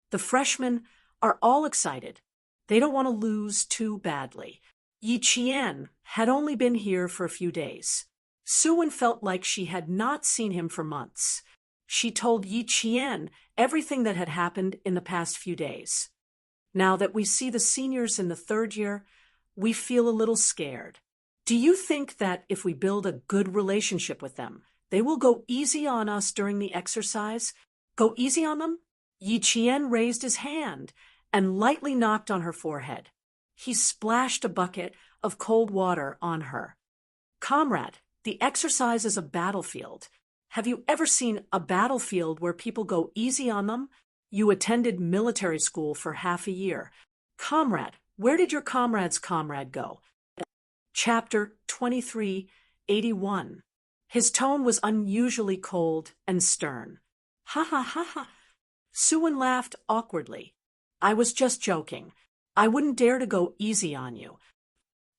The freshmen are all excited. They don't want to lose too badly. Yi Qian had only been here for a few days. Su Wen felt like she had not seen him for months. She told Yi Qian everything that had happened in the past few days. Now that we see the seniors in the third year, we feel a little scared. Do you think that if we build a good relationship with them, they will go easy on us during the exercise? Go easy on them? Yi Qian raised his hand and lightly knocked on her forehead. He splashed a bucket of cold water on her. "Comrade, the exercise is a battlefield. Have you ever seen a battlefield where people go easy on them? You attended military school for half a year. Comrade, where did your comrade's comrade go?" Chapter 2381. His tone was unusually cold and stern. "Ha ha ha ha." Su Wen laughed awkwardly. "I was just joking. I wouldn't dare to go easy on you."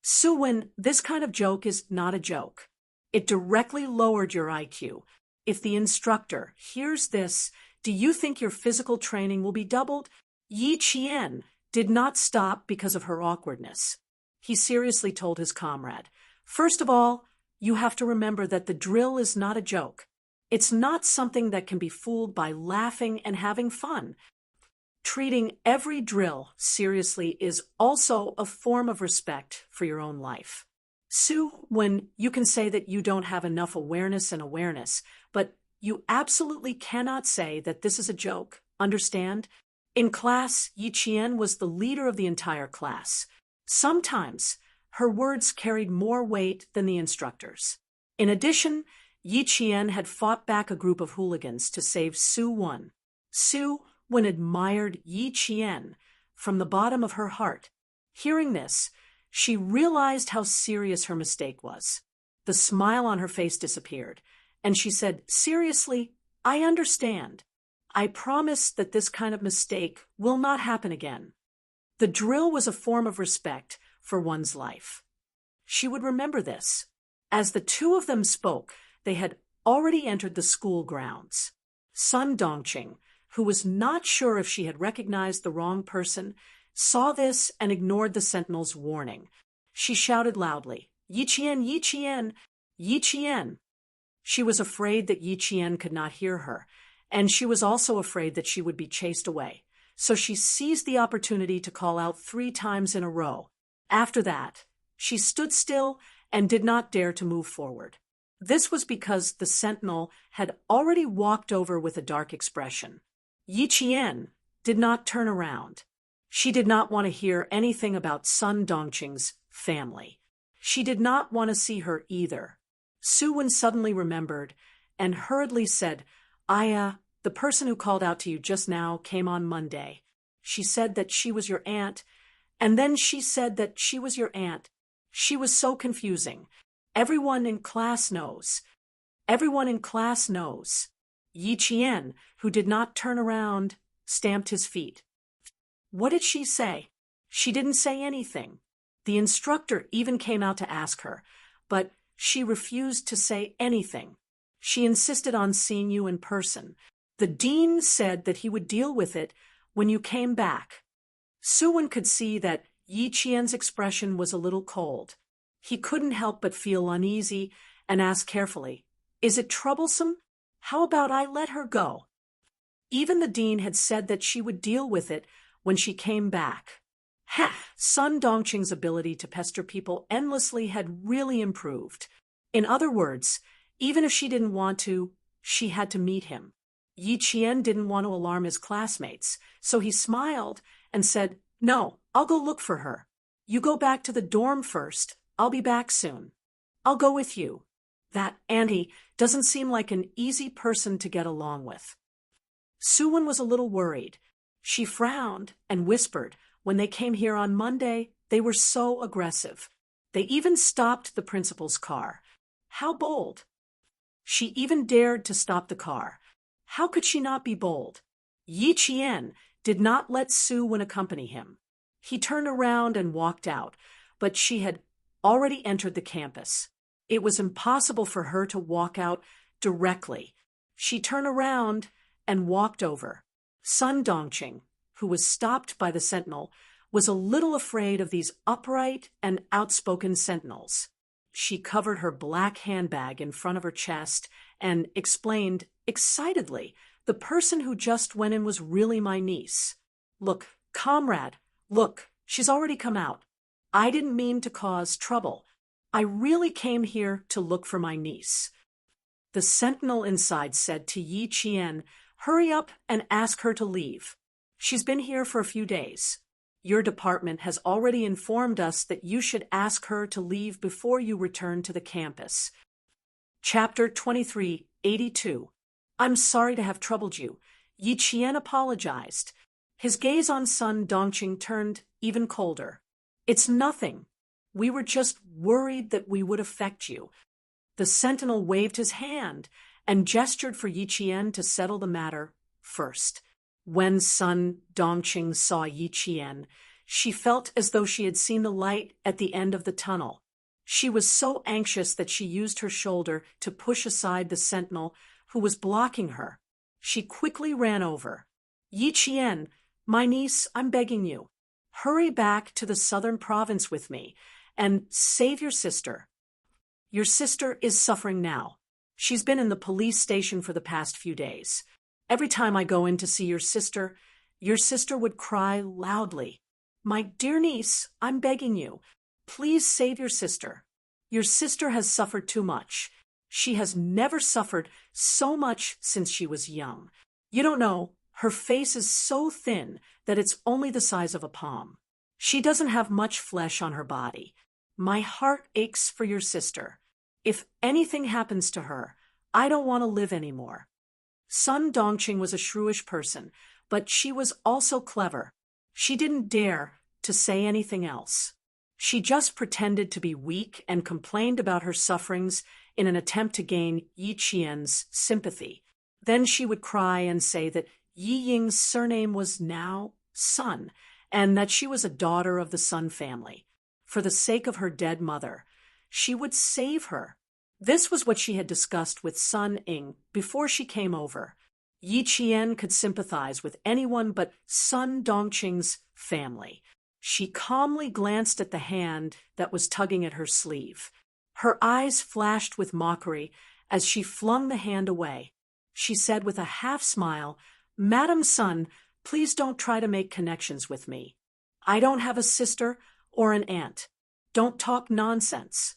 "Su Wen, this kind of joke is not a joke. It directly lowered your IQ. If the instructor hears this, do you think your physical training will be doubled?" Yi Qian did not stop because of her awkwardness. He seriously told his comrade, "First of all, you have to remember that the drill is not a joke. It's not something that can be fooled by laughing and having fun. Treating every drill seriously is also a form of respect for your own life. Su, when you can say that you don't have enough awareness, but you absolutely cannot say that this is a joke, understand? In class, Yi Qian was the leader of the entire class. Sometimes, her words carried more weight than the instructors. In addition, Yi Qian had fought back a group of hooligans to save Su Wen. Su Wen admired Yi Qian from the bottom of her heart. Hearing this, she realized how serious her mistake was. The smile on her face disappeared, and she said, "Seriously, I understand. I promise that this kind of mistake will not happen again." The drill was a form of respect for one's life. She would remember this. As the two of them spoke, they had already entered the school grounds. Sun Dongqing, who was not sure if she had recognized the wrong person, saw this and ignored the sentinel's warning. She shouted loudly, "Yi Qian, Yi Qian, Yi Qian." She was afraid that Yi Qian could not hear her, and she was also afraid that she would be chased away. So she seized the opportunity to call out 3 times in a row. After that, she stood still and did not dare to move forward. This was because the sentinel had already walked over with a dark expression. Yi Qian did not turn around. She did not want to hear anything about Sun Dongqing's family. She did not want to see her either. Su Wen suddenly remembered and hurriedly said, Aya, the person who called out to you just now came on Monday. She said that she was your aunt, and then she said that she was your aunt. She was so confusing. Everyone in class knows. Everyone in class knows. Yi Qian, who did not turn around, stamped his feet. What did she say? She didn't say anything. The instructor even came out to ask her, but she refused to say anything. She insisted on seeing you in person. The dean said that he would deal with it when you came back. Su Wen could see that Yi Qian's expression was a little cold. He couldn't help but feel uneasy and asked carefully, Is it troublesome? How about I let her go? Even the dean had said that she would deal with it when she came back. Sun Dongqing's ability to pester people endlessly had really improved. In other words, even if she didn't want to, she had to meet him. Yi Qian didn't want to alarm his classmates, so he smiled and said, No, I'll go look for her. You go back to the dorm first. I'll be back soon. I'll go with you. That auntie doesn't seem like an easy person to get along with. Su Wen was a little worried. She frowned and whispered, When they came here on Monday, they were so aggressive. They even stopped the principal's car. How bold! She even dared to stop the car. How could she not be bold? Yi Qian did not let Su Wen accompany him. He turned around and walked out, but she had already entered the campus. It was impossible for her to walk out directly. She turned around and walked over. Sun Dongqing, who was stopped by the sentinel, was a little afraid of these upright and outspoken sentinels. She covered her black handbag in front of her chest and explained excitedly, The person who just went in was really my niece. Look, comrade, look, she's already come out. I didn't mean to cause trouble. I really came here to look for my niece. The sentinel inside said to Yi Qian, Hurry up and ask her to leave. She's been here for a few days. Your department has already informed us that you should ask her to leave before you return to the campus. Chapter 2382. I'm sorry to have troubled you. Yi Qian apologized. His gaze on Sun Dongqing turned even colder. It's nothing. We were just worried that we would affect you. The sentinel waved his hand and gestured for Yi Qian to settle the matter first. When Sun Dongqing saw Yi Qian, she felt as though she had seen the light at the end of the tunnel. She was so anxious that she used her shoulder to push aside the sentinel who was blocking her. She quickly ran over. Yi Qian, my niece, I'm begging you. Hurry back to the southern province with me and save your sister. Your sister is suffering now. She's been in the police station for the past few days. Every time I go in to see your sister would cry loudly. My dear niece, I'm begging you, please save your sister. Your sister has suffered too much. She has never suffered so much since she was young. You don't know, her face is so thin that it's only the size of a palm. She doesn't have much flesh on her body. My heart aches for your sister. If anything happens to her, I don't want to live anymore. Sun Dongqing was a shrewish person, but she was also clever. She didn't dare to say anything else. She just pretended to be weak and complained about her sufferings in an attempt to gain Yi Qian's sympathy. Then she would cry and say that Yi Ying's surname was now Sun, and that she was a daughter of the Sun family. For the sake of her dead mother, she would save her. This was what she had discussed with Sun Ying before she came over. Yi Qian could sympathize with anyone but Sun Dongqing's family. She calmly glanced at the hand that was tugging at her sleeve. Her eyes flashed with mockery as she flung the hand away. She said with a half-smile, Madam Sun, please don't try to make connections with me. I don't have a sister or an aunt. Don't talk nonsense.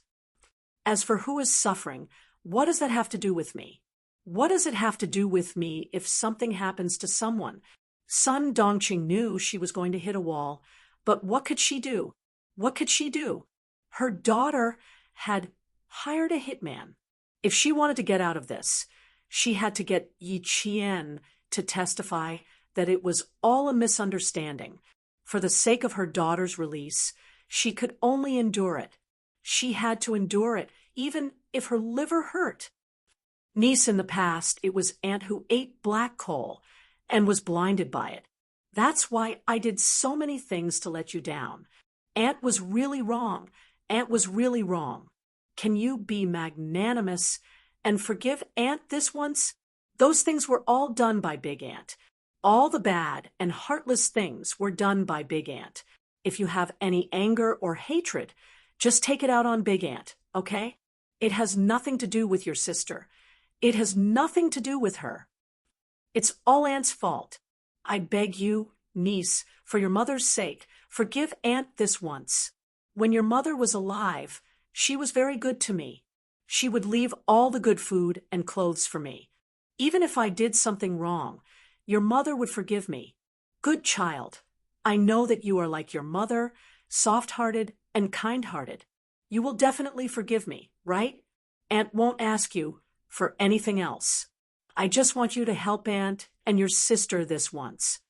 As for who is suffering, what does that have to do with me? What does it have to do with me if something happens to someone? Sun Dongqing knew she was going to hit a wall, but what could she do? What could she do? Her daughter had hired a hitman. If she wanted to get out of this, she had to get Yi Qian to testify that it was all a misunderstanding. For the sake of her daughter's release, she could only endure it. She had to endure it, even if her liver hurt. Niece, in the past, it was Aunt who ate black coal and was blinded by it. That's why I did so many things to let you down. Aunt was really wrong. Aunt was really wrong. Can you be magnanimous and forgive Aunt this once? Those things were all done by Big Aunt. All the bad and heartless things were done by Big Aunt. If you have any anger or hatred, just take it out on Big Aunt, okay? It has nothing to do with your sister. It has nothing to do with her. It's all Aunt's fault. I beg you, niece, for your mother's sake, forgive Aunt this once. When your mother was alive, she was very good to me. She would leave all the good food and clothes for me. Even if I did something wrong, your mother would forgive me. Good child, I know that you are like your mother, soft-hearted and kind-hearted. You will definitely forgive me, right? Aunt won't ask you for anything else. I just want you to help Aunt and your sister this once.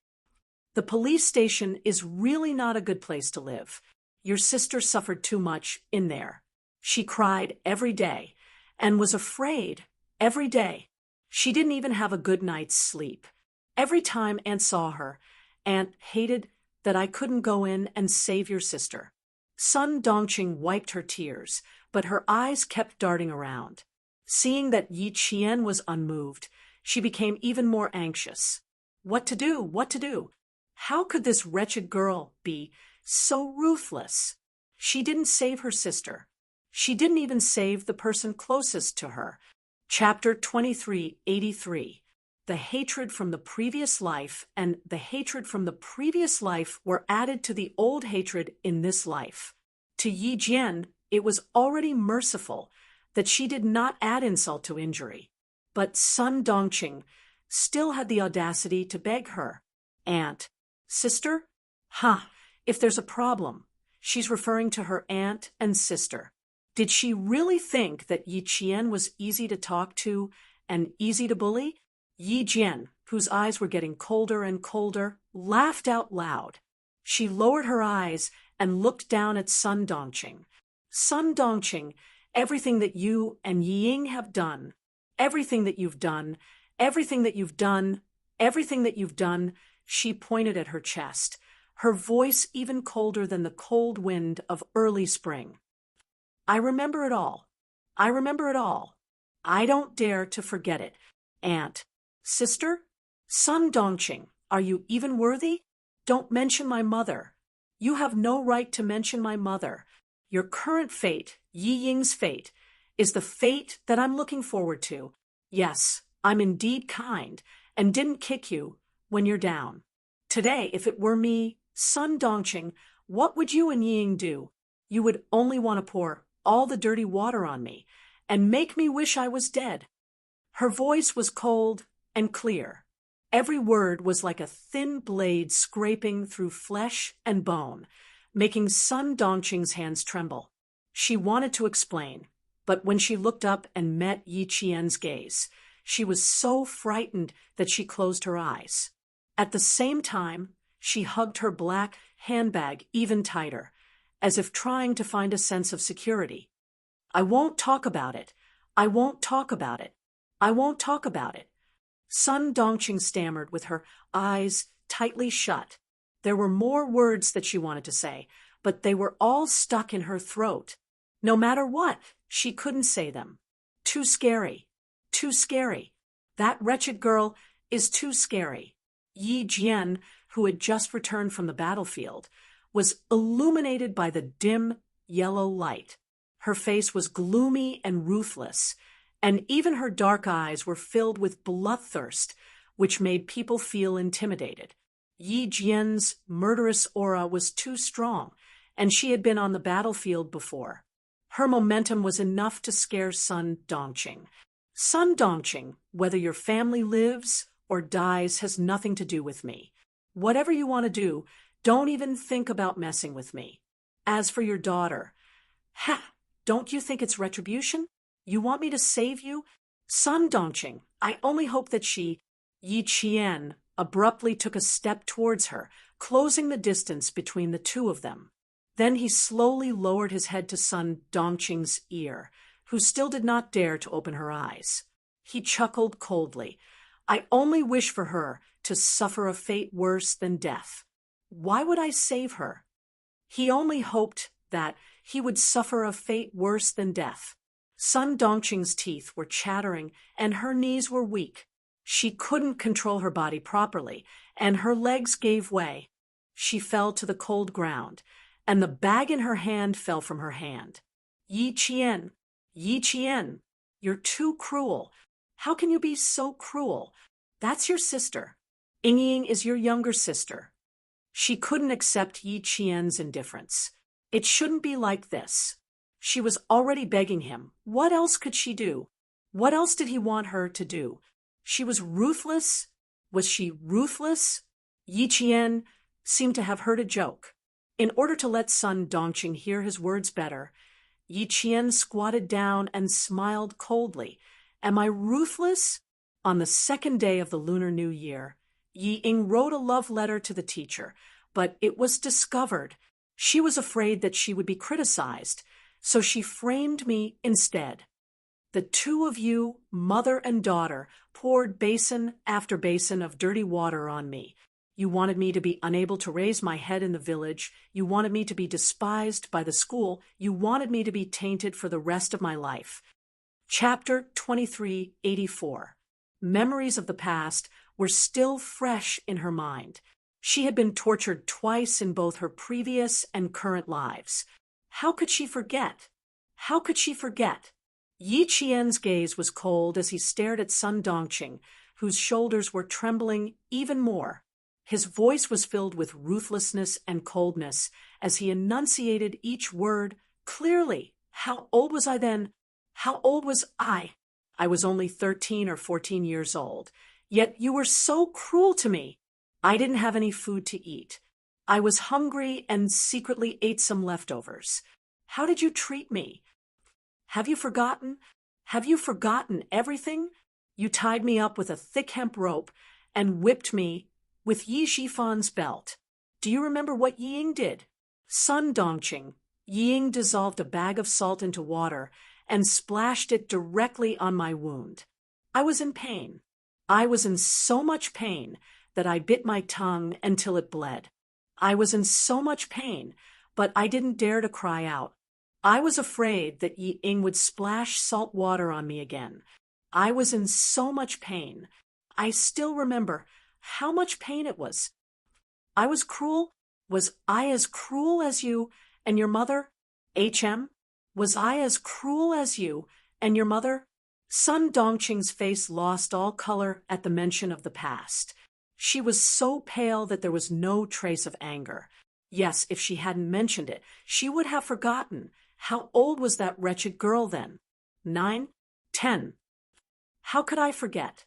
The police station is really not a good place to live. Your sister suffered too much in there. She cried every day and was afraid every day. She didn't even have a good night's sleep. Every time Aunt saw her, Aunt hated that I couldn't go in and save your sister. Sun Dongqing wiped her tears, but her eyes kept darting around. Seeing that Yi Qian was unmoved, she became even more anxious. What to do? What to do? How could this wretched girl be so ruthless? She didn't save her sister. She didn't even save the person closest to her. Chapter 2383. The hatred from the previous life and the hatred from the previous life were added to the old hatred in this life. To Yi Jian, it was already merciful that she did not add insult to injury. But Sun Dongqing still had the audacity to beg her. Aunt, sister? If there's a problem, she's referring to her aunt and sister. Did she really think that Yi Qian was easy to talk to and easy to bully? Yi Jian, whose eyes were getting colder and colder, laughed out loud. She lowered her eyes and looked down at Sun Dongqing. Sun Dongqing, everything that you and Yi Ying have done, everything that you've done, everything that you've done, everything that you've done, she pointed at her chest, her voice even colder than the cold wind of early spring. I remember it all. I remember it all. I don't dare to forget it. Aunt, sister? Sun Dongqing, are you even worthy? Don't mention my mother. You have no right to mention my mother. Your current fate, Yi Ying's fate, is the fate that I'm looking forward to. Yes, I'm indeed kind and didn't kick you when you're down. Today, if it were me, Sun Dongqing, what would you and Yi Ying do? You would only want to pour all the dirty water on me and make me wish I was dead. Her voice was cold and clear. Every word was like a thin blade scraping through flesh and bone, making Sun Dongqing's hands tremble. She wanted to explain, but when she looked up and met Yi Qian's gaze, she was so frightened that she closed her eyes. At the same time, she hugged her black handbag even tighter, as if trying to find a sense of security. I won't talk about it. I won't talk about it. I won't talk about it. Sun Dongqing stammered with her eyes tightly shut. There were more words that she wanted to say, but they were all stuck in her throat. No matter what, she couldn't say them. Too scary. Too scary. That wretched girl is too scary. Yi Jian, who had just returned from the battlefield, was illuminated by the dim yellow light. Her face was gloomy and ruthless, and even her dark eyes were filled with bloodthirst, which made people feel intimidated. Yi Jian's murderous aura was too strong, and she had been on the battlefield before. Her momentum was enough to scare Sun Dongqing. Sun Dongqing, whether your family lives or dies has nothing to do with me. Whatever you want to do, don't even think about messing with me. As for your daughter, don't you think it's retribution? You want me to save you? Sun Dongqing, I only hope that Yi Qian abruptly took a step towards her, closing the distance between the two of them. Then he slowly lowered his head to Sun Dongqing's ear, who still did not dare to open her eyes. He chuckled coldly. I only wish for her to suffer a fate worse than death. Why would I save her? He only hoped that he would suffer a fate worse than death. Sun Dongqing's teeth were chattering and her knees were weak. She couldn't control her body properly, and her legs gave way. She fell to the cold ground, and the bag in her hand fell from her hand. Yi Qian, you're too cruel. How can you be so cruel? That's your sister. Ying is your younger sister. She couldn't accept Yi Qian's indifference. It shouldn't be like this. She was already begging him. What else could she do? What else did he want her to do? She was ruthless. Was she ruthless? Yi Qian seemed to have heard a joke. In order to let Sun Dongqing hear his words better, Yi Qian squatted down and smiled coldly. Am I ruthless? On the second day of the Lunar New Year, Yi Ying wrote a love letter to the teacher, but it was discovered. She was afraid that she would be criticized, so she framed me instead. The two of you, mother and daughter, poured basin after basin of dirty water on me. You wanted me to be unable to raise my head in the village. You wanted me to be despised by the school. You wanted me to be tainted for the rest of my life. Chapter 2384. Memories of the past were still fresh in her mind. She had been tortured twice in both her previous and current lives. How could she forget? How could she forget? Yi Qian's gaze was cold as he stared at Sun Dongqing, whose shoulders were trembling even more. His voice was filled with ruthlessness and coldness as he enunciated each word clearly. How old was I then? How old was I? I was only 13 or 14 years old. Yet you were so cruel to me. I didn't have any food to eat. I was hungry and secretly ate some leftovers. How did you treat me? Have you forgotten? Have you forgotten everything? You tied me up with a thick hemp rope and whipped me with Yi Shifan's belt. Do you remember what Yi Ying did? Sun Dongqing, Yi Ying dissolved a bag of salt into water and splashed it directly on my wound. I was in pain. I was in so much pain that I bit my tongue until it bled. I was in so much pain, but I didn't dare to cry out. I was afraid that Yi Ying would splash salt water on me again. I was in so much pain. I still remember how much pain it was. I was cruel. Was I as cruel as you and your mother? HM? Was I as cruel as you and your mother? Sun Dongqing's face lost all color at the mention of the past. She was so pale that there was no trace of anger. Yes, if she hadn't mentioned it, she would have forgotten. How old was that wretched girl then? 9? 10? How could I forget?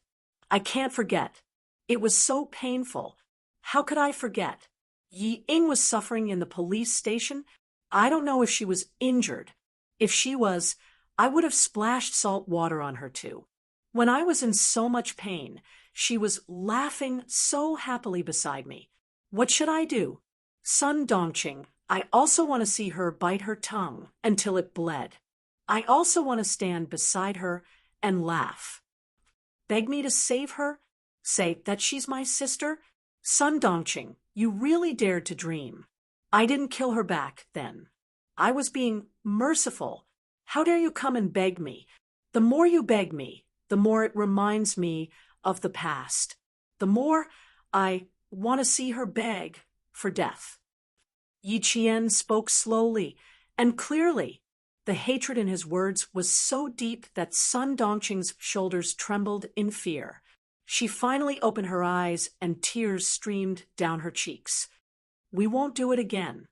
I can't forget. It was so painful. How could I forget? Yi Ying was suffering in the police station. I don't know if she was injured. If she was, I would have splashed salt water on her too. When I was in so much pain, she was laughing so happily beside me. What should I do? Sun Dongqing, I also want to see her bite her tongue until it bled. I also want to stand beside her and laugh. Beg me to save her? Say that she's my sister? Sun Dongqing, you really dared to dream. I didn't kill her back then. I was being merciful. How dare you come and beg me? The more you beg me, the more it reminds me of the past. The more I want to see her beg for death. Yi Qian spoke slowly and clearly. The hatred in his words was so deep that Sun Dongqing's shoulders trembled in fear. She finally opened her eyes and tears streamed down her cheeks. We won't do it again.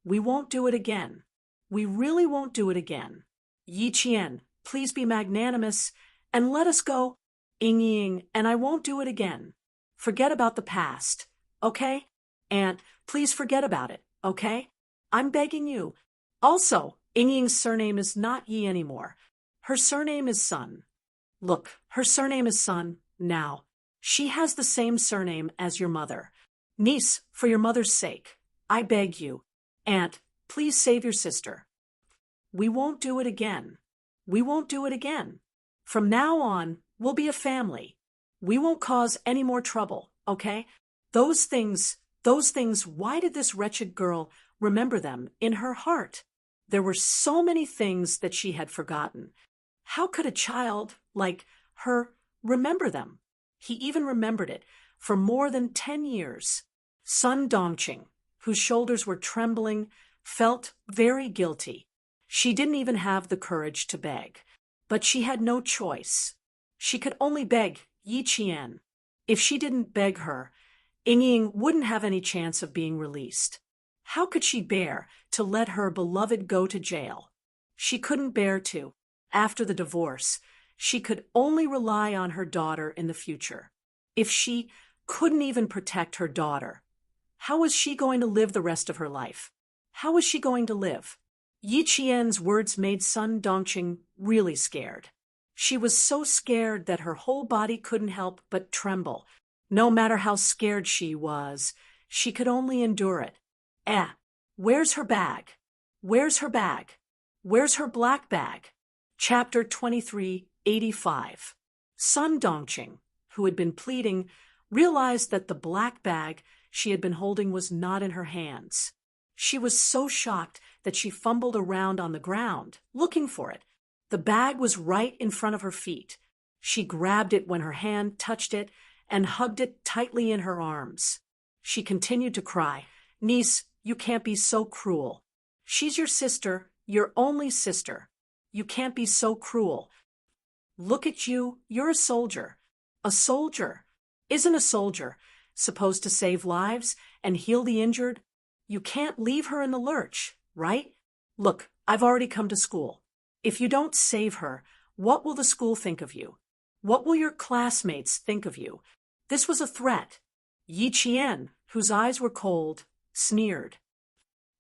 We won't do it again. We really won't do it again. Yi Qian, please be magnanimous and let us go. Ying, and I won't do it again. Forget about the past, okay? Aunt, please forget about it, okay? I'm begging you. Also, Ying's surname is not Yi anymore. Her surname is Sun. Look, her surname is Sun, now. She has the same surname as your mother. Niece, for your mother's sake, I beg you. Aunt, please save your sister. We won't do it again. We won't do it again. From now on, we'll be a family. We won't cause any more trouble, okay? Those things, why did this wretched girl remember them in her heart? There were so many things that she had forgotten. How could a child like her remember them? He even remembered it for more than 10 years. Sun Dongqing, whose shoulders were trembling, felt very guilty. She didn't even have the courage to beg. But she had no choice. She could only beg Yi Qian. If she didn't beg her, Ying wouldn't have any chance of being released. How could she bear to let her beloved go to jail? She couldn't bear to. After the divorce, she could only rely on her daughter in the future. If she couldn't even protect her daughter, how was she going to live the rest of her life? How was she going to live? Yi Qian's words made Sun Dongqing really scared. She was so scared that her whole body couldn't help but tremble. No matter how scared she was, she could only endure it. Where's her bag? Where's her bag? Where's her black bag? Chapter 2385. Sun Dongqing, who had been pleading, realized that the black bag she had been holding was not in her hands. She was so shocked that she fumbled around on the ground, looking for it. The bag was right in front of her feet. She grabbed it when her hand touched it and hugged it tightly in her arms. She continued to cry, "Niece, you can't be so cruel. She's your sister, your only sister. You can't be so cruel. Look at you, you're a soldier. A soldier. Isn't a soldier supposed to save lives and heal the injured? You can't leave her in the lurch, right? Look, I've already come to school. If you don't save her, what will the school think of you? What will your classmates think of you?" This was a threat. Yi Qian, whose eyes were cold, sneered.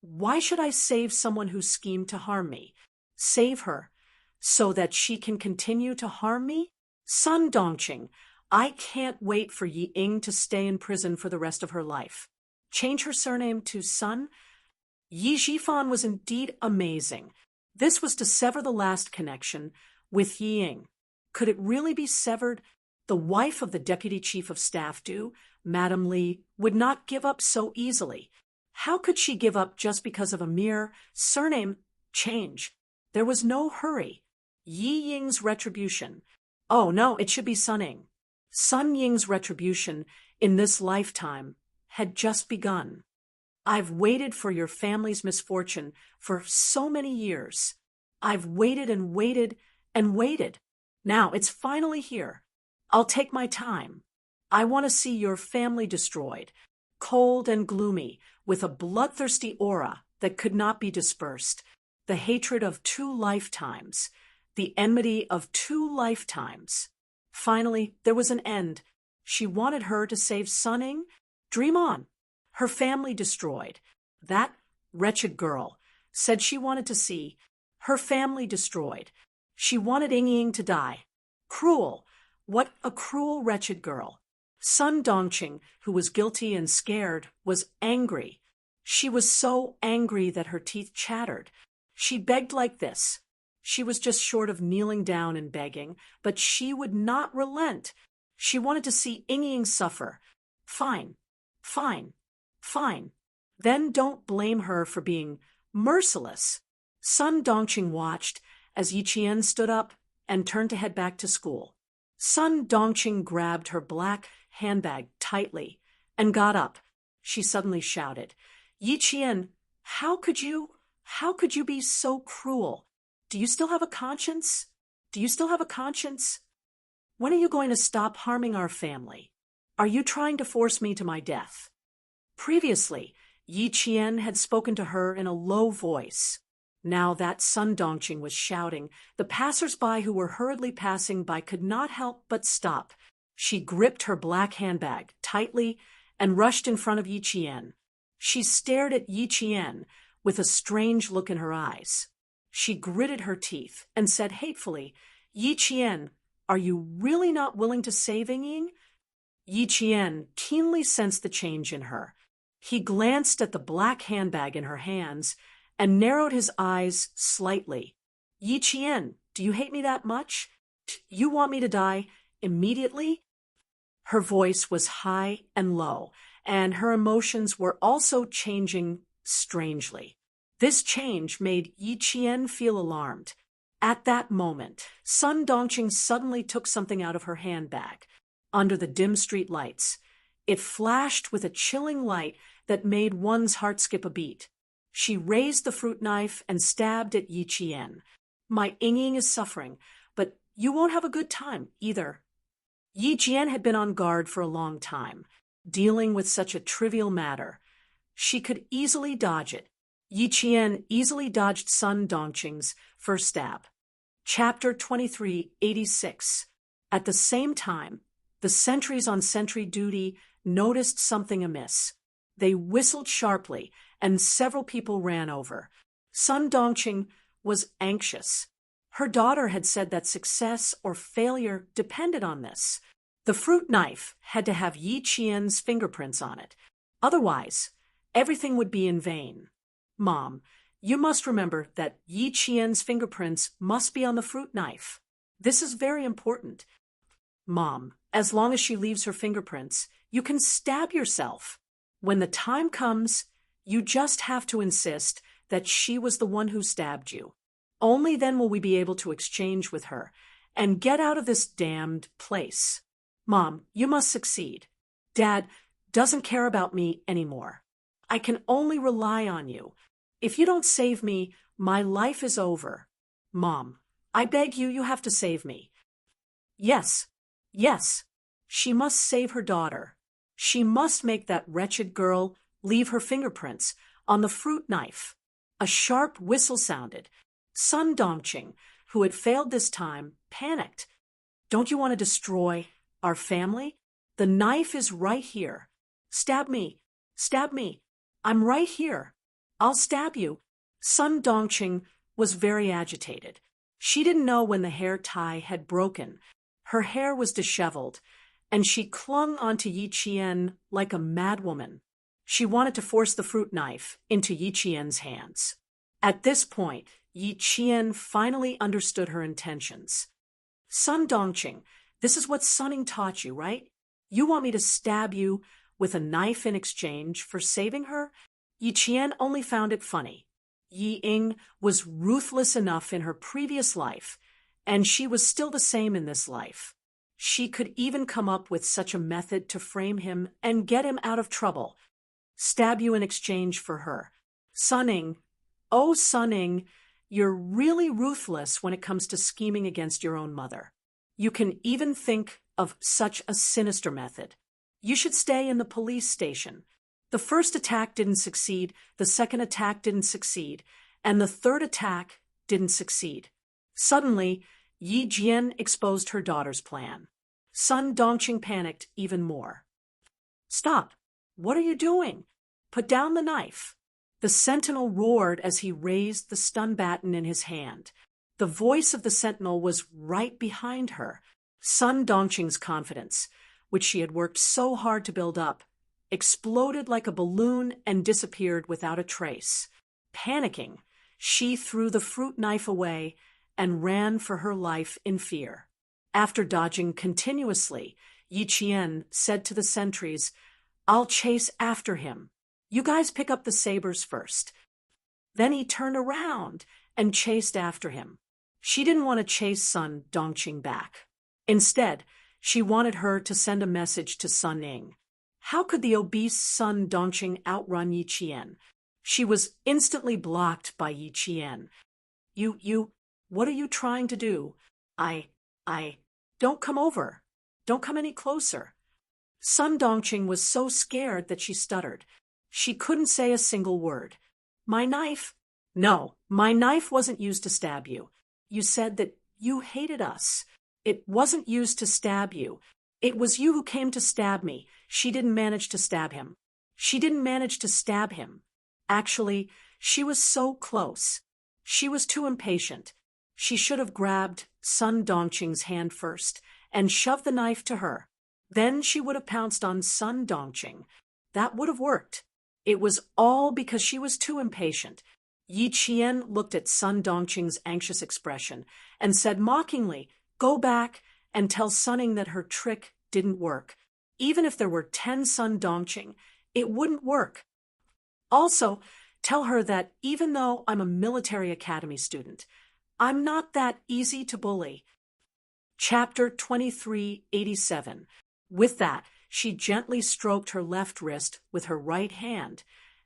"Why should I save someone who schemed to harm me? Save her so that she can continue to harm me? Sun Dongqing, I can't wait for Yi Ying to stay in prison for the rest of her life. Change her surname to Sun?" Yi Zhifan was indeed amazing. This was to sever the last connection with Yi Ying. Could it really be severed? The wife of the deputy chief of staff, Madame Li, would not give up so easily. How could she give up just because of a mere surname change? There was no hurry. Yi Ying's retribution. Oh no, it should be Sun Ying. Sun Ying's retribution in this lifetime had just begun. I've waited for your family's misfortune for so many years. I've waited and waited and waited. Now it's finally here. I'll take my time. I want to see your family destroyed, cold and gloomy, with a bloodthirsty aura that could not be dispersed, the hatred of 2 lifetimes, the enmity of 2 lifetimes. Finally, there was an end. She wanted her to save Sun Ying? Dream on. Her family destroyed. That wretched girl said she wanted to see her family destroyed. She wanted Ying to die. Cruel. What a cruel, wretched girl. Sun Dongqing, who was guilty and scared, was angry. She was so angry that her teeth chattered. She begged like this. She was just short of kneeling down and begging, but she would not relent. She wanted to see Ying suffer. Fine, fine, fine. Then don't blame her for being merciless. Sun Dongqing watched as Yi Qian stood up and turned to head back to school. Sun Dongqing grabbed her black handbag tightly and got up. She suddenly shouted, "Yi Qian, how could you be so cruel? Do you still have a conscience? Do you still have a conscience? When are you going to stop harming our family? Are you trying to force me to my death?" Previously, Yi Qian had spoken to her in a low voice. Now that Sun Dongqing was shouting, the passers-by who were hurriedly passing by could not help but stop. She gripped her black handbag tightly and rushed in front of Yi Qian. She stared at Yi Qian with a strange look in her eyes. She gritted her teeth and said hatefully, "Yi Qian, are you really not willing to save Ying?" Yi Qian keenly sensed the change in her. He glanced at the black handbag in her hands and narrowed his eyes slightly. "Yi Qian, do you hate me that much? You want me to die immediately?" Her voice was high and low, and her emotions were also changing strangely. This change made Yi Qian feel alarmed. At that moment, Sun Dongqing suddenly took something out of her handbag. Under the dim street lights, it flashed with a chilling light that made one's heart skip a beat. She raised the fruit knife and stabbed at Yi Qian. "My Ying is suffering, but you won't have a good time either." Yi Qian had been on guard for a long time, dealing with such a trivial matter. She could easily dodge it. Yi Qian easily dodged Sun Dongqing's first stab. Chapter 2386. At the same time, the sentries on sentry duty noticed something amiss. They whistled sharply, and several people ran over. Sun Dongqing was anxious. Her daughter had said that success or failure depended on this. The fruit knife had to have Yi Qian's fingerprints on it. Otherwise, everything would be in vain. "Mom, you must remember that Yi Qian's fingerprints must be on the fruit knife. This is very important." "Mom, as long as she leaves her fingerprints, you can stab yourself. When the time comes, you just have to insist that she was the one who stabbed you. Only then will we be able to exchange with her and get out of this damned place. Mom, you must succeed. Dad doesn't care about me anymore. I can only rely on you. If you don't save me, my life is over. Mom, I beg you, you have to save me." Yes, yes, she must save her daughter. She must make that wretched girl leave her fingerprints on the fruit knife. A sharp whistle sounded. Sun Dongqing, who had failed this time, panicked. "Don't you want to destroy our family? The knife is right here. Stab me, stab me. I'm right here. I'll stab you." Sun Dongqing was very agitated. She didn't know when the hair tie had broken. Her hair was disheveled, and she clung onto Yi Qian like a madwoman. She wanted to force the fruit knife into Yi Qian's hands. At this point, Yi Qian finally understood her intentions. "Sun Dongqing, this is what Sunning taught you, right? You want me to stab you with a knife in exchange for saving her?" Yi Qian only found it funny. Yi Ying was ruthless enough in her previous life, and she was still the same in this life. She could even come up with such a method to frame him and get him out of trouble. Stab you in exchange for her. Sunning, oh Sunning, you're really ruthless when it comes to scheming against your own mother. You can even think of such a sinister method. You should stay in the police station. The first attack didn't succeed, the second attack didn't succeed, and the third attack didn't succeed. Suddenly, Yi Jian exposed her daughter's plan. Sun Dongqing panicked even more. "Stop! What are you doing? Put down the knife." The sentinel roared as he raised the stun baton in his hand. The voice of the sentinel was right behind her. Sun Dongqing's confidence, which she had worked so hard to build up, exploded like a balloon and disappeared without a trace. Panicking, she threw the fruit knife away and ran for her life in fear. After dodging continuously, Yi Qian said to the sentries, "I'll chase after him. You guys pick up the sabers first." Then he turned around and chased after him. She didn't want to chase Sun Dongqing back. Instead, she wanted her to send a message to Sun Ying. How could the obese Sun Dongqing outrun Yi Qian? She was instantly blocked by Yi Qian. What are you trying to do? Don't come over. Don't come any closer." Sun Dongqing was so scared that she stuttered. She couldn't say a single word. My knife, No, my knife wasn't used to stab you. You said that you hated us. It wasn't used to stab you. It was you who came to stab me. She didn't manage to stab him. She didn't manage to stab him. Actually, she was so close. She was too impatient. She should have grabbed Sun Dongqing's hand first and shoved the knife to her. Then she would have pounced on Sun Dongqing. That would have worked. It was all because she was too impatient. Yi Qian looked at Sun Dongqing's anxious expression and said mockingly, "Go back and tell Sunning that her trick didn't work. Even if there were 10 Sun Dongqing, it wouldn't work. Also, tell her that even though I'm a military academy student, I'm not that easy to bully." Chapter 2387. With that, she gently stroked her left wrist with her right hand,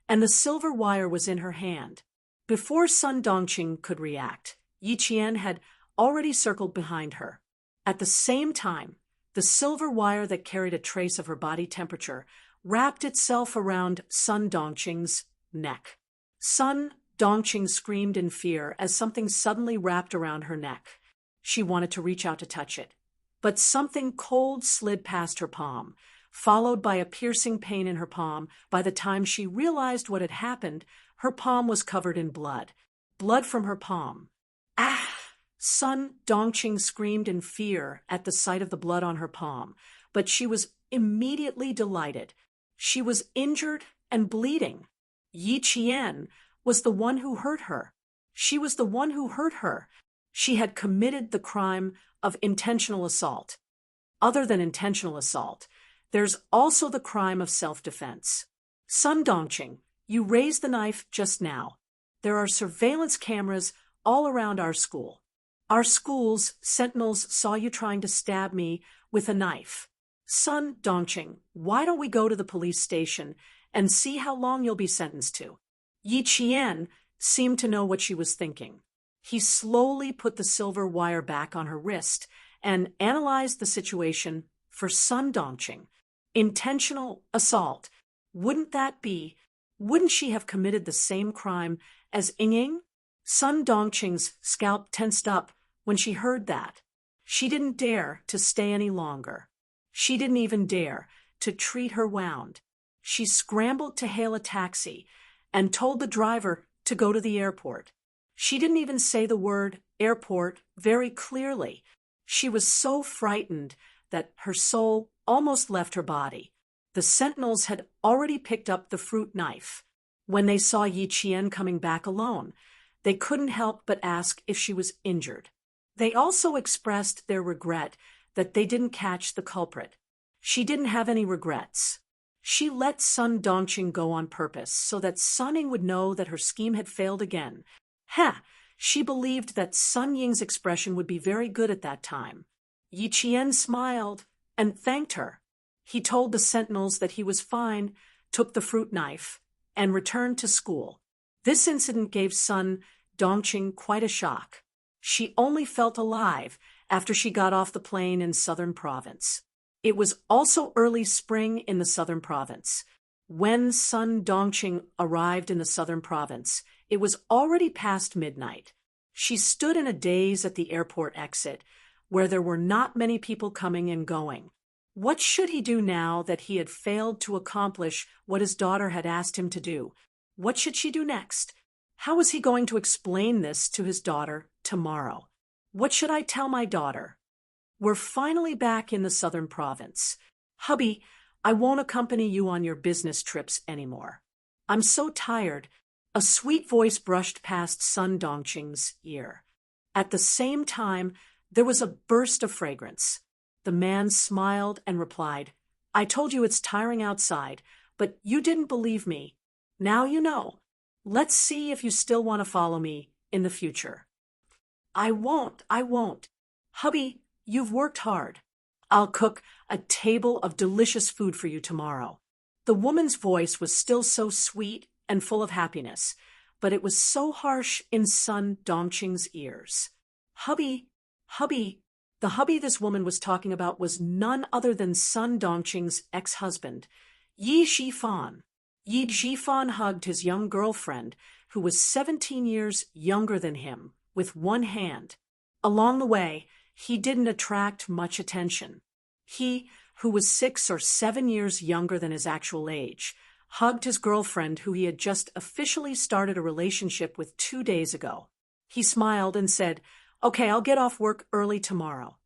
and the silver wire was in her hand. Before Sun Dongqing could react, Yi Qian had already circled behind her. At the same time, the silver wire that carried a trace of her body temperature wrapped itself around Sun Dongqing's neck. Sun Dongqing screamed in fear as something suddenly wrapped around her neck. She wanted to reach out to touch it, but something cold slid past her palm, followed by a piercing pain in her palm. By the time she realized what had happened, her palm was covered in blood. Blood from her palm. Ah! Sun Dongqing screamed in fear at the sight of the blood on her palm, but she was immediately delighted. She was injured and bleeding. Yi Qian was the one who hurt her. She was the one who hurt her. She had committed the crime of intentional assault. Other than intentional assault, there's also the crime of self-defense. Sun Dongqing, you raised the knife just now. There are surveillance cameras all around our school. Our school's sentinels saw you trying to stab me with a knife. Sun Dongqing, why don't we go to the police station and see how long you'll be sentenced to? Yi Qian seemed to know what she was thinking. He slowly put the silver wire back on her wrist and analyzed the situation for Sun Dongqing. Intentional assault. Wouldn't she have committed the same crime as Ying? Sun Dongqing's scalp tensed up when she heard that. She didn't dare to stay any longer. She didn't even dare to treat her wound. She scrambled to hail a taxi and told the driver to go to the airport. She didn't even say the word airport very clearly. She was so frightened that her soul almost left her body. The sentinels had already picked up the fruit knife. When they saw Yi Qian coming back alone, they couldn't help but ask if she was injured. They also expressed their regret that they didn't catch the culprit. She didn't have any regrets. She let Sun Dongqing go on purpose so that Sunning would know that her scheme had failed again. She believed that Sun Ying's expression would be very good at that time. Yi Qian smiled and thanked her. He told the sentinels that he was fine, took the fruit knife, and returned to school. This incident gave Sun Dongqing quite a shock. She only felt alive after she got off the plane in Southern Province. It was also early spring in the Southern Province. When Sun Dongqing arrived in the Southern Province, it was already past midnight. She stood in a daze at the airport exit, where there were not many people coming and going. What should he do now that he had failed to accomplish what his daughter had asked him to do? What should she do next? How was he going to explain this to his daughter tomorrow? What should I tell my daughter? We're finally back in the Southern Province. Hubby, I won't accompany you on your business trips anymore. I'm so tired. A sweet voice brushed past Sun Dongqing's ear. At the same time, there was a burst of fragrance. The man smiled and replied, I told you it's tiring outside, but you didn't believe me. Now you know. Let's see if you still want to follow me in the future. I won't. Hubby, you've worked hard. I'll cook a table of delicious food for you tomorrow. The woman's voice was still so sweet and full of happiness, but it was so harsh in Sun Dongqing's ears. Hubby. The hubby this woman was talking about was none other than Sun Dongqing's ex-husband, Yi Shifan. Yi Jifan hugged his young girlfriend, who was 17 years younger than him, with one hand. Along the way, he didn't attract much attention. He, who was 6 or 7 years younger than his actual age, hugged his girlfriend who he had just officially started a relationship with 2 days ago. He smiled and said, "Okay, I'll get off work early tomorrow."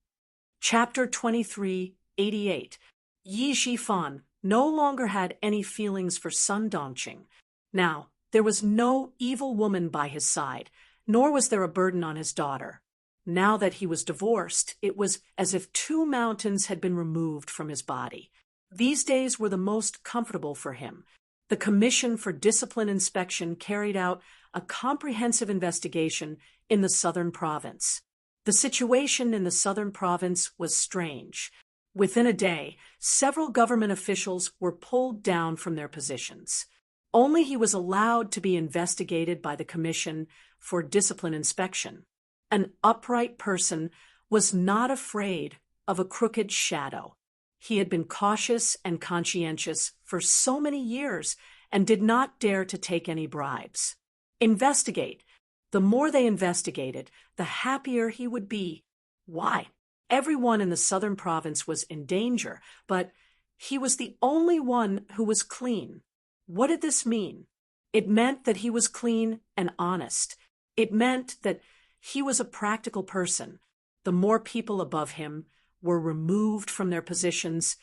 Chapter 2388. Yi Jifan no longer had any feelings for Sun Dongqing. Now, there was no evil woman by his side, nor was there a burden on his daughter. Now that he was divorced, it was as if 2 mountains had been removed from his body. These days were the most comfortable for him. The Commission for Discipline Inspection carried out a comprehensive investigation in the southern province. The situation in the southern province was strange. Within a day, several government officials were pulled down from their positions. Only he was allowed to be investigated by the Commission for Discipline Inspection. An upright person was not afraid of a crooked shadow. He had been cautious and conscientious for so many years and did not dare to take any bribes. Investigate. The more they investigated, the happier he would be. Why? Everyone in the southern province was in danger, but he was the only one who was clean. What did this mean? It meant that he was clean and honest. It meant that he was a practical person. The more people above him were removed from their positions,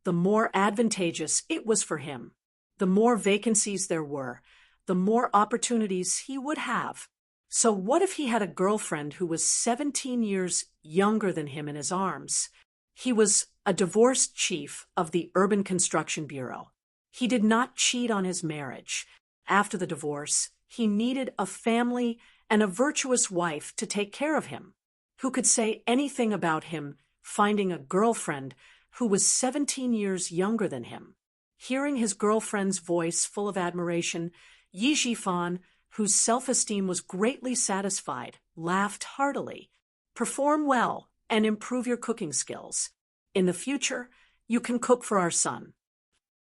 the more advantageous it was for him. The more vacancies there were, the more opportunities he would have. So what if he had a girlfriend who was 17 years younger than him in his arms? He was a divorced chief of the Urban Construction Bureau. He did not cheat on his marriage. After the divorce, he needed a family and a virtuous wife to take care of him. Who could say anything about him finding a girlfriend who was 17 years younger than him? Hearing his girlfriend's voice full of admiration, Yi Jifan, whose self-esteem was greatly satisfied, laughed heartily. "Perform well and improve your cooking skills. In the future, you can cook for our son."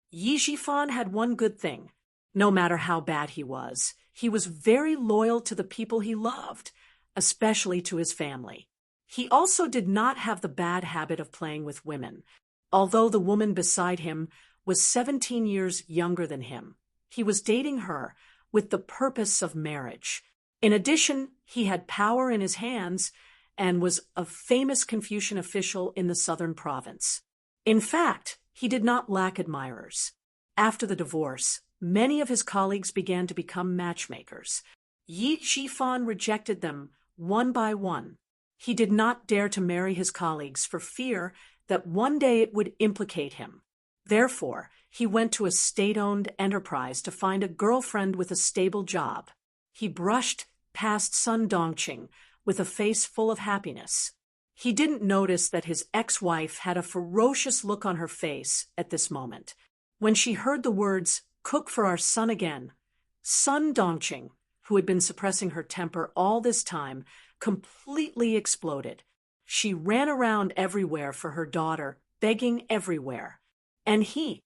Yi Jifan had one good thing. No matter how bad he was very loyal to the people he loved, especially to his family. He also did not have the bad habit of playing with women. Although the woman beside him was 17 years younger than him, he was dating her with the purpose of marriage. In addition, he had power in his hands and was a famous Confucian official in the southern province. In fact, he did not lack admirers. After the divorce, many of his colleagues began to become matchmakers. Yi Jifan rejected them one by one. He did not dare to marry his colleagues for fear that one day it would implicate him. Therefore, he went to a state-owned enterprise to find a girlfriend with a stable job. He brushed past Sun Dongqing with a face full of happiness. He didn't notice that his ex-wife had a ferocious look on her face at this moment. When she heard the words, "Cook for our son again," Sun Dongqing, who had been suppressing her temper all this time, completely exploded. She ran around everywhere for her daughter, begging everywhere. And he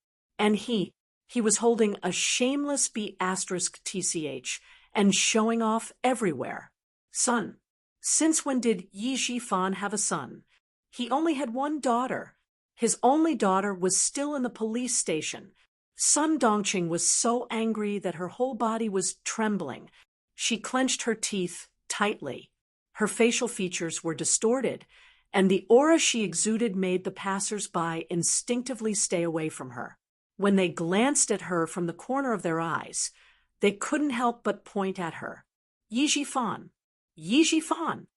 was holding a shameless B*TCH and showing off everywhere. Son. Since when did Yi Jifan have a son? He only had one daughter. His only daughter was still in the police station. Sun Dongqing was so angry that her whole body was trembling. She clenched her teeth tightly. Her facial features were distorted, and the aura she exuded made the passers-by instinctively stay away from her. When they glanced at her from the corner of their eyes, they couldn't help but point at her. Yi Jifan. Yi Jifan.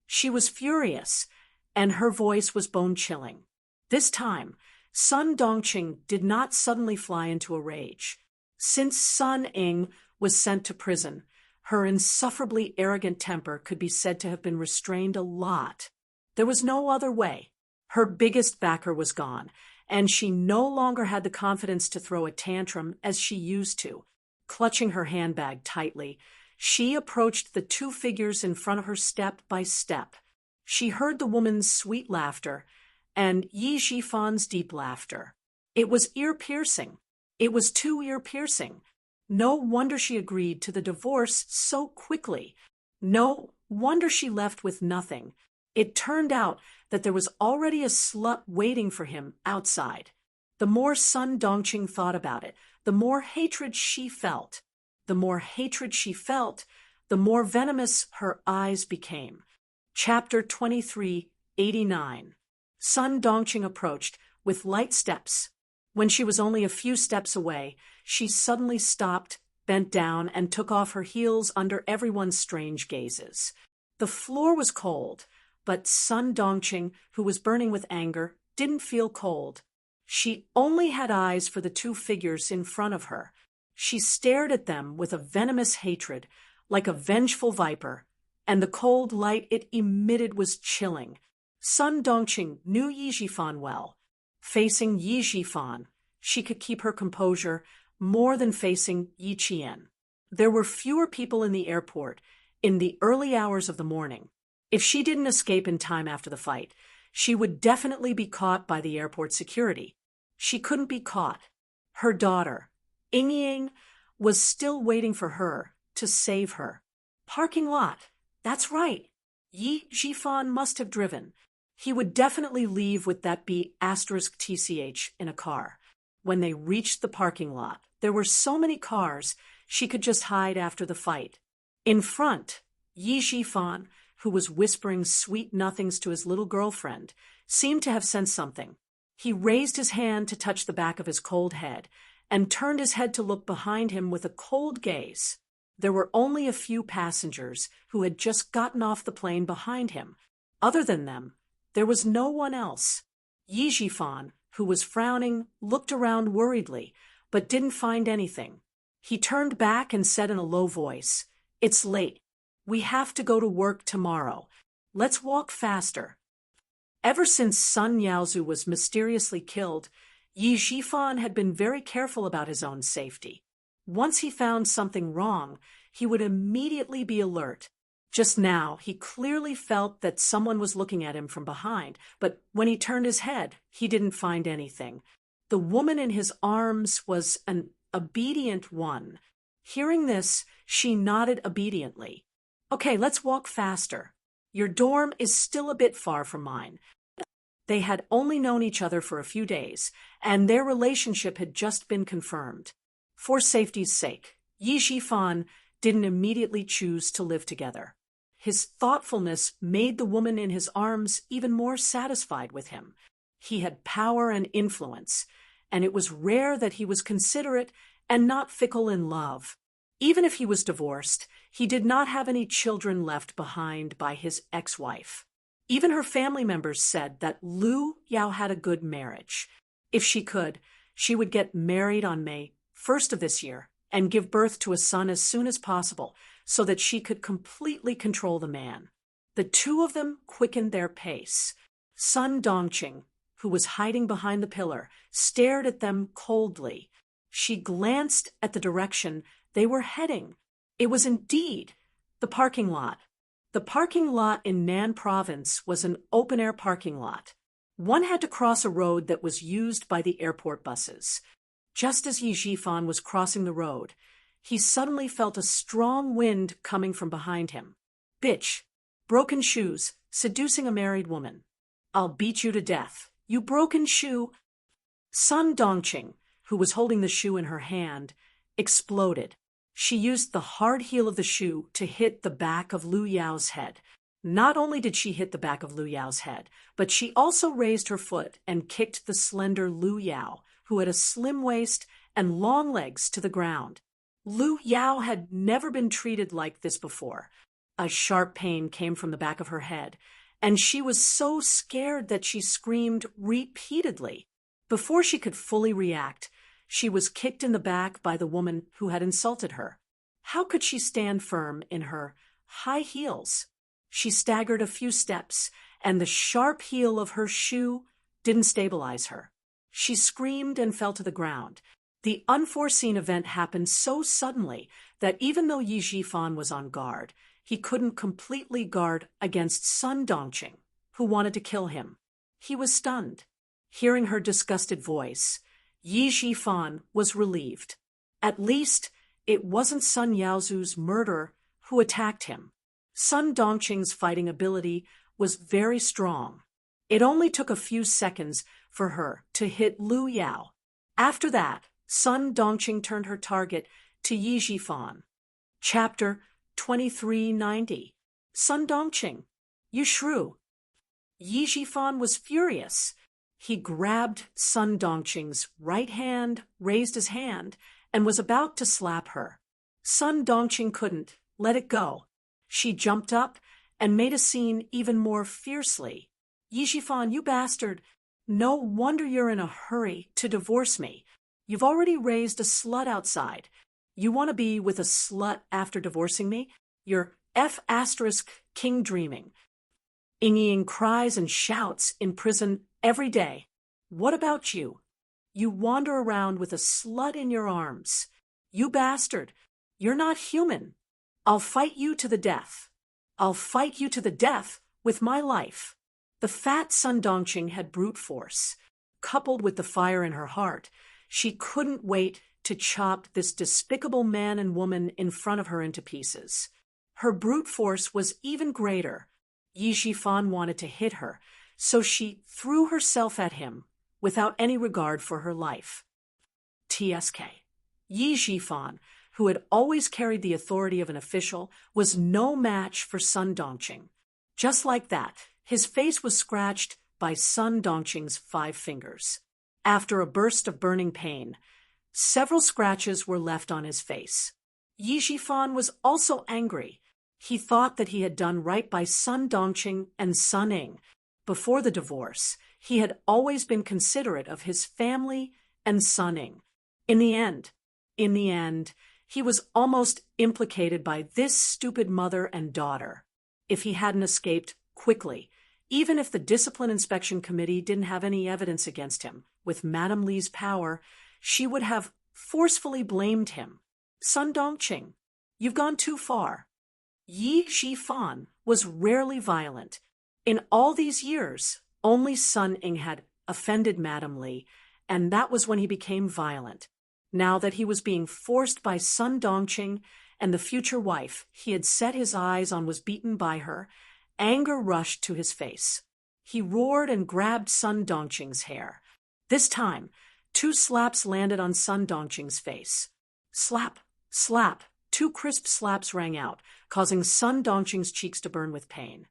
She was furious, and her voice was bone-chilling. This time, Sun Dongqing did not suddenly fly into a rage. Since Sun Ing was sent to prison, her insufferably arrogant temper could be said to have been restrained a lot. There was no other way. Her biggest backer was gone, and she no longer had the confidence to throw a tantrum as she used to. Clutching her handbag tightly, she approached the 2 figures in front of her step by step. She heard the woman's sweet laughter and Yi Jifan's deep laughter. It was ear-piercing. It was too ear-piercing. No wonder she agreed to the divorce so quickly. No wonder she left with nothing. It turned out that there was already a slut waiting for him outside. The more Sun Dongqing thought about it, the more hatred she felt. The more hatred she felt, the more venomous her eyes became. Chapter 2389. Sun Dongqing approached with light steps. When she was only a few steps away, she suddenly stopped, bent down, and took off her heels under everyone's strange gazes. The floor was cold, but Sun Dongqing, who was burning with anger, didn't feel cold. She only had eyes for the two figures in front of her. She stared at them with a venomous hatred, like a vengeful viper, and the cold light it emitted was chilling. Sun Dongqing knew Yi Jifan well. Facing Yi Jifan, she could keep her composure more than facing Yi Qian. There were fewer people in the airport in the early hours of the morning. If she didn't escape in time after the fight, she would definitely be caught by the airport security. She couldn't be caught. Her daughter, Ying, was still waiting for her to save her. Parking lot. That's right. Yi Jifan must have driven. He would definitely leave with that B*TCH in a car. When they reached the parking lot, there were so many cars, she could just hide after the fight. In front, Yi Jifan, who was whispering sweet nothings to his little girlfriend, seemed to have sensed something. He raised his hand to touch the back of his cold head and turned his head to look behind him with a cold gaze. There were only a few passengers who had just gotten off the plane behind him. Other than them, there was no one else. Yi Jifan, who was frowning, looked around worriedly, but didn't find anything. He turned back and said in a low voice, "It's late. We have to go to work tomorrow. Let's walk faster." Ever since Sun Yaozu was mysteriously killed, Yi Jifan had been very careful about his own safety. Once he found something wrong, he would immediately be alert. Just now, he clearly felt that someone was looking at him from behind, but when he turned his head, he didn't find anything. The woman in his arms was an obedient one. Hearing this, she nodded obediently. "Okay, let's walk faster. Your dorm is still a bit far from mine." They had only known each other for a few days, and their relationship had just been confirmed. For safety's sake, Yi Jifan didn't immediately choose to live together. His thoughtfulness made the woman in his arms even more satisfied with him. He had power and influence, and it was rare that he was considerate and not fickle in love. Even if he was divorced, he did not have any children left behind by his ex-wife. Even her family members said that Lu Yao had a good marriage. If she could, she would get married on May 1st of this year and give birth to a son as soon as possible so that she could completely control the man. The two of them quickened their pace. Sun Dongqing, who was hiding behind the pillar, stared at them coldly. She glanced at the direction they were heading. It was indeed the parking lot. The parking lot in Nan Province was an open-air parking lot. One had to cross a road that was used by the airport buses. Just as Yi Jifan was crossing the road, he suddenly felt a strong wind coming from behind him. "Bitch, broken shoes, seducing a married woman. I'll beat you to death, you broken shoe." Sun Dongqing, who was holding the shoe in her hand, exploded. She used the hard heel of the shoe to hit the back of Lu Yao's head. Not only did she hit the back of Lu Yao's head, but she also raised her foot and kicked the slender Lu Yao, who had a slim waist and long legs, to the ground. Lu Yao had never been treated like this before. A sharp pain came from the back of her head, and she was so scared that she screamed repeatedly. Before she could fully react, she was kicked in the back by the woman who had insulted her. How could she stand firm in her high heels? She staggered a few steps, and the sharp heel of her shoe didn't stabilize her. She screamed and fell to the ground. The unforeseen event happened so suddenly that even though Yi Jifan was on guard, he couldn't completely guard against Sun Dongqing, who wanted to kill him. He was stunned. Hearing her disgusted voice, Yi Jifan was relieved. At least, it wasn't Sun Yaozu's murderer who attacked him. Sun Dongqing's fighting ability was very strong. It only took a few seconds for her to hit Lu Yao. After that, Sun Dongqing turned her target to Yi Jifan. Chapter 2390. Sun Dongqing, you shrew. Yi Jifan was furious. He grabbed Sun Dongqing's right hand, raised his hand, and was about to slap her. Sun Dongqing couldn't let it go. She jumped up and made a scene even more fiercely. Yi Jifan, you bastard! No wonder you're in a hurry to divorce me. You've already raised a slut outside. You want to be with a slut after divorcing me? You're king dreaming. Ying cries and shouts in prison every day. What about you? You wander around with a slut in your arms. You bastard! You're not human. I'll fight you to the death. I'll fight you to the death with my life. The fat Sun Dongqing had brute force. Coupled with the fire in her heart, she couldn't wait to chop this despicable man and woman in front of her into pieces. Her brute force was even greater. Yi Jifan wanted to hit her, so she threw herself at him without any regard for her life. TSK. Yi Jifan, who had always carried the authority of an official, was no match for Sun Dongqing. Just like that, his face was scratched by Sun Dongqing's 5 fingers. After a burst of burning pain, several scratches were left on his face. Yi Jifan was also angry. He thought that he had done right by Sun Dongqing and Sun Ying. Before the divorce, he had always been considerate of his family and Sun Ying. In the end, he was almost implicated by this stupid mother and daughter. If he hadn't escaped quickly, even if the Discipline Inspection Committee didn't have any evidence against him, with Madame Li's power, she would have forcefully blamed him. Sun Dongqing, you've gone too far. Yi Jifan was rarely violent. In all these years, only Sun Ying had offended Madame Li, and that was when he became violent. Now that he was being forced by Sun Dongqing and the future wife he had set his eyes on was beaten by her, anger rushed to his face. He roared and grabbed Sun Dongqing's hair. This time, 2 slaps landed on Sun Dongqing's face. Slap, slap, 2 crisp slaps rang out, causing Sun Dongqing's cheeks to burn with pain.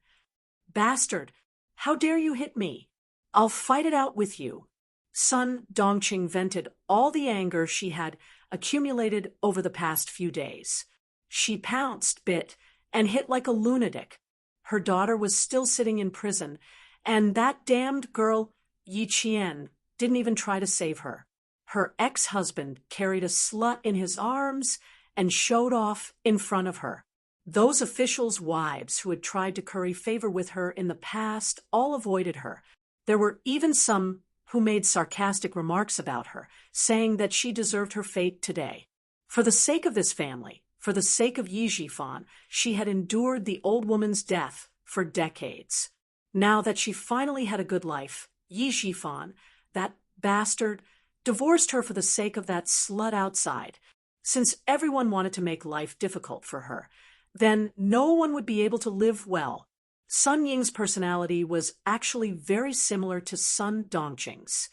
Bastard! How dare you hit me? I'll fight it out with you. Sun Dongqing vented all the anger she had accumulated over the past few days. She pounced, bit, and hit like a lunatic. Her daughter was still sitting in prison, and that damned girl, Yi Qian, didn't even try to save her. Her ex-husband carried a slut in his arms and showed off in front of her. Those officials' wives who had tried to curry favor with her in the past all avoided her. There were even some who made sarcastic remarks about her, saying that she deserved her fate today. For the sake of this family, for the sake of Yi Jifan, she had endured the old woman's death for decades. Now that she finally had a good life, Yi Jifan, that bastard, divorced her for the sake of that slut outside. Since everyone wanted to make life difficult for her, then no one would be able to live well. Sun Ying's personality was actually very similar to Sun Dongqing's.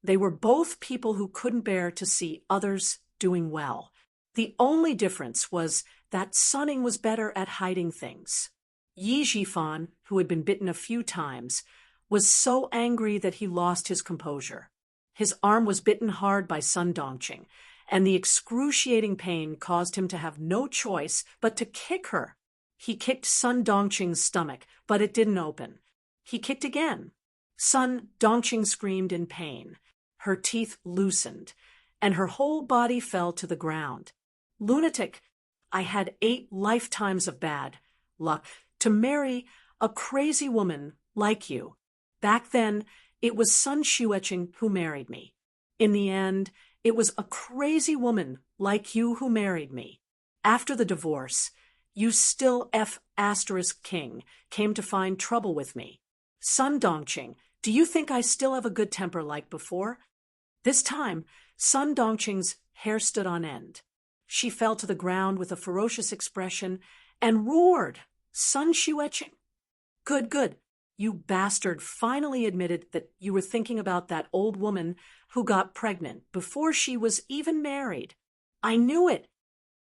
They were both people who couldn't bear to see others doing well. The only difference was that Sun Ying was better at hiding things. Yi Jifan, who had been bitten a few times, was so angry that he lost his composure. His arm was bitten hard by Sun Dongqing, and the excruciating pain caused him to have no choice but to kick her. He kicked Sun Dongqing's stomach, but it didn't open. He kicked again. Sun Dongqing screamed in pain. Her teeth loosened, and her whole body fell to the ground. Lunatic! I had 8 lifetimes of bad luck to marry a crazy woman like you. Back then, it was Sun Xueqing who married me. In the end, it was a crazy woman like you who married me. After the divorce, you still king came to find trouble with me. Sun Dongqing, do you think I still have a good temper like before? This time, Sun Dongqing's hair stood on end. She fell to the ground with a ferocious expression and roared, "Sun Xueqing! Good, good. You bastard finally admitted that you were thinking about that old woman who got pregnant before she was even married. I knew it."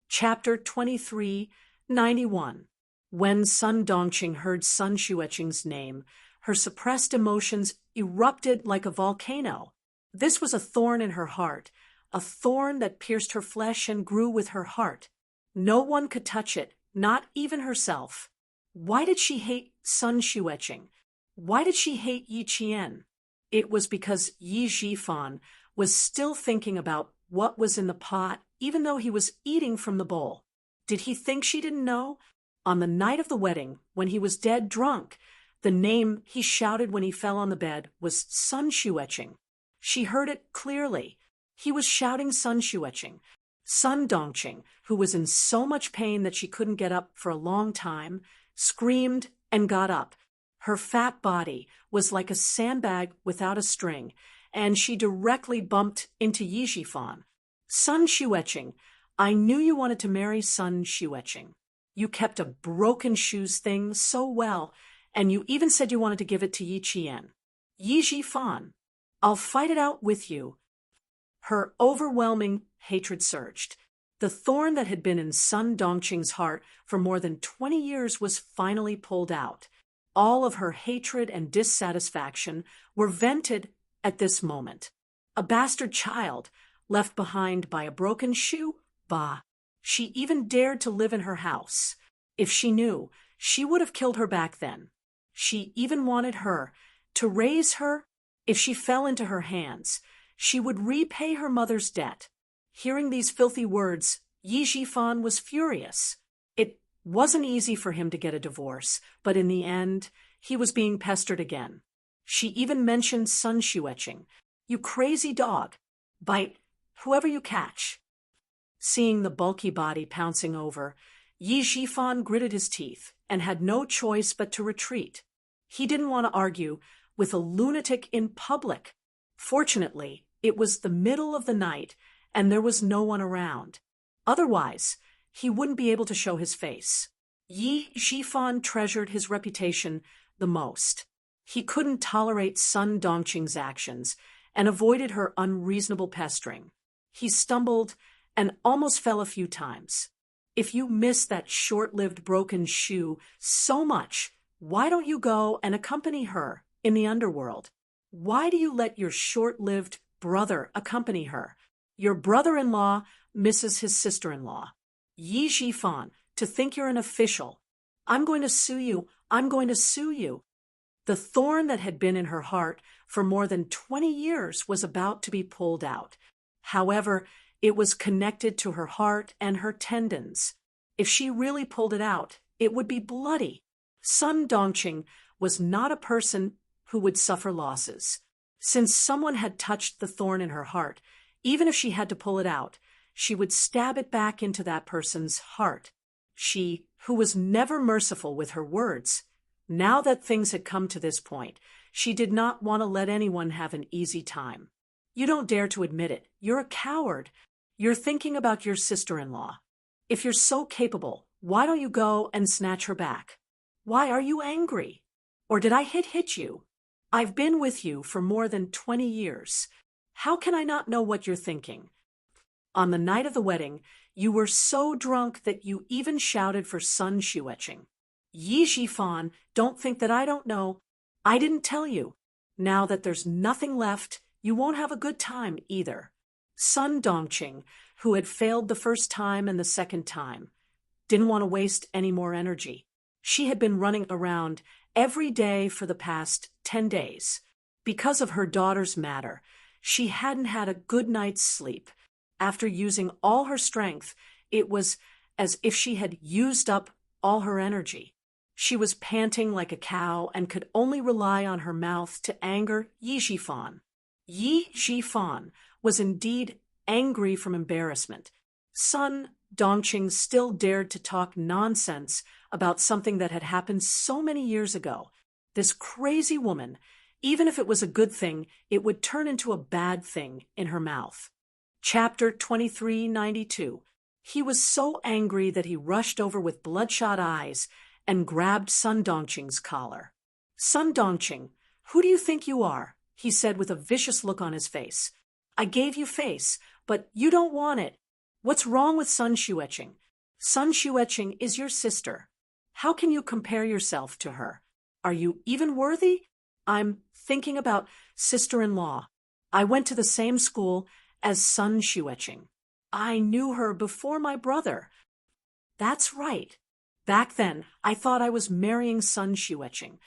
Chapter 2391. When Sun Dongqing heard Sun Xueqing's name, her suppressed emotions erupted like a volcano. This was a thorn in her heart, a thorn that pierced her flesh and grew with her heart. No one could touch it, not even herself. Why did she hate Sun Xueqing? Why did she hate Yi Qian? It was because Yi Zhifan was still thinking about what was in the pot, even though he was eating from the bowl. Did he think she didn't know? On the night of the wedding, when he was dead drunk, the name he shouted when he fell on the bed was Sun Xueqing. She heard it clearly. He was shouting Sun Xueqing. Sun Dongqing, who was in so much pain that she couldn't get up for a long time, screamed and got up. Her fat body was like a sandbag without a string, and she directly bumped into Yi Zhifan. "Sun Xueqing, I knew you wanted to marry Sun Xueqing. You kept a broken shoes thing so well, and you even said you wanted to give it to Yi Qian. Yi Zhifan, I'll fight it out with you." Her overwhelming hatred surged. The thorn that had been in Sun Dongqing's heart for more than 20 years was finally pulled out. All of her hatred and dissatisfaction were vented at this moment. A bastard child, left behind by a broken shoe? Bah! She even dared to live in her house. If she knew, she would have killed her back then. She even wanted her to raise her. If she fell into her hands, she would repay her mother's debt. Hearing these filthy words, Yi Zhifan was furious. It wasn't easy for him to get a divorce, but in the end, he was being pestered again. She even mentioned Sun Xueqing. "You crazy dog. Bite whoever you catch." Seeing the bulky body pouncing over, Yi Zhifan gritted his teeth and had no choice but to retreat. He didn't want to argue with a lunatic in public. Fortunately, it was the middle of the night and there was no one around. Otherwise, he wouldn't be able to show his face. Yi Zhifan treasured his reputation the most. He couldn't tolerate Sun Dongqing's actions and avoided her unreasonable pestering. He stumbled and almost fell a few times. If you miss that short-lived broken shoe so much, why don't you go and accompany her in the underworld? Why do you let your short-lived brother accompany her? Your brother-in-law misses his sister-in-law. Yi Zhifan, to think you're an official. I'm going to sue you. I'm going to sue you. The thorn that had been in her heart for more than 20 years was about to be pulled out. However, it was connected to her heart and her tendons. If she really pulled it out, it would be bloody. Sun Dongqing was not a person who would suffer losses. Since someone had touched the thorn in her heart, even if she had to pull it out, she would stab it back into that person's heart. She, who was never merciful with her words, now that things had come to this point, she did not want to let anyone have an easy time. You don't dare to admit it. You're a coward. You're thinking about your sister-in-law. If you're so capable, why don't you go and snatch her back? Why are you angry? Or did I hit you? I've been with you for more than 20 years. How can I not know what you're thinking? On the night of the wedding, you were so drunk that you even shouted for Sun Xueqing. Yi Zhifan, don't think that I don't know. I didn't tell you. Now that there's nothing left, you won't have a good time either. Sun Dongqing, who had failed the first time and the second time, didn't want to waste any more energy. She had been running around every day for the past 10 days. Because of her daughter's matter, she hadn't had a good night's sleep. After using all her strength, it was as if she had used up all her energy. She was panting like a cow and could only rely on her mouth to anger Yi Zhifan. Yi Zhifan was indeed angry from embarrassment. Sun Dongqing still dared to talk nonsense about something that had happened so many years ago. This crazy woman, Even if it was a good thing, it would turn into a bad thing in her mouth. Chapter 2392. He was so angry that he rushed over with bloodshot eyes and grabbed Sun Dongqing's collar. Sun Dongqing, who do you think you are? He said with a vicious look on his face. I gave you face, but you don't want it. What's wrong with Sun Xueqing? Sun Xueqing is your sister. How can you compare yourself to her? Are you even worthy? I'm thinking about sister-in-law. I went to the same school as Sun Xueqing. I knew her before my brother. That's right. Back then, I thought I was marrying Sun Xueqing.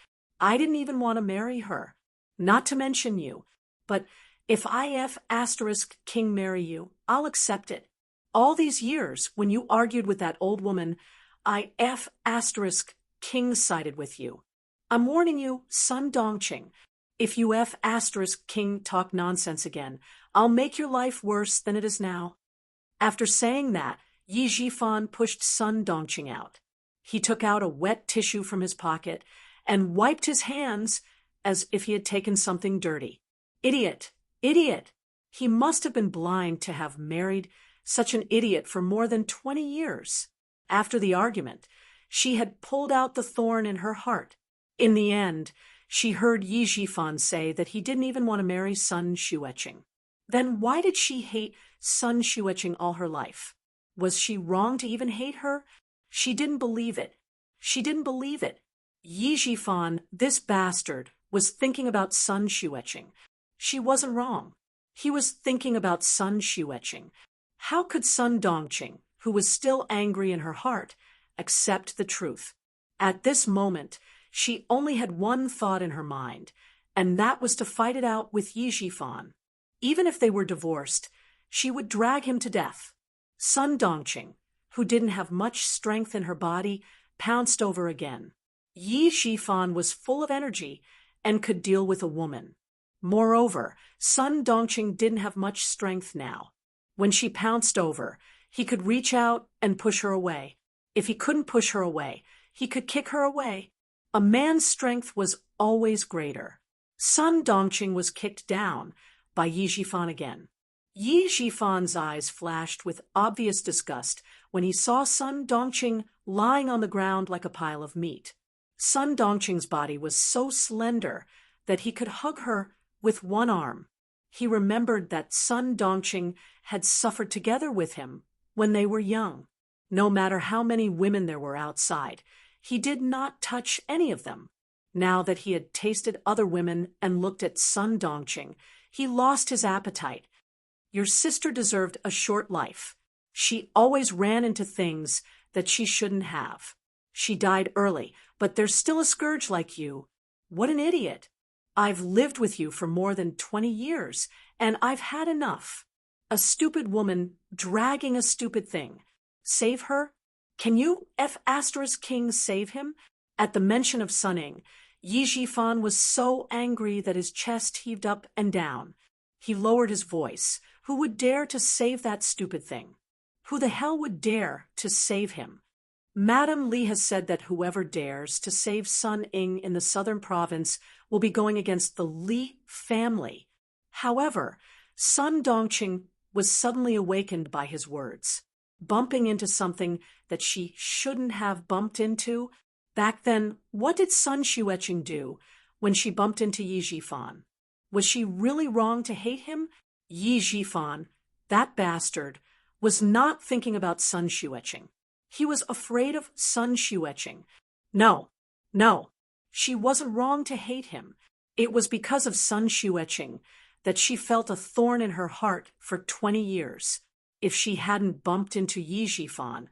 I didn't even want to marry her. Not to mention you. But if I F asterisk King marry you, I'll accept it. All these years, when you argued with that old woman, I F asterisk King sided with you. I'm warning you, Sun Dongqing. If you F asterisk King talk nonsense again, I'll make your life worse than it is now. After saying that, Yi Zhifan pushed Sun Dongqing out. He took out a wet tissue from his pocket and wiped his hands as if he had taken something dirty. Idiot! Idiot! He must have been blind to have married such an idiot for more than 20 years. After the argument, she had pulled out the thorn in her heart. In the end, she heard Yi Zhifan say that he didn't even want to marry Sun Xueqing. Then why did she hate Sun Xueqing all her life? Was she wrong to even hate her? She didn't believe it. She didn't believe it. Yi Zhifan, this bastard, was thinking about Sun Xueqing. She wasn't wrong. He was thinking about Sun Xueqing. How could Sun Dongqing, who was still angry in her heart, accept the truth? At this moment, she only had one thought in her mind, and that was to fight it out with Yi Zhifan. Even if they were divorced, she would drag him to death. Sun Dongqing, who didn't have much strength in her body, pounced over again. Yi Zhifan was full of energy and could deal with a woman. Moreover, Sun Dongqing didn't have much strength now. When she pounced over, he could reach out and push her away. If he couldn't push her away, he could kick her away. A man's strength was always greater. Sun Dongqing was kicked down by Yi Zhifan again. Yi Zhifan's eyes flashed with obvious disgust when he saw Sun Dongqing lying on the ground like a pile of meat. Sun Dongqing's body was so slender that he could hug her with one arm. He remembered that Sun Dongqing had suffered together with him when they were young. No matter how many women there were outside, he did not touch any of them. Now that he had tasted other women and looked at Sun Dongqing, he lost his appetite. Your sister deserved a short life. She always ran into things that she shouldn't have. She died early, but there's still a scourge like you. What an idiot. I've lived with you for more than 20 years, and I've had enough. A stupid woman dragging a stupid thing. Save her? Can you F asterisk King save him? At the mention of Sunning, Yi Zhifan was so angry that his chest heaved up and down. He lowered his voice. Who would dare to save that stupid thing? Who the hell would dare to save him? Madame Li has said that whoever dares to save Sun Ying in the southern province will be going against the Li family. However, Sun Dongqing was suddenly awakened by his words, bumping into something that she shouldn't have bumped into. Back then, what did Sun Xueqing do when she bumped into Yi Zhifan? Was she really wrong to hate him? Yi Zhifan, that bastard, was not thinking about Sun Xueqing. He was afraid of Sun Xueqing. No, she wasn't wrong to hate him. It was because of Sun Xueqing that she felt a thorn in her heart for 20 years. If she hadn't bumped into Yi Zhifan,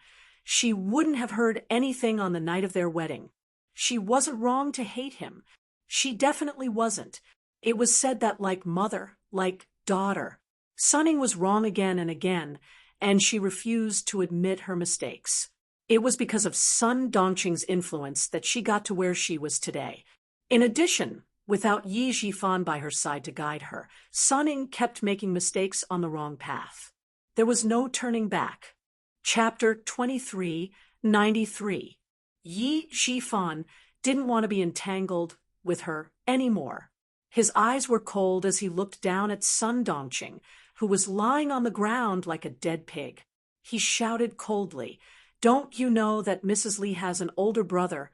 she wouldn't have heard anything on the night of their wedding. She wasn't wrong to hate him. She definitely wasn't. It was said that like mother, like daughter. Sunning was wrong again and again, and she refused to admit her mistakes. It was because of Sun Dongqing's influence that she got to where she was today. In addition, without Yi Zhifan by her side to guide her, Sunning kept making mistakes on the wrong path. There was no turning back. Chapter 2393. Yi Zhifan didn't want to be entangled with her anymore. His eyes were cold as he looked down at Sun Dongqing, who was lying on the ground like a dead pig. He shouted coldly, "Don't you know that Mrs. Li has an older brother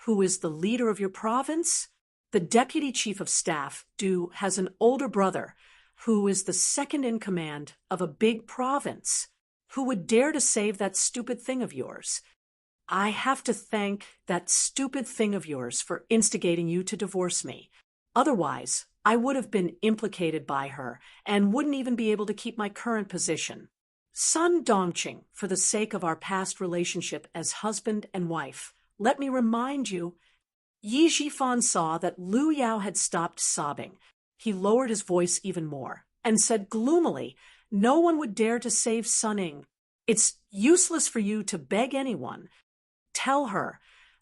who is the leader of your province? The deputy chief of staff, Du, has an older brother who is the second in command of a big province. Who would dare to save that stupid thing of yours? I have to thank that stupid thing of yours for instigating you to divorce me. Otherwise, I would have been implicated by her and wouldn't even be able to keep my current position. Sun Dongqing, for the sake of our past relationship as husband and wife, let me remind you." Yi Zhifan saw that Lu Yao had stopped sobbing. He lowered his voice even more and said gloomily, "No one would dare to save Suning. It's useless for you to beg anyone. Tell her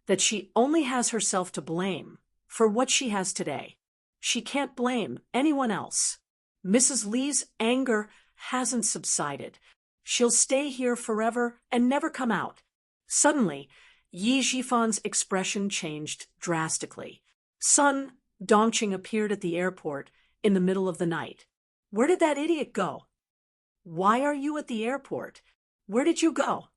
that she only has herself to blame for what she has today. She can't blame anyone else. Mrs. Li's anger hasn't subsided. She'll stay here forever and never come out." Suddenly, Yi Zhifan's expression changed drastically. Sun Dongqing appeared at the airport in the middle of the night. "Where did that idiot go?" "Why are you at the airport? Where did you go?"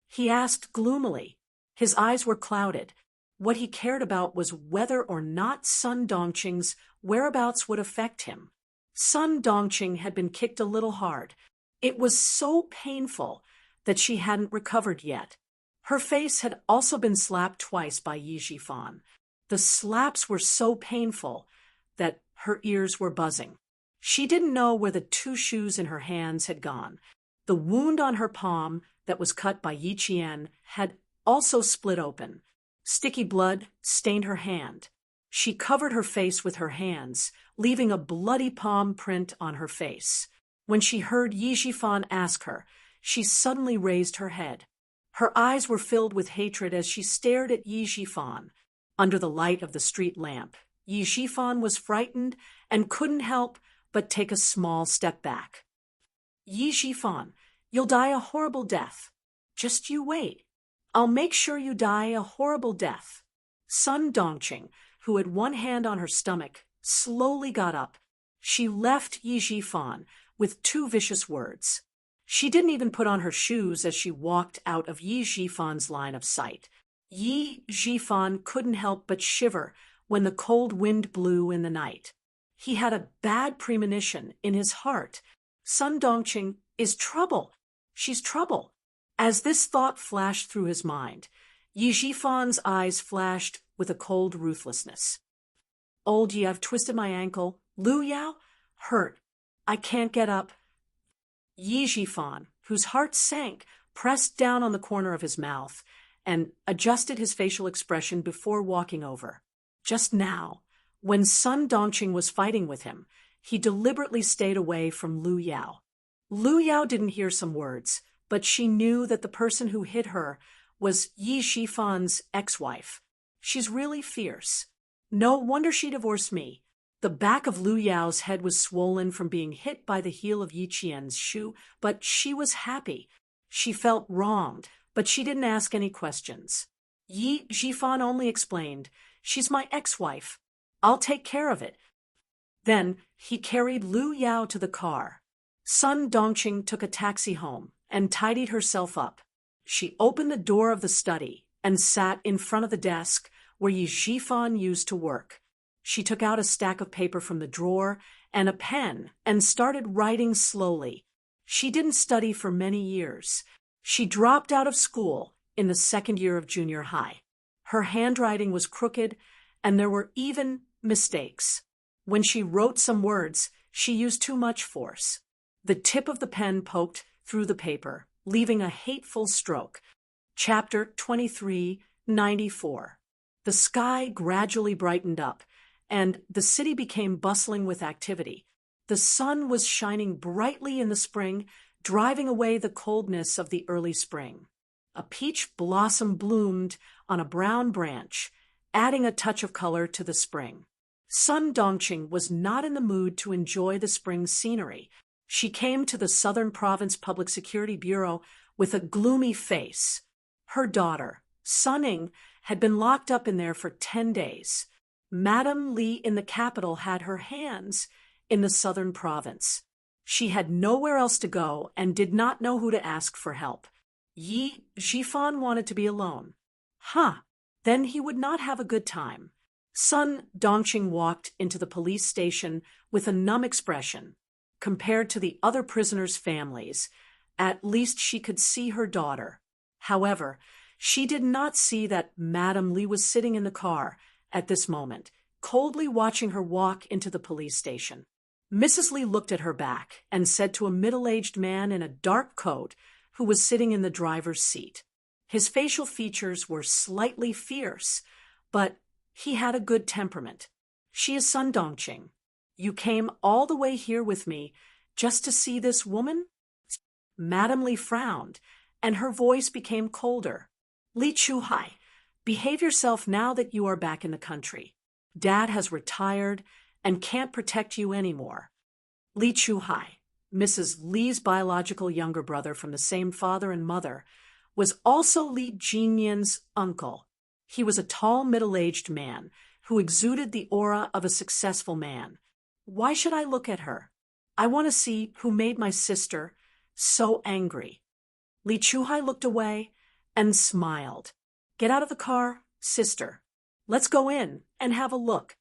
he asked gloomily. His eyes were clouded. What he cared about was whether or not Sun Dongqing's whereabouts would affect him. Sun Dongqing had been kicked a little hard. It was so painful that she hadn't recovered yet. Her face had also been slapped twice by Yi Zhifan. The slaps were so painful that her ears were buzzing. She didn't know where the 2 shoes in her hands had gone. The wound on her palm that was cut by Yi Qian had also split open. Sticky blood stained her hand. She covered her face with her hands, leaving a bloody palm print on her face. When she heard Yi Zhifan ask her, she suddenly raised her head. Her eyes were filled with hatred as she stared at Yi Zhifan. Under the light of the street lamp, Yi Zhifan was frightened and couldn't help but take a small step back. "Yi Zhifan, you'll die a horrible death. Just you wait. I'll make sure you die a horrible death." Sun Dongqing, who had one hand on her stomach, slowly got up. She left Yi Zhifan with 2 vicious words. She didn't even put on her shoes as she walked out of Yi Zhifan's line of sight. Yi Zhifan couldn't help but shiver when the cold wind blew in the night. He had a bad premonition in his heart. Sun Dongqing is trouble. She's trouble. As this thought flashed through his mind, Yi Zhifan's eyes flashed with a cold ruthlessness. "Old Yi, I've twisted my ankle. Lu Yao? Hurt. I can't get up." Yi Zhifan, whose heart sank, pressed down on the corner of his mouth and adjusted his facial expression before walking over. Just now, when Sun Dongqing was fighting with him, he deliberately stayed away from Lu Yao. Lu Yao didn't hear some words, but she knew that the person who hit her was Yi Zhifan's ex-wife. She's really fierce. No wonder she divorced me. The back of Lu Yao's head was swollen from being hit by the heel of Yi Qian's shoe, but she was happy. She felt wronged, but she didn't ask any questions. Yi Zhifan only explained, "She's my ex-wife. I'll take care of it." Then he carried Lu Yao to the car. Sun Dongqing took a taxi home and tidied herself up. She opened the door of the study and sat in front of the desk where Yi Zhifan used to work. She took out a stack of paper from the drawer and a pen and started writing slowly. She didn't study for many years. She dropped out of school in the 2nd year of junior high. Her handwriting was crooked, and there were even mistakes. When she wrote some words, she used too much force. The tip of the pen poked through the paper, leaving a hateful stroke. Chapter 2394. The sky gradually brightened up, and the city became bustling with activity. The sun was shining brightly in the spring, driving away the coldness of the early spring. A peach blossom bloomed on a brown branch, adding a touch of color to the spring. Sun Dongqing was not in the mood to enjoy the spring scenery. She came to the Southern Province Public Security Bureau with a gloomy face. Her daughter, Suning, had been locked up in there for 10 days. Madame Li in the capital had her hands in the southern province. She had nowhere else to go and did not know who to ask for help. Yi Zhifan wanted to be alone. Then he would not have a good time. Sun Dongqing walked into the police station with a numb expression. Compared to the other prisoners' families, at least she could see her daughter. However, she did not see that Madame Li was sitting in the car at this moment, coldly watching her walk into the police station. Mrs. Li looked at her back and said to a middle-aged man in a dark coat who was sitting in the driver's seat. His facial features were slightly fierce, but he had a good temperament. "She is Sun Dongqing. You came all the way here with me just to see this woman?" Madame Li frowned, and her voice became colder. "Li Chuhai, behave yourself now that you are back in the country. Dad has retired and can't protect you anymore." Li Chuhai, Mrs. Li's biological younger brother from the same father and mother, was also Li Jinyan's uncle. He was a tall, middle-aged man who exuded the aura of a successful man. "Why should I look at her? I want to see who made my sister so angry." Li Chuhai looked away and smiled. "Get out of the car, sister. Let's go in and have a look."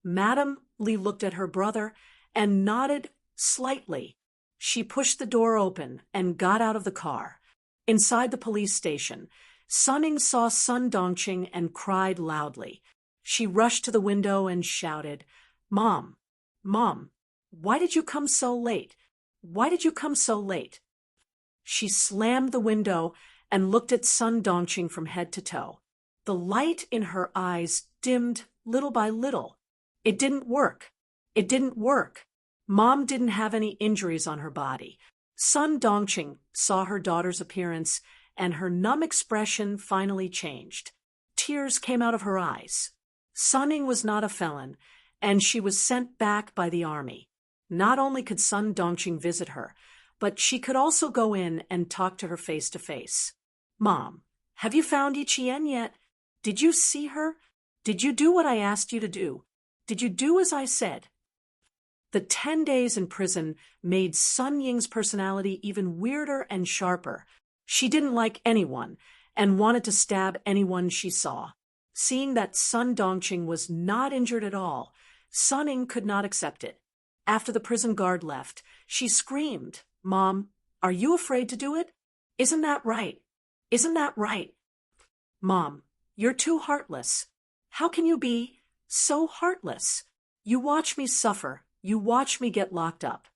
Madame Li looked at her brother and nodded slightly. She pushed the door open and got out of the car. Inside the police station, Sunning saw Sun Dongqing and cried loudly. She rushed to the window and shouted, "Mom, Mom, why did you come so late? Why did you come so late?" She slammed the window and looked at Sun Dongqing from head to toe. The light in her eyes dimmed little by little. It didn't work. It didn't work. Mom didn't have any injuries on her body. Sun Dongqing saw her daughter's appearance, and her numb expression finally changed. Tears came out of her eyes. Sunning was not a felon, and she was sent back by the army. Not only could Sun Dongqing visit her, but she could also go in and talk to her face to face. "Mom, have you found Yiqian yet? Did you see her? Did you do what I asked you to do? Did you do as I said?" The 10 days in prison made Sun Ying's personality even weirder and sharper. She didn't like anyone and wanted to stab anyone she saw. Seeing that Sun Dongqing was not injured at all, Sun Ying could not accept it. After the prison guard left, she screamed, "Mom, are you afraid to do it? Isn't that right? Isn't that right? Mom, you're too heartless. How can you be so heartless? You watch me suffer. You watch me get locked up.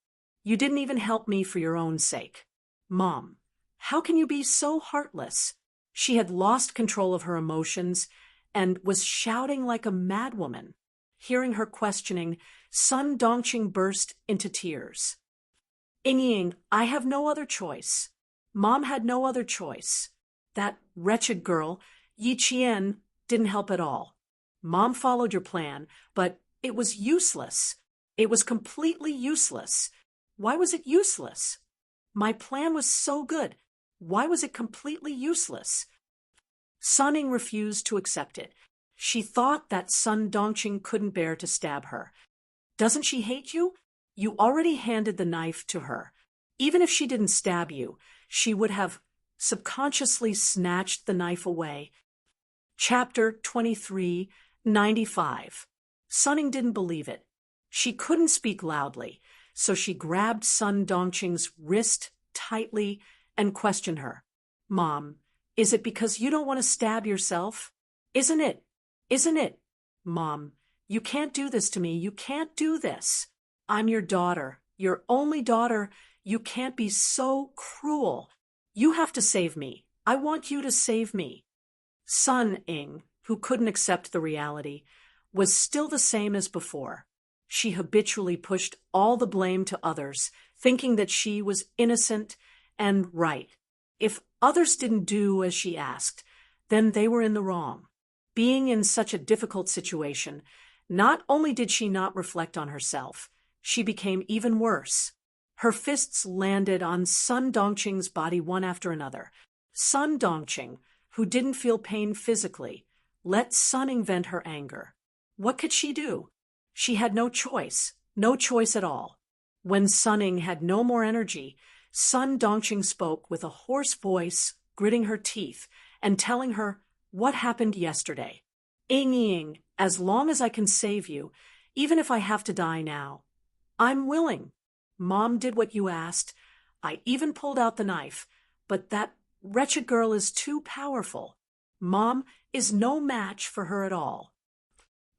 You didn't even help me for your own sake. Mom, how can you be so heartless?" She had lost control of her emotions and was shouting like a madwoman. Hearing her questioning, Sun Dongqing burst into tears. "Ying, I have no other choice. Mom had no other choice. That wretched girl, Yiqian, didn't help at all. Mom followed your plan, but it was useless. It was completely useless. Why was it useless? My plan was so good. Why was it completely useless?" Sunning refused to accept it. She thought that Sun Dongqing couldn't bear to stab her. "Doesn't she hate you? You already handed the knife to her. Even if she didn't stab you, she would have subconsciously snatched the knife away." Chapter 23:95. Sunning didn't believe it. She couldn't speak loudly, so she grabbed Sun Dongqing's wrist tightly and questioned her. "Mom, is it because you don't want to stab yourself? Isn't it? Isn't it? Mom, you can't do this to me. You can't do this. I'm your daughter, your only daughter. You can't be so cruel. You have to save me. I want you to save me." Sun Ying, who couldn't accept the reality, was still the same as before. She habitually pushed all the blame to others, thinking that she was innocent and right. If others didn't do as she asked, then they were in the wrong. Being in such a difficult situation, not only did she not reflect on herself, she became even worse. Her fists landed on Sun Dongqing's body one after another. Sun Dongqing, who didn't feel pain physically, let Sun Ying vent her anger. What could she do? She had no choice at all. When Sunning had no more energy, Sun Dongqing spoke with a hoarse voice, gritting her teeth, and telling her what happened yesterday. Ying, as long as I can save you, even if I have to die now, I'm willing. Mom did what you asked. I even pulled out the knife, but that wretched girl is too powerful. Mom is no match for her at all.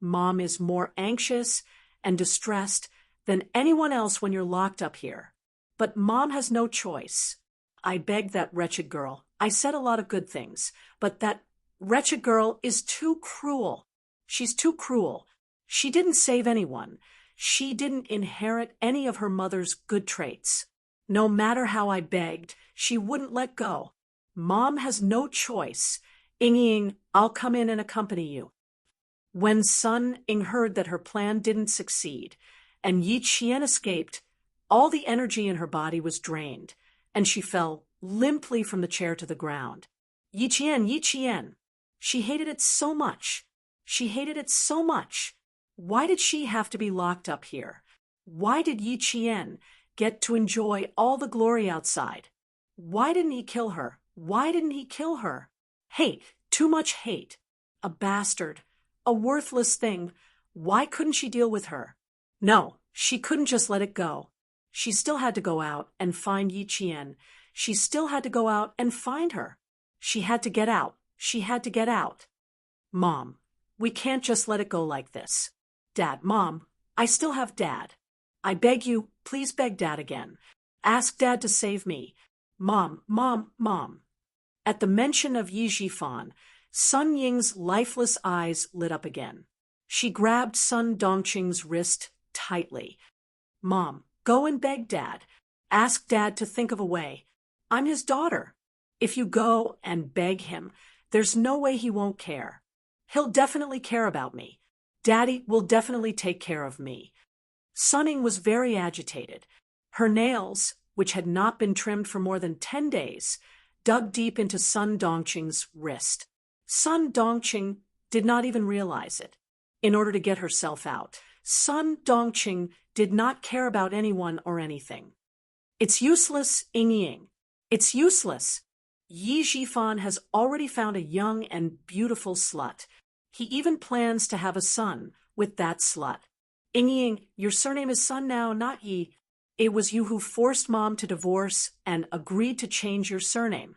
Mom is more anxious and distressed than anyone else when you're locked up here. But Mom has no choice. I begged that wretched girl. I said a lot of good things, but that wretched girl is too cruel. She's too cruel. She didn't save anyone. She didn't inherit any of her mother's good traits. No matter how I begged, she wouldn't let go. Mom has no choice. Ying, I'll come in and accompany you. When Sun Ying heard that her plan didn't succeed, and Yi Qian escaped, all the energy in her body was drained, and she fell limply from the chair to the ground. Yi Qian. She hated it so much. She hated it so much. Why did she have to be locked up here? Why did Yi Qian get to enjoy all the glory outside? Why didn't he kill her? Why didn't he kill her? Hate, too much hate. A bastard, a worthless thing. Why couldn't she deal with her? No, she couldn't just let it go. She still had to go out and find Yi Qian. She still had to go out and find her. She had to get out. She had to get out. Mom, we can't just let it go like this. Dad, Mom, I still have Dad. I beg you, please beg Dad again. Ask Dad to save me. Mom. At the mention of Yi Jifan, Sun Ying's lifeless eyes lit up again. She grabbed Sun Dongqing's wrist tightly. Mom, go and beg Dad. Ask Dad to think of a way. I'm his daughter. If you go and beg him, there's no way he won't care. He'll definitely care about me. Daddy will definitely take care of me. Sun Ying was very agitated. Her nails, which had not been trimmed for more than 10 days, dug deep into Sun Dongqing's wrist. Sun Dongqing did not even realize it. In order to get herself out, Sun Dongqing did not care about anyone or anything. It's useless, Ying. It's useless. Yi Jifan has already found a young and beautiful slut. He even plans to have a son with that slut. Ying, your surname is Sun now, not Yi. It was you who forced Mom to divorce and agreed to change your surname.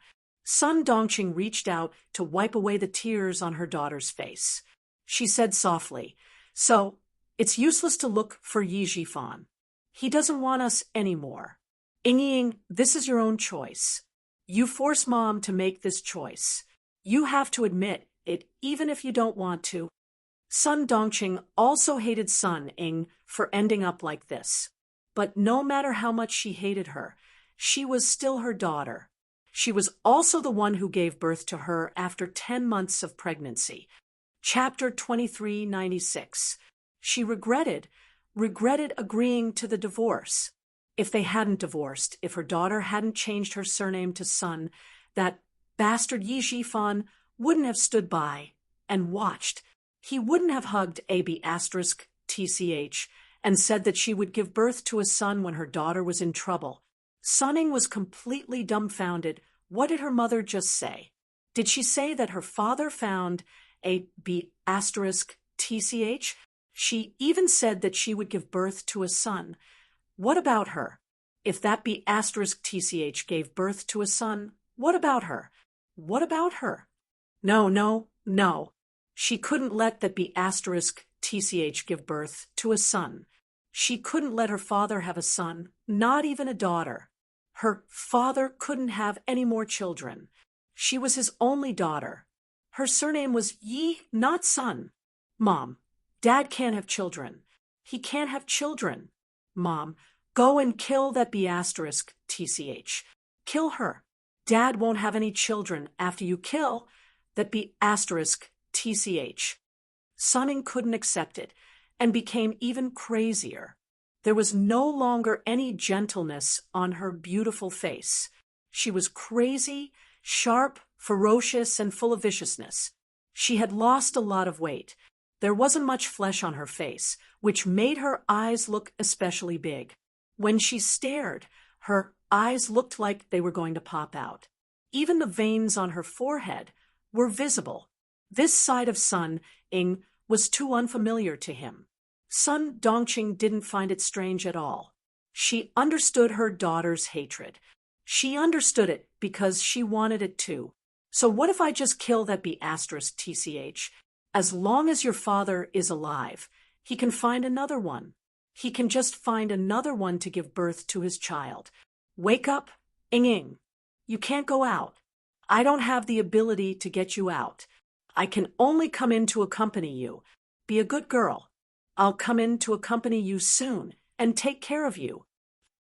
Sun Dongqing reached out to wipe away the tears on her daughter's face. She said softly, so, it's useless to look for Yi Jifan. He doesn't want us anymore. Ying, this is your own choice. You force Mom to make this choice. You have to admit it even if you don't want to. Sun Dongqing also hated Sun Ying for ending up like this. But no matter how much she hated her, she was still her daughter. She was also the one who gave birth to her after 10 months of pregnancy. Chapter 2396. She regretted agreeing to the divorce. If they hadn't divorced, if her daughter hadn't changed her surname to Sun, that bastard Yi Jifan wouldn't have stood by and watched. He wouldn't have hugged *TCH and said that she would give birth to a son when her daughter was in trouble. Sun Ying was completely dumbfounded. What did her mother just say? Did she say that her father found *TCH? She even said that she would give birth to a son. What about her? If that *TCH gave birth to a son, what about her? What about her? No. She couldn't let that *TCH give birth to a son. She couldn't let her father have a son, not even a daughter. Her father couldn't have any more children. She was his only daughter. Her surname was Yi, not Sun. Mom, Dad can't have children. He can't have children. Mom, go and kill that *TCH. Kill her. Dad won't have any children after you kill that *TCH. Sun Ying couldn't accept it and became even crazier. There was no longer any gentleness on her beautiful face. She was crazy, sharp, ferocious, and full of viciousness. She had lost a lot of weight. There wasn't much flesh on her face, which made her eyes look especially big. When she stared, her eyes looked like they were going to pop out. Even the veins on her forehead were visible. This side of Sun Ying was too unfamiliar to him. Sun Dongqing didn't find it strange at all. She understood her daughter's hatred. She understood it because she wanted it too. So what if I just kill that B***TCH? As long as your father is alive, he can find another one. He can just find another one to give birth to his child. Wake up, Ying. You can't go out. I don't have the ability to get you out. I can only come in to accompany you. Be a good girl. I'll come in to accompany you soon and take care of you.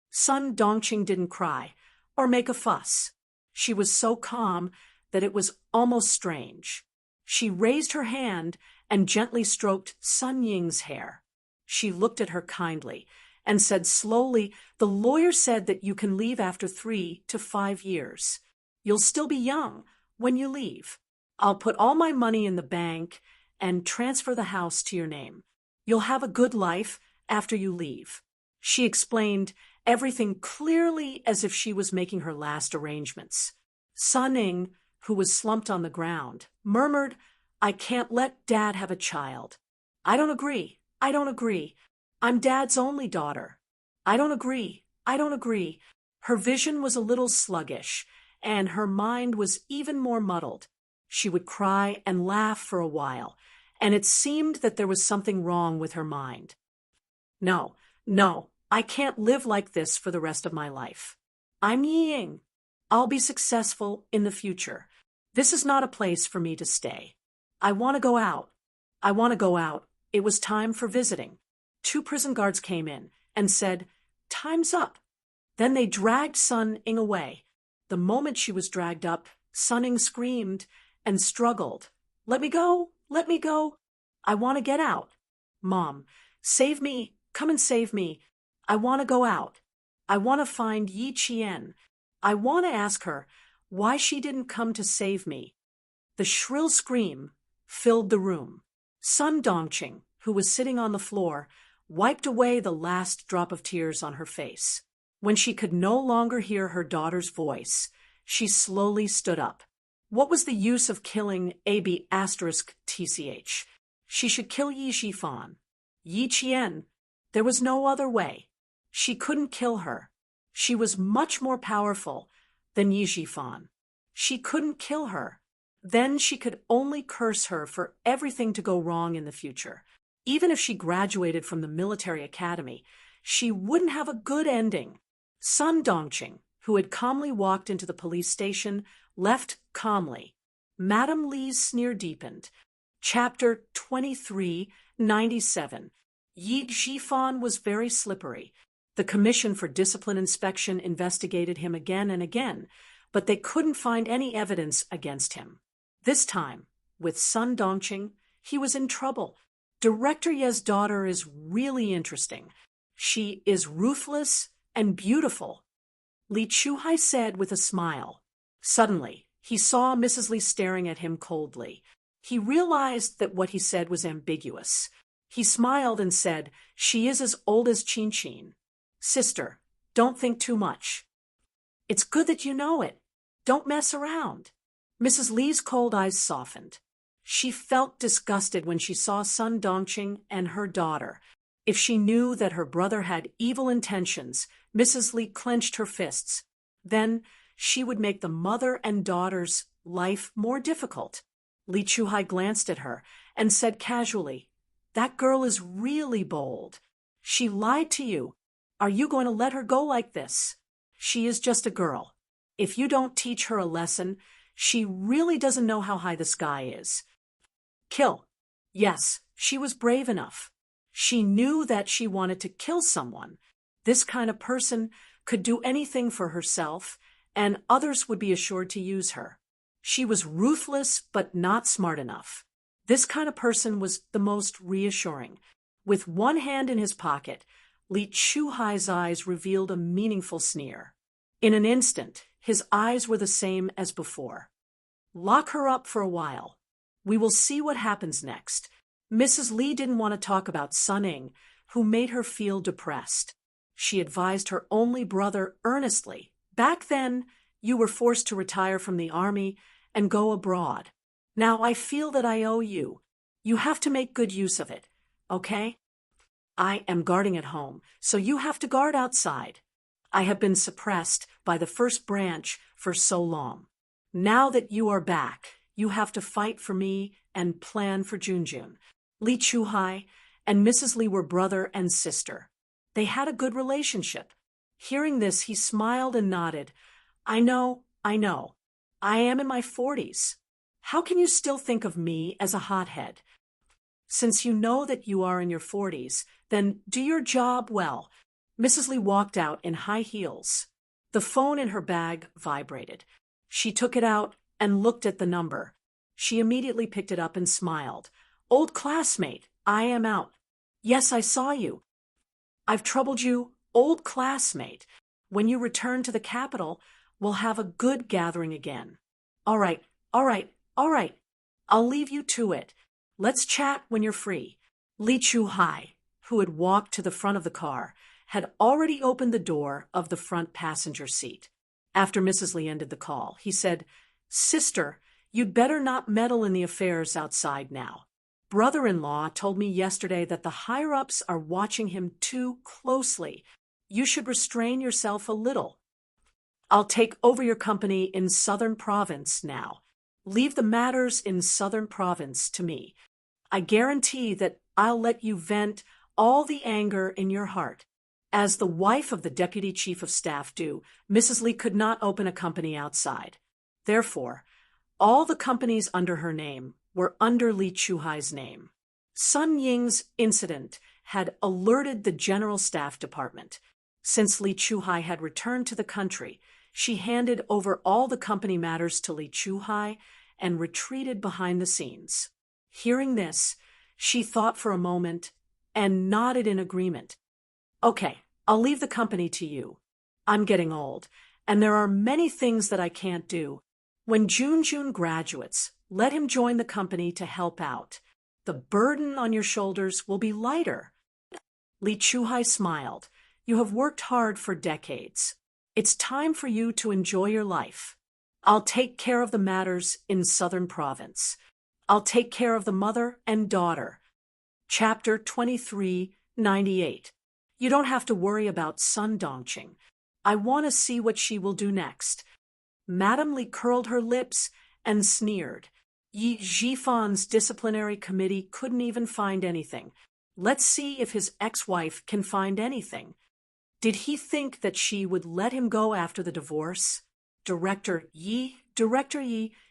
Sun Dongqing didn't cry or make a fuss. She was so calm that it was almost strange. She raised her hand and gently stroked Sun Ying's hair. She looked at her kindly and said slowly, "The lawyer said that you can leave after 3 to 5 years. You'll still be young when you leave. I'll put all my money in the bank and transfer the house to your name. You'll have a good life after you leave." She explained everything clearly as if she was making her last arrangements. Sun Ying, who was slumped on the ground, murmured, "I can't let Dad have a child. I don't agree. I don't agree. I'm Dad's only daughter. I don't agree. I don't agree." Her vision was a little sluggish, and her mind was even more muddled. She would cry and laugh for a while, and it seemed that there was something wrong with her mind. No, I can't live like this for the rest of my life. I'm Ying. I'll be successful in the future. This is not a place for me to stay. I want to go out. I want to go out. It was time for visiting. 2 prison guards came in and said, "Time's up." Then they dragged Sun Ying away. The moment she was dragged up, Sun Ying screamed and struggled. "Let me go! Let me go! I want to get out. Mom, save me! Come and save me! I want to go out. I want to find Yi Qian. I want to ask her why she didn't come to save me." The shrill scream filled the room. Sun Dongqing, who was sitting on the floor, wiped away the last drop of tears on her face. When she could no longer hear her daughter's voice, she slowly stood up. What was the use of killing AB**TCH? She should kill Yi Zhifan. Yi Qian. There was no other way. She couldn't kill her. She was much more powerful than Yi Zhifan. She couldn't kill her. Then she could only curse her for everything to go wrong in the future. Even if she graduated from the military academy, she wouldn't have a good ending. Sun Dongqing, who had calmly walked into the police station, left calmly. Madame Li's sneer deepened. Chapter 2397. Yi Zhifan was very slippery. The Commission for Discipline Inspection investigated him again and again, but they couldn't find any evidence against him. This time, with Sun Dongqing, he was in trouble. Director Ye's daughter is really interesting. She is ruthless and beautiful, Li Chuhai said with a smile. Suddenly, he saw Mrs. Li staring at him coldly. He realized that what he said was ambiguous. He smiled and said, "She is as old as Qin Qin. Sister, don't think too much. It's good that you know it. Don't mess around." Mrs. Li's cold eyes softened. She felt disgusted when she saw Sun Dongqing and her daughter. If she knew that her brother had evil intentions, Mrs. Li clenched her fists. Then she would make the mother and daughter's life more difficult. Li Chuhai glanced at her and said casually, "That girl is really bold. She lied to you. Are you going to let her go like this? She is just a girl. If you don't teach her a lesson, she really doesn't know how high the sky is." Kill. Yes, she was brave enough. She knew that she wanted to kill someone. This kind of person could do anything for herself, and others would be assured to use her. She was ruthless but not smart enough. This kind of person was the most reassuring. With one hand in his pocket, Li Chuhai's eyes revealed a meaningful sneer. In an instant, his eyes were the same as before. "Lock her up for a while. We will see what happens next. Mrs. Li didn't want to talk about Sun Ying, who made her feel depressed. She advised her only brother earnestly, "Back then, you were forced to retire from the army and go abroad. Now I feel that I owe you. You have to make good use of it, okay? I am guarding at home, so you have to guard outside. I have been suppressed by the first branch for so long. Now that you are back, you have to fight for me and plan for Junjun." Li Chuhai and Mrs. Li were brother and sister. They had a good relationship. Hearing this, he smiled and nodded. I know. I am in my 40s. How can you still think of me as a hothead? Since you know that you are in your 40s, then do your job well." Mrs. Li walked out in high heels. The phone in her bag vibrated. She took it out and looked at the number. She immediately picked it up and smiled. "Old classmate, I am out. Yes, I saw you. I've troubled you, old classmate. When you return to the capital, we'll have a good gathering again. All right. I'll leave you to it. Let's chat when you're free." Li Chuhai, who had walked to the front of the car, had already opened the door of the front passenger seat. After Mrs. Li ended the call, he said, "Sister, you'd better not meddle in the affairs outside now. Brother-in-law told me yesterday that the higher-ups are watching him too closely. You should restrain yourself a little. I'll take over your company in Southern Province now. Leave the matters in Southern Province to me. I guarantee that I'll let you vent all the anger in your heart." As the wife of the Deputy Chief of Staff do, Mrs. Li could not open a company outside. Therefore, all the companies under her name were under Li Chuhai's name. Sun Ying's incident had alerted the General Staff Department. Since Li Chuhai had returned to the country, she handed over all the company matters to Li Chuhai and retreated behind the scenes. Hearing this, she thought for a moment and nodded in agreement. "Okay, I'll leave the company to you. I'm getting old, and there are many things that I can't do. When Junjun graduates, let him join the company to help out. The burden on your shoulders will be lighter." Li Chuhai smiled. "You have worked hard for decades. It's time for you to enjoy your life. I'll take care of the matters in Southern Province. I'll take care of the mother and daughter." Chapter 2398. You don't have to worry about Sun Dongqing. I want to see what she will do next. Madame Li curled her lips and sneered. Yi Jifan's disciplinary committee couldn't even find anything. Let's see if his ex-wife can find anything. Did he think that she would let him go after the divorce? Director Yi,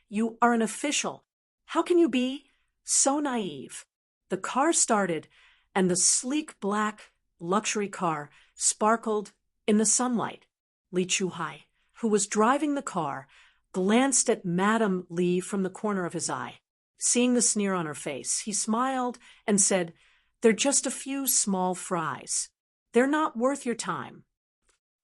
you are an official. How can you be so naive? The car started, and the sleek black luxury car sparkled in the sunlight. Li Chuhai, who was driving the car, glanced at Madame Li from the corner of his eye. Seeing the sneer on her face, he smiled and said, "They're just a few small fries. They're not worth your time.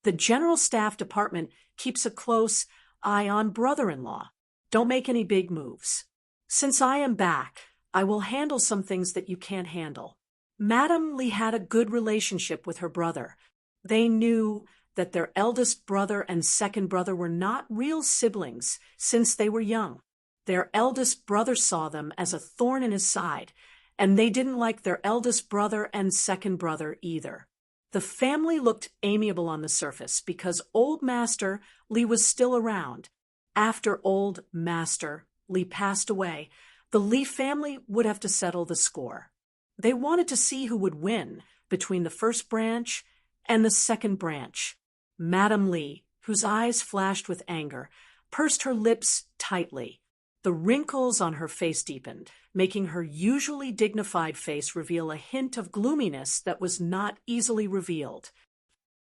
The General Staff Department keeps a close eye on brother-in-law. Don't make any big moves. Since I am back, I will handle some things that you can't handle." Madame Li had a good relationship with her brother. They knew that their eldest brother and second brother were not real siblings since they were young. Their eldest brother saw them as a thorn in his side, and they didn't like their eldest brother and second brother either. The family looked amiable on the surface because Old Master Li was still around. After Old Master Li passed away, the Li family would have to settle the score. They wanted to see who would win between the first branch and the second branch. Madame Li, whose eyes flashed with anger, pursed her lips tightly. The wrinkles on her face deepened, making her usually dignified face reveal a hint of gloominess that was not easily revealed.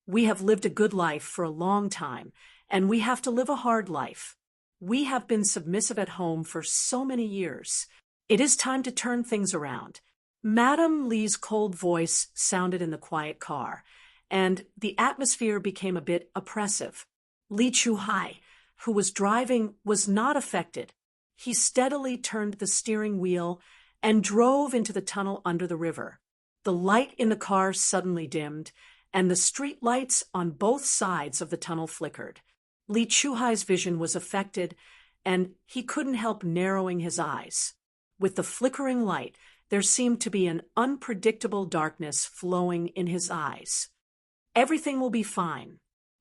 "We have lived a good life for a long time, and we have to live a hard life. We have been submissive at home for so many years. It is time to turn things around." Madame Li's cold voice sounded in the quiet car, and the atmosphere became a bit oppressive. Li Chuhai, who was driving, was not affected. He steadily turned the steering wheel and drove into the tunnel under the river. The light in the car suddenly dimmed, and the street lights on both sides of the tunnel flickered. Li Chuhai's vision was affected, and he couldn't help narrowing his eyes. With the flickering light, there seemed to be an unpredictable darkness flowing in his eyes. Everything will be fine.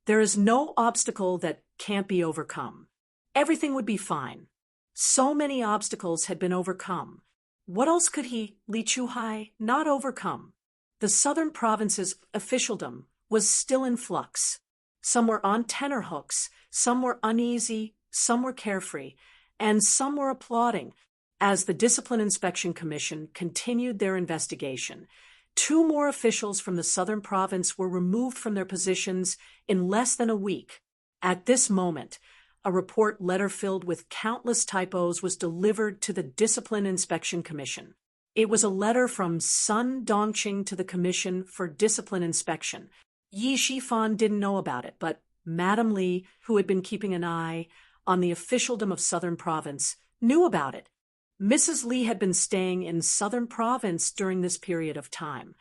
There is no obstacle that can't be overcome. Everything would be fine. So many obstacles had been overcome. What else could Li Chuhai, not overcome? The southern province's officialdom was still in flux. Some were on tenterhooks, some were uneasy, some were carefree, and some were applauding. As the Discipline Inspection Commission continued their investigation, 2 more officials from the southern province were removed from their positions in less than a week. At this moment, a report letter filled with countless typos was delivered to the Discipline Inspection Commission. It was a letter from Sun Dongqing to the Commission for Discipline Inspection. Yi Shifan didn't know about it, but Madame Li, who had been keeping an eye on the officialdom of Southern Province, knew about it. Mrs. Li had been staying in Southern Province during this period of time.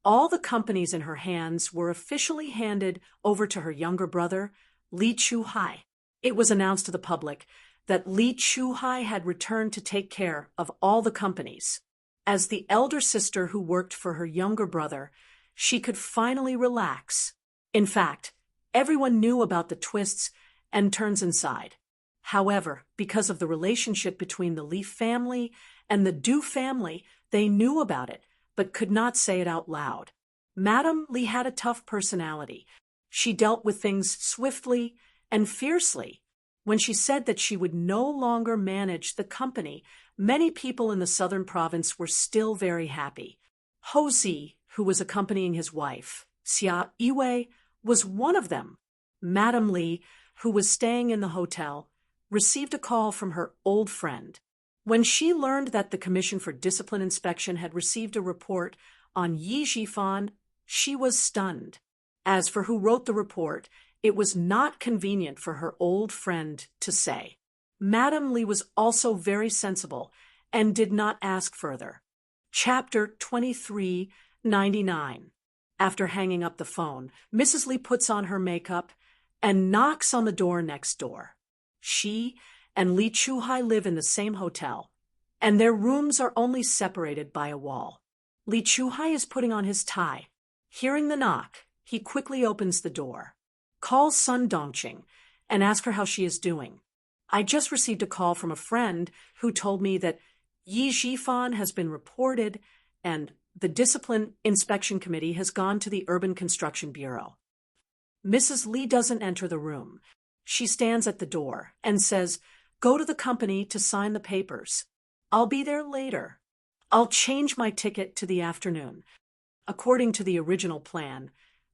All the companies in her hands were officially handed over to her younger brother, Li Chuhai. It was announced to the public that Li Chuhai had returned to take care of all the companies. As the elder sister who worked for her younger brother, she could finally relax. In fact, everyone knew about the twists and turns inside. However, because of the relationship between the Li family and the Du family, they knew about it, but could not say it out loud. Madame Li had a tough personality. She dealt with things swiftly and fiercely. When she said that she would no longer manage the company, many people in the southern province were still very happy. Ho Zi, who was accompanying his wife, Xia Yiwei, was one of them. Madame Li, who was staying in the hotel, received a call from her old friend. When she learned that the Commission for Discipline Inspection had received a report on Yi Shifan, she was stunned. As for who wrote the report, it was not convenient for her old friend to say. Madame Li was also very sensible and did not ask further. Chapter 2399. After hanging up the phone, Mrs. Li puts on her makeup and knocks on the door next door. She and Li Chuhai live in the same hotel, and their rooms are only separated by a wall. Li Chuhai is putting on his tie. Hearing the knock, he quickly opens the door, calls Sun Dongqing, and asks her how she is doing. I just received a call from a friend who told me that Yi Shifan has been reported and the Discipline Inspection Committee has gone to the Urban Construction Bureau. Mrs. Li doesn't enter the room. She stands at the door and says, "Go to the company to sign the papers. I'll be there later. I'll change my ticket to the afternoon." According to the original plan,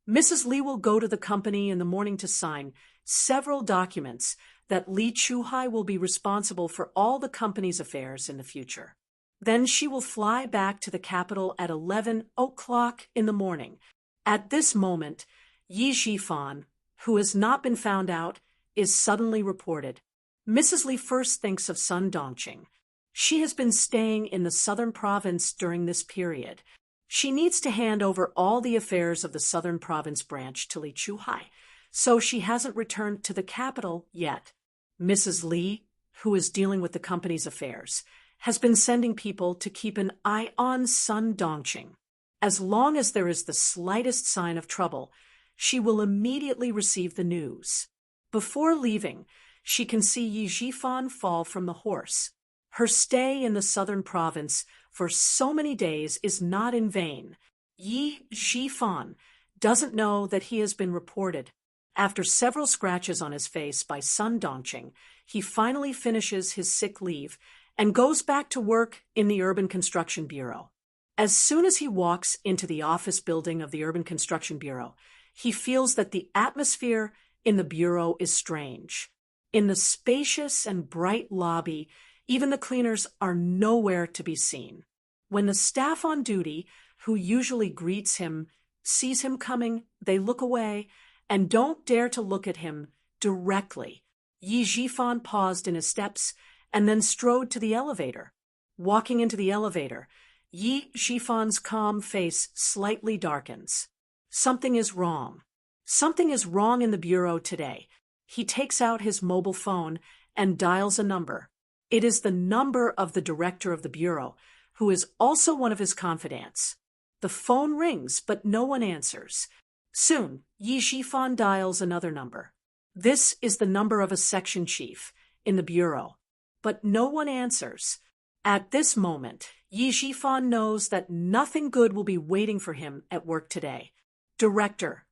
Mrs. Li will go to the company in the morning to sign several documents that Li Chuhai will be responsible for all the company's affairs in the future. Then she will fly back to the capital at 11 o'clock in the morning. At this moment, Yi Shifan, who has not been found out, is suddenly reported. Mrs. Li first thinks of Sun Dongqing. She has been staying in the southern province during this period. She needs to hand over all the affairs of the southern province branch to Li Chuhai, so she hasn't returned to the capital yet. Mrs. Li, who is dealing with the company's affairs, has been sending people to keep an eye on Sun Dongqing. As long as there is the slightest sign of trouble, she will immediately receive the news. Before leaving, she can see Yi Shifan fall from the horse. Her stay in the southern province for so many days is not in vain. Yi Shifan doesn't know that he has been reported. After several scratches on his face by Sun Dongqing, he finally finishes his sick leave and goes back to work in the Urban Construction Bureau. As soon as he walks into the office building of the Urban Construction Bureau, he feels that the atmosphere in the bureau is strange. In the spacious and bright lobby, even the cleaners are nowhere to be seen. When the staff on duty, who usually greets him, sees him coming, they look away and don't dare to look at him directly. Yi Shifan paused in his steps and then strode to the elevator. Walking into the elevator, Yi Shifan's calm face slightly darkens. Something is wrong. Something is wrong in the bureau today. He takes out his mobile phone and dials a number. It is the number of the director of the bureau, who is also one of his confidants. The phone rings, but no one answers. Soon, Yi Shifan dials another number. This is the number of a section chief in the bureau, but no one answers. At this moment, Yi Shifan knows that nothing good will be waiting for him at work today. Director.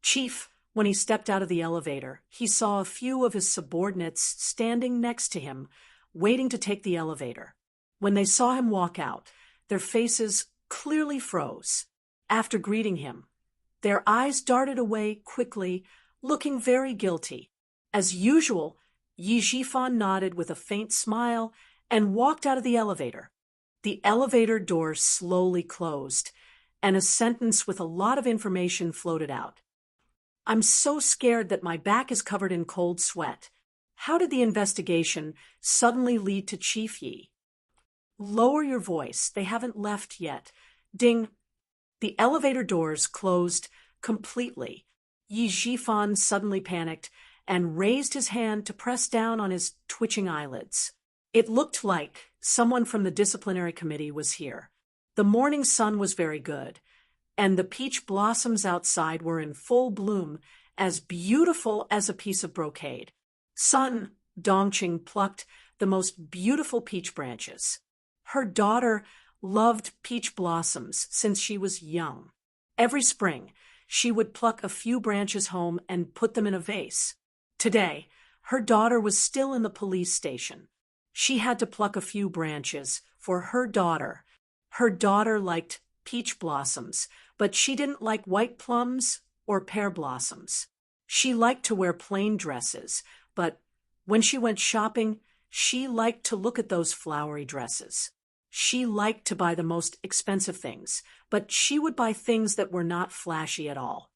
Chief. When he stepped out of the elevator, he saw a few of his subordinates standing next to him, waiting to take the elevator. When they saw him walk out, their faces clearly froze. After greeting him, their eyes darted away quickly, looking very guilty. As usual, Yi Shifan nodded with a faint smile and walked out of the elevator. The elevator doors slowly closed, and a sentence with a lot of information floated out. I'm so scared that my back is covered in cold sweat. How did the investigation suddenly lead to Chief Yi? Lower your voice. They haven't left yet. Ding. The elevator doors closed completely. Yi Shifan suddenly panicked and raised his hand to press down on his twitching eyelids. It looked like someone from the disciplinary committee was here. The morning sun was very good, and the peach blossoms outside were in full bloom, as beautiful as a piece of brocade. Sun Dongqing plucked the most beautiful peach branches. Her daughter loved peach blossoms since she was young. Every spring, she would pluck a few branches home and put them in a vase. Today, her daughter was still in the police station. She had to pluck a few branches for her daughter. Her daughter liked peach blossoms, but she didn't like white plums or pear blossoms. She liked to wear plain dresses, but when she went shopping, she liked to look at those flowery dresses. She liked to buy the most expensive things, but she would buy things that were not flashy at all.